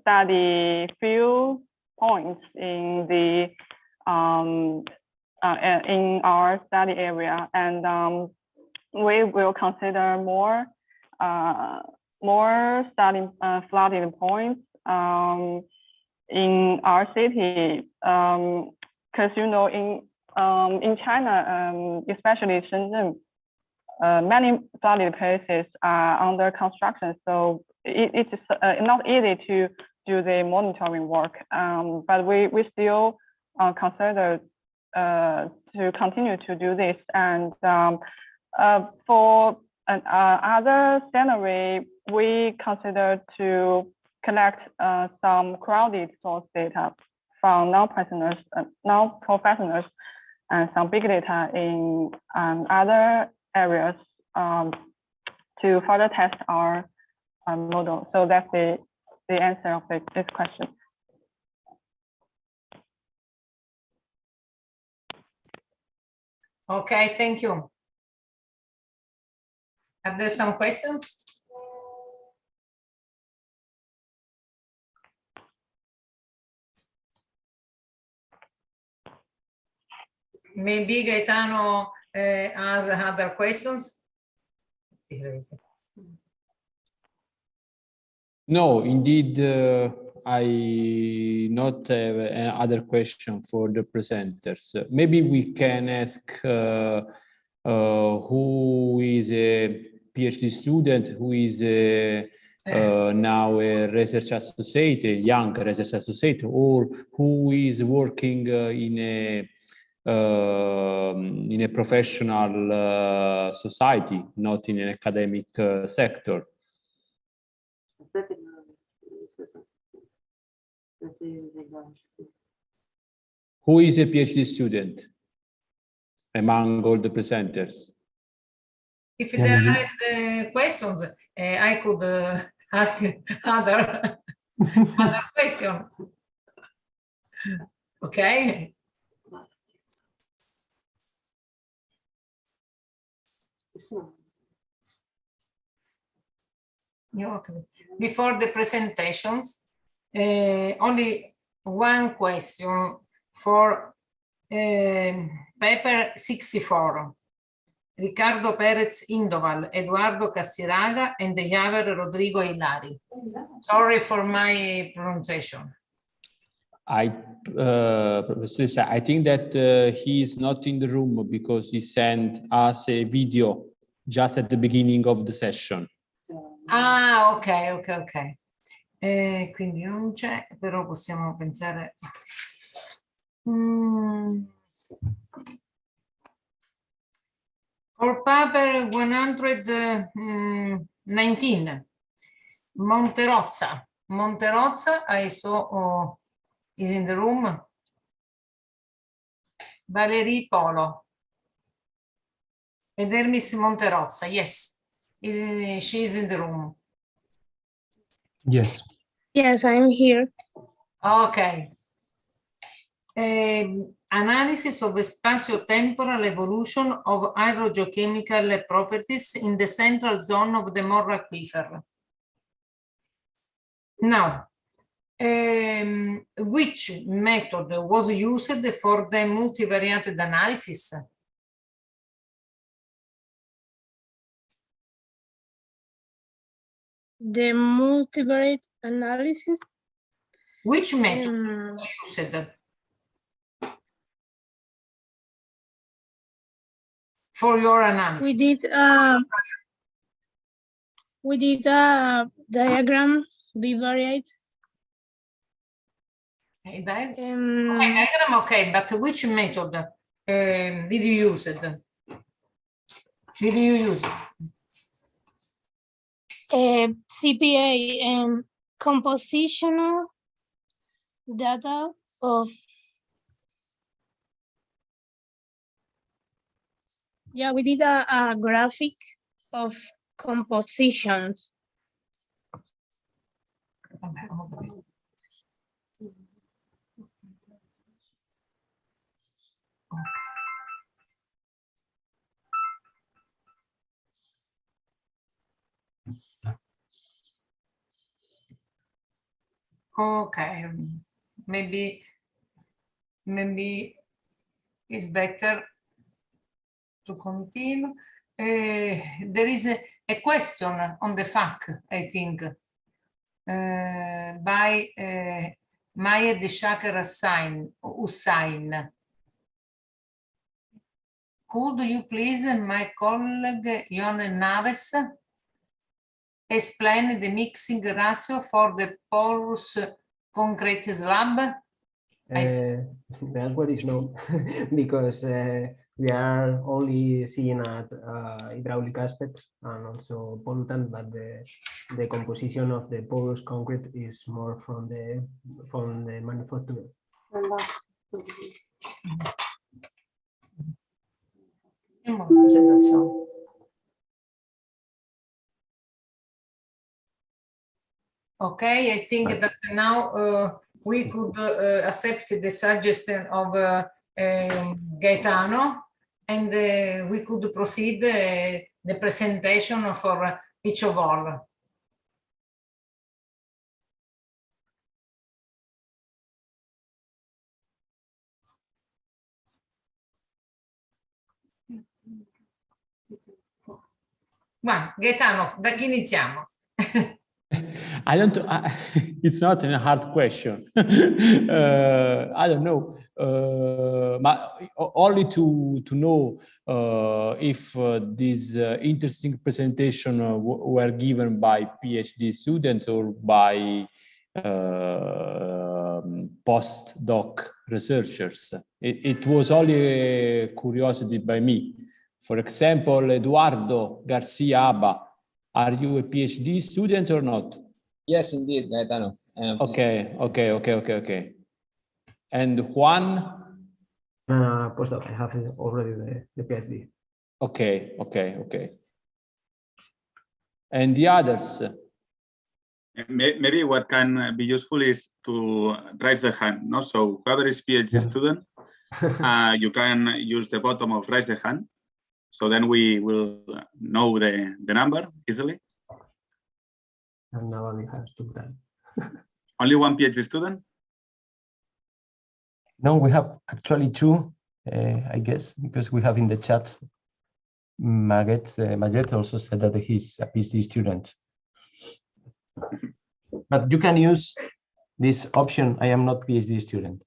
study few points in the in our study area, and we will consider more flooding points in our city, because you know in China, especially Shenzhen, many flooded places are under construction, so it's not easy to do the monitoring work. But we still consider to continue to do this, and for other scenery, we consider to collect some crowded source data from non-professionals and some big data in other areas to further test our model. So that's the answer of this question. Okay, thank you. Are there some questions? Maybe Gaetano has other questions. No, indeed, I not have another question for the presenters. Maybe we can ask who is a PhD student, who is now a research associate, a young research associate, or who is working in a professional society, not in an academic sector. Who is a PhD student among all the presenters? If there are questions, I could ask other question. Okay. Before the presentations, only one question for paper 64. Ricardo Perez Indoval, Eduardo Cassiraga, and Javier Rodrigo Hilari. Sorry for my pronunciation. Professor, I think that he is not in the room because he sent us a video just at the beginning of the session. Ah, ok. Quindi non c'è, però possiamo pensare. For paper 119, Monterozza, I saw is in the room. Valerie Polo. Edermis Monterozza, yes. She is in the room. Yes. Yes, I'm here. Okay. Analysis of the spatio-temporal evolution of hydrogeochemical properties in the central zone of the Morro Aquifer. Now, which method was used for the multivariate analysis? The multivariate analysis. Which method was used for your analysis? We did a diagram bivariate. Diagram, okay, but which method did you use it? did you use? CPA, compositional data of, yeah, we did a graphic of compositions. Okay, maybe it's better to continue. There is a question on the FAQ, I think, by Maya Deshakar Hussain. Could you please, my colleague Jon Naves, explain the mixing ratio for the porous concrete slab? The answer is no, because we are only seeing at hydraulic aspects and also pollutant, but the composition of the porous concrete is more from the manufacturer. Okay, I think that now we could accept the suggestion of Gaetano, and we could proceed the presentation for each of all. Ma, Gaetano, da chi iniziamo? I don't. It's not a hard question. I don't know, but only to know if this interesting presentation were given by PhD students or by postdoc researchers. It was only a curiosity by me. For example, Eduardo Garcia Abba, are you a PhD student or not? Yes, indeed, Gaetano. Okay. And Juan? Postdoc, I have already the PhD. Okay. And the others? Maybe what can be useful is to raise the hand. No, so whoever is PhD student, you can use the bottom of raise the hand. So then we will know the number easily. And now we have to that. Only one PhD student? No, we have actually two, I guess, because we have in the chat, Maget also said that he's a PhD student. But you can use this option, I am not PhD student.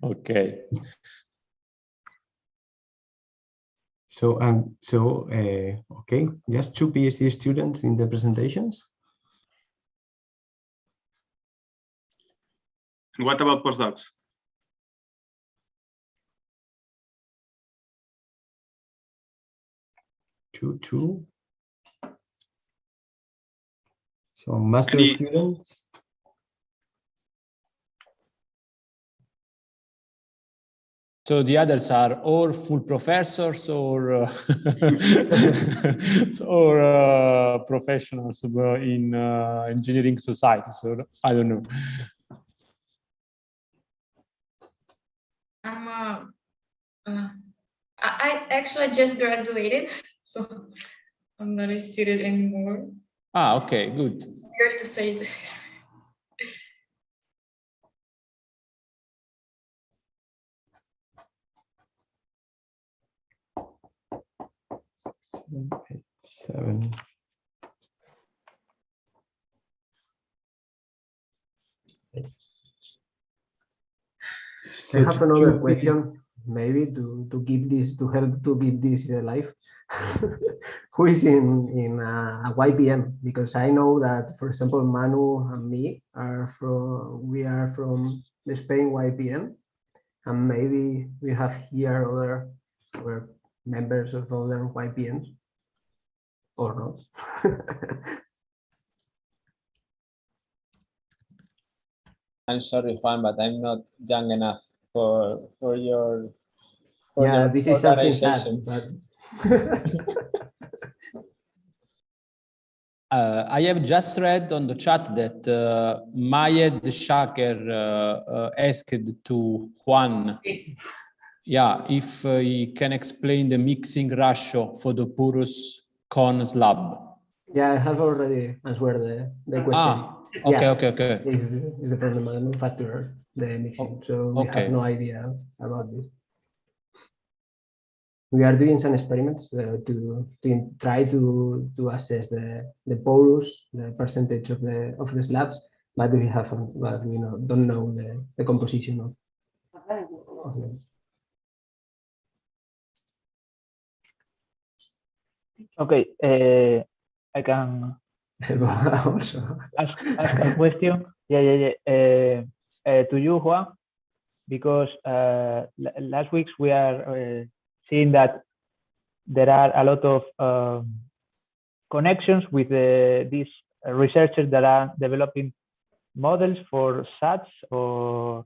Okay. So okay, just two PhD students in the presentations. And what about postdocs? Two. So master students. So the others are all full professors or professionals in engineering society. So I don't know. I actually just graduated, so I'm not a student anymore. Okay, good. It's weird to say this. 7, 8, 7. I have another question, maybe to give this to help to give this life. Who is in a YPM? Because I know that, for example, Manu and me are from the Spain YPM, And maybe we have here other members of other YPNs or not. I'm sorry, Juan, but I'm not young enough for your this is something sad, organization. but I have just read on the chat that Mayed Shaker asked to Juan, if he can explain the mixing ratio for the porous cone slab. yeah, I have already answered the question. Okay. Is the problem manufacturer, the mixing, so we have no idea about this. We are doing some experiments to try to assess the porous, the percentage of the slabs, but we don't know the composition of them. Okay, I can also ask a question. To you, Juan, because last weeks we are seeing that there are a lot of connections with these researchers that are developing models for SADs or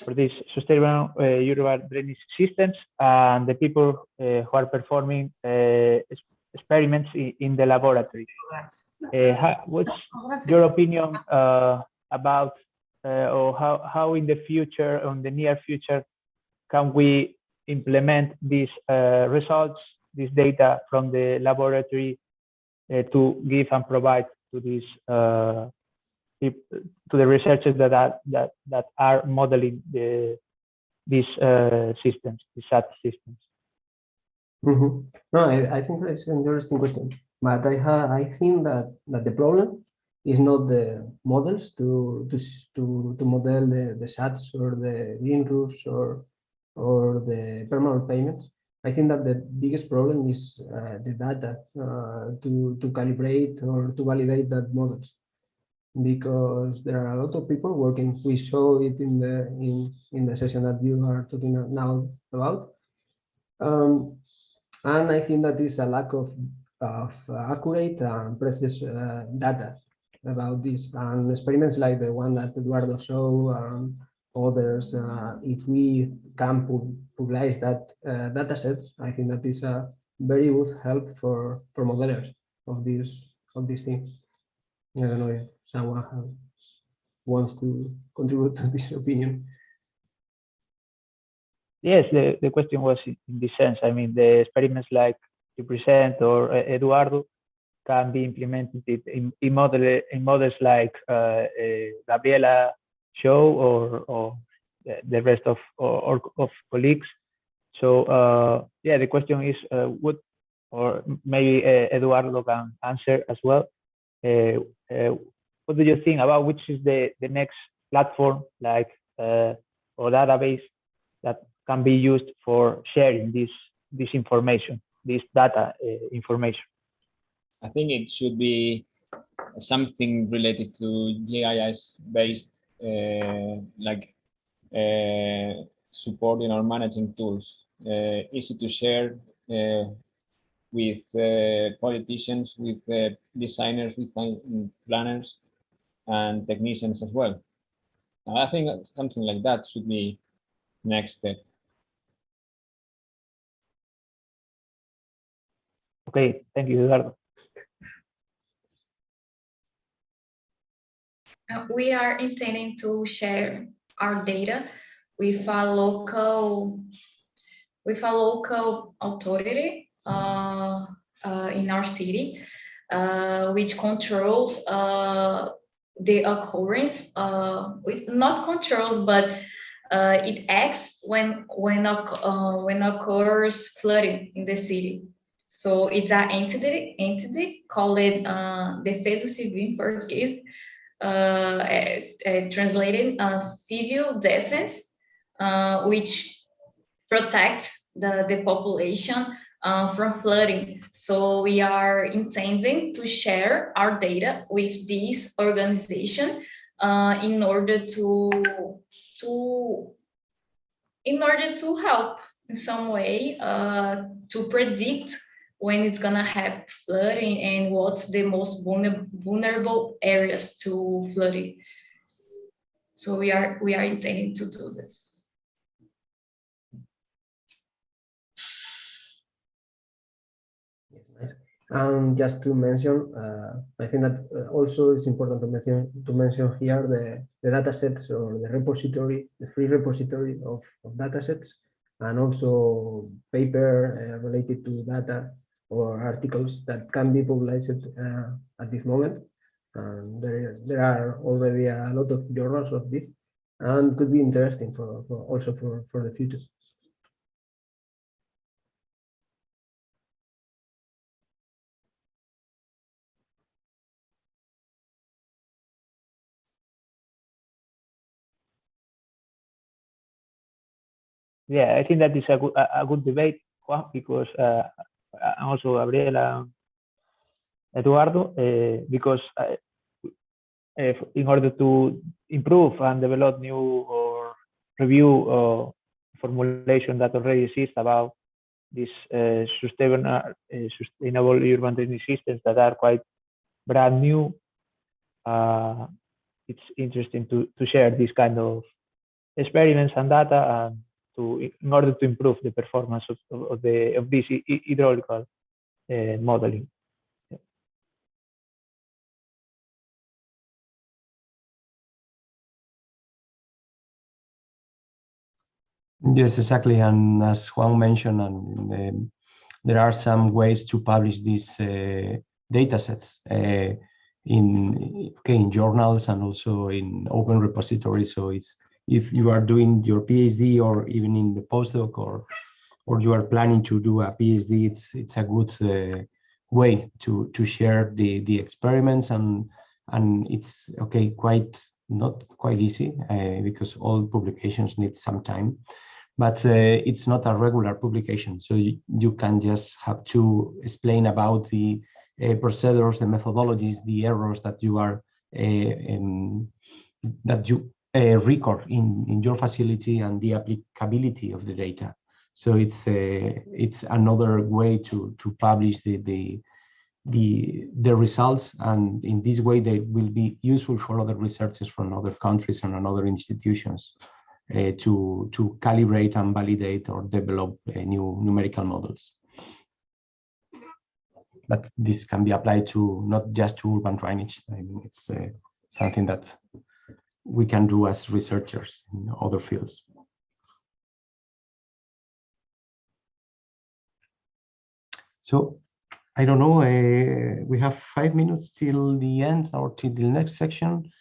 for these sustainable urban drainage systems, and the people who are performing experiments in the laboratory. What's your opinion about or how in the future, in the near future, can we implement these results, this data from the laboratory to give and provide to these to the researchers that are modeling these systems, these SAT systems? Mm-hmm. No, I think that's an interesting question, but I think that the problem is not the models to model the SATs or the green roofs or the permanent payments. I think that the biggest problem is the data to calibrate or to validate that models, because there are a lot of people working. We saw it in the session that you are talking now about. And I think that is a lack of accurate and precise data about this. And experiments like the one that Eduardo showed and others, if we can publish that data sets, I think that is a very good help for modelers of these things. I don't know if someone wants to contribute to this opinion. Yes, the question was in this sense. I mean, the experiments like you present or Eduardo can be implemented in models like Gabriela show or the rest of colleagues. So the question is what, or maybe Eduardo can answer as well. What do you think about which is the next platform like or database that can be used for sharing this information, this data information? I think it should be something related to GIS-based, like supporting or managing tools, easy to share with politicians, with designers, with planners, and technicians as well. I think something like that should be next step. Okay, thank you, Eduardo. We are intending to share our data with a local authority in our city, which controls the occurrence. Not controls, but it acts when occurs flooding in the city. So it's an entity called Defesa Civil in Portuguese, translated civil defense, which protects the population from flooding. So we are intending to share our data with this organization in order to in order to help in some way to predict when it's gonna have flooding and what's the most vulnerable areas to flooding. So we are intending to do this. Just to mention, I think that also it's important to mention here the data sets or the repository, the free repository of data sets, and also paper related to data or articles that can be published at this moment. There are already a lot of journals of this, and could be interesting for the future. Yeah, I think that is a good debate, Juan, because also Gabriela, Eduardo, because in order to improve and develop new or review formulation that already exists about these sustainable urban drainage systems that are quite brand new, it's interesting to share this kind of experiments and data and in order to improve the performance of this hydraulical modeling. Yes, exactly. And as Juan mentioned, and there are some ways to publish these data sets in journals and also in open repositories. So it's, if you are doing your PhD or even in the postdoc or you are planning to do a PhD, it's a good way to share the experiments, and it's not quite easy because all publications need some time, but it's not a regular publication. So you can just have to explain about the procedures, the methodologies, the errors that you are record in your facility and the applicability of the data. So it's another way to publish the results, and in this way they will be useful for other researchers from other countries and other institutions to calibrate and validate or develop new numerical models. But this can be applied to not just to urban drainage. I mean, it's something that we can do as researchers in other fields. So I don't know, we have 5 minutes till the end or till the next section.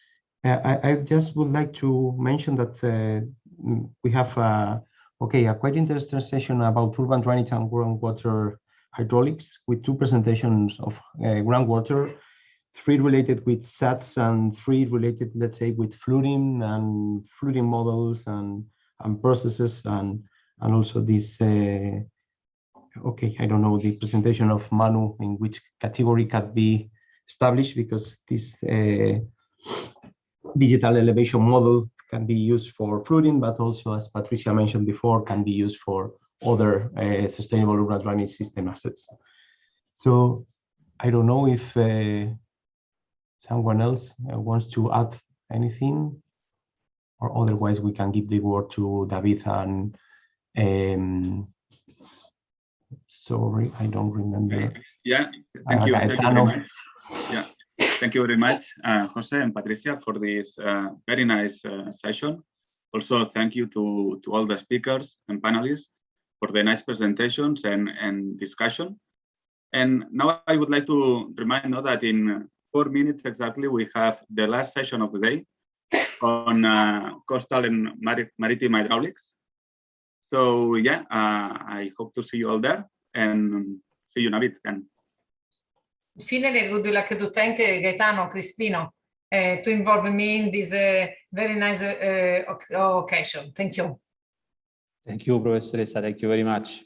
I just would like to mention that we have a quite interesting session about urban drainage and groundwater hydraulics with 2 presentations of groundwater, 3 related with SATs and 3 related, let's say, with flooding and flooding models and processes, and also this I don't know, the presentation of Manu in which category can be established, because this digital elevation model can be used for flooding, but also, as Patricia mentioned before, can be used for other sustainable urban drainage system assets. So I don't know if someone else wants to add anything, or otherwise we can give the word to David and sorry, I don't remember. Yeah, thank you. Thank you very much. Yeah, thank you very much, Jose and Patricia, for this very nice session. Also, thank you to all the speakers and panelists for the nice presentations and discussion. And now I would like to remind you that in 4 minutes exactly, we have the last session of the day on coastal and maritime hydraulics. So yeah, I hope to see you all there, and see you in a bit then. Finally, I would like to thank Gaetano Crispino to involve me in this very nice occasion. Thank you. Thank you, Professoressa. Thank you very much.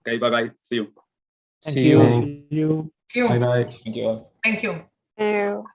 Okay, bye-bye. See you. See you. Thank you. See you. Bye-bye. Thank you. Thank you. Thank you.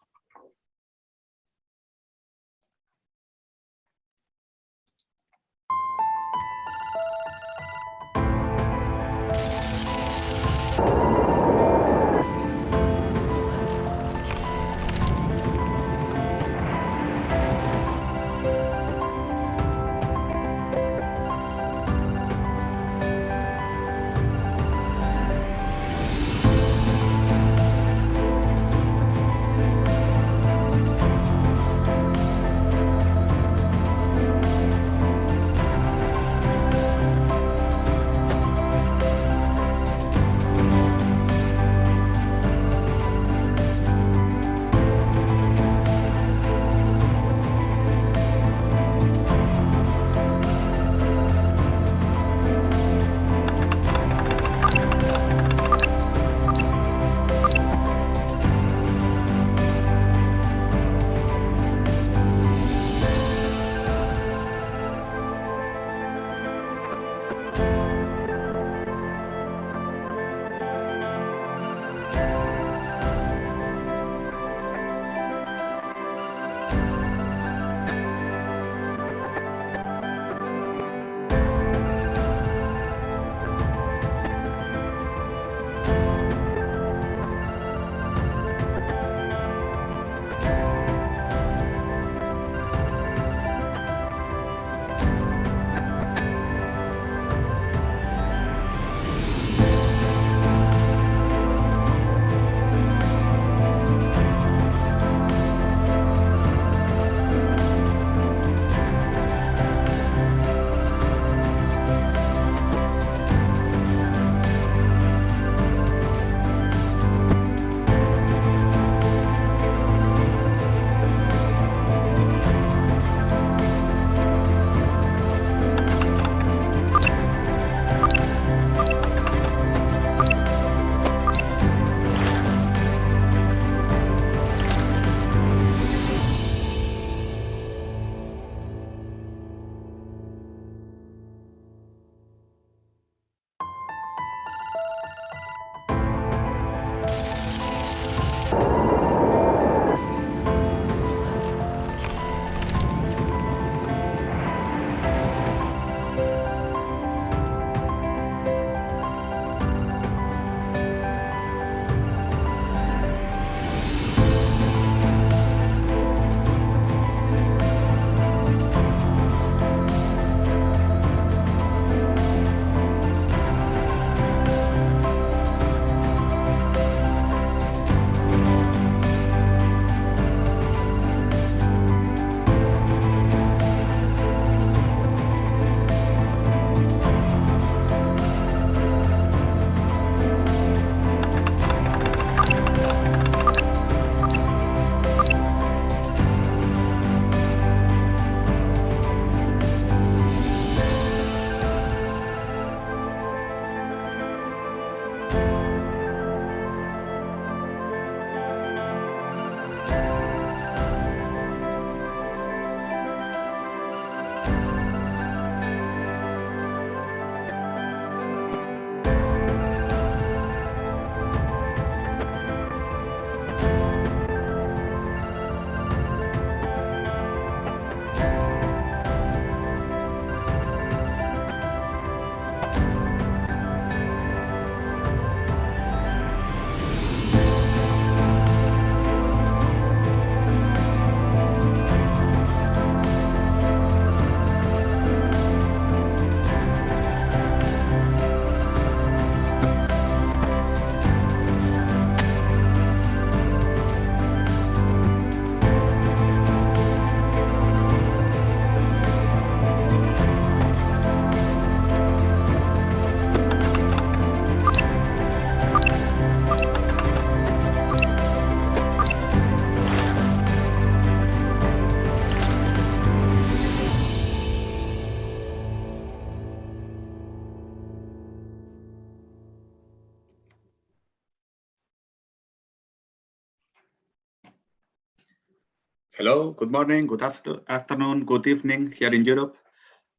Hello, good morning, good afternoon, good evening here in Europe.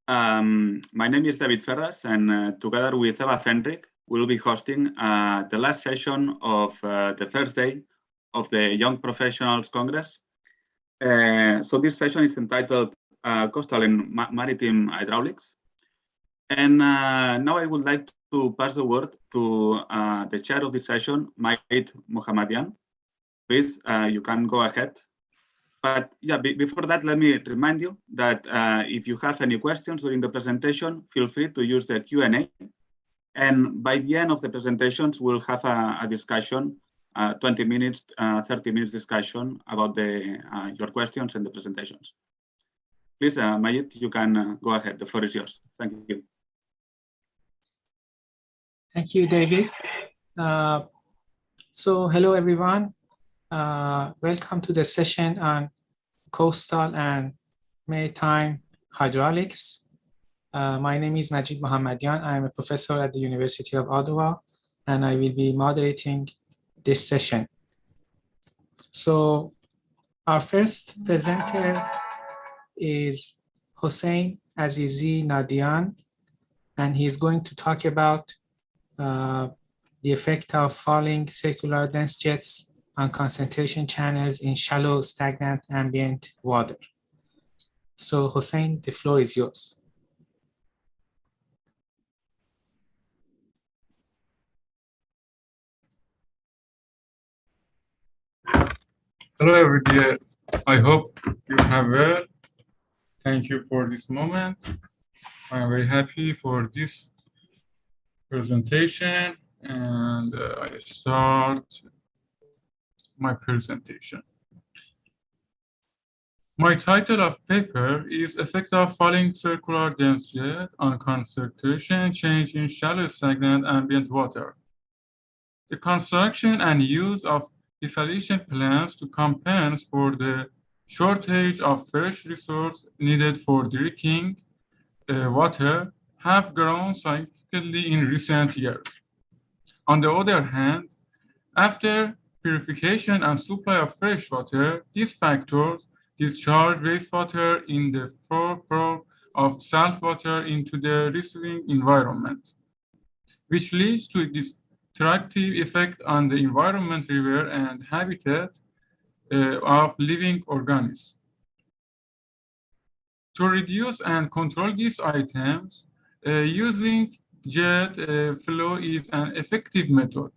My name is David Ferras, and together with Eva Fenrick, we'll be hosting the last session of the first day of the Young Professionals Congress. So this session is entitled Coastal and Maritime Hydraulics. And now I would like to pass the word to the chair of this session, Mait Mohammadian. Please, you can go ahead. But yeah, before that, let me remind you that if you have any questions during the presentation, feel free to use the Q&A. And by the end of the presentations, we'll have a discussion, 20 minutes, 30 minutes discussion about your questions and the presentations. Please, Mayit, you can go ahead. The floor is yours. Thank you. Thank you, David. So hello, everyone. Welcome to the session on coastal and maritime hydraulics. My name is Majid Mohammadian. I am a professor at the University of Ottawa, and I will be moderating this session. So our first presenter is Hossein Azizi Nadian, and he's going to talk about the effect of falling circular dense jets on concentration channels in shallow, stagnant, ambient water. So, Hossein, the floor is yours. Hello, everybody. I hope you have well. Thank you for this moment. I'm very happy for this presentation, and I start my presentation. My title of paper is Effect of Falling Circular Dense Jet on Concentration Change in Shallow Stagnant Ambient Water. The construction and use of desalination plants to compensate for the shortage of fresh resource needed for drinking water have grown significantly in recent years. On the other hand, after purification and supply of fresh water, these factors discharge wastewater in the form of salt water into the receiving environment, which leads to a destructive effect on the environment, river, and habitat of living organisms. To reduce and control these items, using jet flow is an effective method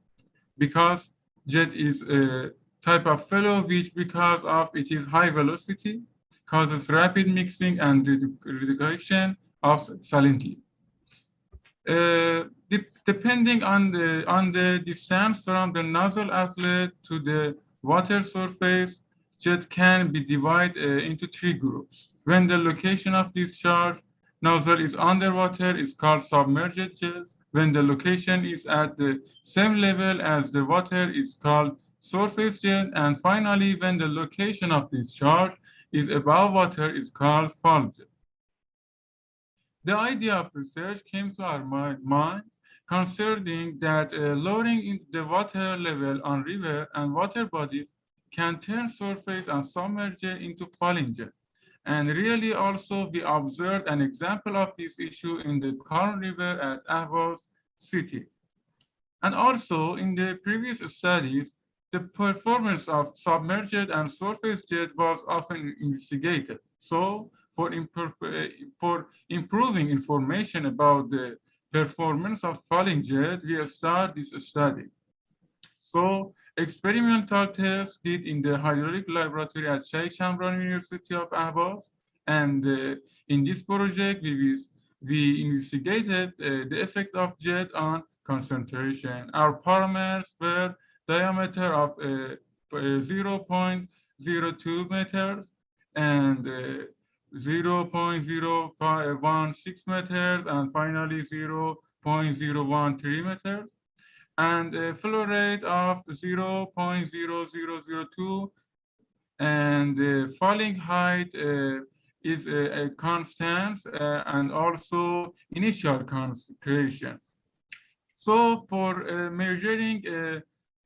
because jet is a type of flow which, because of its high velocity, causes rapid mixing and reduction of salinity. Depending on the distance from the nozzle outlet to the water surface, jet can be divided into 3 groups. When the location of discharge nozzle is underwater, it's called submerged jet. When the location is at the same level as the water, it's called surface jet. And finally, when the location of discharge is above water, it's called fall jet. The idea of research came to our mind concerning that lowering the water level on river and water bodies can turn surface and submerged into falling jet. And really also we observed an example of this issue in the Karn River at Ahvaz city. And also in the previous studies, the performance of submerged and surface jet was often investigated. So for improving information about the performance of falling jet, we start this study. So experimental tests did in the hydraulic laboratory at Sheikh Shamran University of Ahvaz, and in this project we investigated the effect of jet on concentration. Our parameters were diameter of 0.02 meters and 0.016 meters and finally 0.013 meters. And a flow rate of 0.0002, and the falling height is a constant and also initial concentration. So for measuring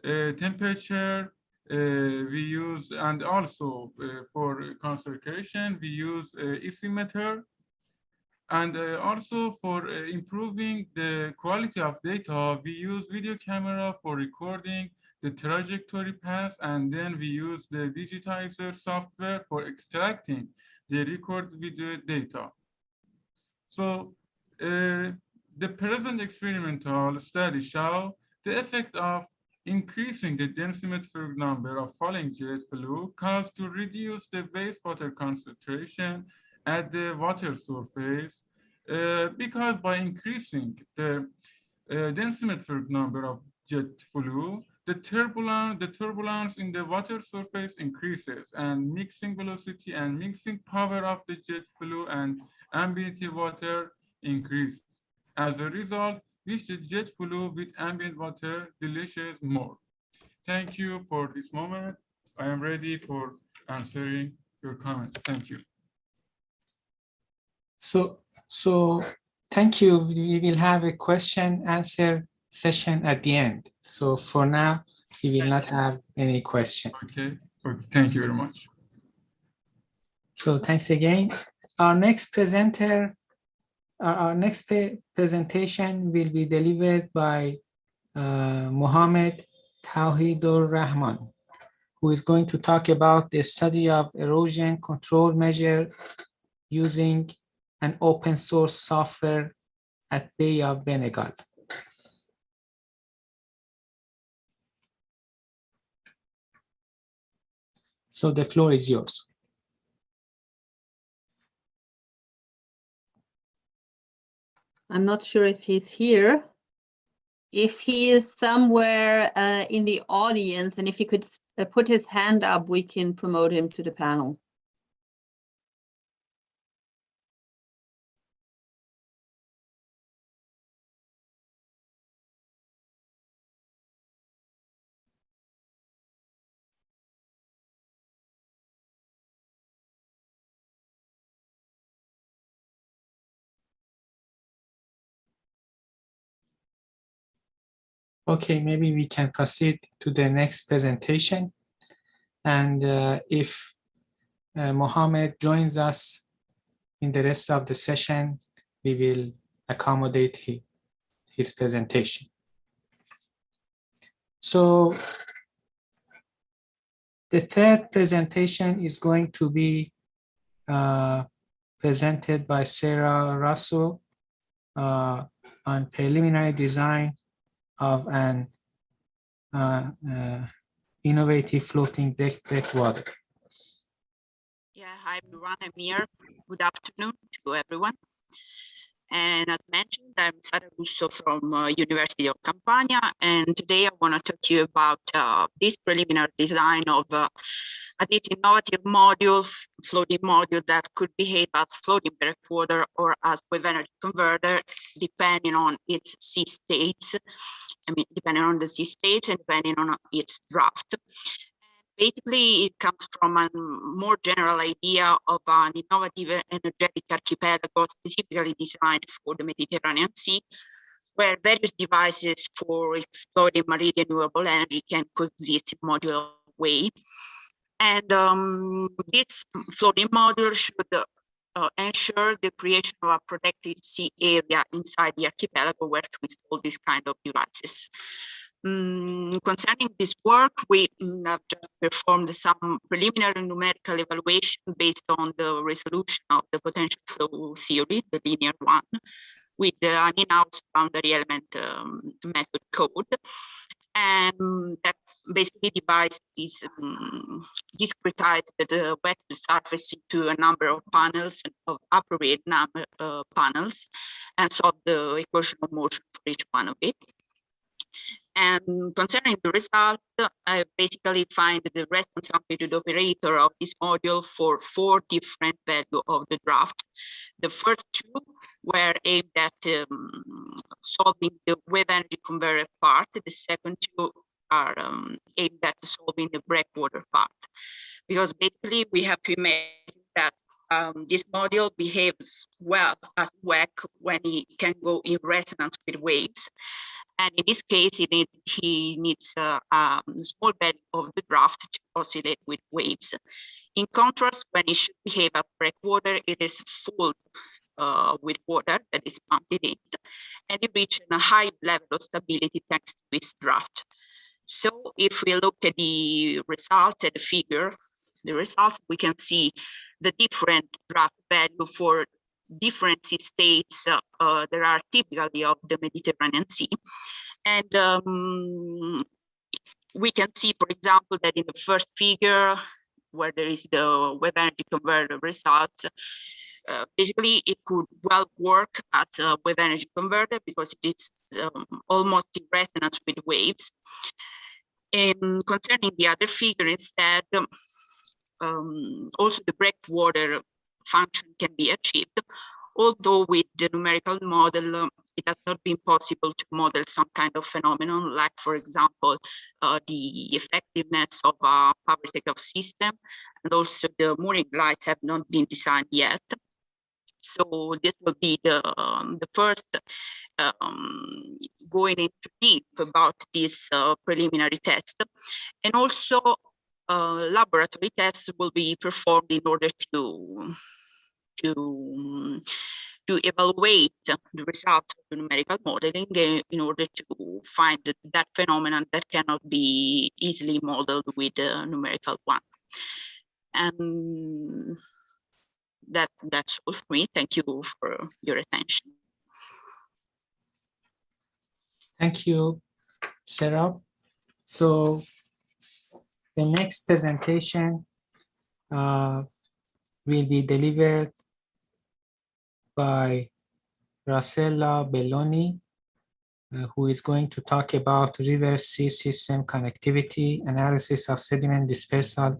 temperature, we use, and also for concentration, we use ECmeter. And also for improving the quality of data, we use video camera for recording the trajectory path, and then we use the digitizer software for extracting the record video data. So the present experimental study show the effect of increasing the densimetric number of falling jet fluid caused to reduce the wastewater concentration at the water surface, because by increasing the densimetric number of jet fluid, the turbulence in the water surface increases, and mixing velocity and mixing power of the jet fluid and ambient water increases. As a result, which the jet fluid with ambient water delicious more. Thank you for this moment. I am ready for answering your comments. Thank you. So thank you. We will have a question answer session at the end. So for now, we will not have any question. Okay. Thank you very much. So thanks again. Our next presenter, our next presentation will be delivered by Mohammed Tawhidur Rahman, who is going to talk about the study of erosion control measure using an open source software at Bay of Bengal. So the floor is yours. I'm not sure if he's here. If he is somewhere in the audience, and if he could put his hand up, we can promote him to the panel. Okay, maybe we can proceed to the next presentation. And if Mohammed joins us in the rest of the session, we will accommodate his presentation. So the third presentation is going to be presented by Sarah Russell on preliminary design of an innovative floating breakwater. Yeah, hi everyone, I'm here. Good afternoon to everyone. And as mentioned, I'm Sarah Russo from University of Campania, and today I want to talk to you about this preliminary design of this innovative module, floating module that could behave as floating breakwater or as wave energy converter, depending on its sea states. I mean, depending on the sea states and depending on its draft. Basically, it comes from a more general idea of an innovative energetic archipelago specifically designed for the Mediterranean Sea, where various devices for exploiting marine renewable energy can coexist in modular way. And this floating module should ensure the creation of a protected sea area inside the archipelago where to install this kind of devices. Concerning this work, we have just performed some preliminary numerical evaluation based on the resolution of the potential flow theory, the linear one, with an in-house boundary element method code. And that basically divides this discretized the wet surface into a number of panels of appropriate number panels, and solve the equation of motion for each one of it. And concerning the result, I basically find the response amplitude operator of this module for 4 different values of the draft. The first 2 were aimed at solving the wave energy converter part. The second 2 are aimed at solving the breakwater part. Because basically we have to imagine that this module behaves well as WEC when it can go in resonance with waves. And in this case, he needs a small value of the draft to oscillate with waves. In contrast, when it should behave as breakwater, it is full with water that is pumped in it, and it reaches a high level of stability thanks to its draft. So if we look at the results at the figure, we can see the different draft value for different sea states that are typically of the Mediterranean Sea. And we can see, for example, that in the first figure, where there is the wave energy converter results, basically it could well work as a wave energy converter because it is almost in resonance with waves. And concerning the other figure instead, also the breakwater function can be achieved, although with the numerical model, it has not been possible to model some kind of phenomenon, like, for example, the effectiveness of a power takeoff system, and also the mooring lights have not been designed yet. So this will be the first going into deep about this preliminary test. And also laboratory tests will be performed in order to evaluate the results of the numerical modeling in order to find that phenomenon that cannot be easily modeled with a numerical one. And that's all for me. Thank you for your attention. Thank you, Sarah. So the next presentation will be delivered by Rossella Belloni, who is going to talk about river sea system connectivity, analysis of sediment dispersal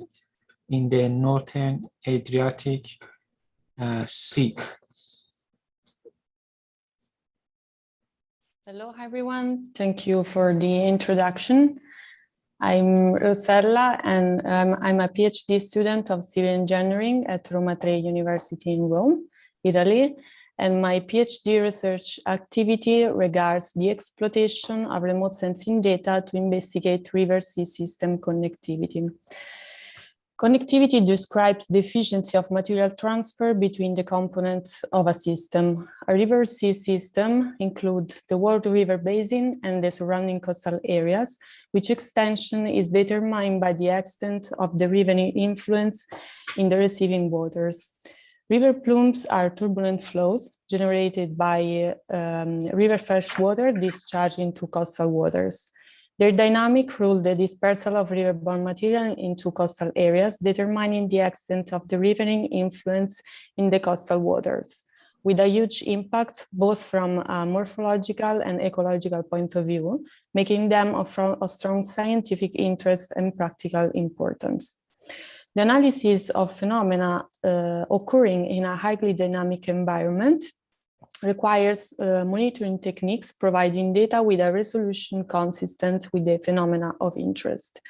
in the Northern Adriatic Sea. Hello, everyone. Thank you for the introduction. I'm Rossella, and I'm a PhD student of civil engineering at Roma Tre University in Rome, Italy. And my PhD research activity regards the exploitation of remote sensing data to investigate river sea system connectivity. Connectivity describes the efficiency of material transfer between the components of a system. A river sea system includes the world river basin and the surrounding coastal areas, which extension is determined by the extent of the riverine influence in the receiving waters. River plumes are turbulent flows generated by river freshwater discharged into coastal waters. Their dynamic rule the dispersal of riverborne material into coastal areas, determining the extent of the riverine influence in the coastal waters, with a huge impact both from a morphological and ecological point of view, making them of strong scientific interest and practical importance. The analysis of phenomena occurring in a highly dynamic environment requires monitoring techniques providing data with a resolution consistent with the phenomena of interest.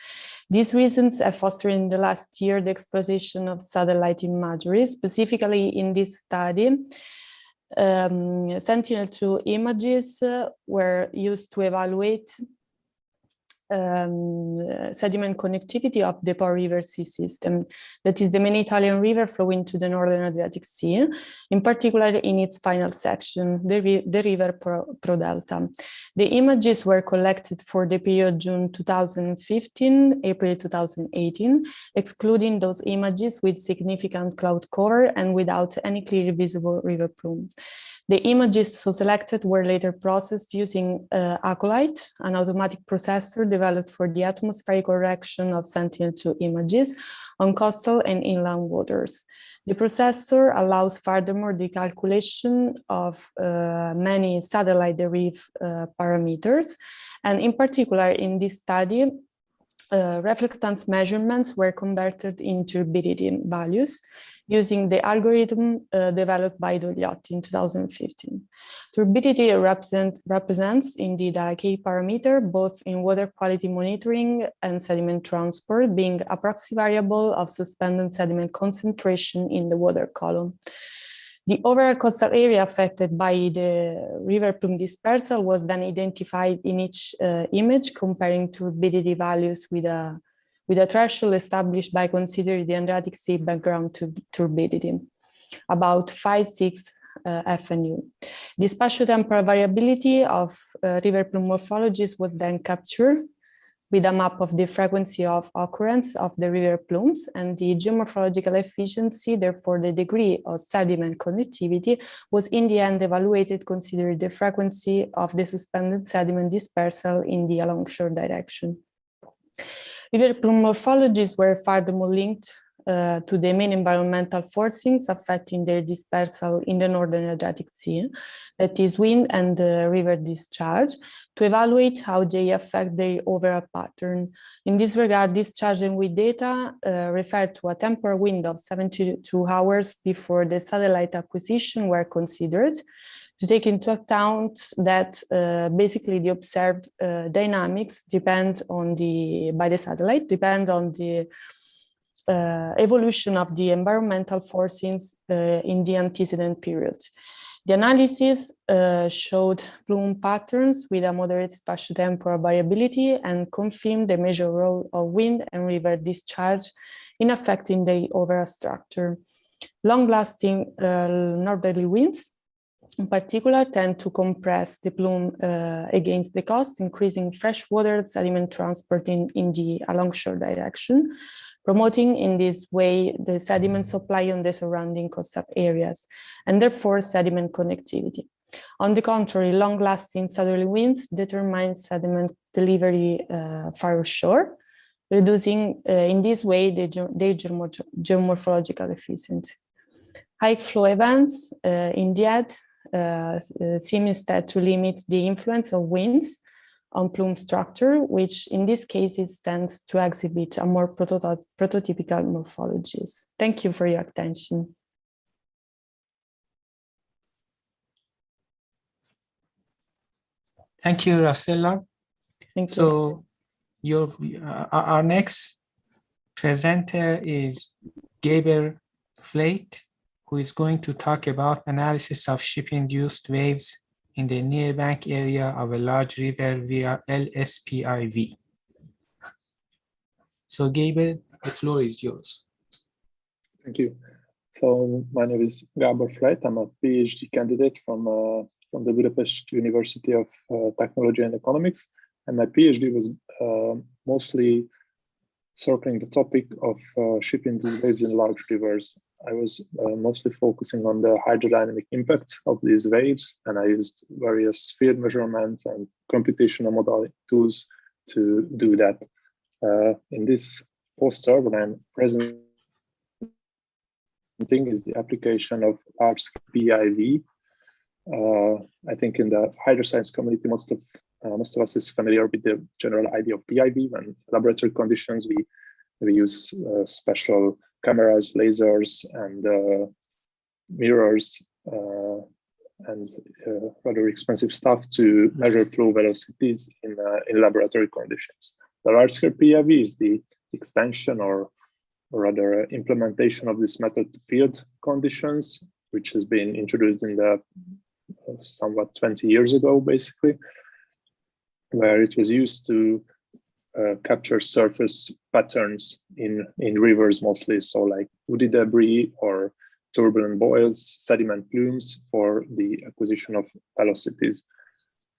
These reasons have fostered in the last year the exploitation of satellite imagery. Specifically in this study, Sentinel-2 images were used to evaluate sediment connectivity of the Po River Sea system, that is the main Italian river flowing to the Northern Adriatic Sea, in particular in its final section, the river Pro Delta. The images were collected for the period June 2015, April 2018, excluding those images with significant cloud cover and without any clearly visible river plume. The images so selected were later processed using Acolyte, an automatic processor developed for the atmospheric correction of Sentinel-2 images on coastal and inland waters. The processor allows furthermore the calculation of many satellite derive parameters, and in particular in this study, reflectance measurements were converted into turbidity values using the algorithm developed by Dogliotti in 2015. Turbidity represents indeed a key parameter both in water quality monitoring and sediment transport, being a proxy variable of suspended sediment concentration in the water column. The overall coastal area affected by the river plume dispersal was then identified in each image, comparing turbidity values with a threshold established by considering the Adriatic Sea background turbidity, about 5-6 FNU. The spatiotemporal variability of river plume morphologies was then captured with a map of the frequency of occurrence of the river plumes, and the geomorphological efficiency, therefore the degree of sediment conductivity, was in the end evaluated considering the frequency of the suspended sediment dispersal in the alongshore direction. River plume morphologies were furthermore linked to the main environmental forcings affecting their dispersal in the northern Adriatic Sea, that is wind and river discharge, to evaluate how they affect the overall pattern. In this regard, discharge and wind data refer to a temporal window of 72 hours before the satellite acquisition were considered, to take into account that basically the observed dynamics depend on by the satellite, depend on the evolution of the environmental forcings in the antecedent period. The analysis showed plume patterns with a moderate spatiotemporal variability and confirmed the major role of wind and river discharge in affecting the overall structure. Long-lasting northerly winds, in particular, tend to compress the plume against the coast, increasing freshwater sediment transport in the alongshore direction, promoting in this way the sediment supply on the surrounding coastal areas, and therefore sediment connectivity. On the contrary, long-lasting southerly winds determine sediment delivery far shore, reducing in this way the geomorphological efficiency. High flow events in the end seem instead to limit the influence of winds on plume structure, which in this case it tends to exhibit a more prototypical morphologies. Thank you for your attention. Thank you, Rossella. Thank you. So our next presenter is Gaber Flate, who is going to talk about analysis of ship-induced waves in the near bank area of a large river via LSPIV. So Gabriel, the floor is yours. Thank you. So my name is Gabor Flate. I'm a PhD candidate from the Budapest University of Technology and Economics. And my PhD was mostly circling the topic of ship-induced waves in large rivers. I was mostly focusing on the hydrodynamic impacts of these waves, and I used various field measurements and computational model tools to do that. In this poster, what I'm presenting is the application of large-scale PIV. I think in the hydroscience community, most of us is familiar with the general idea of PIV. When laboratory conditions, we use special cameras, lasers, and mirrors, and rather expensive stuff to measure flow velocities in laboratory conditions. The large-scale PIV is the extension or rather implementation of this method to field conditions, which has been introduced in the somewhat 20 years ago, basically, where it was used to capture surface patterns in rivers mostly, so like woody debris or turbulent boils, sediment plumes for the acquisition of velocities,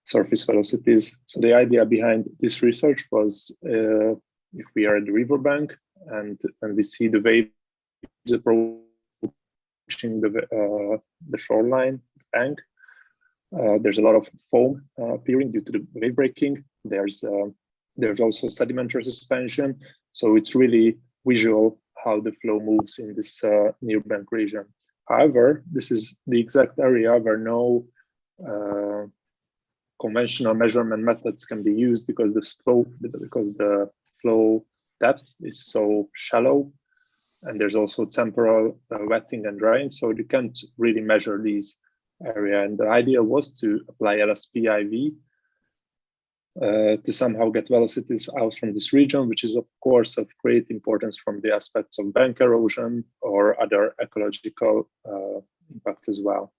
surface velocities. So the idea behind this research was if we are at the riverbank and we see the waves approaching the shoreline bank, there's a lot of foam appearing due to the wave breaking. There's also sedimentary suspension, so it's really visual how the flow moves in this near bank region. However, this is the exact area where no conventional measurement methods can be used because the flow depth is so shallow, and there's also temporal wetting and drying, so you can't really measure these area. And the idea was to apply LSPIV to somehow get velocities out from this region, which is of course of great importance from the aspects of bank erosion or other ecological impact as well.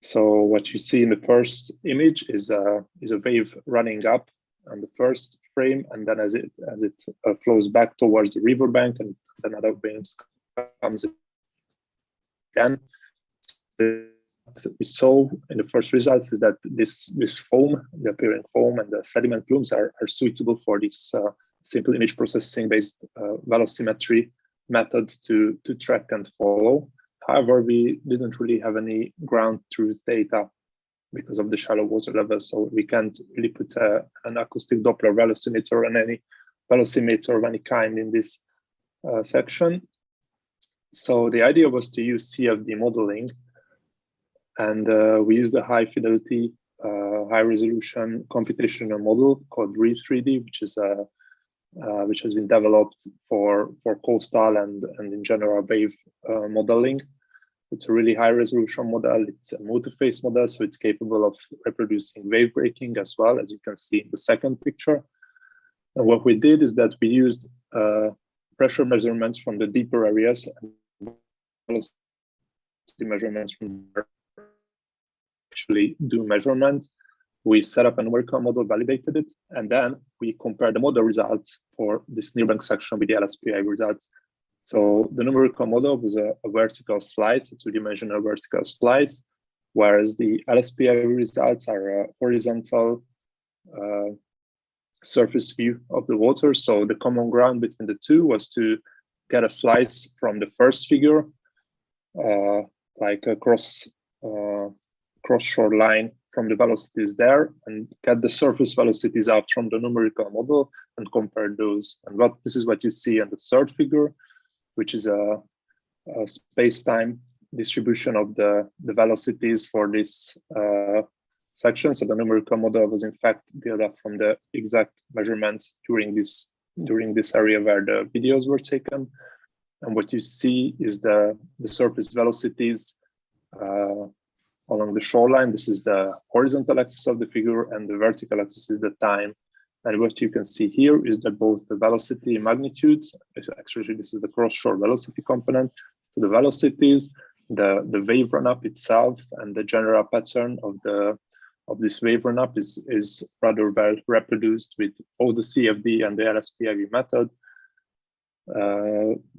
So what you see in the first image is a wave running up on the first frame, and then as it flows back towards the riverbank, and then other waves comes again. What we saw in the first results is that this foam, the appearing foam and the sediment plumes are suitable for this simple image processing based velocimetry method to track and follow. However, we didn't really have any ground truth data because of the shallow water level, so we can't really put an acoustic Doppler velocimeter and any velocimeter of any kind in this section. So the idea was to use CFD modeling, and we used a high fidelity, high resolution computational model called REEF3D, which has been developed for coastal and in general wave modeling. It's a really high resolution model. It's a multi-phase model, so it's capable of reproducing wave breaking as well, as you can see in the second picture. And what we did is that we used pressure measurements from the deeper areas and velocity measurements from actually do measurements. We set up a numerical model, validated it, and then we compared the model results for this nearbank section with the LSPI results. So the numerical model was a vertical slice, a two-dimensional vertical slice, whereas the LSPI results are a horizontal surface view of the water. So the common ground between the two was to get a slice from the first figure, like a cross shore line from the velocities there, and get the surface velocities out from the numerical model and compare those. And this is what you see in the third figure, which is a space-time distribution of the velocities for this section. So the numerical model was in fact built up from the exact measurements during this area where the videos were taken. And what you see is the surface velocities along the shoreline. This is the horizontal axis of the figure, and the vertical axis is the time. And what you can see here is that both the velocity magnitudes, actually this is the cross-shore velocity component, so the velocities, the wave run-up itself, and the general pattern of this wave run-up is rather well reproduced with both the CFD and the LSPIV method.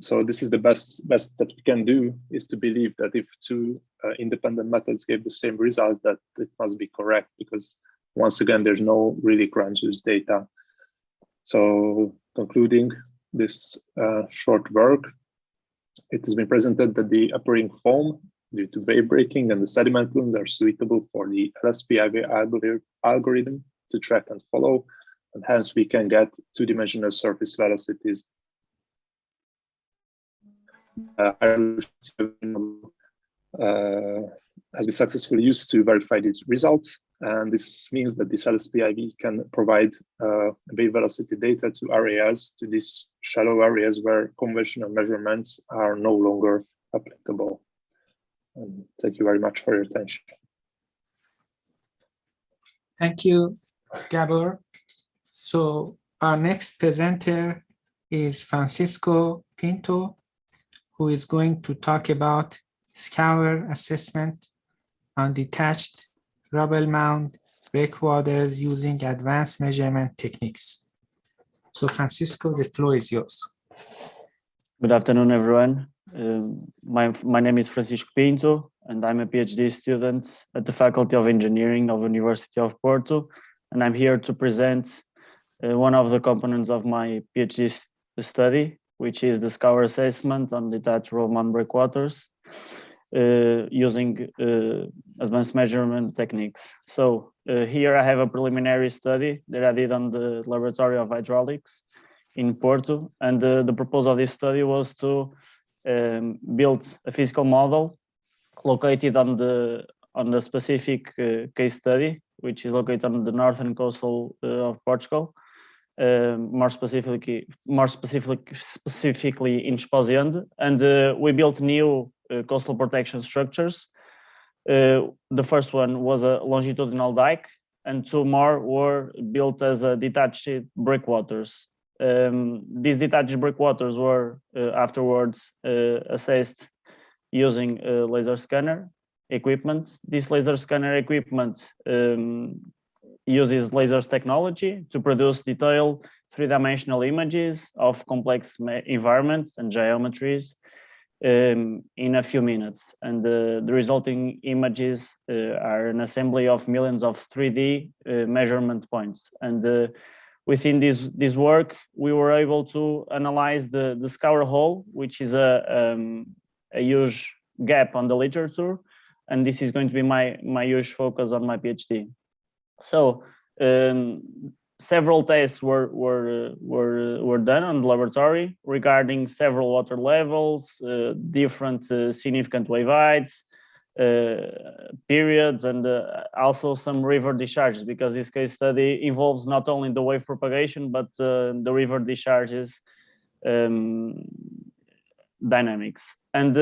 So this is the best that we can do, is to believe that if two independent methods gave the same results, that it must be correct, because once again, there's no really ground truth data. So concluding this short work, it has been presented that the appearing foam due to wave breaking and the sediment plumes are suitable for the LSPIV algorithm to track and follow, and hence we can get two-dimensional surface velocities. Has been successfully used to verify these results, and this means that this LSPIV can provide wave velocity data to these shallow areas where conventional measurements are no longer applicable. And thank you very much for your attention. Thank you, Gabor. So our next presenter is Francisco Pinto, who is going to talk about scour assessment on detached rubble mound breakwaters using advanced measurement techniques. So Francisco, the floor is yours. Good afternoon, everyone. My name is Francisco Pinto, and I'm a PhD student at the Faculty of Engineering of the University of Porto, and I'm here to present one of the components of my PhD study, which is the scour assessment on detached rubble mound breakwaters using advanced measurement techniques. So here I have a preliminary study that I did on the Laboratory of Hydraulics in Porto, and the purpose of this study was to build a physical model located on the specific case study, which is located on the northern coastal of Portugal, more specifically in Esposende, and we built new coastal protection structures. The first one was a longitudinal dike and 2 more were built as detached breakwaters. These detached breakwaters were afterwards assessed using laser scanner equipment. This laser scanner equipment uses lasers technology to produce detailed 3-dimensional images of complex environments and geometries in a few minutes. And the resulting images are an assembly of millions of 3D measurement points. And within this work, we were able to analyze the scour hole, which is a huge gap on the literature. And this is going to be my huge focus on my PhD. So several tests were done on the laboratory regarding several water levels, different significant wave heights, periods, and also some river discharges, because this case study involves not only the wave propagation, but the river discharges dynamics. And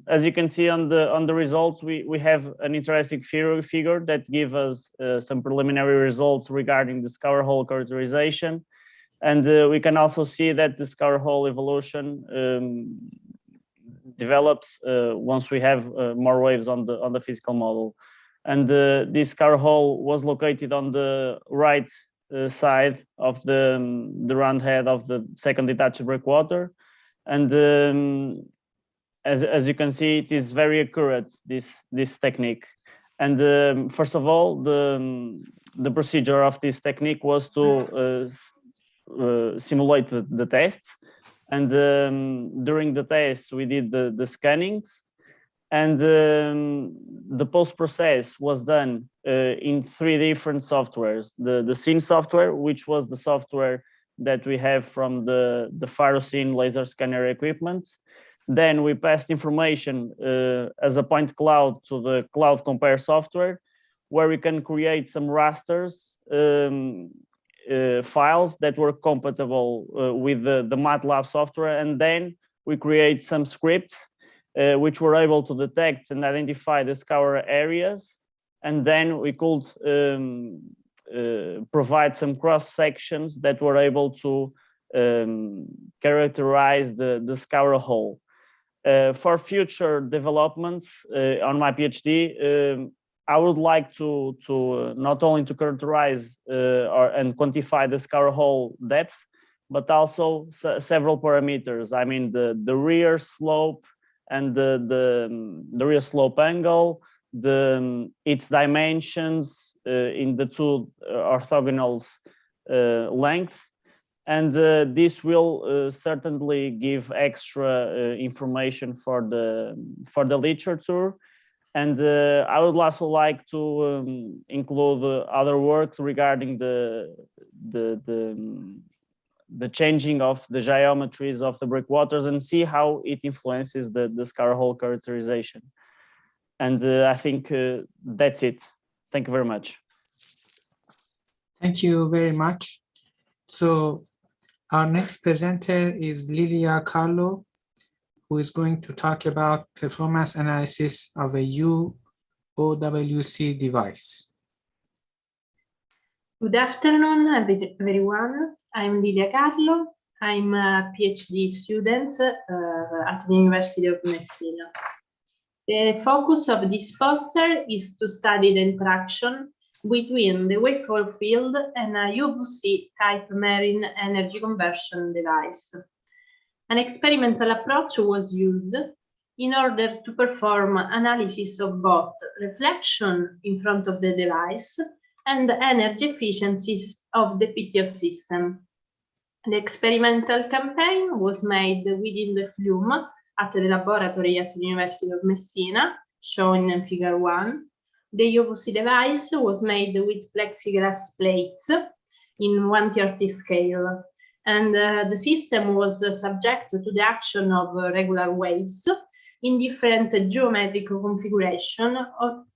as you can see on the results, we have an interesting figure that gives us some preliminary results regarding the scour hole characterization. And we can also see that the scour hole evolution develops once we have more waves on the physical model. And this scour hole was located on the right side of the round head of the second detached breakwater. And as you can see, it is very accurate, this technique. And first of all, the procedure of this technique was to simulate the tests. And during the tests, we did the scannings. And the post-process was done in 3 different softwares. The scene software, which was the software that we have from the Pharocene laser scanner equipment. Then we passed information as a point cloud to the cloud compare software, where we can create some rasters files that were compatible with the MATLAB software. And then we create some scripts which were able to detect and identify the scour areas. And then we could provide some cross sections that were able to characterize the scour hole. For future developments on my PhD, I would like to not only to characterize and quantify the scour hole depth, but also several parameters. I mean, the rear slope and the rear slope angle, its dimensions in the 2 orthogonals length. And this will certainly give extra information for the literature. And I would also like to include other works regarding the changing of the geometries of the breakwaters and see how it influences the scour hole characterization. And I think that's it. Thank you very much. Thank you very much. So our next presenter is Lilia Carlo, who is going to talk about performance analysis of a UOWC device. Good afternoon, everyone. I'm Lilia Carlo. I'm a PhD student at the University of Messina. The focus of this poster is to study the interaction between the wavefall field and a UVC type marine energy conversion device. An experimental approach was used in order to perform analysis of both reflection in front of the device and energy efficiencies of the PTO system. The experimental campaign was made within the flume at the laboratory at the University of Messina, shown in figure 1. The UVC device was made with plexiglass plates in 1/30 scale, and the system was subject to the action of regular waves in different geometric configuration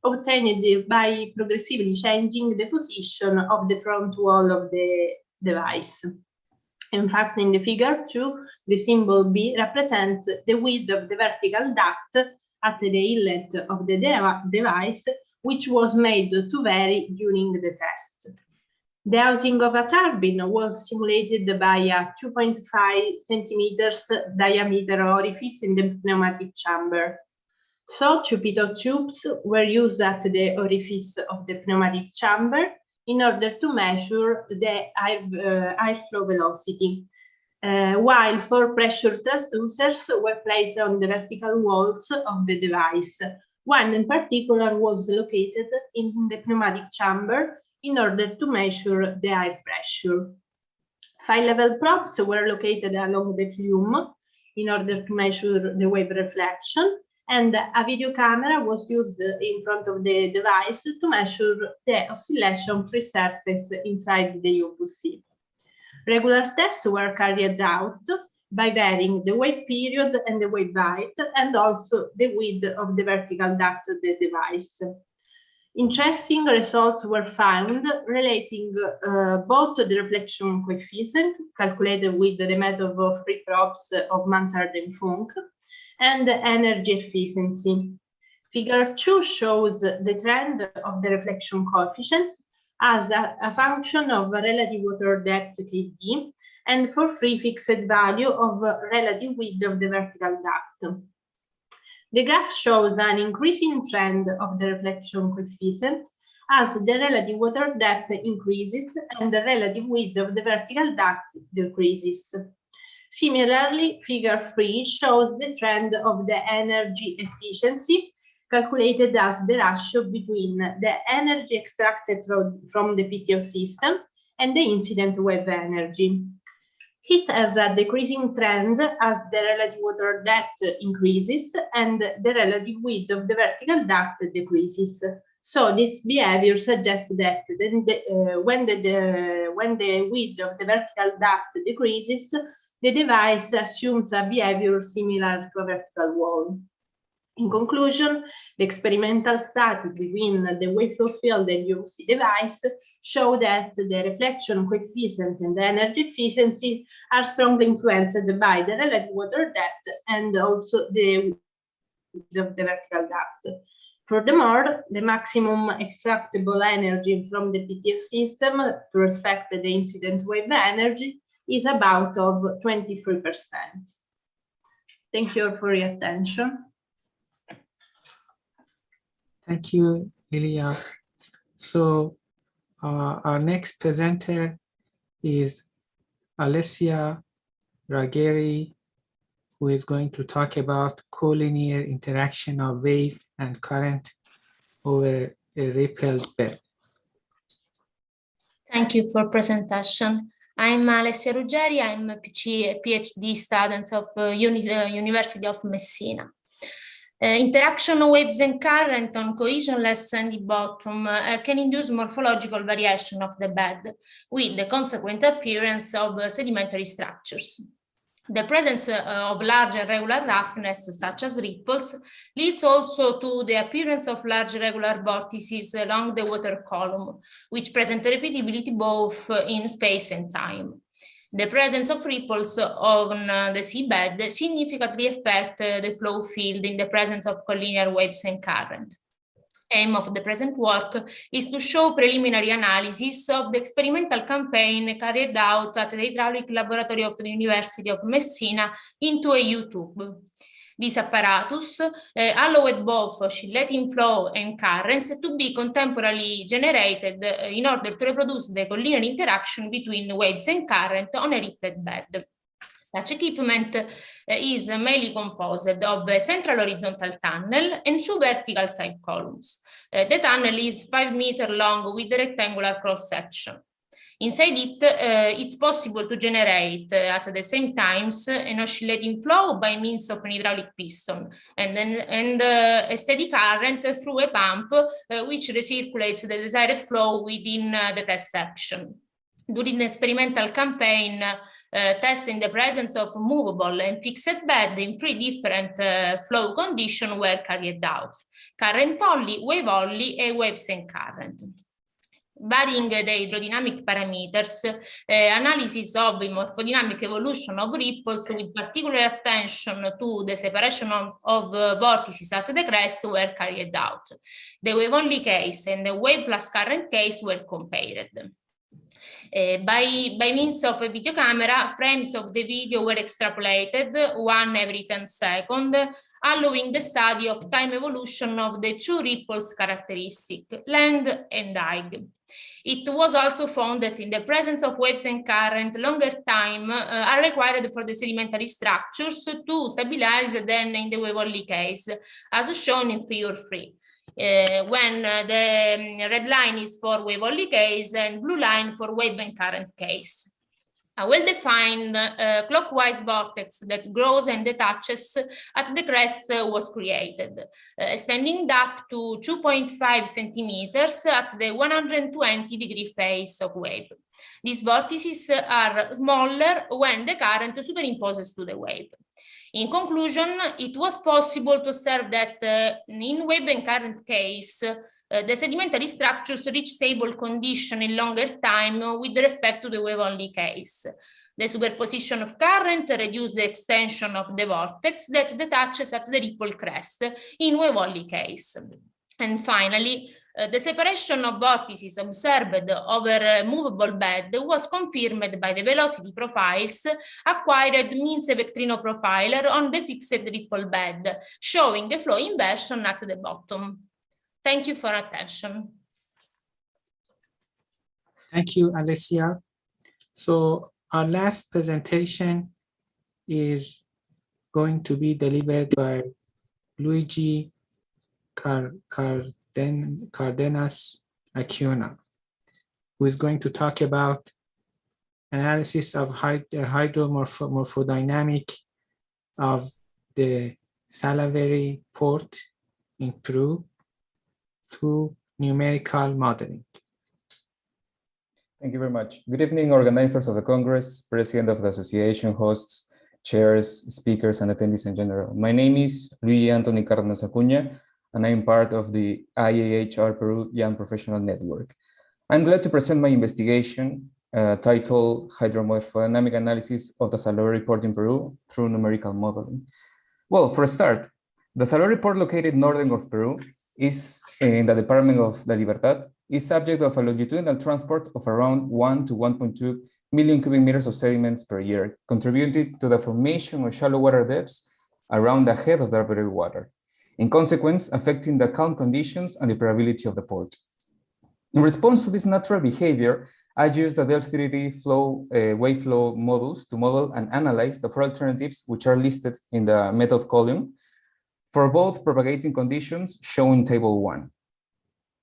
obtained by progressively changing the position of the front wall of the device. In fact, in the figure 2, the symbol B represents the width of the vertical duct at the inlet of the device, which was made to vary during the test. The housing of a turbine was simulated by a 2.5 centimeters diameter orifice in the pneumatic chamber. So, 2 pitot tubes were used at the orifice of the pneumatic chamber in order to measure the airflow velocity, while 4 pressure transducers were placed on the vertical walls of the device. One in particular was located in the pneumatic chamber in order to measure the air pressure. 5-level probes were located along the flume in order to measure the wave reflection, and a video camera was used in front of the device to measure the oscillation-free surface inside the UVC. Regular tests were carried out by varying the wave period and the wave height, and also the width of the vertical duct of the device. Interesting results were found relating both to the reflection coefficient, calculated with the method of free probes of Mansard and Funk, and the energy efficiency. Figure 2 shows the trend of the reflection coefficient as a function of relative water depth Kd, and for free fixed value of relative width of the vertical duct. The graph shows an increasing trend of the reflection coefficient as the relative water depth increases and the relative width of the vertical duct decreases. Similarly, figure 3 shows the trend of the energy efficiency, calculated as the ratio between the energy extracted from the PTO system and the incident wave energy. It has a decreasing trend as the relative water depth increases and the relative width of the vertical duct decreases. So this behavior suggests that when the width of the vertical duct decreases, the device assumes a behavior similar to a vertical wall. In conclusion, the experimental study between the waveflow field and UVC device show that the reflection coefficient and the energy efficiency are strongly influenced by the relative water depth and also the width of the vertical duct. Furthermore, the maximum extractable energy from the PTO system to respect the incident wave energy is about of 23%. Thank you for your attention. Thank you, Lilia. So our next presenter is Alessia Ragheri, who is going to talk about collinear interaction of wave and current over a rippled bed. Thank you for presentation. I'm Alessia Ruggeri. I'm a PhD student of University of Messina. Interaction of waves and current on cohesionless sandy bottom can induce morphological variation of the bed with the consequent appearance of sedimentary structures. The presence of large irregular roughness, such as ripples, leads also to the appearance of large regular vortices along the water column, which present repeatability both in space and time. The presence of ripples on the seabed significantly affect the flow field in the presence of collinear waves and current. Aim of the present work is to show preliminary analysis of the experimental campaign carried out at the Hydraulic Laboratory of the University of Messina into a U-tube. This apparatus allowed both oscillating flow and currents to be contemporarily generated in order to reproduce the collinear interaction between waves and current on a rippled bed. Such equipment is mainly composed of a central horizontal tunnel and 2 vertical side columns. The tunnel is 5 meters long with a rectangular cross-section. Inside it, it's possible to generate at the same times an oscillating flow by means of an hydraulic piston and a steady current through a pump which recirculates the desired flow within the test section. During the experimental campaign, tests in the presence of movable and fixed bed in 3 different flow conditions were carried out: current only, wave only, and waves and current. varying the hydrodynamic parameters, analysis of the morphodynamic evolution of ripples with particular attention to the separation of vortices at the crest were carried out. The wave-only case and the wave plus current case were compared. By means of a video camera, frames of the video were extrapolated, one every 10 seconds, allowing the study of time evolution of the two ripples characteristic, length and height. It was also found that in the presence of waves and current, longer time are required for the sedimentary structures to stabilize than in the wave-only case, as shown in figure 3. When the red line is for wave-only case and blue line for wave and current case. A well-defined clockwise vortex that grows and detaches at the crest was created, extending up to 2.5 centimeters at the 120-degree phase of wave. These vortices are smaller when the current superimposes to the wave. In conclusion, it was possible to observe that in wave and current case, the sedimentary structures reach stable condition in longer time with respect to the wave-only case. The superposition of current reduces the extension of the vortex that detaches at the ripple crest in wave-only case. And finally, the separation of vortices observed over a movable bed was confirmed by the velocity profiles acquired means a vectrino profiler on the fixed ripple bed, showing a flow inversion at the bottom. Thank you for attention. Thank you, Alessia. So our last presentation is going to be delivered by Luigi Cardenas Acciona, who is going to talk about analysis of hydromorphodynamic of the salivary port in Peru through numerical modeling. Thank you very much. Good evening, organizers of the Congress, President of the Association, hosts, chairs, speakers, and attendees in general. My name is Luigi Anthony Cardenas Acuna, and I am part of the IAHR Peru Young Professional Network. I'm glad to present my investigation titled Hydromorphodynamic Analysis of the Salivary Port in Peru through Numerical Modeling. Well, for a start, the salivary port located northern of Peru is in the Department of La Libertad, is subject of a longitudinal transport of around 1 to 1.2 million cubic meters of sediments per year, contributing to the formation of shallow water depths around the head of the body water, in consequence affecting the calm conditions and the permeability of the port. In response to this natural behavior, I used the Delft 3D wave flow models to model and analyze the four alternatives which are listed in the method column for both propagating conditions shown in table 1.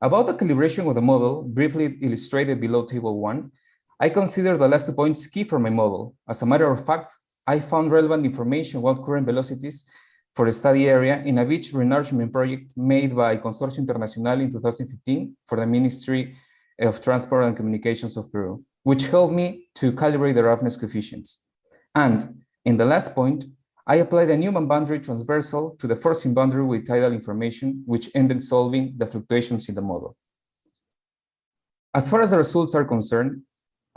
About the calibration of the model, briefly illustrated below table 1, I consider the last 2 points key for my model. As a matter of fact, I found relevant information about current velocities for the study area in a beach reenlargement project made by Consorcio Internacional in 2015 for the Ministry of Transport and Communications of Peru, which helped me to calibrate the roughness coefficients. And in the last point, I applied a Newman boundary transversal to the forcing boundary with tidal information, which ended solving the fluctuations in the model. As far as the results are concerned,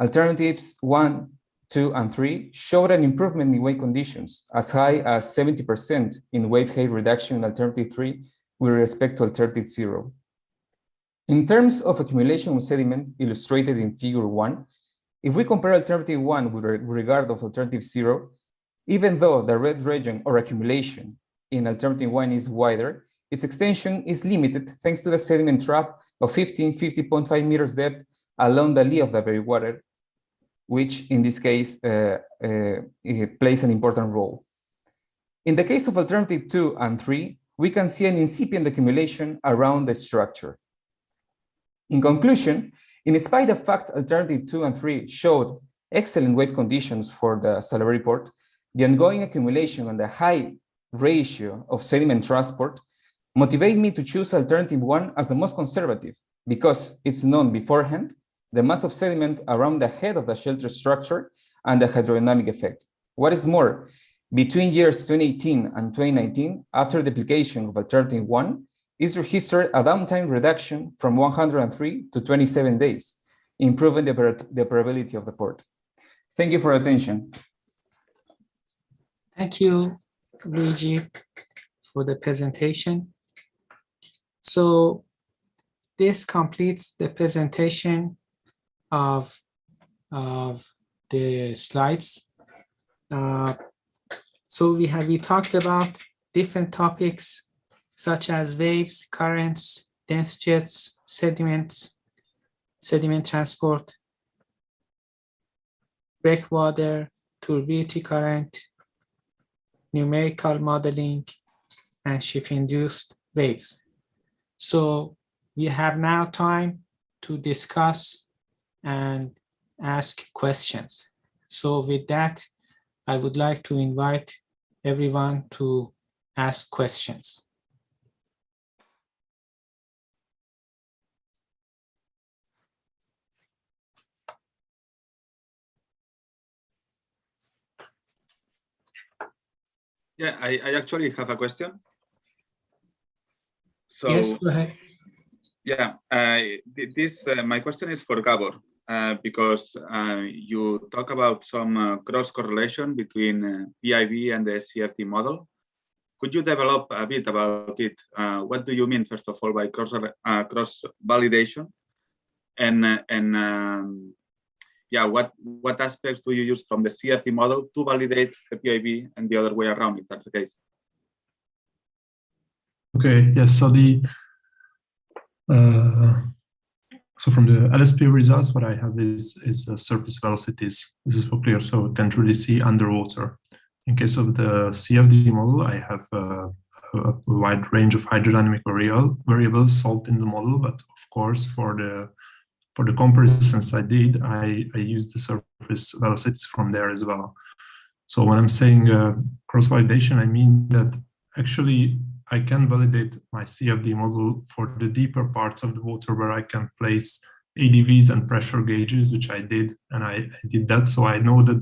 alternatives 1, 2, and 3 showed an improvement in wave conditions, as high as 70% in wave height reduction in alternative 3 with respect to alternative 0. In terms of accumulation of sediment illustrated in figure 1, if we compare alternative 1 with regard of alternative 0, even though the red region or accumulation in alternative 1 is wider, its extension is limited thanks to the sediment trap of 50.5 meters depth along the lee of the buried water, which in this case plays an important role. In the case of alternative 2 and 3, we can see an incipient accumulation around the structure. In conclusion, in spite of the fact alternative 2 and 3 showed excellent wave conditions for the salivary port, the ongoing accumulation and the high ratio of sediment transport motivate me to choose alternative 1 as the most conservative, because it's known beforehand the mass of sediment around the head of the shelter structure and the hydrodynamic effect. What is more, between years 2018 and 2019, after the application of alternative 1, is registered a downtime reduction from 103 to 27 days, improving the operability of the port. Thank you for your attention. Thank you, Luigi, for the presentation. So this completes the presentation of the slides. So we talked about different topics such as waves, currents, dense jets, sediments, sediment transport, breakwater, turbidity current, numerical modeling, and ship-induced waves. So we have now time to discuss and ask questions. So with that, I would like to invite everyone to ask questions. Yeah, I actually have a question. So, yes, go ahead. Yeah, my question is for Gabor, because you talk about some cross correlation between PIV and the CFD model. Could you develop a bit about it? What do you mean, first of all, by cross validation, and yeah, what aspects do you use from the CFD model to validate the PIV and the other way around, if that's the case? Okay, yes. So so from the LSP results, what I have is surface velocities. This is for clear. So 10 through the sea underwater. In case of the CFD model, I have a wide range of hydrodynamic variables solved in the model, but of course for the comparisons I did, I used the surface velocities from there as well. So when I'm saying cross-validation, I mean that actually I can validate my CFD model for the deeper parts of the water where I can place ADVs and pressure gauges, which I did, and I did that. So I know that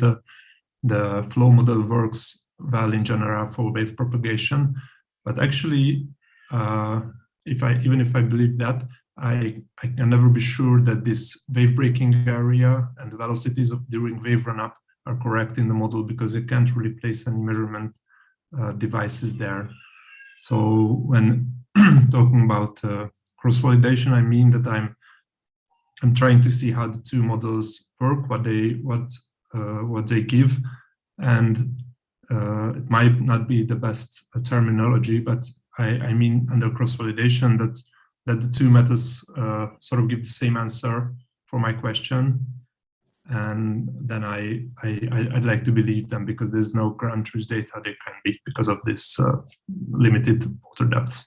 the flow model works well in general for wave propagation. But actually, even if I believe that, I can never be sure that this wave breaking area and the velocities during wave run-up are correct in the model, because I can't really place any measurement devices there. So when talking about cross-validation, I mean that I'm trying to see how the two models work, what they give, and it might not be the best terminology, but I mean under cross-validation that the two methods sort of give the same answer for my question, and then I'd like to believe them, because there's no ground truth data there can be because of this limited water depth.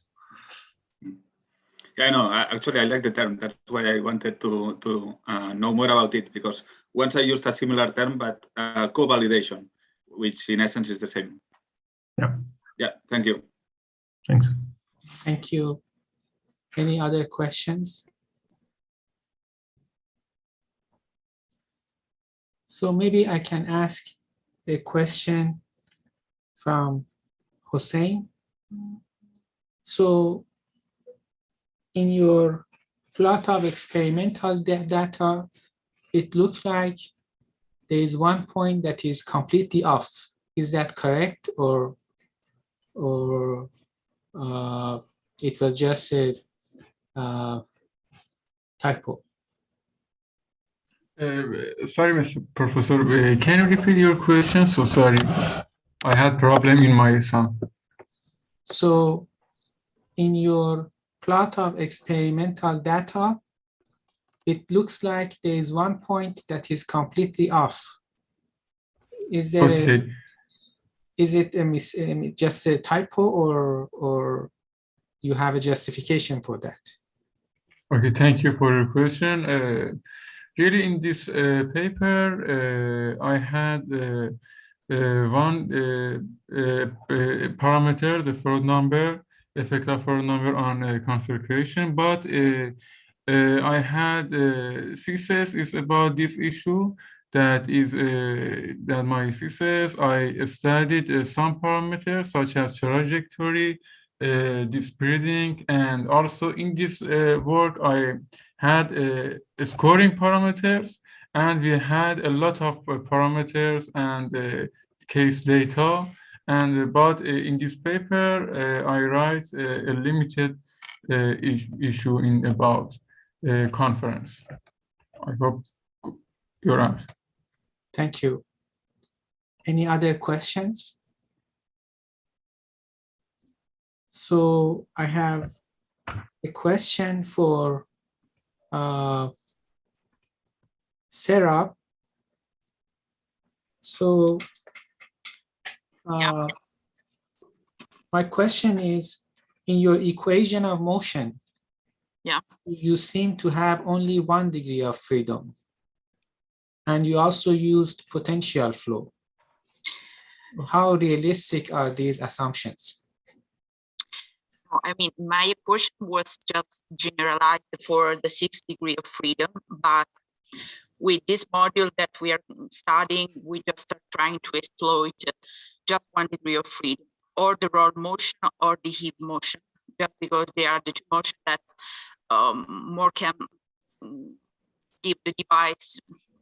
Yeah, I know. Actually, I like the term. That's why I wanted to know more about it, because once I used a similar term, but co-validation, which in essence is the same. Yeah. Yeah. Thank you. Thanks. Thank you. Any other questions? So maybe I can ask a question from Hossein. So in your plot of experimental data, it looks like there is one point that is completely off. Is that correct, or it was just a typo? Sorry, Mr. Professor, can you repeat your question? So sorry, I had problem in my sound. So in your plot of experimental data, it looks like there is one point that is completely off. Is there is it just a typo, or you have a justification for that? Okay, thank you for your question. Really, in this paper, I had one parameter, the Ford number, effect of Ford number on concentration, but I had thesis is about this issue. That is that my thesis, I studied some parameters such as trajectory, this breeding, and also in this work I had scoring parameters, and we had a lot of parameters and case data. And but in this paper I write a limited issue in about conference. I hope you're right. Thank you. Any other questions? So I have a question for Sarah. So my question is, in your equation of motion, you seem to have only 1 degree of freedom, and you also used potential flow. How realistic are these assumptions? I mean, my equation was just generalized for the 6 degree of freedom, but with this module that we are studying, we just are trying to exploit just 1 degree of freedom, or the roll motion or the heave motion, just because they are the two motions that more can give the device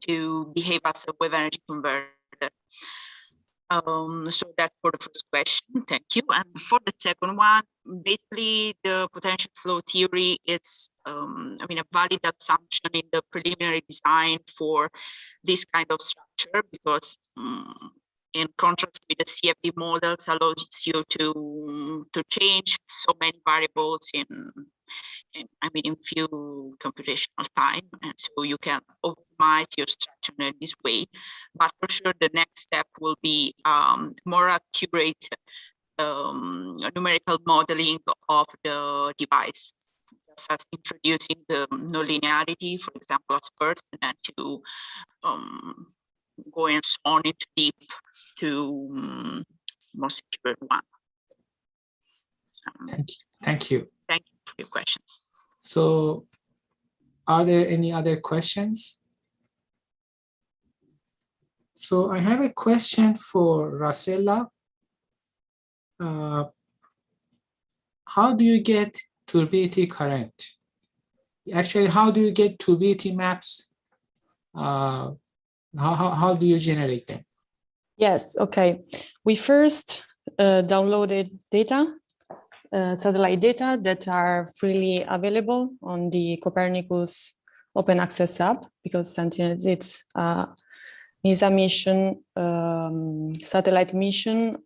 to behave as a wave energy converter. So that's for the first question, thank you. And for the second one, basically the potential flow theory is, I mean, a valid assumption in the preliminary design for this kind of structure, because in contrast with the CFD models allows you to change so many variables in few computational time, and so you can optimize your structure in this way. But for sure, the next step will be more accurate numerical modeling of the device, just as introducing the nonlinearity, for example, as first, and then to go and so on into deep to more secure one. Thank you. Thank you for your question. So are there any other questions? So I have a question for Rosella. How do you get turbidity current? Actually, how do you get turbidity maps? How do you generate them? Yes, okay. We first downloaded data, satellite data that are freely available on the Copernicus Open Access Hub, because Sentinel is a mission, satellite mission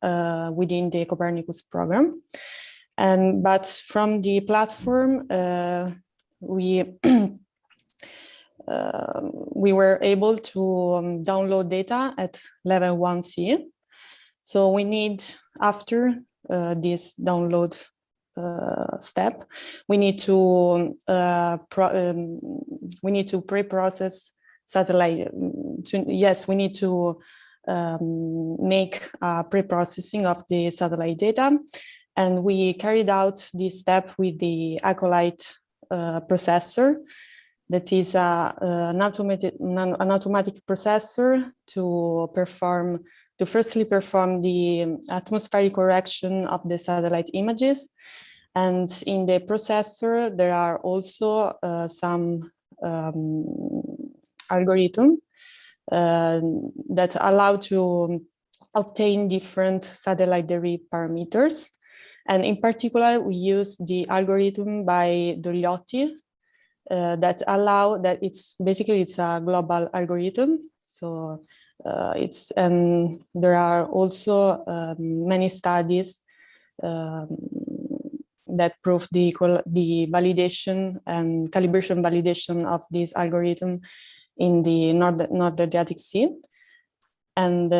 within the Copernicus program. But from the platform, we were able to download data at level 1C. So we need, after this download step, we need to pre-process satellite. We need to make pre-processing of the satellite data, and we carried out this step with the Acolyte processor. That is an automatic processor to firstly perform the atmospheric correction of the satellite images. And in the processor, there are also some algorithms that allow to obtain different satellite derive parameters. And in particular, we use the algorithm by Dogliotti that allow that it's a global algorithm. So there are also many studies that prove the validation and calibration validation of this algorithm in the North Adriatic Sea. And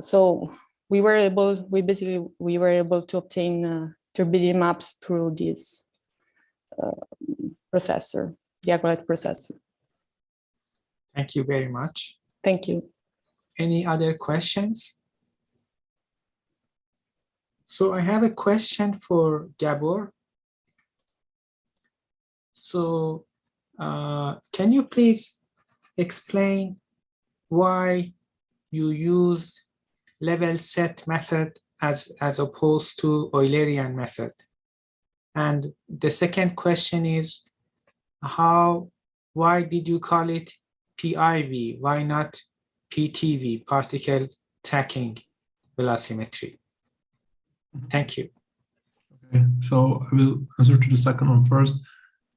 so we were able to obtain turbidity maps through this processor, the Acolyte processor. Thank you very much. Thank you. Any other questions? So I have a question for Gabor. So can you please explain why you use level set method as opposed to Eulerian method? And the second question is, why did you call it PIV? Why not PTV, particle tracking velocimetry? Thank you. Okay, so I will answer to the second one first.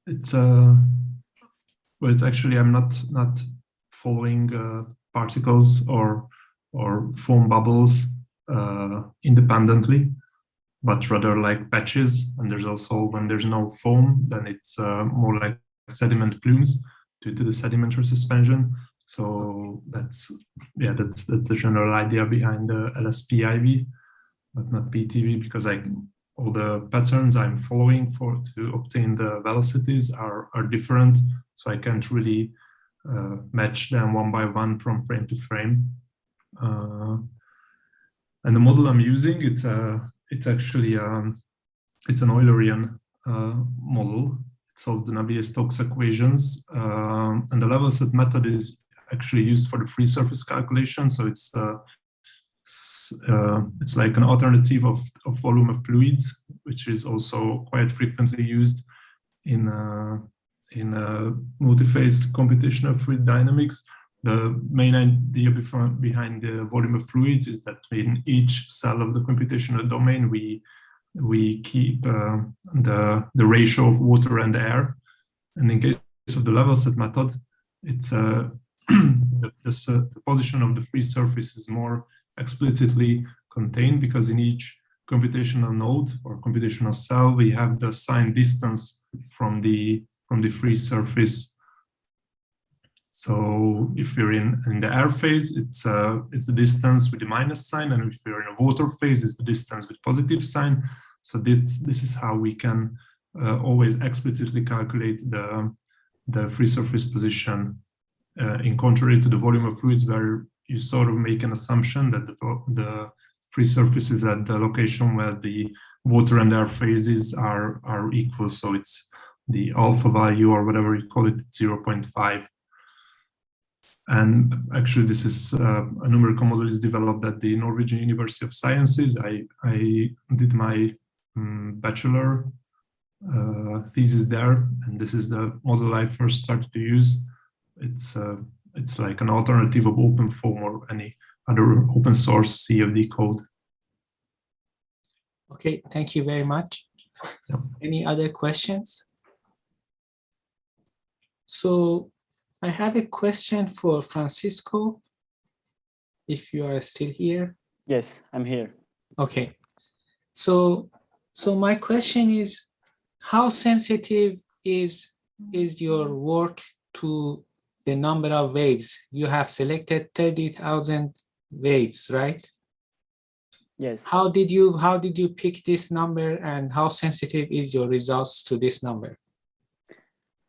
It's well, it's actually I'm not following particles or foam bubbles independently, but rather like patches. And there's also, when there's no foam, then it's more like sediment plumes due to the sedimentary suspension. So that's the general idea behind the LSPIV, but not PTV, because all the patterns I'm following to obtain the velocities are different. So I can't really match them one by one from frame to frame. And the model I'm using, it's actually it's an Eulerian model. It solves the Navier-Stokes equations, and the level set method is actually used for the free surface calculation. So it's like an alternative of volume of fluids, which is also quite frequently used in multi-phase computational fluid dynamics. The main idea behind the volume of fluids is that in each cell of the computational domain, we keep the ratio of water and air. And in case of the level set method, it's the position of the free surface is more explicitly contained, because in each computational node or computational cell, we have the assigned distance from the free surface. So if you're in the air phase, it's the distance with the minus sign, and if you're in a water phase, it's the distance with positive sign. So this is how we can always explicitly calculate the free surface position, in contrary to the volume of fluids, where you sort of make an assumption that the free surface is at the location where the water and air phases are equal. So it's the alpha value, or whatever you call it, 0.5. And actually, this is a numerical model is developed at the Norwegian University of Sciences. I did my bachelor thesis there, and this is the model I first started to use. It's like an alternative of OpenFOAM or any other open source CFD code. Okay, thank you very much. Yep. Any other questions? So I have a question for Francisco, if you are still here. Yes, I'm here. Okay. So my question is, how sensitive is your work to the number of waves? You have selected 30,000 waves, right? Yes. How did you pick this number, and how sensitive is your results to this number?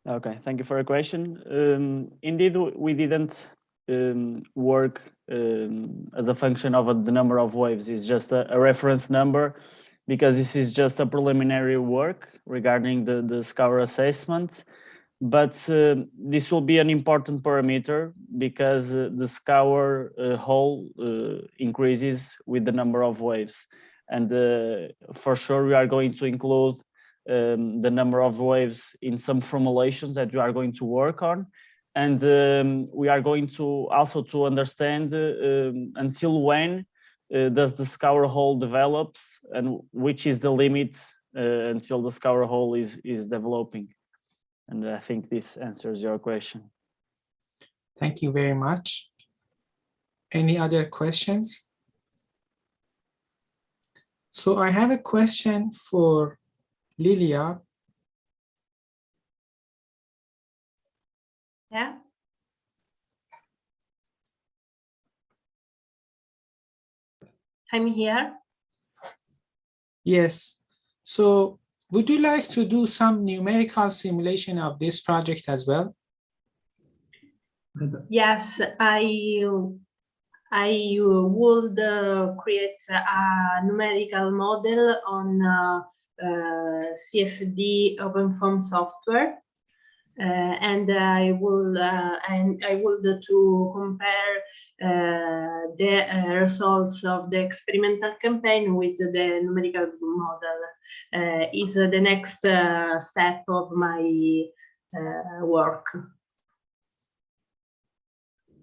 Okay, thank you for your question. Indeed, we didn't work as a function of the number of waves. It's just a reference number, because this is just a preliminary work regarding the scour assessment. But this will be an important parameter, because the scour hole increases with the number of waves. And for sure, we are going to include the number of waves in some formulations that we are going to work on. And we are going to also to understand until when does the scour hole develops, and which is the limit until the scour hole is developing. And I think this answers your question. Thank you very much. Any other questions? So I have a question for Lilia. Yeah. I'm here. Yes. So would you like to do some numerical simulation of this project as well? Yes, I would create a numerical model on CFD OpenFOAM software, and I would to compare the results of the experimental campaign with the numerical model is the next step of my work.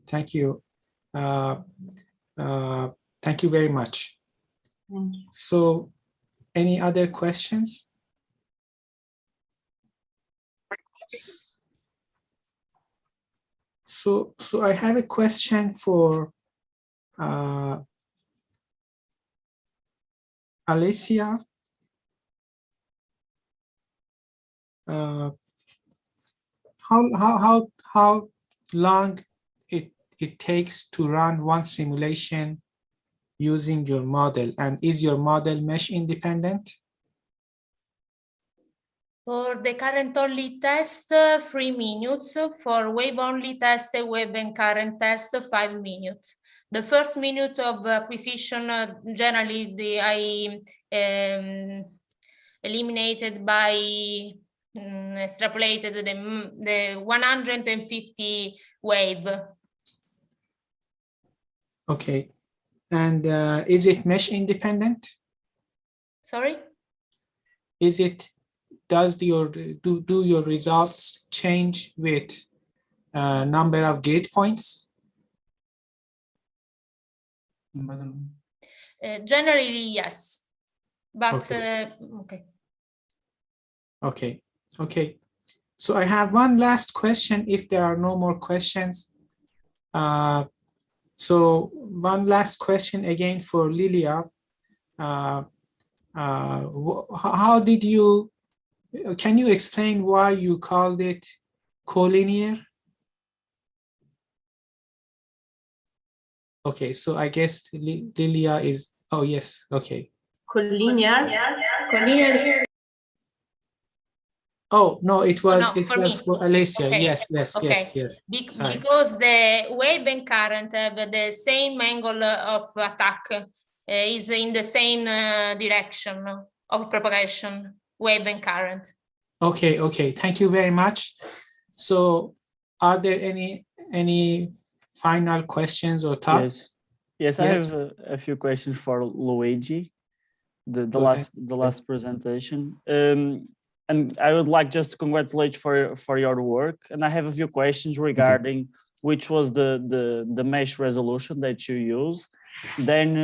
Thank you. Thank you very much. Thank you. So, any other questions? So I have a question for Alicia. How long it takes to run one simulation using your model, and is your model mesh independent? For the current only test, 3 minutes. For wave only test, wave and current test, 5 minutes. The first minute of acquisition, generally I eliminated by extrapolated the 150 wave. Okay, and is it mesh independent? Sorry? Is it, do your results change with number of grid points? Generally, yes, but okay. okay. Okay. So I have one last question if there are no more questions. So one last question again for Lilia. How did you, can you explain why you called it collinear? Okay, so I guess Lilia is, oh yes, okay. Collinear. Oh no, it was for Alicia. Okay. Yes. Because the wave and current have the same angle of attack, is in the same direction of propagation, wave and current. Okay. Thank you very much. So, are there any final questions or thoughts? Yes. I have a few questions for Luigi. The last presentation. And I would like just to congratulate for your work. And I have a few questions regarding which was the mesh resolution that you use. Then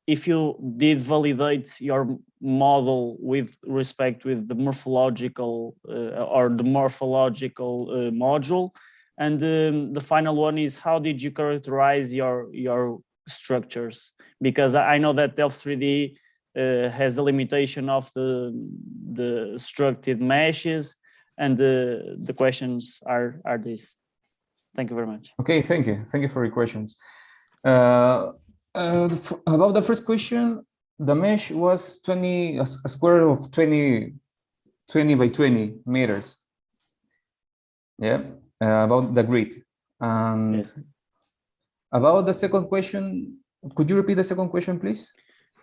if you did validate your model with respect with the morphological module. And the final one is, how did you characterize your structures? Because I know that Delft3D has the limitation of the structured meshes, and the questions are these. Thank you very much. Okay, thank you for your questions. About the first question, the mesh was a square of 20 by 20 meters. Yeah, about the grid. Yes. About the second question, could you repeat the second question, please?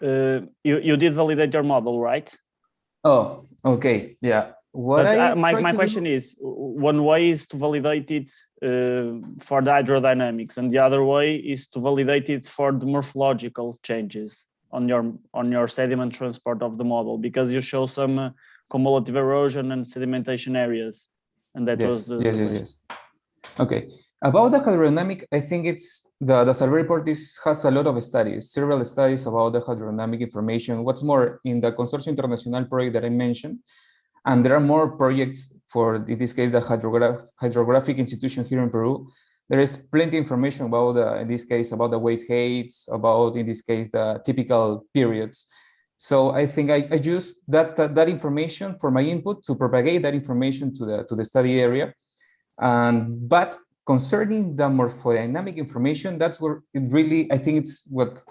You did validate your model, right? Oh, okay, yeah. My question is, one way is to validate it for the hydrodynamics, and the other way is to validate it for the morphological changes on your sediment transport of the model, because you show some cumulative erosion and sedimentation areas, and that was the yes. Okay. About the hydrodynamic, I think it's the survey report has a lot of studies, several studies about the hydrodynamic information. What's more, in the Consorcio Internacional project that I mentioned, and there are more projects for, in this case, the hydrographic institution here in Peru. There is plenty of information about, in this case, about the wave heights, about, in this case, the typical periods. So I think I used that information for my input to propagate that information to the study area. But concerning the morphodynamic information, that's where it really, I think it's what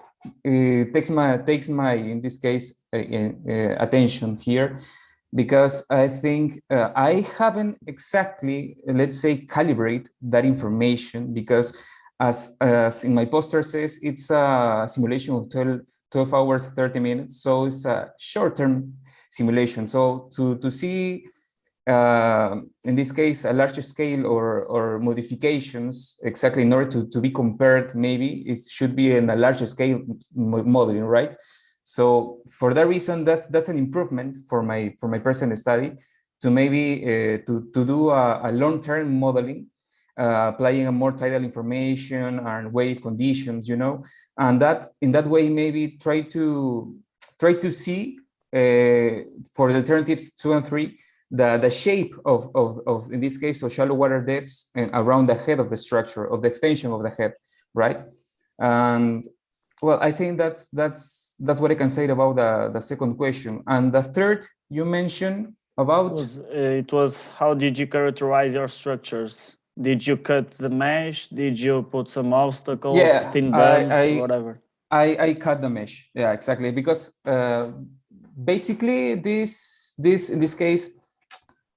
takes my in this case attention here, because I think I haven't exactly, let's say, calibrate that information, because as in my poster says, it's a simulation of 12 hours, 30 minutes. So it's a short-term simulation. So to see in this case, a larger scale or modifications, exactly in order to be compared, maybe it should be in a larger scale modeling, right? So for that reason, that's an improvement for my present study, to maybe to do a long-term modeling, applying a more tidal information and wave conditions, you know, and that in that way maybe try to see for the alternatives 2 and 3 the shape of in this case of shallow water depths and around the head of the structure, of the extension of the head, right? And well, I think that's what I can say about the second question. And the third you mentioned about it was how did you characterize your structures? Did you cut the mesh? Did you put some obstacles, thin dams, whatever? I cut the mesh. Yeah, exactly. Because basically this in this case,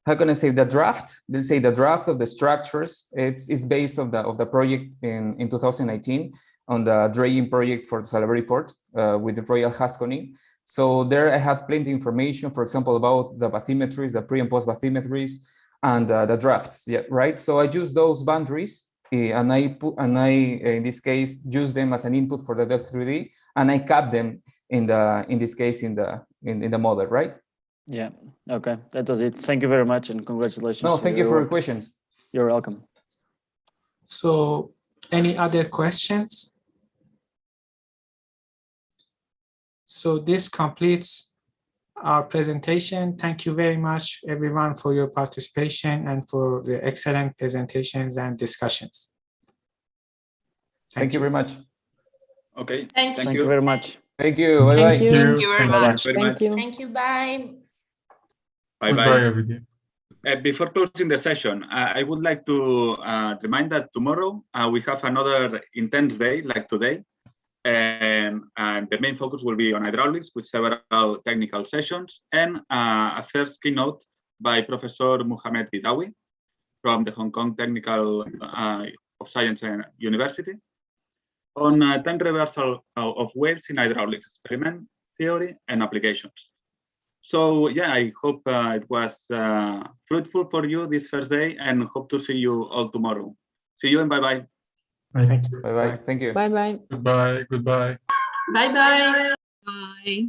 how can I say, the draft? Let's say the draft of the structures. It's based on the project in 2019 on the dredging project for the Salaberry Port with the Royal Haskoning. So there I had plenty of information, for example, about the bathymetries, the pre and post bathymetries, and the drafts. Yeah, right. So I use those boundaries, and I in this case use them as an input for the depth 3D, and I cap them in this case in the model, right? Yeah. Okay, that was it. Thank you very much, and congratulations. No, thank you for your questions. You're welcome. So, any other questions? So this completes our presentation. Thank you very much, everyone, for your participation and for the excellent presentations and discussions. Thank you very much. Okay. Thank you very much. Thank you. Bye bye. Thank you very much. Thank you. Thank you. Bye. Bye Goodbye, bye. everybody. Before closing the session, I would like to remind that tomorrow we have another intense day like today. And the main focus will be on hydraulics with several technical sessions and a first keynote by Professor Muhammad Bidawi from the Hong Kong Technical of Science University on time reversal of waves in hydraulics experiment, theory, and applications. So yeah, I hope it was fruitful for you this first day, and hope to see you all tomorrow. See you and bye-bye. Thank you. Bye-bye. Thank you. Bye-bye. Goodbye. Goodbye. Bye-bye. Bye.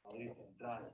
Madrid Central,